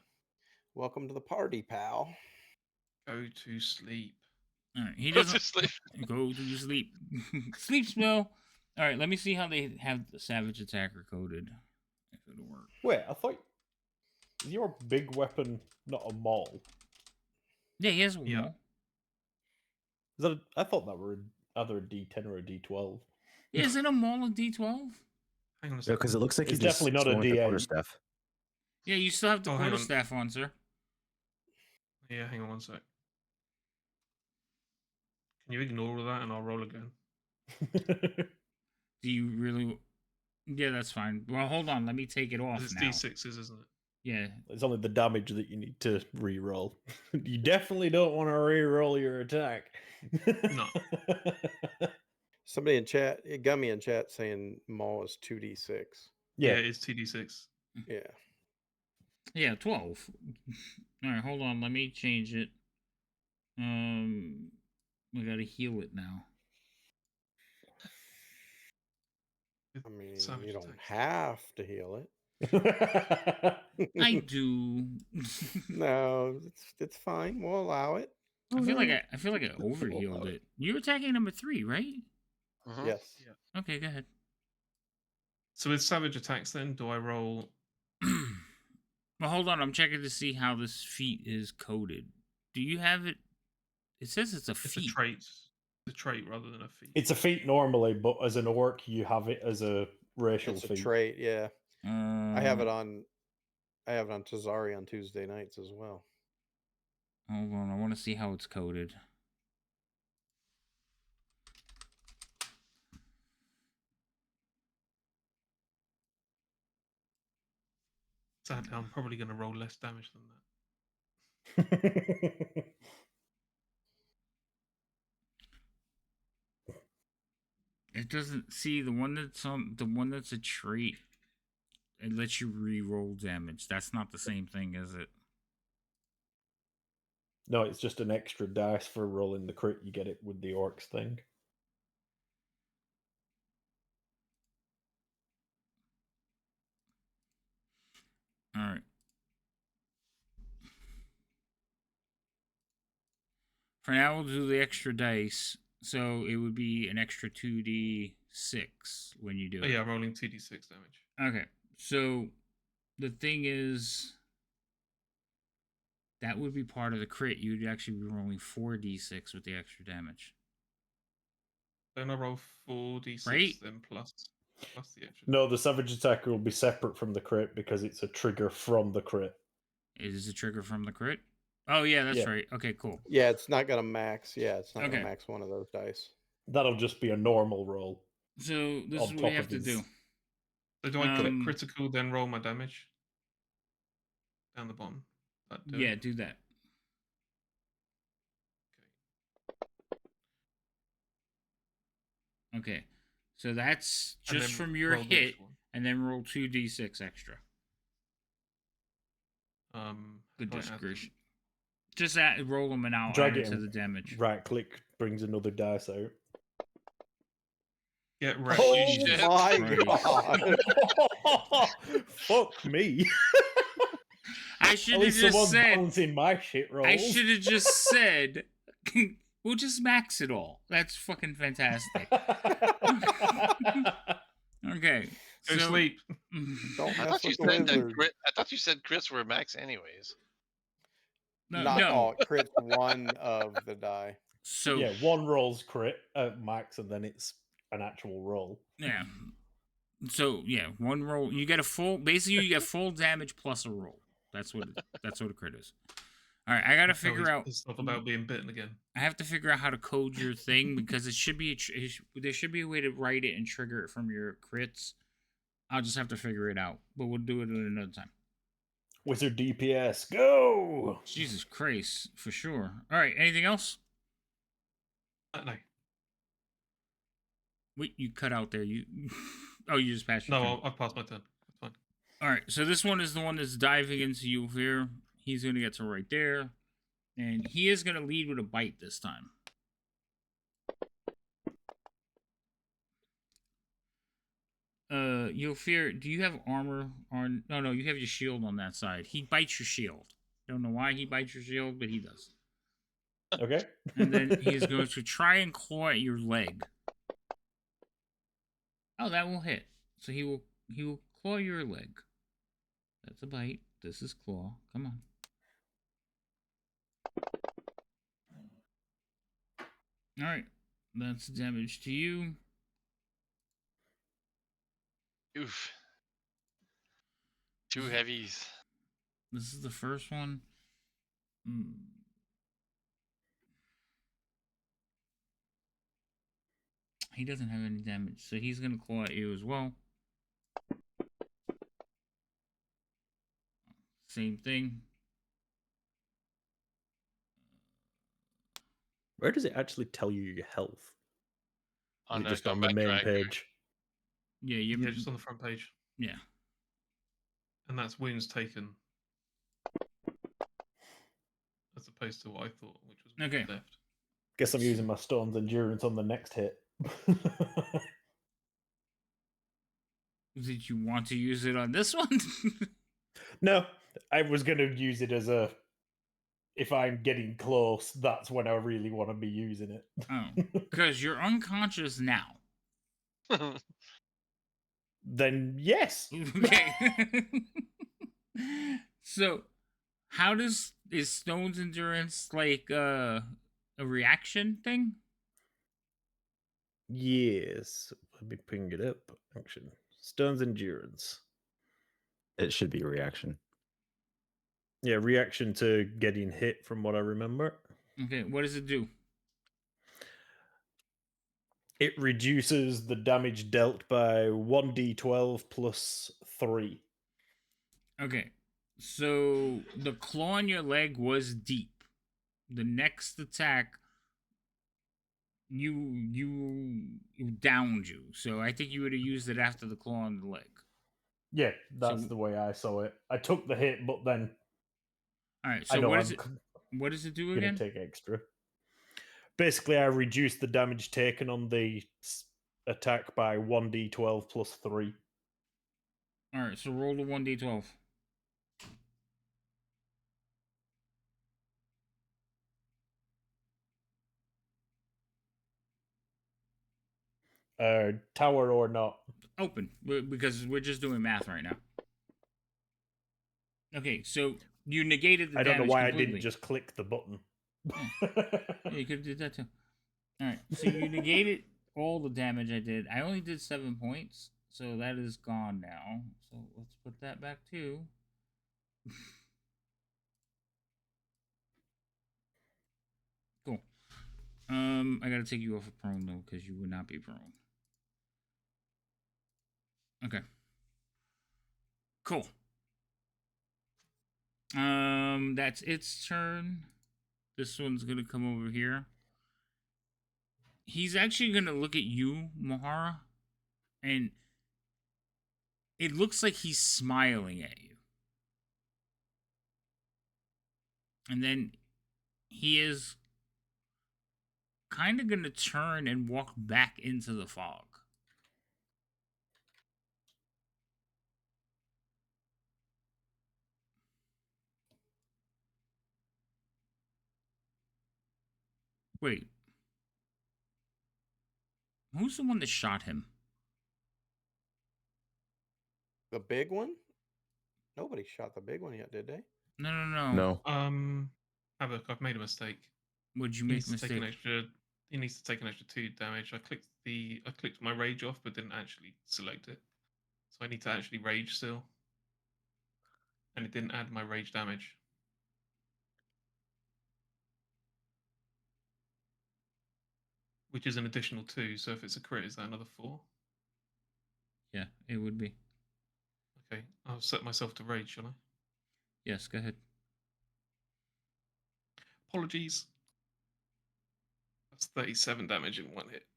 [SPEAKER 6] Welcome to the party, pal.
[SPEAKER 4] Go to sleep.
[SPEAKER 1] All right. He
[SPEAKER 3] Go
[SPEAKER 1] doesn't
[SPEAKER 3] to sleep.
[SPEAKER 1] go to sleep. Sleep spell. All right. Let me see how they have the Savage Attacker coded. If it'll work.
[SPEAKER 5] Wait, I thought your big weapon not a maul.
[SPEAKER 1] Yeah, he has a
[SPEAKER 4] Yeah.
[SPEAKER 1] wall.
[SPEAKER 5] Is that I thought that were either a D10 or a D12.
[SPEAKER 1] Yeah, is it a maul of D12?
[SPEAKER 4] Hang on a
[SPEAKER 2] Yeah,
[SPEAKER 4] second.
[SPEAKER 2] because it looks like
[SPEAKER 5] It's
[SPEAKER 2] you just
[SPEAKER 5] definitely not a
[SPEAKER 2] swung with the
[SPEAKER 5] D8.
[SPEAKER 2] quarterstaff.
[SPEAKER 1] Yeah, you still have the
[SPEAKER 4] Oh, hang on.
[SPEAKER 1] quarterstaff on, sir.
[SPEAKER 4] Yeah, hang on one sec. Can you ignore all that and I'll roll again?
[SPEAKER 1] Do you really? Yeah, that's fine. Well, hold on. Let me take it off
[SPEAKER 4] It's
[SPEAKER 1] now.
[SPEAKER 4] D6s, isn't it?
[SPEAKER 1] Yeah.
[SPEAKER 5] It's only the damage that you need to re-roll. You definitely don't want to re-roll your attack.
[SPEAKER 4] No.
[SPEAKER 6] Somebody in chat, Gummy in chat saying Maul is 2d6.
[SPEAKER 4] Yeah,
[SPEAKER 5] Yeah.
[SPEAKER 4] it's TD6.
[SPEAKER 6] Yeah.
[SPEAKER 1] Yeah, 12. All right, hold on. Let me change it. We gotta heal it now.
[SPEAKER 6] I mean,
[SPEAKER 4] Savage
[SPEAKER 6] you don't
[SPEAKER 4] attack.
[SPEAKER 6] have to heal it.
[SPEAKER 1] I do.
[SPEAKER 6] No, it's fine. We'll allow it.
[SPEAKER 1] I feel like I overhealed it. You're attacking number 3, right?
[SPEAKER 3] Mhm.
[SPEAKER 6] Yes.
[SPEAKER 4] Yeah.
[SPEAKER 1] Okay, go ahead.
[SPEAKER 4] So with savage attacks, then do I roll?
[SPEAKER 1] Well, hold on. I'm checking to see how this feat is coded. Do you have it? It says it's a
[SPEAKER 4] It's a
[SPEAKER 1] feat.
[SPEAKER 4] trait. It's a trait rather than a feat.
[SPEAKER 5] It's a feat normally, but as an orc, you have it as a racial
[SPEAKER 6] It's a
[SPEAKER 5] feat.
[SPEAKER 6] trait, yeah. I have it
[SPEAKER 1] Uh,
[SPEAKER 6] on Tazari on Tuesday nights as well.
[SPEAKER 1] Hold on. I want to see how it's coded.
[SPEAKER 4] Sadly, I'm probably going to roll less damage than that.
[SPEAKER 1] It doesn't see the one that's a trait. It lets you re-roll damage. That's not the same thing, is it?
[SPEAKER 5] No, it's just an extra dice for rolling the crit. You get it with the orcs thing.
[SPEAKER 1] All right. For now, we'll do the extra dice. So it would be an extra 2d6 when you do it.
[SPEAKER 4] Yeah, rolling 2d6 damage.
[SPEAKER 1] Okay. So the thing is, that would be part of the crit. You'd actually be rolling 4d6 with the extra damage.
[SPEAKER 4] Don't I roll 4d6
[SPEAKER 1] Right?
[SPEAKER 4] then plus the extra?
[SPEAKER 5] No, the savage attacker will be separate from the crit because it's a trigger from the crit.
[SPEAKER 1] It is a trigger from the crit? Oh, yeah, that's
[SPEAKER 5] Yeah.
[SPEAKER 1] right. Okay, cool.
[SPEAKER 6] Yeah, it's not gonna max. Yeah, it's not
[SPEAKER 1] Okay.
[SPEAKER 6] gonna max one of those dice.
[SPEAKER 5] That'll just be a normal roll.
[SPEAKER 1] So this
[SPEAKER 5] On
[SPEAKER 1] is what we
[SPEAKER 5] top
[SPEAKER 1] have
[SPEAKER 5] of
[SPEAKER 1] to
[SPEAKER 5] his-
[SPEAKER 1] do.
[SPEAKER 4] So do I click
[SPEAKER 1] Um,
[SPEAKER 4] critical, then roll my damage? Down the bottom. That do it?
[SPEAKER 1] Yeah, do that. Okay. So that's
[SPEAKER 4] And
[SPEAKER 1] just
[SPEAKER 4] then
[SPEAKER 1] from your
[SPEAKER 4] roll the
[SPEAKER 1] hit,
[SPEAKER 4] extra one.
[SPEAKER 1] and then roll 2d6 extra. Goodness
[SPEAKER 4] do I add
[SPEAKER 1] gracious.
[SPEAKER 4] them?
[SPEAKER 1] Just roll them and I'll
[SPEAKER 5] Drag
[SPEAKER 1] add
[SPEAKER 5] it
[SPEAKER 1] it to
[SPEAKER 5] in.
[SPEAKER 1] the damage.
[SPEAKER 5] Right click brings another dice out.
[SPEAKER 4] Get wrecked.
[SPEAKER 6] Oh
[SPEAKER 3] shit.
[SPEAKER 6] my
[SPEAKER 1] Christ.
[SPEAKER 6] god!
[SPEAKER 5] Fuck me.
[SPEAKER 1] I
[SPEAKER 5] At
[SPEAKER 1] should have
[SPEAKER 5] least
[SPEAKER 1] just
[SPEAKER 5] someone's
[SPEAKER 1] said.
[SPEAKER 5] balancing my shit rolls.
[SPEAKER 1] I should have just said. We'll just max it all. That's fucking fantastic. Okay.
[SPEAKER 4] Go sleep.
[SPEAKER 6] Don't
[SPEAKER 3] I
[SPEAKER 6] mess
[SPEAKER 3] thought you
[SPEAKER 6] with the
[SPEAKER 3] said that
[SPEAKER 6] wizard.
[SPEAKER 3] I thought you said crits were max anyways.
[SPEAKER 6] Not
[SPEAKER 1] no.
[SPEAKER 6] all. Crit's one of the die.
[SPEAKER 1] So
[SPEAKER 5] Yeah, one roll's crit max, and then it's an actual roll.
[SPEAKER 1] yeah. So yeah, one roll. You get a full. Basically, you get full damage plus a roll. That's what a crit is. All right, I gotta figure out.
[SPEAKER 4] Pissed off about being bitten again.
[SPEAKER 1] I have to figure out how to code your thing because it should be. There should be a way to write it and trigger it from your crits. I'll just have to figure it out, but we'll do it at another time.
[SPEAKER 5] Wizard DPS, go!
[SPEAKER 1] Jesus Christ, for sure. All right, anything else?
[SPEAKER 4] No.
[SPEAKER 1] Wait, you cut out there. You oh, you just passed your
[SPEAKER 4] No,
[SPEAKER 1] turn.
[SPEAKER 4] I've passed my turn. That's fine.
[SPEAKER 1] All right, so this one is the one that's diving into you here. He's going to get to right there. And he is going to lead with a bite this time. You'll fear. Do you have armor on? No, you have your shield on that side. He bites your shield. Don't know why he bites your shield, but he does.
[SPEAKER 5] Okay.
[SPEAKER 1] And then he is going to try and claw at your leg. Oh, that will hit. So he will claw your leg. That's a bite. This is claw. Come on. All right. That's damage to you.
[SPEAKER 3] Oof. 2 heavies.
[SPEAKER 1] This is the first one. He doesn't have any damage, so he's going to claw at you as well. Same thing.
[SPEAKER 5] Where does it actually tell you your health?
[SPEAKER 3] On the
[SPEAKER 5] just on the main page?
[SPEAKER 1] Yeah,
[SPEAKER 4] you're just on the front page.
[SPEAKER 1] Yeah.
[SPEAKER 4] And that's wounds taken. As opposed to what I thought, which was
[SPEAKER 1] okay.
[SPEAKER 4] Left.
[SPEAKER 5] Guess I'm using my Storm's Endurance on the next hit.
[SPEAKER 1] Did you want to use it on this one?
[SPEAKER 5] No, I was going to use it as a... If I'm getting close, that's when I really want to be using it.
[SPEAKER 1] Oh, because you're unconscious now.
[SPEAKER 5] Then yes.
[SPEAKER 1] Okay. So, is Stone's Endurance like a reaction thing?
[SPEAKER 5] Yes. Let me ping it up. Action. Stone's Endurance.
[SPEAKER 2] It should be a reaction.
[SPEAKER 5] Yeah, reaction to getting hit from what I remember.
[SPEAKER 1] Okay, what does it do?
[SPEAKER 5] It reduces the damage dealt by 1d12 plus 3.
[SPEAKER 1] Okay, so the claw on your leg was deep. The next attack, you downed you. So I think you would have used it after the claw on the leg.
[SPEAKER 5] Yeah, that's the way I saw it. I took the hit, but then...
[SPEAKER 1] All right, so what does it do again?
[SPEAKER 5] Gonna take extra. Basically, I reduced the damage taken on the attack by 1d12 plus 3.
[SPEAKER 1] All right, so roll the 1d12.
[SPEAKER 5] Tower or not?
[SPEAKER 1] Open, because we're just doing math right now. Okay, so you negated the damage.
[SPEAKER 5] I don't know why
[SPEAKER 1] completely.
[SPEAKER 5] I didn't just click the button.
[SPEAKER 1] Yeah, you could have did that too. All right, so you negated all the damage I did. I only did 7 points, so that is gone now. So let's put that back too. Cool. I gotta take you off of prone though, because you would not be prone. Okay. Cool. That's its turn. This one's gonna come over here. He's actually gonna look at you, Mahara, and it looks like he's smiling at you. And then he is kind of gonna turn and walk back into the fog. Wait. Who's the one that shot him?
[SPEAKER 6] The big one? Nobody shot the big one yet, did they?
[SPEAKER 1] No.
[SPEAKER 4] Havoc, I've made a mistake.
[SPEAKER 1] Would you make a mistake?
[SPEAKER 4] He needs to take an extra 2 damage. I clicked my rage off, but didn't actually select it. So I need to actually rage still. And it didn't add my rage damage. Which is an additional 2, so if it's a crit, is that another 4?
[SPEAKER 1] Yeah, it would be.
[SPEAKER 4] Okay, I'll set myself to rage, shall I?
[SPEAKER 1] Yes, go ahead.
[SPEAKER 4] Apologies. That's 37 damage in 1 hit.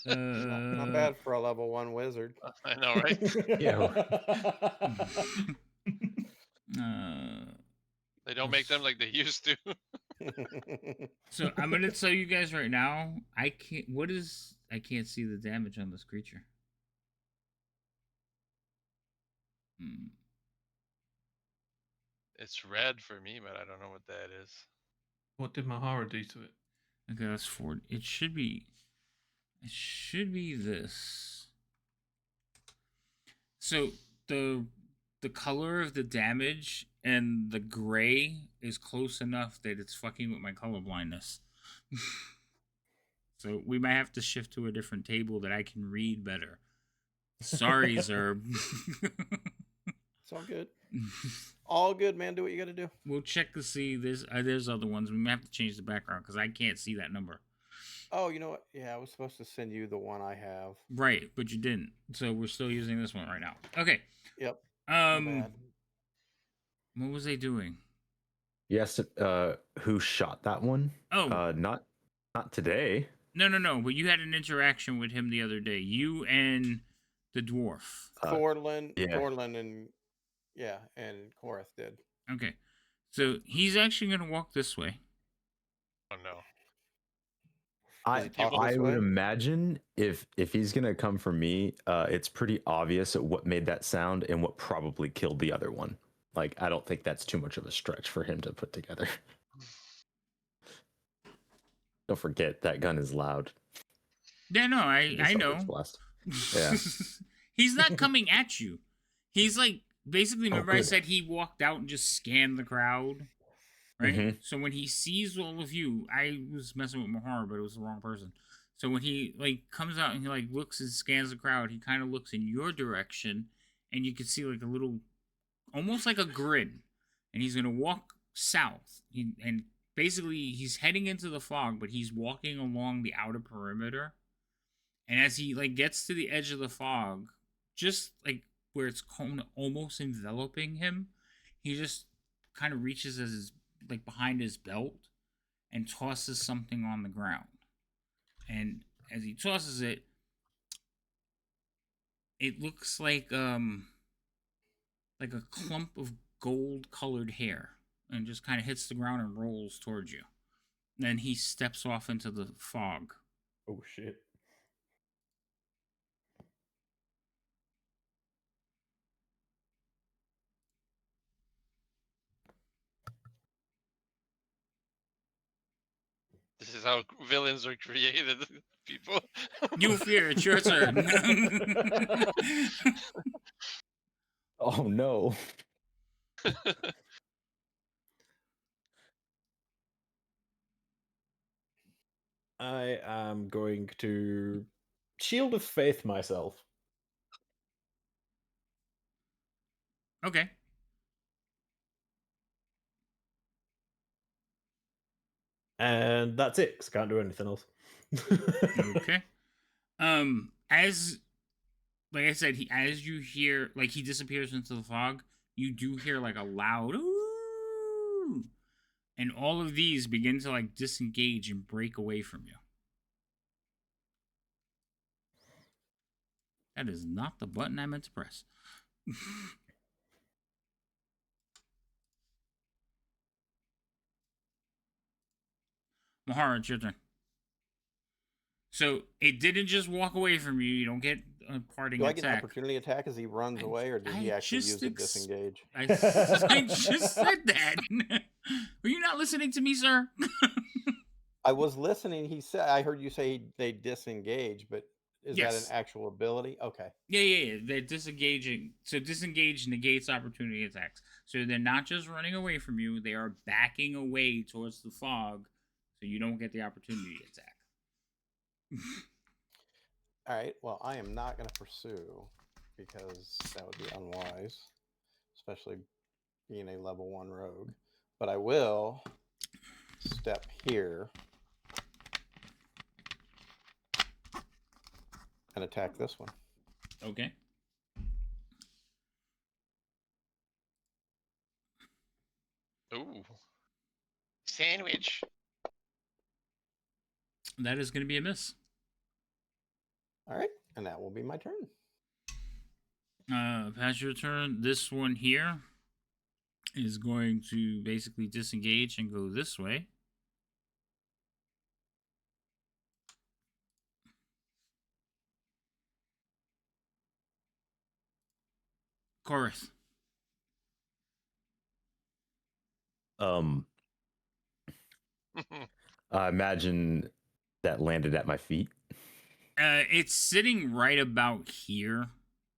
[SPEAKER 6] Not bad for a level 1 wizard.
[SPEAKER 3] I know, right? They don't make them like they used to.
[SPEAKER 1] So I'm gonna tell you guys right now, I can't see the damage on this creature.
[SPEAKER 3] It's red for me, but I don't know what that is.
[SPEAKER 4] What did Mahara do to it?
[SPEAKER 1] Okay, that's 4. It should be this. So the color of the damage and the gray is close enough that it's fucking with my color blindness. So we might have to shift to a different table that I can read better. Sorry, Zerb.
[SPEAKER 6] It's all good. All good, man. Do what you got to do.
[SPEAKER 1] We'll check to see. There's other ones. We might have to change the background because I can't see that number.
[SPEAKER 6] Oh, you know what? Yeah, I was supposed to send you the one I have.
[SPEAKER 1] Right, but you didn't. So we're still using this one right now. Okay.
[SPEAKER 6] Yep.
[SPEAKER 1] What was they doing?
[SPEAKER 2] Yes. Who shot that one?
[SPEAKER 1] Oh,
[SPEAKER 2] not today.
[SPEAKER 1] No. But you had an interaction with him the other day. You and the dwarf.
[SPEAKER 6] Thorlin, and Korath did.
[SPEAKER 1] Okay. So he's actually going to walk this way.
[SPEAKER 3] Oh, no.
[SPEAKER 2] I would imagine if he's going to come for me, it's pretty obvious what made that sound and what probably killed the other one. Like, I don't think that's too much of a stretch for him to put together. Don't forget, that gun is loud.
[SPEAKER 1] Yeah, no, I know.
[SPEAKER 2] Yeah.
[SPEAKER 1] He's not coming at you. He's like, basically, remember I said he walked out and just scanned the crowd? Right? Mm-hmm. So when he sees all of you, I was messing with Mahar, but it was the wrong person. So when he like comes out and he like looks and scans the crowd, he kind of looks in your direction, and you can see like a little, almost like a grid, and he's gonna walk south. And basically he's heading into the fog, but he's walking along the outer perimeter. And as he like gets to the edge of the fog, just like where it's almost enveloping him, he just kind of reaches like behind his belt and tosses something on the ground. And as he tosses it, it looks like a clump of gold colored hair, and just kind of hits the ground and rolls towards you. Then he steps off into the fog.
[SPEAKER 5] Oh shit.
[SPEAKER 3] This is how villains are created, people.
[SPEAKER 1] You fear, it's your turn.
[SPEAKER 2] Oh no.
[SPEAKER 5] I am going to Shield of Faith myself.
[SPEAKER 1] Okay.
[SPEAKER 5] And that's it, because I can't do anything else.
[SPEAKER 1] Okay. As like I said, as you hear, like he disappears into the fog, you do hear like a loud ooh, and all of these begin to like disengage and break away from you. That is not the button I meant to press. Mahara, it's your turn. So it didn't just walk away from you. You don't get a parting attack.
[SPEAKER 6] Do I get an opportunity attack as he runs away, or did he actually use a disengage?
[SPEAKER 1] I just said that. Were you not listening to me, sir?
[SPEAKER 6] I was listening. I heard you say they disengage, but is that an actual ability? Okay.
[SPEAKER 1] Yeah. They're disengaging. So disengage negates opportunity attacks. So they're not just running away from you. They are backing away towards the fog, so you don't get the opportunity attack.
[SPEAKER 6] All right. Well, I am not going to pursue because that would be unwise, especially being a level 1 rogue. But I will step here and attack this one.
[SPEAKER 1] Okay.
[SPEAKER 3] Ooh. Sandwich.
[SPEAKER 1] That is going to be a miss.
[SPEAKER 6] All right, and that will be my turn.
[SPEAKER 1] Pass your turn. This one here is going to basically disengage and go this way. Chorus.
[SPEAKER 2] I imagine that landed at my feet.
[SPEAKER 1] It's sitting right about here.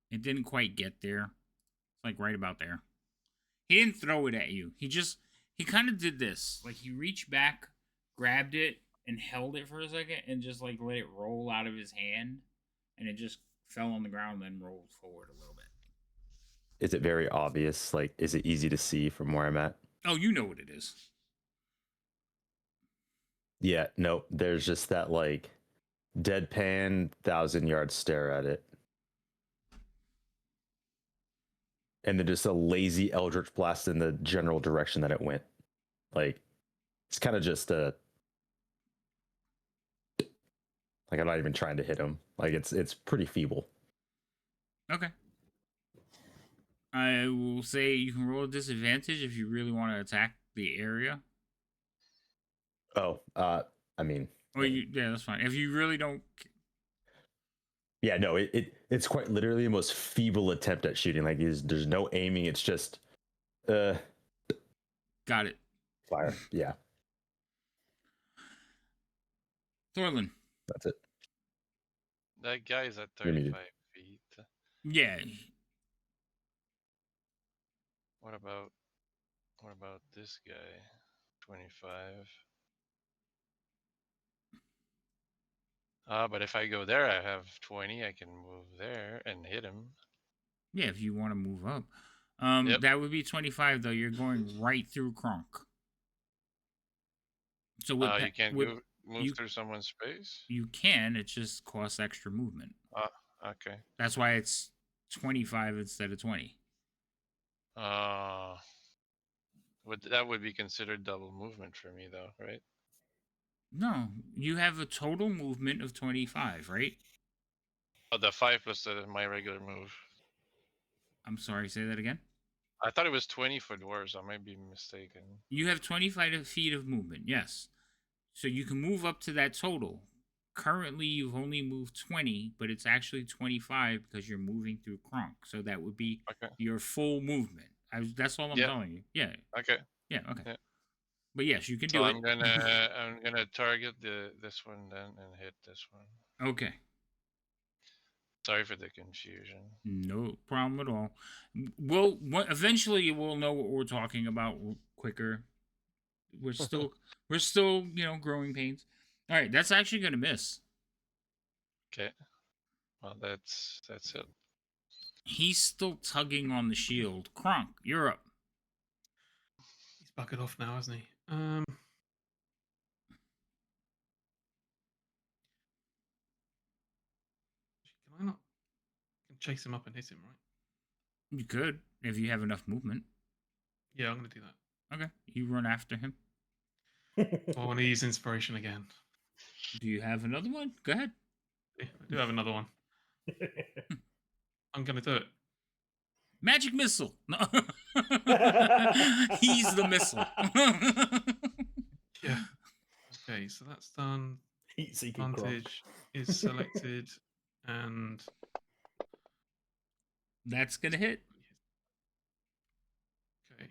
[SPEAKER 1] It didn't quite get there. It's like right about there. He didn't throw it at you. He kind of did this. Like he reached back, grabbed it, and held it for a second, and just like let it roll out of his hand, and it just fell on the ground, and then rolled forward a little bit.
[SPEAKER 2] Is it very obvious? Like, is it easy to see from where I'm at?
[SPEAKER 1] Oh, you know what it is.
[SPEAKER 2] Yeah, no, there's just that like deadpan 1,000-yard stare at it. And then just a lazy Eldritch Blast in the general direction that it went. Like, it's kind of just a... Like, I'm not even trying to hit him. Like, it's pretty feeble.
[SPEAKER 1] Okay. I will say you can roll a disadvantage if you really want to attack the area.
[SPEAKER 2] Oh, I mean...
[SPEAKER 1] Yeah, that's fine. If you really don't...
[SPEAKER 2] Yeah, no, it's quite literally the most feeble attempt at shooting. Like, there's no aiming. It's just...
[SPEAKER 1] Got it.
[SPEAKER 2] Fire, yeah.
[SPEAKER 1] Thorlin.
[SPEAKER 2] That's it.
[SPEAKER 3] That guy's at 35 feet.
[SPEAKER 1] Yeah.
[SPEAKER 3] What about this guy? 25. But if I go there, I have 20. I can move there and hit him.
[SPEAKER 1] Yeah, if you want to move up.
[SPEAKER 3] Yep.
[SPEAKER 1] That would be 25, though. You're going right through Kronk. So
[SPEAKER 3] you can't move through someone's space?
[SPEAKER 1] You can. It just costs extra movement.
[SPEAKER 3] Okay.
[SPEAKER 1] That's why it's 25 instead of 20.
[SPEAKER 3] That would be considered double movement for me, though, right?
[SPEAKER 1] No, you have a total movement of 25, right?
[SPEAKER 3] Oh, the 5 plus my regular move.
[SPEAKER 1] I'm sorry, say that again?
[SPEAKER 3] I thought it was 20 for dwarves. I might be mistaken.
[SPEAKER 1] You have 25 feet of movement, yes. So you can move up to that total. Currently, you've only moved 20, but it's actually 25 because you're moving through Kronk. So that would be your full movement. That's all I'm telling you. Yeah.
[SPEAKER 3] Okay.
[SPEAKER 1] Yeah, okay.
[SPEAKER 3] Yeah.
[SPEAKER 1] But yes, you can do it.
[SPEAKER 3] I'm gonna target this one then and hit this one.
[SPEAKER 1] Okay.
[SPEAKER 3] Sorry for the confusion.
[SPEAKER 1] No problem at all. Eventually we'll know what we're talking about quicker. We're still growing pains. All right, that's actually gonna miss.
[SPEAKER 3] Okay. Well, that's it.
[SPEAKER 1] He's still tugging on the shield. Kronk, you're up.
[SPEAKER 4] He's buggered off now, hasn't he? Can I not? I can chase him up and hit him, right?
[SPEAKER 1] You could, if you have enough movement.
[SPEAKER 4] Yeah, I'm going to do that.
[SPEAKER 1] Okay, you run after him.
[SPEAKER 4] I want to use inspiration again.
[SPEAKER 1] Do you have another one? Go ahead.
[SPEAKER 4] Yeah, I do have another one. I'm going to do it.
[SPEAKER 1] Magic missile. No. He's the missile.
[SPEAKER 4] Yeah. Okay, so that's done. Advantage is selected, and
[SPEAKER 1] that's gonna hit.
[SPEAKER 4] Okay.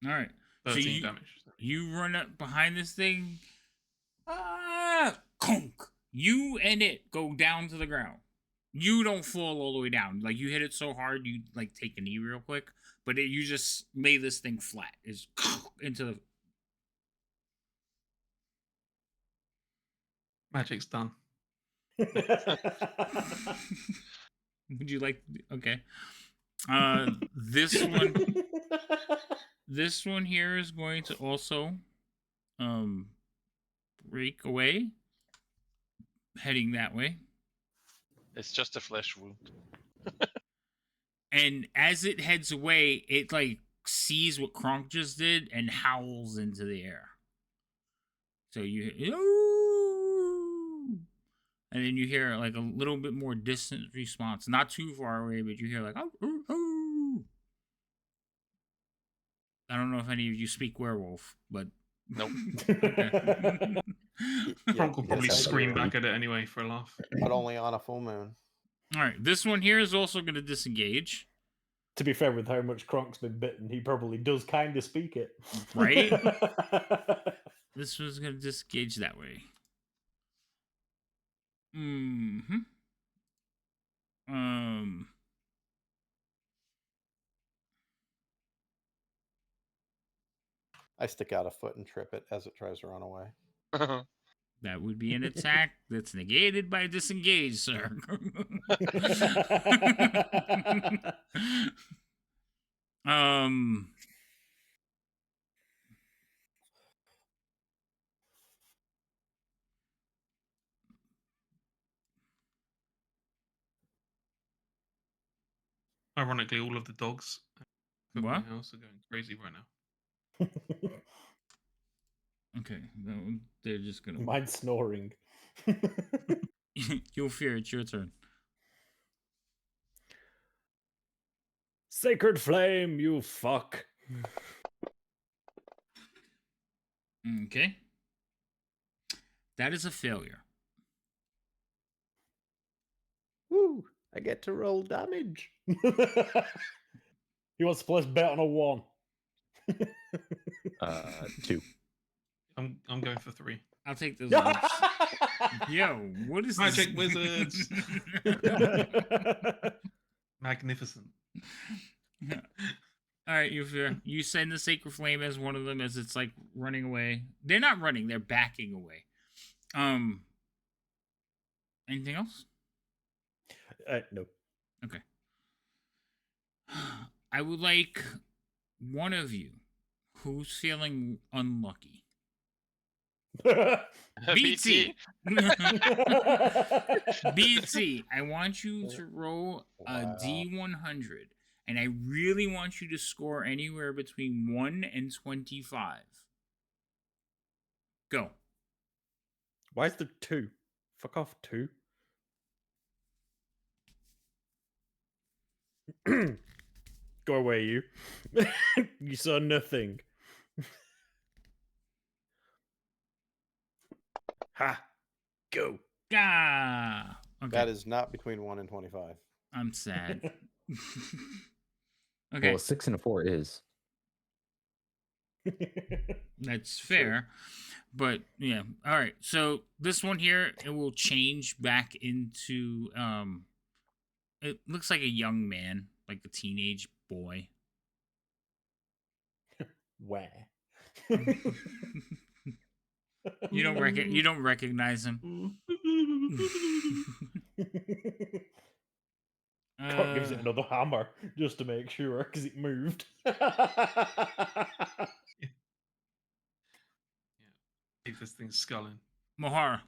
[SPEAKER 1] All right.
[SPEAKER 4] 13 damage.
[SPEAKER 1] You run up behind this thing. Conk. You and it go down to the ground. You don't fall all the way down. Like, you hit it so hard, you, like, take a knee real quick. But you just lay this thing flat. It's into the...
[SPEAKER 4] Magic's done.
[SPEAKER 1] Would you like... Okay. This one here is going to also break away. Heading that way.
[SPEAKER 3] It's just a flesh wound.
[SPEAKER 1] And as it heads away, it like sees what Kronk just did and howls into the air. So you And then you hear like a little bit more distant response, not too far away, but you hear like, oh, oh, oh. I don't know if any of you speak werewolf, but
[SPEAKER 3] Nope.
[SPEAKER 4] Kronk will probably scream back at it anyway for a laugh.
[SPEAKER 6] But only on a full moon.
[SPEAKER 1] All right, this one here is also going to disengage.
[SPEAKER 5] To be fair, with how much Kronk's been bitten, he probably does kind of speak it.
[SPEAKER 1] Right? This one's going to disengage that way. Mm-hmm.
[SPEAKER 6] I stick out a foot and trip it as it tries to run away.
[SPEAKER 1] That would be an attack that's negated by disengage, sir.
[SPEAKER 4] Ironically, all of the dogs in my
[SPEAKER 1] What?
[SPEAKER 4] house are going crazy right now.
[SPEAKER 1] Okay, they're just gonna.
[SPEAKER 5] Mine's snoring.
[SPEAKER 1] You'll fear it's your turn.
[SPEAKER 5] Sacred flame, you fuck.
[SPEAKER 1] Okay. That is a failure.
[SPEAKER 5] Woo! I get to roll damage. He wants to place bet on a 1.
[SPEAKER 2] 2.
[SPEAKER 4] I'm going for 3.
[SPEAKER 1] I'll take those. Yo, what is
[SPEAKER 4] Magic
[SPEAKER 1] this?
[SPEAKER 4] wizards? Magnificent.
[SPEAKER 1] All right, you send the sacred flame as one of them as it's like running away. They're not running; they're backing away. Anything else?
[SPEAKER 5] No.
[SPEAKER 1] Okay. I would like one of you who's feeling unlucky. BT. BT, I want you to roll a D100, and I really want you to score anywhere between 1 and 25. Go.
[SPEAKER 5] Why is there 2? Fuck off, 2. Go away, you. You saw nothing. Ha! Go.
[SPEAKER 1] Ah. Okay.
[SPEAKER 6] That is not between 1 and 25.
[SPEAKER 1] I'm sad. Okay.
[SPEAKER 2] Well, 6 and a 4 is.
[SPEAKER 1] That's fair. But yeah. All right. So this one here, it will change back into it looks like a young man, like a teenage boy.
[SPEAKER 5] Where?
[SPEAKER 1] You don't recognize him.
[SPEAKER 5] Kurt gives it another hammer just to make sure because it moved.
[SPEAKER 4] Keep this thing sculling.
[SPEAKER 1] Mahara.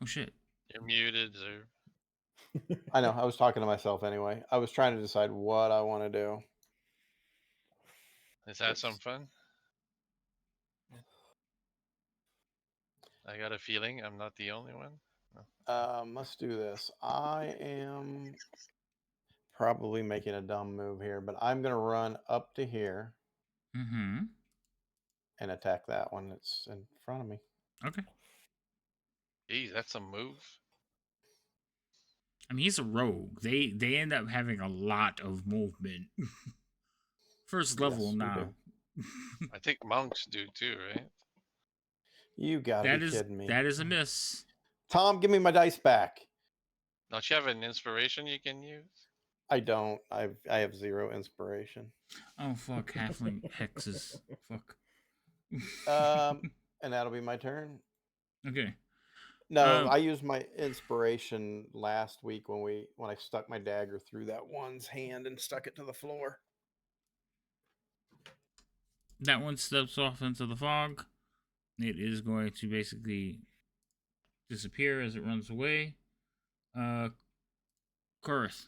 [SPEAKER 1] Oh shit.
[SPEAKER 3] You're muted, sir.
[SPEAKER 6] I know. I was talking to myself anyway. I was trying to decide what I want to do.
[SPEAKER 3] Is that some fun? I got a feeling I'm not the only one.
[SPEAKER 6] Let's do this. I am probably making a dumb move here, but I'm going to run up to here and attack that one that's in front of me.
[SPEAKER 1] Okay.
[SPEAKER 3] Geez, that's a move.
[SPEAKER 1] I mean, he's a rogue. They end up having a lot of movement. First level
[SPEAKER 6] Yes,
[SPEAKER 1] now.
[SPEAKER 3] I think monks do too, right?
[SPEAKER 6] You gotta be kidding me.
[SPEAKER 1] That is a miss.
[SPEAKER 6] Tom, give me my dice back.
[SPEAKER 3] Don't you have an inspiration you can use?
[SPEAKER 6] I don't. I have 0 inspiration.
[SPEAKER 1] Oh fuck, halfling hexes. Fuck.
[SPEAKER 6] And that'll be my turn.
[SPEAKER 1] Okay.
[SPEAKER 6] No, I used my inspiration last week when I stuck my dagger through that one's hand and stuck it to the floor.
[SPEAKER 1] That one steps off into the fog. It is going to basically disappear as it runs away. Kurth.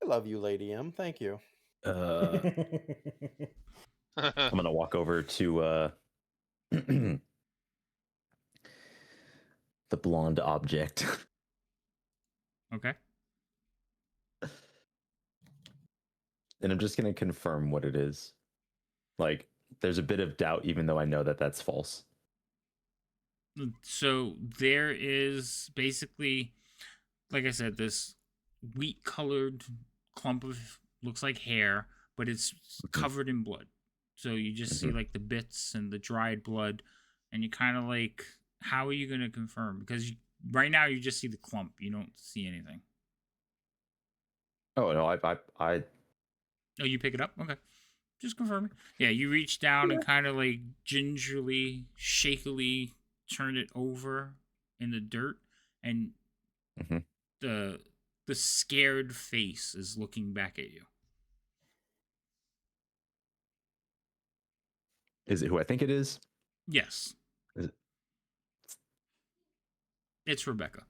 [SPEAKER 6] I love you, Lady M. Thank you.
[SPEAKER 2] I'm gonna walk over to the blonde object.
[SPEAKER 1] Okay.
[SPEAKER 2] And I'm just gonna confirm what it is. Like, there's a bit of doubt, even though I know that that's false.
[SPEAKER 1] So there is basically, like I said, this wheat-colored clump of looks like hair, but it's covered in blood. So you just see like the bits and the dried blood, and you kind of like, how are you going to confirm? Because right now you just see the clump, you don't see anything.
[SPEAKER 2] Oh no, I.
[SPEAKER 1] Oh, you pick it up? Okay. Just confirming. Yeah, you reach down and kind of like gingerly, shakily turn it over in the dirt, and the scared face is looking back at you.
[SPEAKER 2] Is it who I think it is?
[SPEAKER 1] Yes.
[SPEAKER 2] Is it?
[SPEAKER 1] It's Rebecca.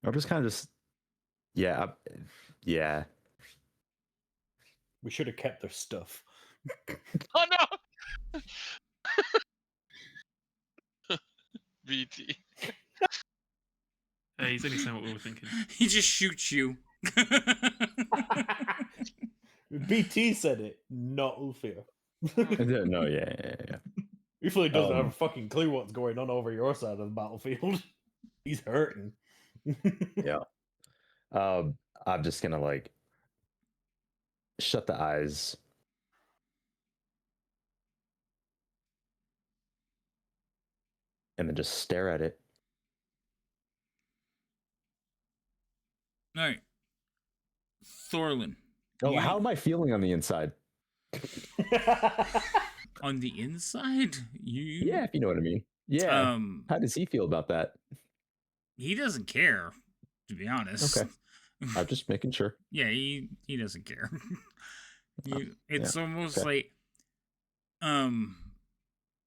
[SPEAKER 2] I'm just kind of yeah.
[SPEAKER 5] We should have kept their stuff.
[SPEAKER 3] Oh no! BT.
[SPEAKER 4] Hey, he's only saying what we were thinking.
[SPEAKER 1] He just shoots you.
[SPEAKER 5] BT said it, not Ulfir.
[SPEAKER 2] No, yeah.
[SPEAKER 5] Ulfir doesn't have a fucking clue what's going on over your side of the battlefield. He's hurting.
[SPEAKER 2] Yeah. I'm just gonna like shut the eyes. And then just stare at it.
[SPEAKER 1] All right. Thorlin.
[SPEAKER 2] Oh, how am I feeling on the inside?
[SPEAKER 1] On the inside?
[SPEAKER 2] Yeah, if you know what I mean. Yeah. How does he feel about that?
[SPEAKER 1] He doesn't care, to be honest.
[SPEAKER 2] Okay. I'm just making sure.
[SPEAKER 1] Yeah, he doesn't care. It's almost like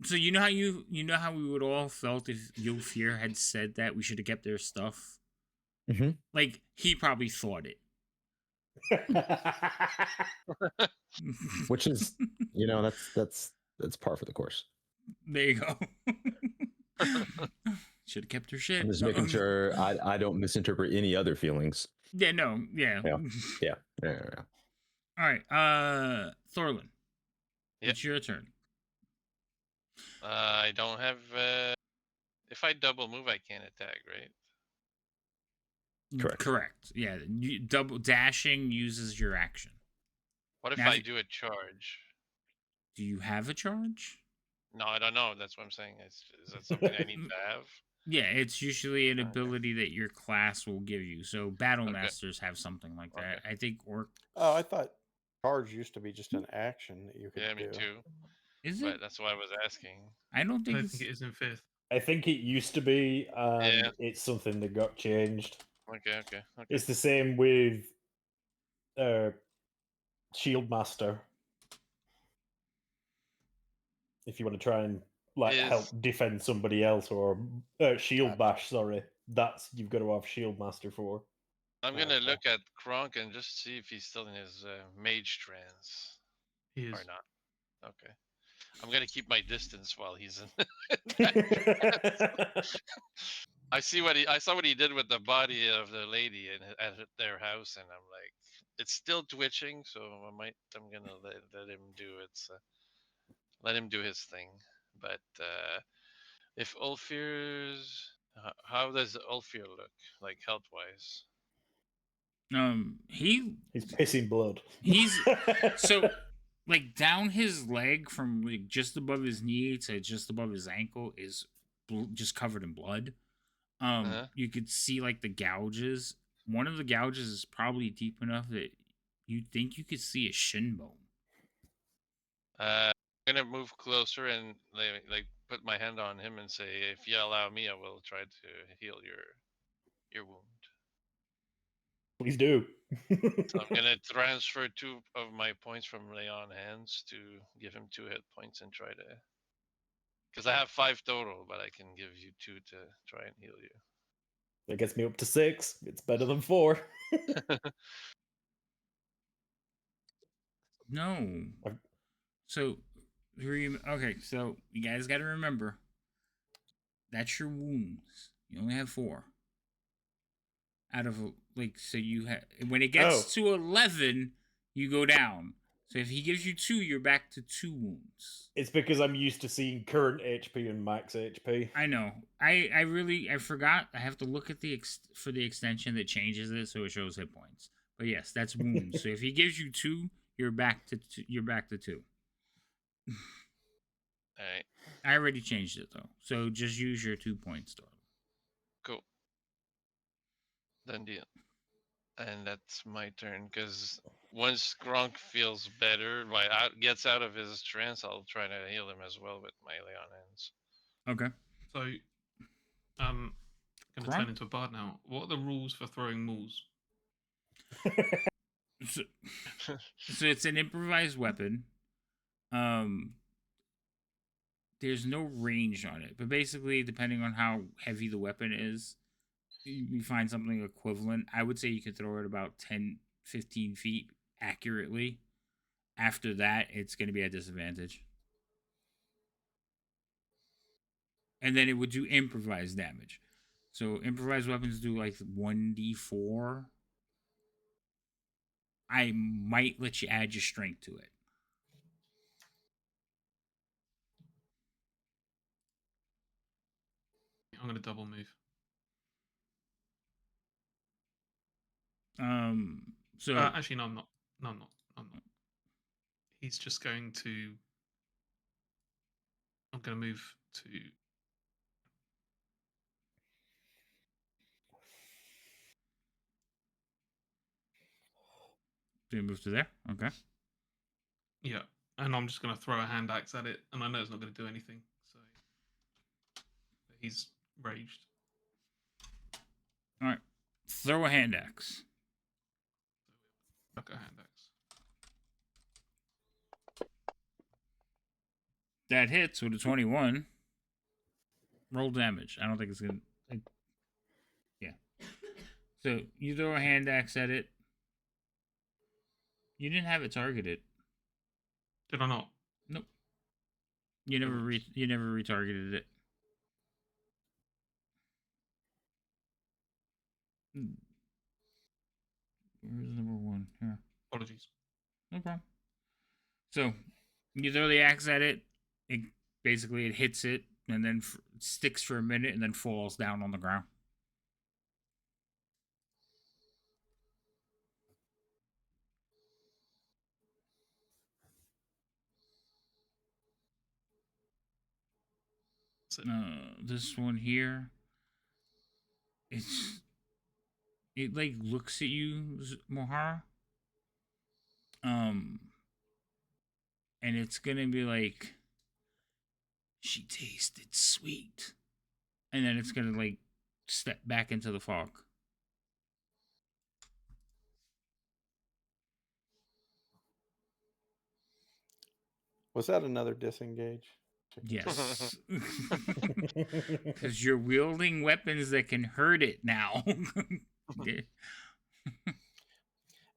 [SPEAKER 1] so you know how we would all felt if Ulfir had said that we should have kept their stuff? Like, he probably thought it.
[SPEAKER 2] Which is, that's par for the course.
[SPEAKER 1] There you go. Should have kept her shit.
[SPEAKER 2] I'm just making sure I don't misinterpret any other feelings.
[SPEAKER 1] Yeah, no, yeah.
[SPEAKER 2] Yeah.
[SPEAKER 1] All right, Thorlin.
[SPEAKER 3] Yep.
[SPEAKER 1] It's your turn.
[SPEAKER 3] I don't have. If I double move, I can't attack, right?
[SPEAKER 2] Correct.
[SPEAKER 1] Yeah, double dashing uses your action.
[SPEAKER 3] What if I do a charge?
[SPEAKER 1] Do you have a charge?
[SPEAKER 3] No, I don't know. That's what I'm saying. Is that something I need to have?
[SPEAKER 1] Yeah, it's usually an ability that your class will give you. So battle masters have something like that. I think orc.
[SPEAKER 6] Oh, I thought charge used to be just an action that you could do.
[SPEAKER 3] Yeah, me too.
[SPEAKER 1] Is
[SPEAKER 3] but
[SPEAKER 1] it?
[SPEAKER 3] That's why I was asking.
[SPEAKER 1] I don't think
[SPEAKER 4] it is in 5th.
[SPEAKER 5] I think it used to be, and it's something that got changed.
[SPEAKER 3] Okay.
[SPEAKER 5] It's the same with Shield Master. If you want to try and help defend somebody else, or Shield Bash, sorry, that's you've got to have Shield Master for.
[SPEAKER 3] I'm gonna look at Kronk and just see if he's still in his mage trance.
[SPEAKER 4] He is.
[SPEAKER 3] Or not. Okay. I'm gonna keep my distance while he's in. I saw what he did with the body of the lady at their house, and I'm like, it's still twitching, so I'm gonna let him do it. Let him do his thing. But if Ulfir's, how does Ulfir look like health wise?
[SPEAKER 5] He's pissing blood.
[SPEAKER 1] He's so like down his leg from like just above his knee to just above his ankle is just covered in blood. You could see like the gouges. One of the gouges is probably deep enough that you think you could see a shin bone.
[SPEAKER 3] I'm gonna move closer and like put my hand on him and say, if you allow me, I will try to heal your wound.
[SPEAKER 5] Please do.
[SPEAKER 3] So I'm gonna transfer 2 of my points from lay on hands to give him 2 hit points and try to. Because I have 5 total, but I can give you 2 to try and heal you.
[SPEAKER 5] That gets me up to 6. It's better than 4.
[SPEAKER 1] No. So, okay, so you guys got to remember that's your wounds. You only have 4. Out of, so you have, when it gets to 11, you go down. So if he gives you 2, you're back to 2 wounds.
[SPEAKER 5] It's because I'm used to seeing current HP and max HP.
[SPEAKER 1] I know. I forgot. I have to look at for the extension that changes it so it shows hit points. But yes, that's wounds. So if he gives you 2, you're back to 2.
[SPEAKER 3] All right.
[SPEAKER 1] I already changed it though. So just use your 2 points total.
[SPEAKER 3] Cool. Done deal. And that's my turn, because once Gronk feels better, gets out of his trance, I'll try to heal him as well with my lay on hands.
[SPEAKER 1] Okay.
[SPEAKER 4] So, I'm going to turn into a bard now. What are the rules for throwing mauls?
[SPEAKER 1] So it's an improvised weapon. There's no range on it, but basically, depending on how heavy the weapon is, you find something equivalent. I would say you could throw it about 10, 15 feet accurately. After that, it's going to be at disadvantage. And then it would do improvised damage. So improvised weapons do like 1d4. I might let you add your strength to it.
[SPEAKER 4] I'm going to double move.
[SPEAKER 1] So
[SPEAKER 4] actually, no, I'm not. No, I'm not. He's just going to. I'm going to move to.
[SPEAKER 1] Do you move to there? Okay.
[SPEAKER 4] Yeah, and I'm just going to throw a hand axe at it, and I know it's not going to do anything. So he's raged.
[SPEAKER 1] All right. Throw a hand axe.
[SPEAKER 4] Like a hand axe.
[SPEAKER 1] That hits with a 21. Roll damage. I don't think it's going to... Yeah. So, you throw a hand axe at it. You didn't have it targeted.
[SPEAKER 4] Did I not?
[SPEAKER 1] Nope. You never retargeted it. Where's number 1? Here.
[SPEAKER 4] Apologies.
[SPEAKER 1] No problem. So, you throw the axe at it. It hits it, and then sticks for a minute, and then falls down on the ground. This one here, it looks at you, Mohara, and it's gonna be like, she tasted sweet, and then it's gonna step back into the fog.
[SPEAKER 6] Was that another disengage?
[SPEAKER 1] Yes. Because you're wielding weapons that can hurt it now.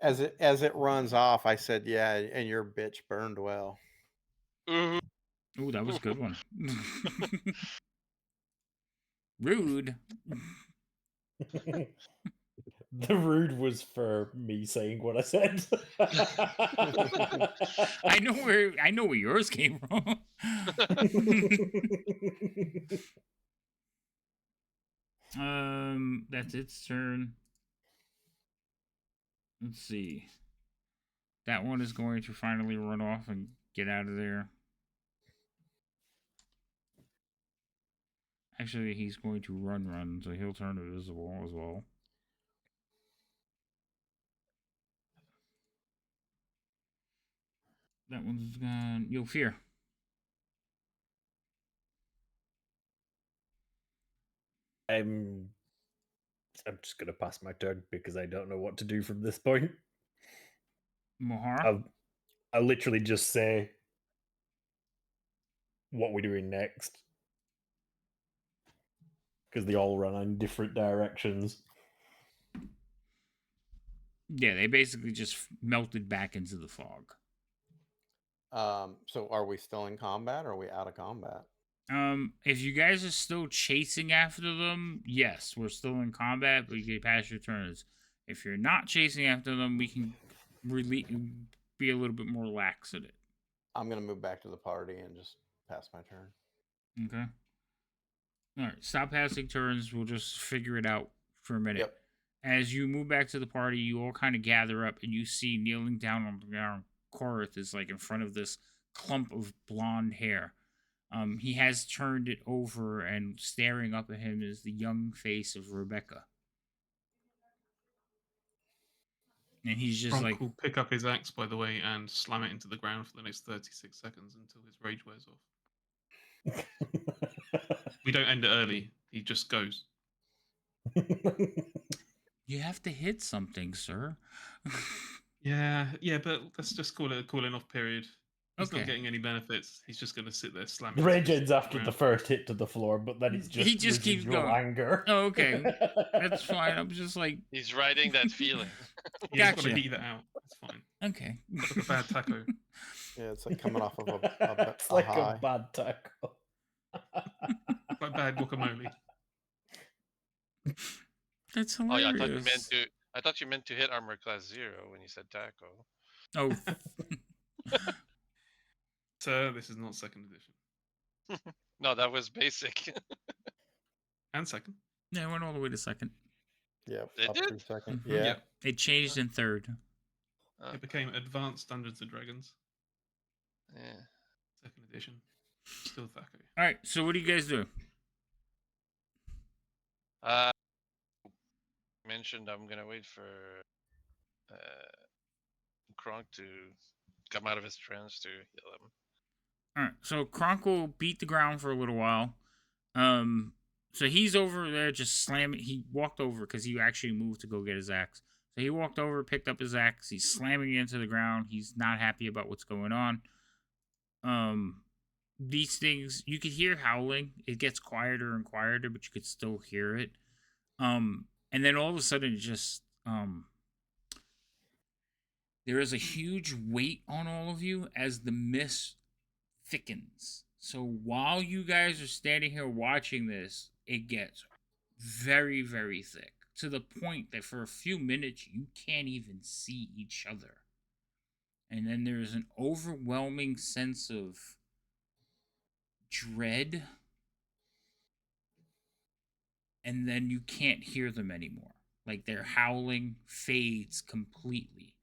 [SPEAKER 6] As it runs off, I said, yeah, and your bitch burned well.
[SPEAKER 1] Ooh, that was a good one. Rude.
[SPEAKER 5] The rude was for me saying what I said.
[SPEAKER 1] I know where yours came from. That's its turn. Let's see. That one is going to finally run off and get out of there. Actually, he's going to run, so he'll turn invisible as well. That one's gone. Yo, Fear.
[SPEAKER 5] I'm just gonna pass my turn because I don't know what to do from this point. I'll literally just say, "What we doing next?" because they all run in different directions.
[SPEAKER 1] Yeah, they basically just melted back into the fog.
[SPEAKER 6] So are we still in combat or are we out of combat?
[SPEAKER 1] If you guys are still chasing after them, yes, we're still in combat, but you can pass your turns. If you're not chasing after them, we can really be a little bit more lax at it.
[SPEAKER 6] I'm gonna move back to the party and just pass my turn.
[SPEAKER 1] Okay. All right, stop passing turns. We'll just figure it out for a minute.
[SPEAKER 6] Yep.
[SPEAKER 1] As you move back to the party, you all kind of gather up, and you see kneeling down on the ground. Korath is like in front of this clump of blonde hair. He has turned it over, and staring up at him is the young face of Rebecca. And he's just
[SPEAKER 4] Gronk will pick up his axe, by the way, and slam it into the ground for the next 36 seconds until his rage wears off. We don't end it early. He just goes.
[SPEAKER 1] You have to hit something, sir.
[SPEAKER 4] Yeah, but let's just call it a cooling off period. He's
[SPEAKER 1] Okay.
[SPEAKER 4] not getting any benefits. He's just going to sit there slamming.
[SPEAKER 5] Rage ends after the first hit to the floor, but then it's just
[SPEAKER 1] he just keeps going.
[SPEAKER 5] Anger.
[SPEAKER 1] Oh, okay, that's fine. I'm just like
[SPEAKER 3] he's riding that feeling.
[SPEAKER 4] Yeah, he's got
[SPEAKER 1] Gotcha.
[SPEAKER 4] to heet that out. That's fine.
[SPEAKER 1] Okay.
[SPEAKER 4] It's like a bad taco.
[SPEAKER 6] Yeah, it's like coming off of
[SPEAKER 5] It's
[SPEAKER 6] a
[SPEAKER 5] like
[SPEAKER 6] high.
[SPEAKER 5] a bad taco.
[SPEAKER 4] It's like bad guacamole.
[SPEAKER 1] That's
[SPEAKER 3] Oh yeah,
[SPEAKER 1] hilarious.
[SPEAKER 3] I thought you meant to hit armor class 0 when you said taco.
[SPEAKER 1] Oh.
[SPEAKER 4] Sir, this is not second edition.
[SPEAKER 3] No, that was basic.
[SPEAKER 4] And second.
[SPEAKER 1] Yeah, it went all the way to second.
[SPEAKER 6] Yeah,
[SPEAKER 3] They
[SPEAKER 6] up
[SPEAKER 3] did?
[SPEAKER 6] to second.
[SPEAKER 1] Mhm.
[SPEAKER 6] Yeah.
[SPEAKER 4] Yeah.
[SPEAKER 1] It changed in third.
[SPEAKER 4] It became Advanced Dungeons and Dragons.
[SPEAKER 3] Yeah.
[SPEAKER 4] Second edition. Still taco.
[SPEAKER 1] All right, so what do you guys do?
[SPEAKER 3] Mentioned I'm gonna wait for Kronk to come out of his trance to heal him.
[SPEAKER 1] All right, so Kronk will beat the ground for a little while. So he's over there just slamming. He walked over because he actually moved to go get his axe. So he walked over, picked up his axe. He's slamming it into the ground. He's not happy about what's going on. These things, you could hear howling. It gets quieter and quieter, but you could still hear it. And then all of a sudden, it just there is a huge weight on all of you as the mist thickens. So while you guys are standing here watching this, it gets very, very thick to the point that for a few minutes you can't even see each other. And then there's an overwhelming sense of dread. And then you can't hear them anymore. Like their howling fades completely.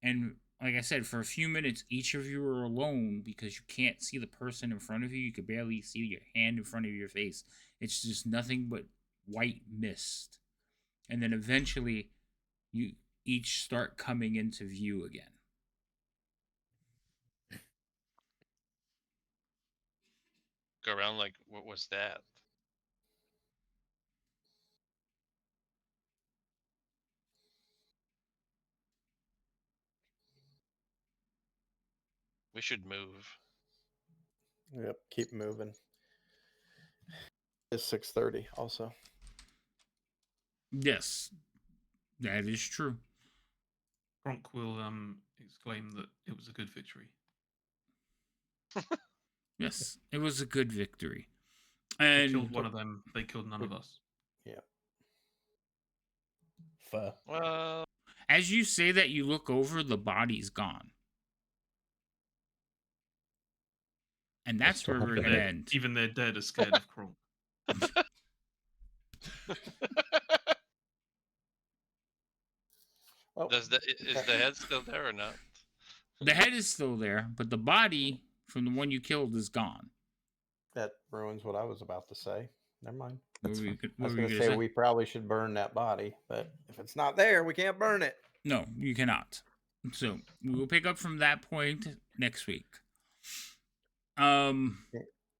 [SPEAKER 1] And like I said, for a few minutes, each of you are alone because you can't see the person in front of you. You can barely see your hand in front of your face. It's just nothing but white mist. And then eventually, you each start coming into view again.
[SPEAKER 3] Go around like, what was that? We should move.
[SPEAKER 6] Yep, keep moving. It's 6:30 also.
[SPEAKER 1] Yes, that is true.
[SPEAKER 4] Gronk will exclaim that it was a good victory.
[SPEAKER 1] Yes, it was a good victory.
[SPEAKER 4] They
[SPEAKER 1] And
[SPEAKER 4] killed one of them. They killed none of us.
[SPEAKER 6] Yeah.
[SPEAKER 5] Fair.
[SPEAKER 3] Well,
[SPEAKER 1] as you say that, you look over, the body's gone. And that's where we're going to end.
[SPEAKER 4] Even their dead are scared of Kronk.
[SPEAKER 6] Oh,
[SPEAKER 3] is the head still there or not?
[SPEAKER 1] The head is still there, but the body from the one you killed is gone.
[SPEAKER 6] that ruins what I was about to say. Never mind.
[SPEAKER 1] What were you
[SPEAKER 6] I was
[SPEAKER 1] gonna
[SPEAKER 6] going to say we probably should burn that body, but if it's not there, we can't burn it.
[SPEAKER 1] No, you cannot. So we will pick up from that point next week.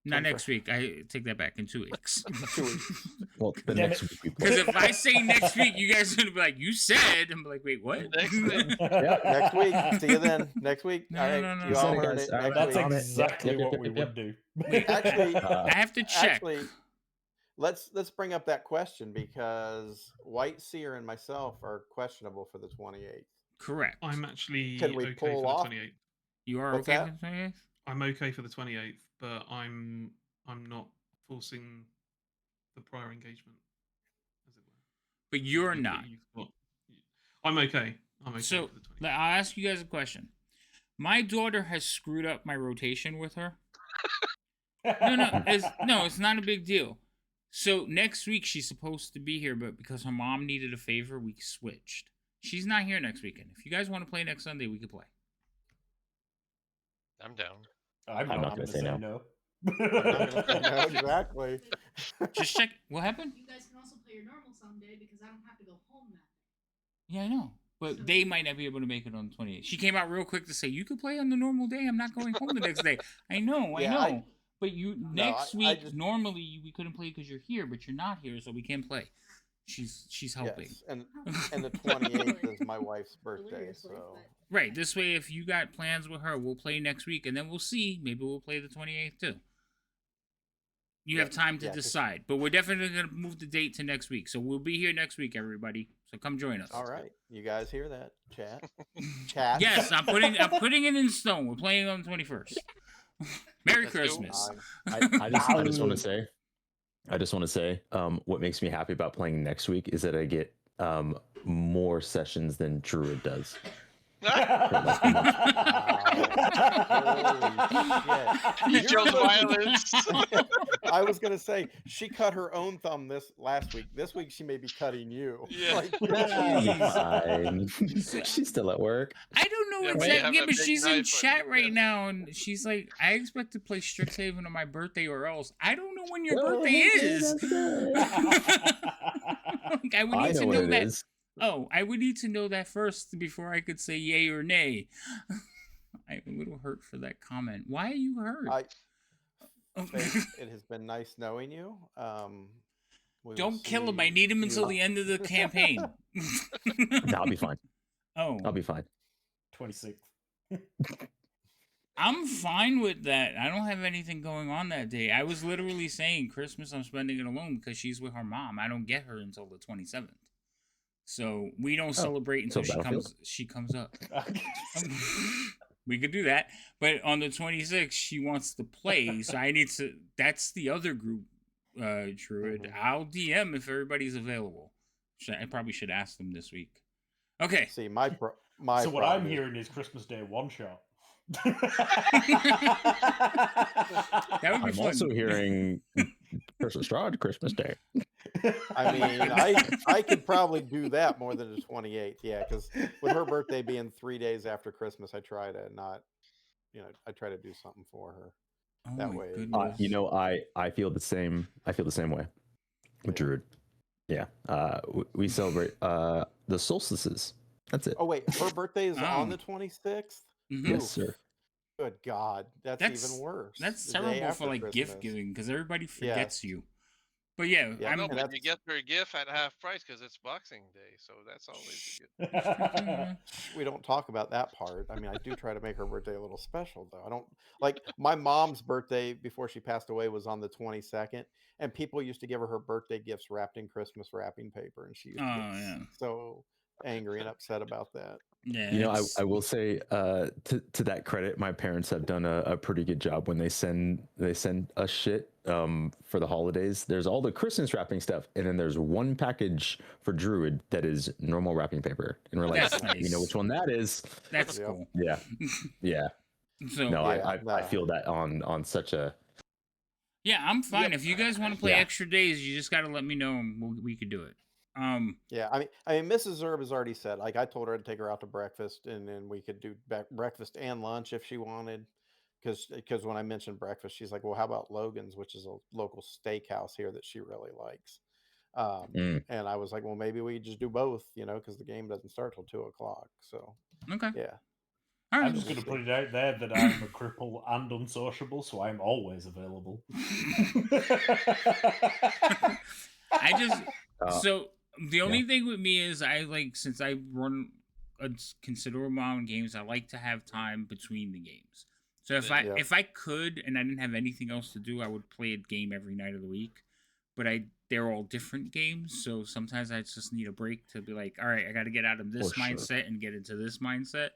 [SPEAKER 1] Not next week. I take that back. In 2 weeks.
[SPEAKER 6] 2 weeks.
[SPEAKER 2] Well, the next week we play.
[SPEAKER 1] Because if I say next week, you guys are gonna be like, "You said," I'm like, "Wait, what?"
[SPEAKER 3] Next week.
[SPEAKER 2] Yeah.
[SPEAKER 6] Next week. See you then. Next week.
[SPEAKER 1] No,
[SPEAKER 6] All right.
[SPEAKER 1] no, no,
[SPEAKER 6] You
[SPEAKER 1] no.
[SPEAKER 6] all
[SPEAKER 2] Sorry,
[SPEAKER 6] heard
[SPEAKER 2] guys.
[SPEAKER 6] it.
[SPEAKER 2] All right,
[SPEAKER 6] Next
[SPEAKER 5] That's
[SPEAKER 6] week.
[SPEAKER 5] exactly
[SPEAKER 2] Yep,
[SPEAKER 5] what we
[SPEAKER 2] yep,
[SPEAKER 5] would do.
[SPEAKER 6] Actually,
[SPEAKER 1] I have to check.
[SPEAKER 6] actually, let's bring up that question because White Seer and myself are questionable for the 28th.
[SPEAKER 1] Correct.
[SPEAKER 4] I'm actually
[SPEAKER 6] Can we
[SPEAKER 4] okay
[SPEAKER 6] pull
[SPEAKER 4] for
[SPEAKER 6] off?
[SPEAKER 4] the 28th.
[SPEAKER 1] You are
[SPEAKER 6] What's
[SPEAKER 1] okay
[SPEAKER 6] that?
[SPEAKER 1] for the 28th?
[SPEAKER 4] I'm okay for the 28th, but I'm not forcing the prior engagement, as it were.
[SPEAKER 1] But you're not.
[SPEAKER 4] I'm okay. I'm okay
[SPEAKER 1] So
[SPEAKER 4] for the 28th.
[SPEAKER 1] I'll ask you guys a question. My daughter has screwed up my rotation with her. No, it's not a big deal. So next week she's supposed to be here, but because her mom needed a favor, we switched. She's not here next weekend. If you guys want to play next Sunday, we could play.
[SPEAKER 3] I'm down.
[SPEAKER 5] I'm not going to say no.
[SPEAKER 6] I'm not gonna say no, exactly.
[SPEAKER 1] Just check. What happened?
[SPEAKER 7] You guys can also play your normal Sunday because I don't have to go home that day.
[SPEAKER 1] Yeah, I know. But they might not be able to make it on the 28th. She came out real quick to say, you could play on the normal day. I'm not going home the next day. I know. But next week, normally we couldn't play because you're here, but you're not here, so we can't play. She's helping.
[SPEAKER 6] Yes, and the 28th is my wife's birthday, so...
[SPEAKER 1] Right, this way if you got plans with her, we'll play next week, and then we'll see. Maybe we'll play the 28th too. You have time to decide, but we're definitely going to move the date to next week. So we'll be here next week, everybody. So come join us.
[SPEAKER 6] All right, you guys hear that, chat? Chat.
[SPEAKER 1] Yes, I'm putting it in stone. We're playing on the 21st. Merry Christmas.
[SPEAKER 2] I just want to say, what makes me happy about playing next week is that I get more sessions than Druid does.
[SPEAKER 3] He chose violence.
[SPEAKER 6] I was gonna say she cut her own thumb last week. This week she may be cutting you.
[SPEAKER 3] Yeah.
[SPEAKER 2] Fine. She's still at work.
[SPEAKER 1] I don't know exactly, but she's in chat right now, and she's like, "I expect to play Strixhaven on my birthday, or else." I don't know when your birthday is. I would need to know that. Is. Oh, I would need to know that first before I could say yay or nay. I'm a little hurt for that comment. Why are you hurt?
[SPEAKER 6] It has been nice knowing you.
[SPEAKER 1] Don't kill him. I need him until the end of the campaign.
[SPEAKER 2] I'll be fine.
[SPEAKER 1] Oh.
[SPEAKER 2] I'll be fine.
[SPEAKER 5] 26th.
[SPEAKER 1] I'm fine with that. I don't have anything going on that day. I was literally saying Christmas I'm spending it alone because she's with her mom. I don't get her until the 27th. So we don't celebrate until she comes up. We could do that. But on the 26th, she wants to play. So I need to... That's the other group, Druid. I'll DM if everybody's available. I probably should ask them this week. Okay.
[SPEAKER 6] See,
[SPEAKER 5] so what I'm hearing is Christmas Day one-shot.
[SPEAKER 1] That would be
[SPEAKER 2] I'm
[SPEAKER 1] fun.
[SPEAKER 2] also hearing Strahd Christmas Day.
[SPEAKER 6] I mean, I could probably do that more than the 28th, yeah, because with her birthday being 3 days after Christmas, I try to not, I try to do something for her. That way,
[SPEAKER 2] I feel the same. I feel the same way with Druid. Yeah, we celebrate the solstices. That's it.
[SPEAKER 6] Oh wait, her birthday is on the 26th.
[SPEAKER 2] Yes, sir.
[SPEAKER 6] Good God, that's even worse.
[SPEAKER 1] That's terrible for like gift giving because everybody forgets you. But yeah,
[SPEAKER 3] but you get her gift at half price because it's Boxing Day, so that's always good.
[SPEAKER 6] We don't talk about that part. I mean, I do try to make her birthday a little special, though. I don't like my mom's birthday before she passed away was on the 22nd, and people used to give her birthday gifts wrapped in Christmas wrapping paper, and she used to get so angry and upset about that.
[SPEAKER 1] Yeah,
[SPEAKER 2] I will say to that credit, my parents have done a pretty good job when they send us shit for the holidays. There's all the Christmas wrapping stuff, and then there's one package for Druid that is normal wrapping paper, and we're like, nice. You know which one that is.
[SPEAKER 1] That's cool.
[SPEAKER 2] Yeah. So no, I feel that on such a.
[SPEAKER 1] Yeah, I'm fine. If you guys want to play extra days, you just got to let me know, and we could do it.
[SPEAKER 6] Yeah, I mean, Mrs. Zerb has already said, like, I told her to take her out to breakfast, and then we could do breakfast and lunch if she wanted. Because when I mentioned breakfast, she's like, well, how about Logan's, which is a local steakhouse here that she really likes. And I was like, well, maybe we just do both, because the game doesn't start till 2:00. So
[SPEAKER 1] okay,
[SPEAKER 6] yeah.
[SPEAKER 5] I'm just going to put it out there that I'm a cripple and unsociable, so I'm always available.
[SPEAKER 1] So the only thing with me is since I run a considerable amount of games, I like to have time between the games. So if I could and I didn't have anything else to do, I would play a game every night of the week. but they're all different games. So sometimes I just need a break to be like, all right, I got to get out of this mindset and get into this mindset.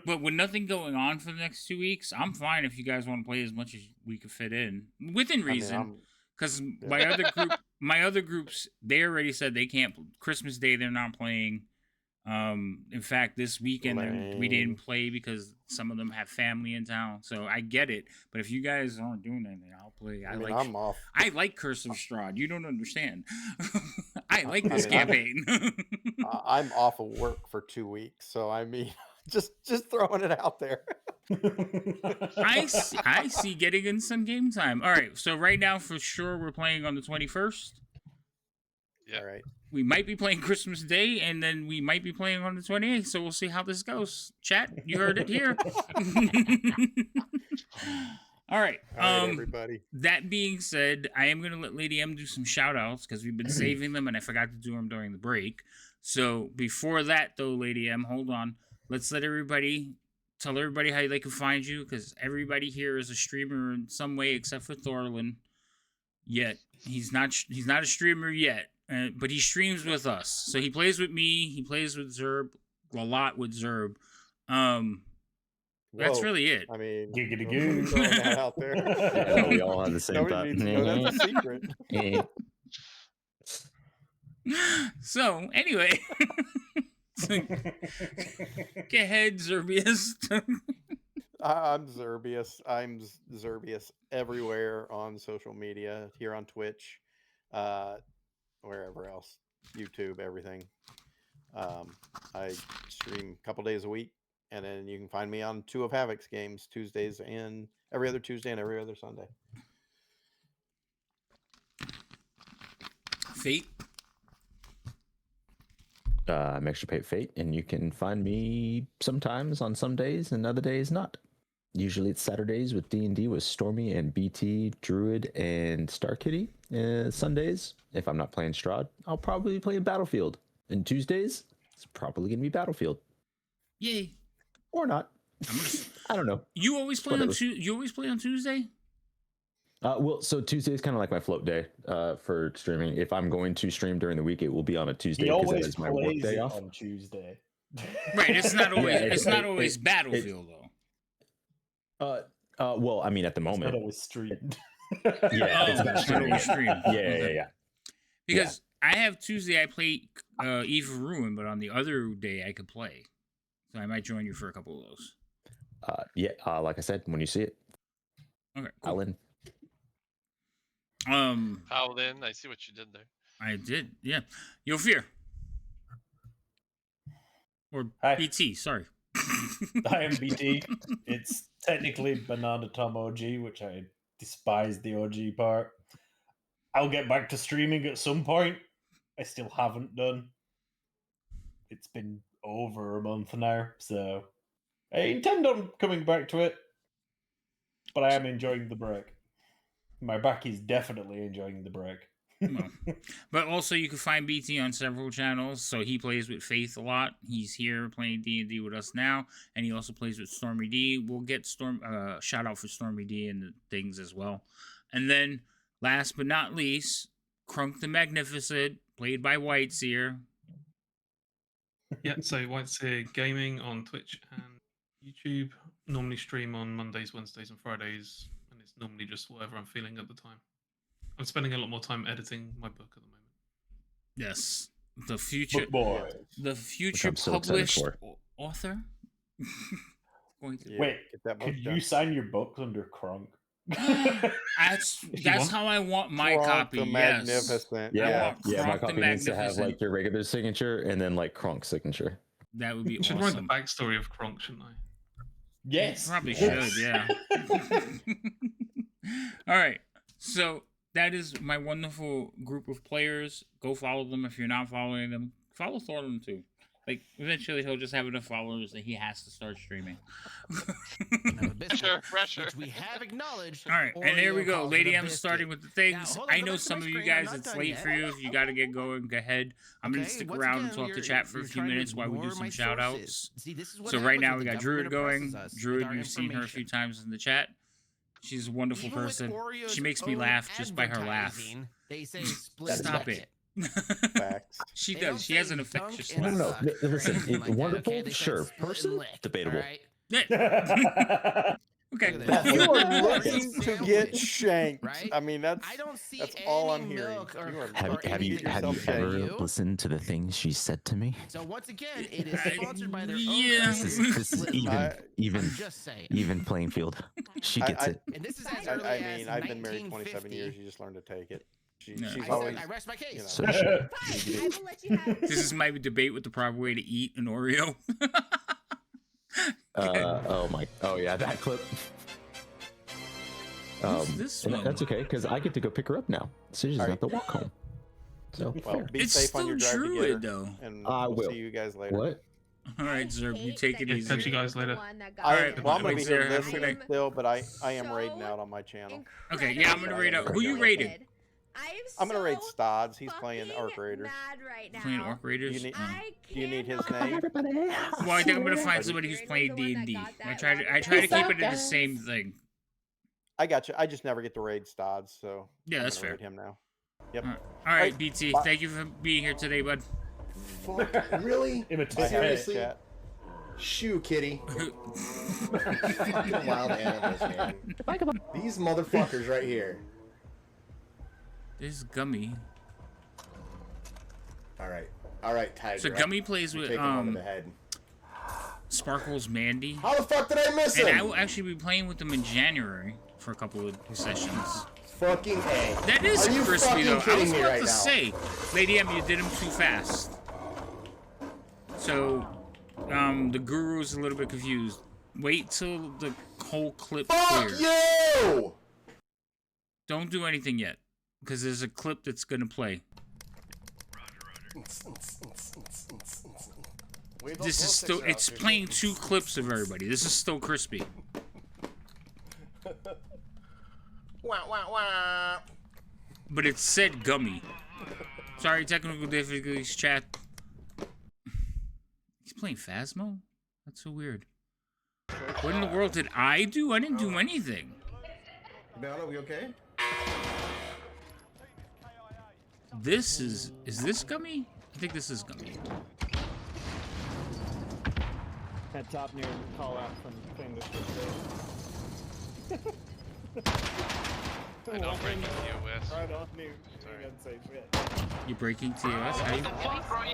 [SPEAKER 1] But with nothing going on for the next 2 weeks, I'm fine if you guys want to play as much as we can fit in within reason. Because my other groups, they already said they can't. Christmas Day, they're not playing. In fact, this weekend we didn't play because some of them have family in town. So I get it. But if you guys aren't doing anything, I'll play.
[SPEAKER 6] I'm off.
[SPEAKER 1] I like Curse of Strahd. You don't understand. I like this campaign.
[SPEAKER 6] I'm off of work for 2 weeks, so I mean, just throwing it out there.
[SPEAKER 1] I see getting in some game time. All right, so right now for sure we're playing on the 21st.
[SPEAKER 3] Yeah.
[SPEAKER 6] All right.
[SPEAKER 1] We might be playing Christmas Day, and then we might be playing on the 28th, so we'll see how this goes. Chat, you heard it here. All right.
[SPEAKER 6] Everybody.
[SPEAKER 1] That being said, I am going to let Lady M do some shout-outs, because we've been saving them, and I forgot to do them during the break. So before that, though, Lady M, hold on. Let's tell everybody how they can find you, because everybody here is a streamer in some way except for Thorlin. Yet. He's not a streamer yet. But he streams with us. So he plays with me. He plays with Zerb. A lot with Zerb. That's really it.
[SPEAKER 6] I mean,
[SPEAKER 5] giggity
[SPEAKER 6] throwing that out there.
[SPEAKER 2] Yeah, we all have the same thought.
[SPEAKER 6] Nobody needs to know that's a secret.
[SPEAKER 1] So, anyway. Get ahead, Zerbius.
[SPEAKER 6] I'm Zerbius. I'm Zerbius everywhere on social media, here on Twitch, wherever else, YouTube, everything. I stream a couple days a week, and then you can find me on 2 of Havoc's games, Tuesdays and every other Tuesday and every other Sunday.
[SPEAKER 1] Fate.
[SPEAKER 2] I'm Extra Fate, and you can find me sometimes on some days and other days not. Usually it's Saturdays with D&D with Stormy and BT, Druid, and Star Kitty. Sundays, if I'm not playing Strahd, I'll probably be playing Battlefield. And Tuesdays, it's probably going to be Battlefield.
[SPEAKER 1] Yay.
[SPEAKER 2] Or not. I don't know.
[SPEAKER 1] You always play on Tuesday?
[SPEAKER 2] Well, so Tuesday is kind of like my float day for streaming. If I'm going to stream during the week, it will be on a Tuesday because that is my work day off.
[SPEAKER 5] On Tuesday.
[SPEAKER 1] Right, it's not always Battlefield though.
[SPEAKER 2] Well, I mean, at the moment,
[SPEAKER 5] it's not always streamed.
[SPEAKER 2] It's not streamed. Yeah.
[SPEAKER 1] Because I have Tuesday, I play Eve of Ruin, but on the other day I could play, so I might join you for a couple of those.
[SPEAKER 2] Like I said, when you see it.
[SPEAKER 1] Okay, cool.
[SPEAKER 2] Alan.
[SPEAKER 3] Paladin, I see what you did there.
[SPEAKER 1] I did, yeah. Yofir. Or
[SPEAKER 5] Hi.
[SPEAKER 1] BT, sorry.
[SPEAKER 5] I am BT. It's technically Banana Tom OG, which I despise the OG part. I'll get back to streaming at some point. I still haven't done. It's been over a month now, so I intend on coming back to it. But I am enjoying the break. My back is definitely enjoying the break.
[SPEAKER 1] Well, but also you can find BT on several channels. So he plays with Faith a lot. He's here playing D&D with us now, and he also plays with Stormy D. We'll get shout out for Stormy D and the things as well. And then last but not least, Crunk the Magnificent, played by Whiteseer.
[SPEAKER 4] Yeah, so Whiteseer Gaming on Twitch and YouTube. Normally stream on Mondays, Wednesdays, and Fridays, and it's normally just whatever I'm feeling at the time. I'm spending a lot more time editing my book at the moment.
[SPEAKER 1] Yes, the future published author.
[SPEAKER 5] Wait, could you sign your books under Crunk?
[SPEAKER 1] That's how I want my
[SPEAKER 6] Crunk
[SPEAKER 1] copy.
[SPEAKER 6] The Magnificent.
[SPEAKER 2] Yeah. My copy needs to have like your regular signature and then like Crunk's signature.
[SPEAKER 1] That would be awesome.
[SPEAKER 4] Should write the backstory of Crunk, shouldn't I?
[SPEAKER 5] Yes,
[SPEAKER 1] probably should. Yeah. All right, so that is my wonderful group of players. Go follow them if you're not following them. Follow Thornton too. Like eventually he'll just have enough followers that he has to start streaming.
[SPEAKER 3] Pressure.
[SPEAKER 8] Which we have acknowledged.
[SPEAKER 1] All right, and there we go. Lady M starting with the things.
[SPEAKER 8] Now,
[SPEAKER 1] I know some of you guys, it's late for you. If you got to get going, go ahead. I'm going to stick around and talk to chat for a few minutes while we do some shout outs. So right now we got Druid going. Druid, you've seen her a few times in the chat. She's a wonderful
[SPEAKER 8] Even with
[SPEAKER 1] person.
[SPEAKER 8] Oreo's
[SPEAKER 1] She makes me
[SPEAKER 8] own
[SPEAKER 1] laugh just by her laugh.
[SPEAKER 8] advertising, They say split
[SPEAKER 1] Stop it.
[SPEAKER 6] Facts.
[SPEAKER 1] She
[SPEAKER 8] They
[SPEAKER 1] does.
[SPEAKER 8] don't
[SPEAKER 1] She has
[SPEAKER 8] say
[SPEAKER 1] an
[SPEAKER 8] dunk
[SPEAKER 1] infectious
[SPEAKER 8] and
[SPEAKER 1] laugh.
[SPEAKER 2] No.
[SPEAKER 8] suck or
[SPEAKER 2] Listen,
[SPEAKER 8] anything like that,
[SPEAKER 2] wonderful,
[SPEAKER 8] okay? They say
[SPEAKER 2] sure.
[SPEAKER 8] split and
[SPEAKER 2] Person,
[SPEAKER 8] lick,
[SPEAKER 2] debatable.
[SPEAKER 8] all right?
[SPEAKER 1] Okay.
[SPEAKER 8] Look at this.
[SPEAKER 6] You are
[SPEAKER 8] Oreo
[SPEAKER 6] looking to get
[SPEAKER 8] sandwich,
[SPEAKER 6] shanked.
[SPEAKER 8] right?
[SPEAKER 6] I mean, that's
[SPEAKER 8] I don't see
[SPEAKER 6] that's
[SPEAKER 8] any
[SPEAKER 6] all I'm hearing.
[SPEAKER 8] milk or,
[SPEAKER 6] You are
[SPEAKER 2] Have
[SPEAKER 6] looking
[SPEAKER 2] you
[SPEAKER 6] to get yourself
[SPEAKER 2] ever
[SPEAKER 6] shanked.
[SPEAKER 2] listened to the things she said to me?
[SPEAKER 8] So once again, it is sponsored by their own
[SPEAKER 1] Yeah.
[SPEAKER 8] company.
[SPEAKER 2] This is
[SPEAKER 8] Split and
[SPEAKER 2] even
[SPEAKER 8] lick. I'm just saying.
[SPEAKER 2] even playing field. She gets it.
[SPEAKER 8] And this is as early
[SPEAKER 6] I
[SPEAKER 8] as
[SPEAKER 6] mean, I've been married 27
[SPEAKER 8] 1950.
[SPEAKER 6] years. You just learn to take it.
[SPEAKER 1] No.
[SPEAKER 6] She's
[SPEAKER 8] I
[SPEAKER 6] always.
[SPEAKER 8] said, I rest my case.
[SPEAKER 6] You know.
[SPEAKER 2] So she,
[SPEAKER 7] Fine, I will let you have it.
[SPEAKER 1] This is my debate with the proper way to eat an Oreo.
[SPEAKER 2] oh yeah, that clip.
[SPEAKER 1] This
[SPEAKER 2] and
[SPEAKER 1] one?
[SPEAKER 2] that's okay because I get to go pick her up now. So she doesn't have to walk home. So
[SPEAKER 6] Well,
[SPEAKER 2] fair.
[SPEAKER 6] be
[SPEAKER 1] It's
[SPEAKER 6] safe on your
[SPEAKER 1] still
[SPEAKER 6] drive to get
[SPEAKER 1] Druid,
[SPEAKER 6] her,
[SPEAKER 1] though.
[SPEAKER 6] and
[SPEAKER 2] I
[SPEAKER 6] we'll
[SPEAKER 2] will.
[SPEAKER 6] see you guys later.
[SPEAKER 2] What?
[SPEAKER 1] All right, Zerb, you take it
[SPEAKER 4] Yeah,
[SPEAKER 1] easy.
[SPEAKER 4] catch you guys later.
[SPEAKER 1] Alright,
[SPEAKER 6] Well, I'm gonna
[SPEAKER 1] wait,
[SPEAKER 6] be
[SPEAKER 1] Sarah,
[SPEAKER 6] here
[SPEAKER 1] have a good
[SPEAKER 6] listening
[SPEAKER 1] night.
[SPEAKER 6] still, but I am raiding out on my channel.
[SPEAKER 1] Okay, yeah, I'm gonna raid out. Who you raiding?
[SPEAKER 6] I'm gonna raid Strahd. He's playing Arc Raiders.
[SPEAKER 7] Mad right now.
[SPEAKER 1] Playing Orc Raiders?
[SPEAKER 6] You need-
[SPEAKER 1] Oh.
[SPEAKER 6] Do you need his
[SPEAKER 7] cannot-
[SPEAKER 6] name?
[SPEAKER 1] Well, I think I'm gonna find somebody who's playing D&D. I try to keep it in the same thing.
[SPEAKER 6] I got you. I just never get to raid Strahd, so
[SPEAKER 1] Yeah,
[SPEAKER 6] I'm
[SPEAKER 1] that's
[SPEAKER 6] gonna
[SPEAKER 1] fair.
[SPEAKER 6] raid him now. Yep.
[SPEAKER 1] All right,
[SPEAKER 6] Alright,
[SPEAKER 1] BT,
[SPEAKER 6] bye.
[SPEAKER 1] thank you for being here today, bud.
[SPEAKER 9] Fuck, really?
[SPEAKER 5] Imitate
[SPEAKER 9] Seriously?
[SPEAKER 6] Chat.
[SPEAKER 9] Shoo, kitty. Fucking wild animals, man. These motherfuckers right here.
[SPEAKER 1] There's Gummy.
[SPEAKER 9] All right, Tiger.
[SPEAKER 1] So Gummy plays with
[SPEAKER 9] Take him over the head.
[SPEAKER 1] Sparkles Mandy.
[SPEAKER 9] How the fuck did I miss him?
[SPEAKER 1] And I will actually be playing with them in January for a couple of sessions.
[SPEAKER 9] Fucking A.
[SPEAKER 1] That is
[SPEAKER 9] Are you
[SPEAKER 1] crispy
[SPEAKER 9] fucking
[SPEAKER 1] though. I
[SPEAKER 9] kidding
[SPEAKER 1] was
[SPEAKER 9] me
[SPEAKER 1] about
[SPEAKER 9] right
[SPEAKER 1] to
[SPEAKER 9] now?
[SPEAKER 1] say, Lady M, you did them too fast. So, the guru's a little bit confused. Wait till the whole clip
[SPEAKER 9] Fuck
[SPEAKER 1] clears.
[SPEAKER 9] you!
[SPEAKER 1] Don't do anything yet, because there's a clip that's gonna play. This is still, it's playing 2 clips of everybody. This is still crispy.
[SPEAKER 9] Wah, wah, wah.
[SPEAKER 1] But it said Gummy. Sorry, technical difficulties, chat. He's playing Phasmo? That's so weird. What in the world did I do? I didn't do anything.
[SPEAKER 9] Bella, we okay?
[SPEAKER 1] This is this Gummy? I think this is Gummy.
[SPEAKER 10] That top near call out from playing this shit.
[SPEAKER 3] I don't break TOS.
[SPEAKER 10] Right on near. I didn't say shit.
[SPEAKER 1] You breaking TOS? How you...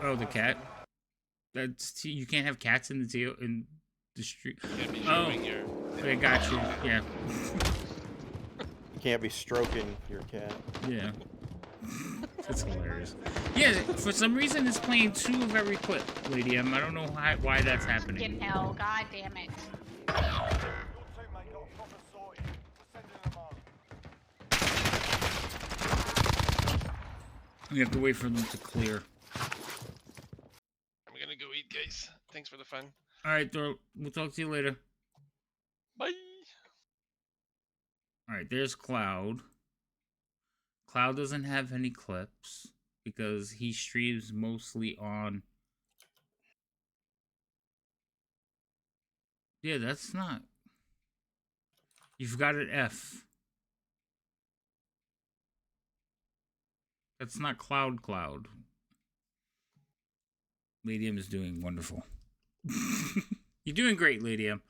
[SPEAKER 1] Oh, the cat. That's you can't have cats in the street.
[SPEAKER 3] Can't be
[SPEAKER 1] Oh,
[SPEAKER 3] showing your.
[SPEAKER 1] I got you. Yeah,
[SPEAKER 6] You can't be stroking your cat.
[SPEAKER 1] yeah. That's hilarious. Yeah, for some reason it's playing 2 of every clip, Lady M. I don't know why that's happening.
[SPEAKER 11] Fucking hell, god damn it.
[SPEAKER 1] We have to wait for them to clear.
[SPEAKER 3] I'm gonna go eat, guys. Thanks for the fun.
[SPEAKER 1] All right, Thor. We'll talk to you later.
[SPEAKER 3] Bye.
[SPEAKER 1] All right, there's Cloud. Cloud doesn't have any clips because he streams mostly on. Yeah, that's not. You've got an F. That's not Cloud. Lady M is doing wonderful. You're doing great, Lady M.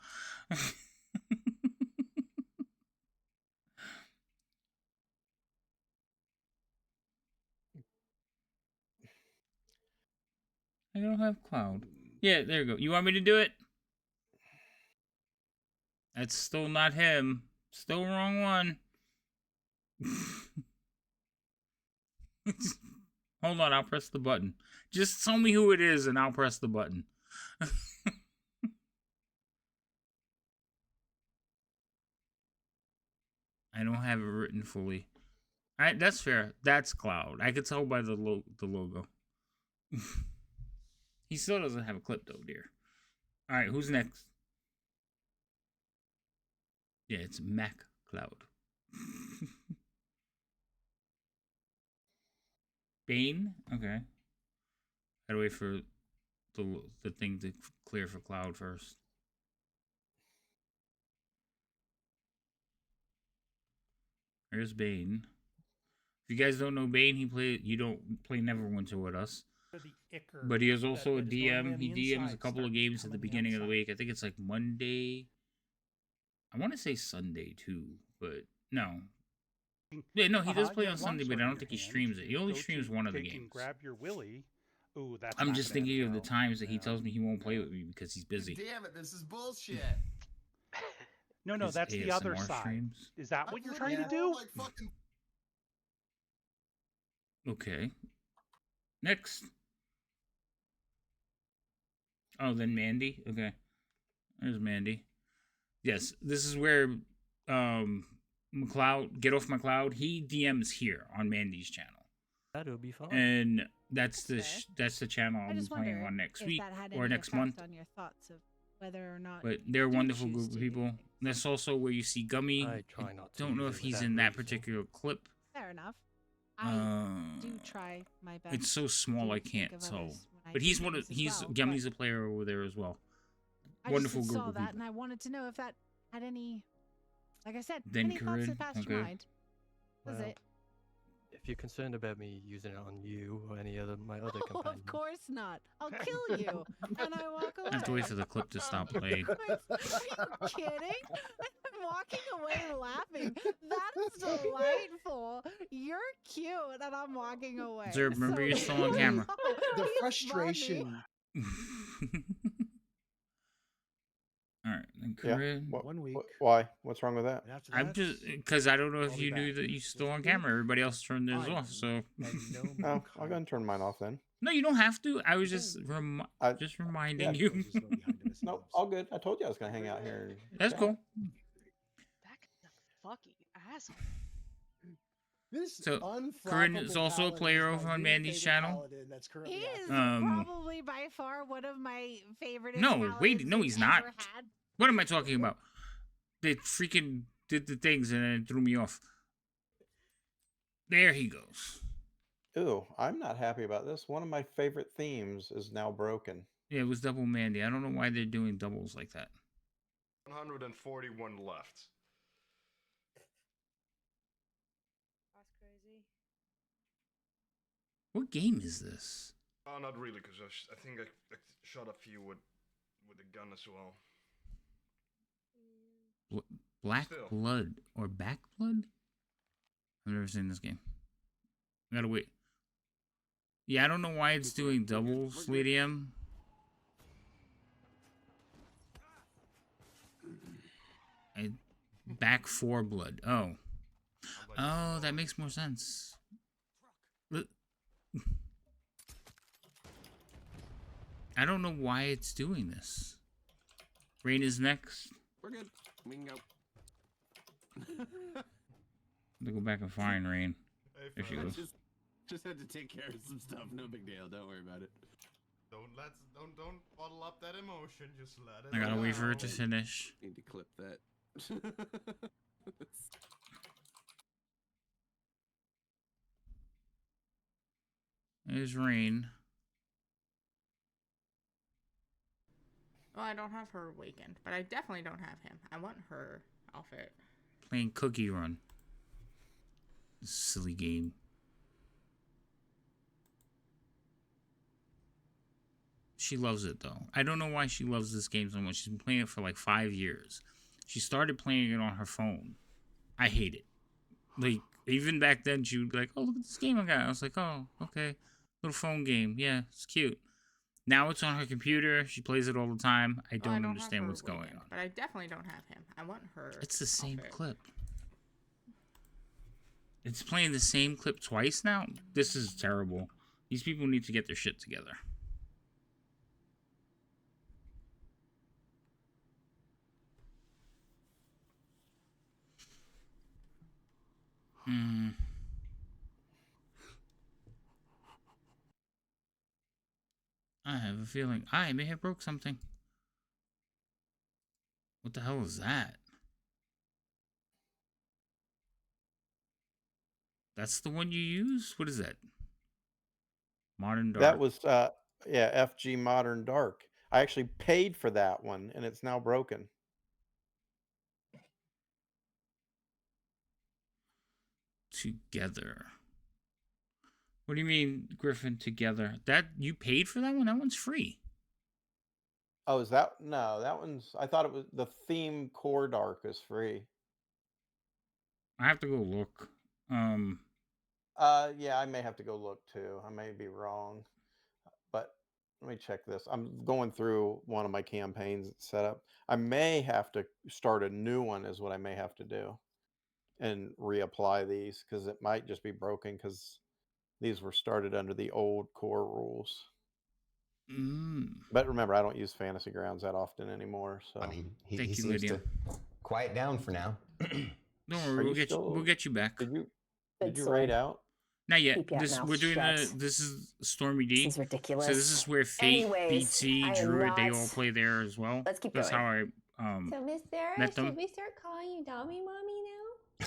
[SPEAKER 1] I don't have Cloud. Yeah, there you go. You want me to do it? That's still not him. Still wrong one. Hold on, I'll press the button. Just tell me who it is and I'll press the button. I don't have it written fully. Alright, that's fair. That's Cloud. I could tell by the logo. He still doesn't have a clip though, dear. Alright, who's next? Yeah, it's Mac Cloud. Bane? Okay. Gotta wait for the thing to clear for Cloud first. There's Bane. If you guys don't know Bane, you don't play Neverwinter with us. But he is also a DM. He DMs a couple of games at the beginning of the week. I think it's like Monday. I want to say Sunday too, but no. Yeah, no, he does play on Sunday, but I don't think he streams it. He only streams one of the games.
[SPEAKER 11] Grab your willy. Ooh, that's
[SPEAKER 1] I'm just thinking of the times that he tells me he won't play with me because he's busy.
[SPEAKER 8] Damn it, this is bullshit.
[SPEAKER 11] No, that's the other side.
[SPEAKER 1] Streams.
[SPEAKER 11] Is that what you're trying to do?
[SPEAKER 8] Like fucking...
[SPEAKER 1] Okay. Next. Oh, then Mandy. Okay. There's Mandy. Yes, this is where McLeod, Get Off McLeod, he DMs here on Mandy's channel.
[SPEAKER 12] That'll be fun.
[SPEAKER 1] And that's the channel I'll be playing on next week or next month.
[SPEAKER 13] On your thoughts of whether or not
[SPEAKER 1] but they're a wonderful group of people. That's also where you see Gummy. I don't know if he's in that particular clip.
[SPEAKER 13] Fair enough. I do try my best.
[SPEAKER 1] It's so small I can't tell. But he's Gummy's a player over there as well. Wonderful group
[SPEAKER 13] of people. I saw that and I wanted to know if that had any, like I said, any thoughts that passed your mind. Was it?
[SPEAKER 12] If you're concerned about me using it on you or any other my other companions.
[SPEAKER 13] Of course not. I'll kill you. And I walk away.
[SPEAKER 1] I have to wait for the clip to stop playing.
[SPEAKER 13] Are you kidding? I'm walking away laughing. That is delightful. You're cute, and I'm walking away.
[SPEAKER 1] Sir, remember you're still on camera.
[SPEAKER 14] The frustration.
[SPEAKER 1] All right, then Corinne.
[SPEAKER 6] Yeah.
[SPEAKER 14] 1 week.
[SPEAKER 6] Why? What's wrong with that?
[SPEAKER 1] I'm just because I don't know if you knew that you're still on camera. Everybody else turned theirs off, so.
[SPEAKER 6] Oh, I'll go and turn mine off then.
[SPEAKER 1] No, you don't have to. I was just reminding you.
[SPEAKER 6] No, all good. I told you I was gonna hang out here.
[SPEAKER 1] That's cool.
[SPEAKER 7] That fucking asshole.
[SPEAKER 14] So
[SPEAKER 1] Corinne is also a player over on Mandy's channel.
[SPEAKER 13] He is probably by far one of my favorite.
[SPEAKER 1] No, wait, no, he's not. What am I talking about? They freaking did the things and then it threw me off. There he goes.
[SPEAKER 6] Ooh, I'm not happy about this. One of my favorite themes is now broken.
[SPEAKER 1] Yeah, it was double Mandy. I don't know why they're doing doubles like that.
[SPEAKER 9] 141 left.
[SPEAKER 1] What game is this?
[SPEAKER 9] Oh, not really, because I think I shot a few with a gun as well.
[SPEAKER 1] Black Blood or Back Blood? I've never seen this game. I gotta wait. Yeah, I don't know why it's doing doubles, Lydium. Back 4 Blood. Oh. Oh, that makes more sense. I don't know why it's doing this. Rain is next.
[SPEAKER 8] We're good. We can go.
[SPEAKER 1] I'll go back and find Rain. There she goes.
[SPEAKER 8] Just had to take care of some stuff. No big deal. Don't worry about it.
[SPEAKER 9] Don't bottle up that emotion. Just let it.
[SPEAKER 1] I gotta wait for it to finish.
[SPEAKER 8] Need to clip that.
[SPEAKER 1] There's Rain.
[SPEAKER 15] Well, I don't have her awakened, but I definitely don't have him. I want her outfit.
[SPEAKER 1] Playing Cookie Run. Silly game. She loves it though. I don't know why she loves this game so much. She's been playing it for like 5 years. She started playing it on her phone. I hate it. Like, even back then, she would be like, oh, look at this game I got. I was like, oh, okay. Little phone game. Yeah, it's cute. Now it's on her computer. She plays it all the time. I don't understand what's going on.
[SPEAKER 15] But I definitely don't have him. I want her.
[SPEAKER 1] It's the same clip. It's playing the same clip twice now? This is terrible. These people need to get their shit together. I have a feeling I may have broke something. What the hell is that? That's the one you use? What is that? Modern Dark.
[SPEAKER 6] That was yeah, FG Modern Dark. I actually paid for that one and it's now broken.
[SPEAKER 1] together. What do you mean, Griffin together? That you paid for that one? That one's free.
[SPEAKER 6] Oh, is that no? That one's. I thought it was the theme core dark is free.
[SPEAKER 1] I have to go look.
[SPEAKER 6] Yeah, I may have to go look too. I may be wrong, but let me check this. I'm going through one of my campaigns set up. I may have to start a new one, is what I may have to do, and reapply these because it might just be broken because these were started under the old core rules. But remember, I don't use Fantasy Grounds that often anymore. So
[SPEAKER 16] I mean, he
[SPEAKER 1] Thank you,
[SPEAKER 16] seems
[SPEAKER 1] Lydia.
[SPEAKER 16] to quiet down for now.
[SPEAKER 1] Don't worry, we'll get you back.
[SPEAKER 6] Did you raid out?
[SPEAKER 1] Not yet.
[SPEAKER 17] Keep your
[SPEAKER 1] This
[SPEAKER 17] mouth
[SPEAKER 1] we're doing
[SPEAKER 17] shut.
[SPEAKER 1] this is Stormy D.
[SPEAKER 17] This is ridiculous.
[SPEAKER 1] So this is where Fate,
[SPEAKER 17] Anyways,
[SPEAKER 1] BT,
[SPEAKER 17] I
[SPEAKER 1] Druid, they
[SPEAKER 17] lost.
[SPEAKER 1] all play there as well.
[SPEAKER 17] Let's keep
[SPEAKER 1] That's
[SPEAKER 17] going.
[SPEAKER 1] how I
[SPEAKER 17] So, Miss Sarah,
[SPEAKER 1] met them.
[SPEAKER 17] should we start calling you Dummy Mommy now?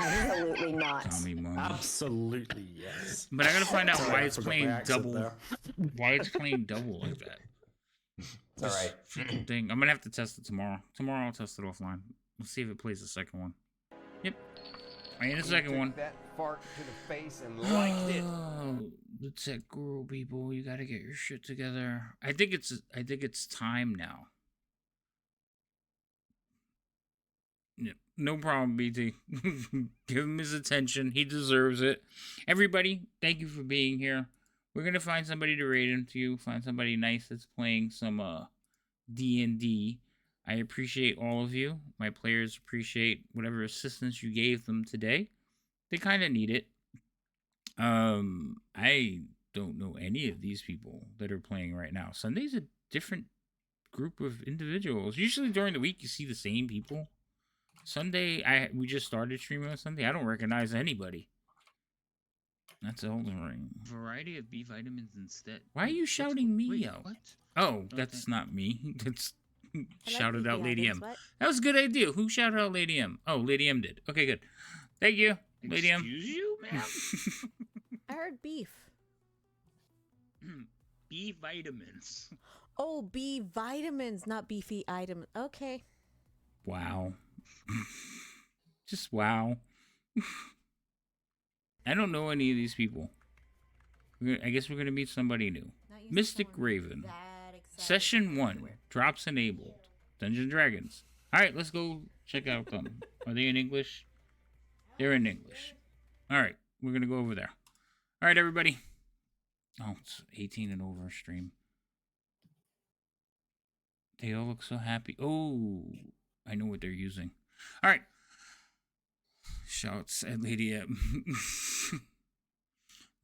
[SPEAKER 17] Absolutely not.
[SPEAKER 1] Tommy Mom.
[SPEAKER 5] Absolutely yes.
[SPEAKER 1] But I gotta find out why it's
[SPEAKER 5] Forgot
[SPEAKER 1] playing
[SPEAKER 5] my accent
[SPEAKER 1] double.
[SPEAKER 5] there.
[SPEAKER 1] Why it's playing double like that.
[SPEAKER 16] It's all right.
[SPEAKER 1] Freaking thing. I'm gonna have to test it tomorrow. Tomorrow I'll test it offline. We'll see if it plays the second one. Yep. I need the second one.
[SPEAKER 18] That fart to the face and liked it.
[SPEAKER 1] The tech guru people, you gotta get your shit together. I think it's time now. Yep. No problem, BT. Give him his attention. He deserves it. Everybody, thank you for being here. We're gonna find somebody to raid into. Find somebody nice that's playing some D&D. I appreciate all of you. My players appreciate whatever assistance you gave them today. They kind of need it. I don't know any of these people that are playing right now. Sunday's a different group of individuals. Usually during the week you see the same people. Sunday, we just started streaming on Sunday. I don't recognize anybody. That's Elden Ring. Variety of B vitamins instead. Why are you shouting me out? What? Oh, that's not me. That's shouted out Lady M. That was a good idea. Who shouted out Lady M? Oh, Lady M did. Okay, good. Thank you, Lady M.
[SPEAKER 11] Excuse you, ma'am?
[SPEAKER 13] I heard beef.
[SPEAKER 1] B vitamins.
[SPEAKER 13] Oh, B vitamins, not beefy items. Okay.
[SPEAKER 1] Wow. Just wow. I don't know any of these people. I guess we're going to meet somebody new. Mystic Raven. Session 1. Drops enabled. Dungeons & Dragons. Alright, let's go check out them. Are they in English? They're in English. Alright, we're going to go over there. Alright, everybody. Oh, it's 18 and over stream. They all look so happy. Oh, I know what they're using. Alright. Shouts at Lady M.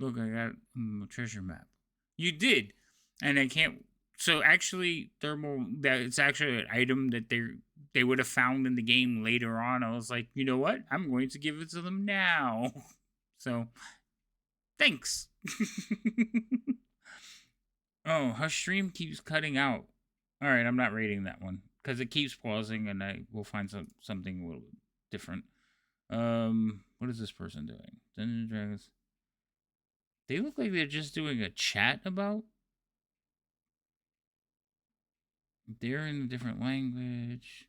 [SPEAKER 1] Look, I got a treasure map. You did. And I can't... So actually, it's actually an item that they would have found in the game later on. I was like, you know what? I'm going to give it to them now. So, thanks. Oh, her stream keeps cutting out. All right, I'm not rating that one because it keeps pausing, and I will find something a little bit different. What is this person doing? Dungeons & Dragons. They look like they're just doing a chat about. They're in a different language.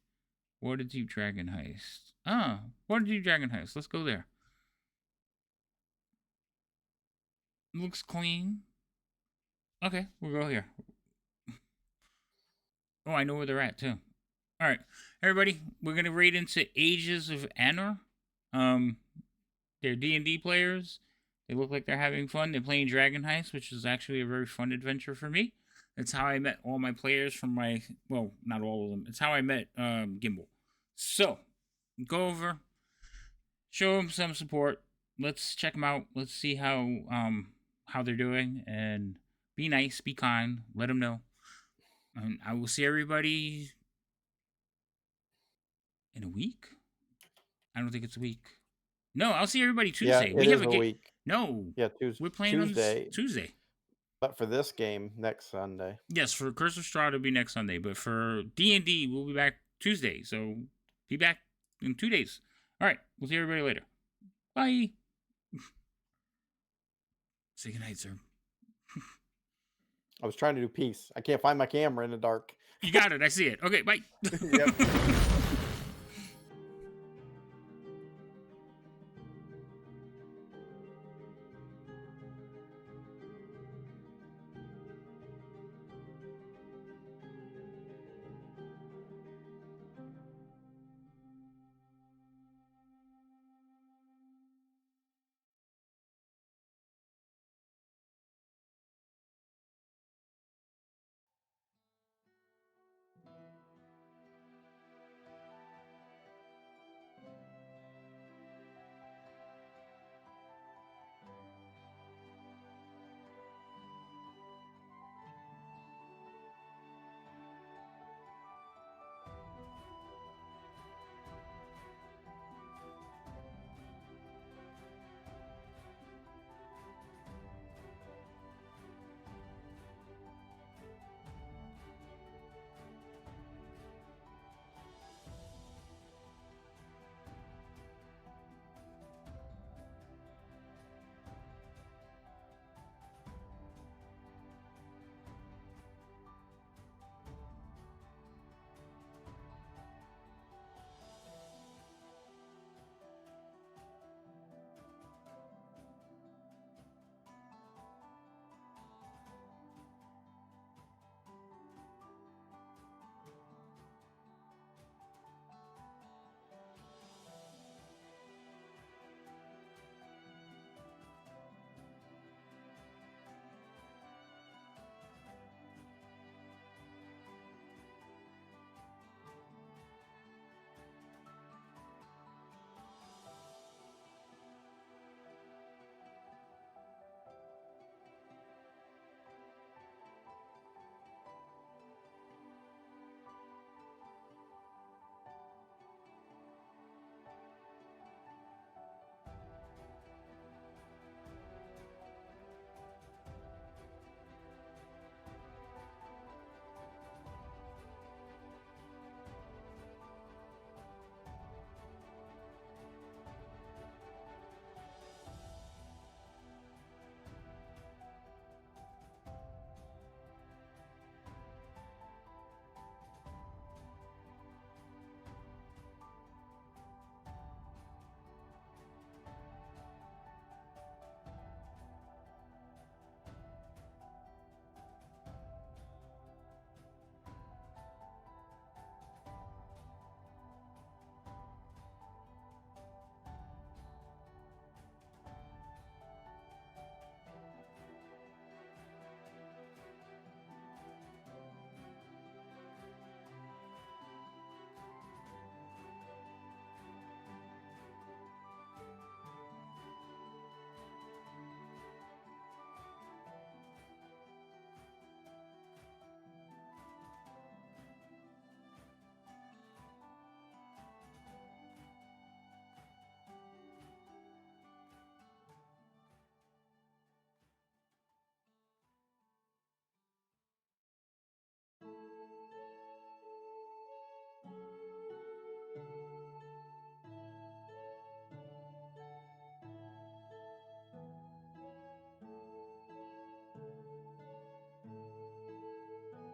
[SPEAKER 1] Waterdeep Dragon Heist. Ah, Waterdeep Dragon Heist. Let's go there. Looks clean. Okay, we'll go here. Oh, I know where they're at, too. Alright, everybody, we're going to raid into Ages of Anor. They're D&D players. They look like they're having fun. They're playing Dragon Heist, which is actually a very fun adventure for me. That's how I met all my players from my... Well, not all of them. It's how I met Gimbal. So, go over. Show them some support. Let's check them out. Let's see how they're doing. And be nice. Be kind. Let them know. And I will see everybody... in a week? I don't think it's a week. No, I'll see everybody Tuesday.
[SPEAKER 6] Yeah,
[SPEAKER 1] we have a
[SPEAKER 6] week.
[SPEAKER 1] No.
[SPEAKER 6] Yeah, Tuesday.
[SPEAKER 1] We're playing
[SPEAKER 6] Tuesday.
[SPEAKER 1] on Tuesday.
[SPEAKER 6] But for this game, next Sunday.
[SPEAKER 1] Yes, for Curse of Strahd, it'll be next Sunday. But for D&D, we'll be back Tuesday. So be back in 2 days. All right. We'll see everybody later. Bye. Say goodnight, sir.
[SPEAKER 6] I was trying to do peace. I can't find my camera in the dark.
[SPEAKER 1] You got it. I see it. Okay, bye.
[SPEAKER 6] Yep.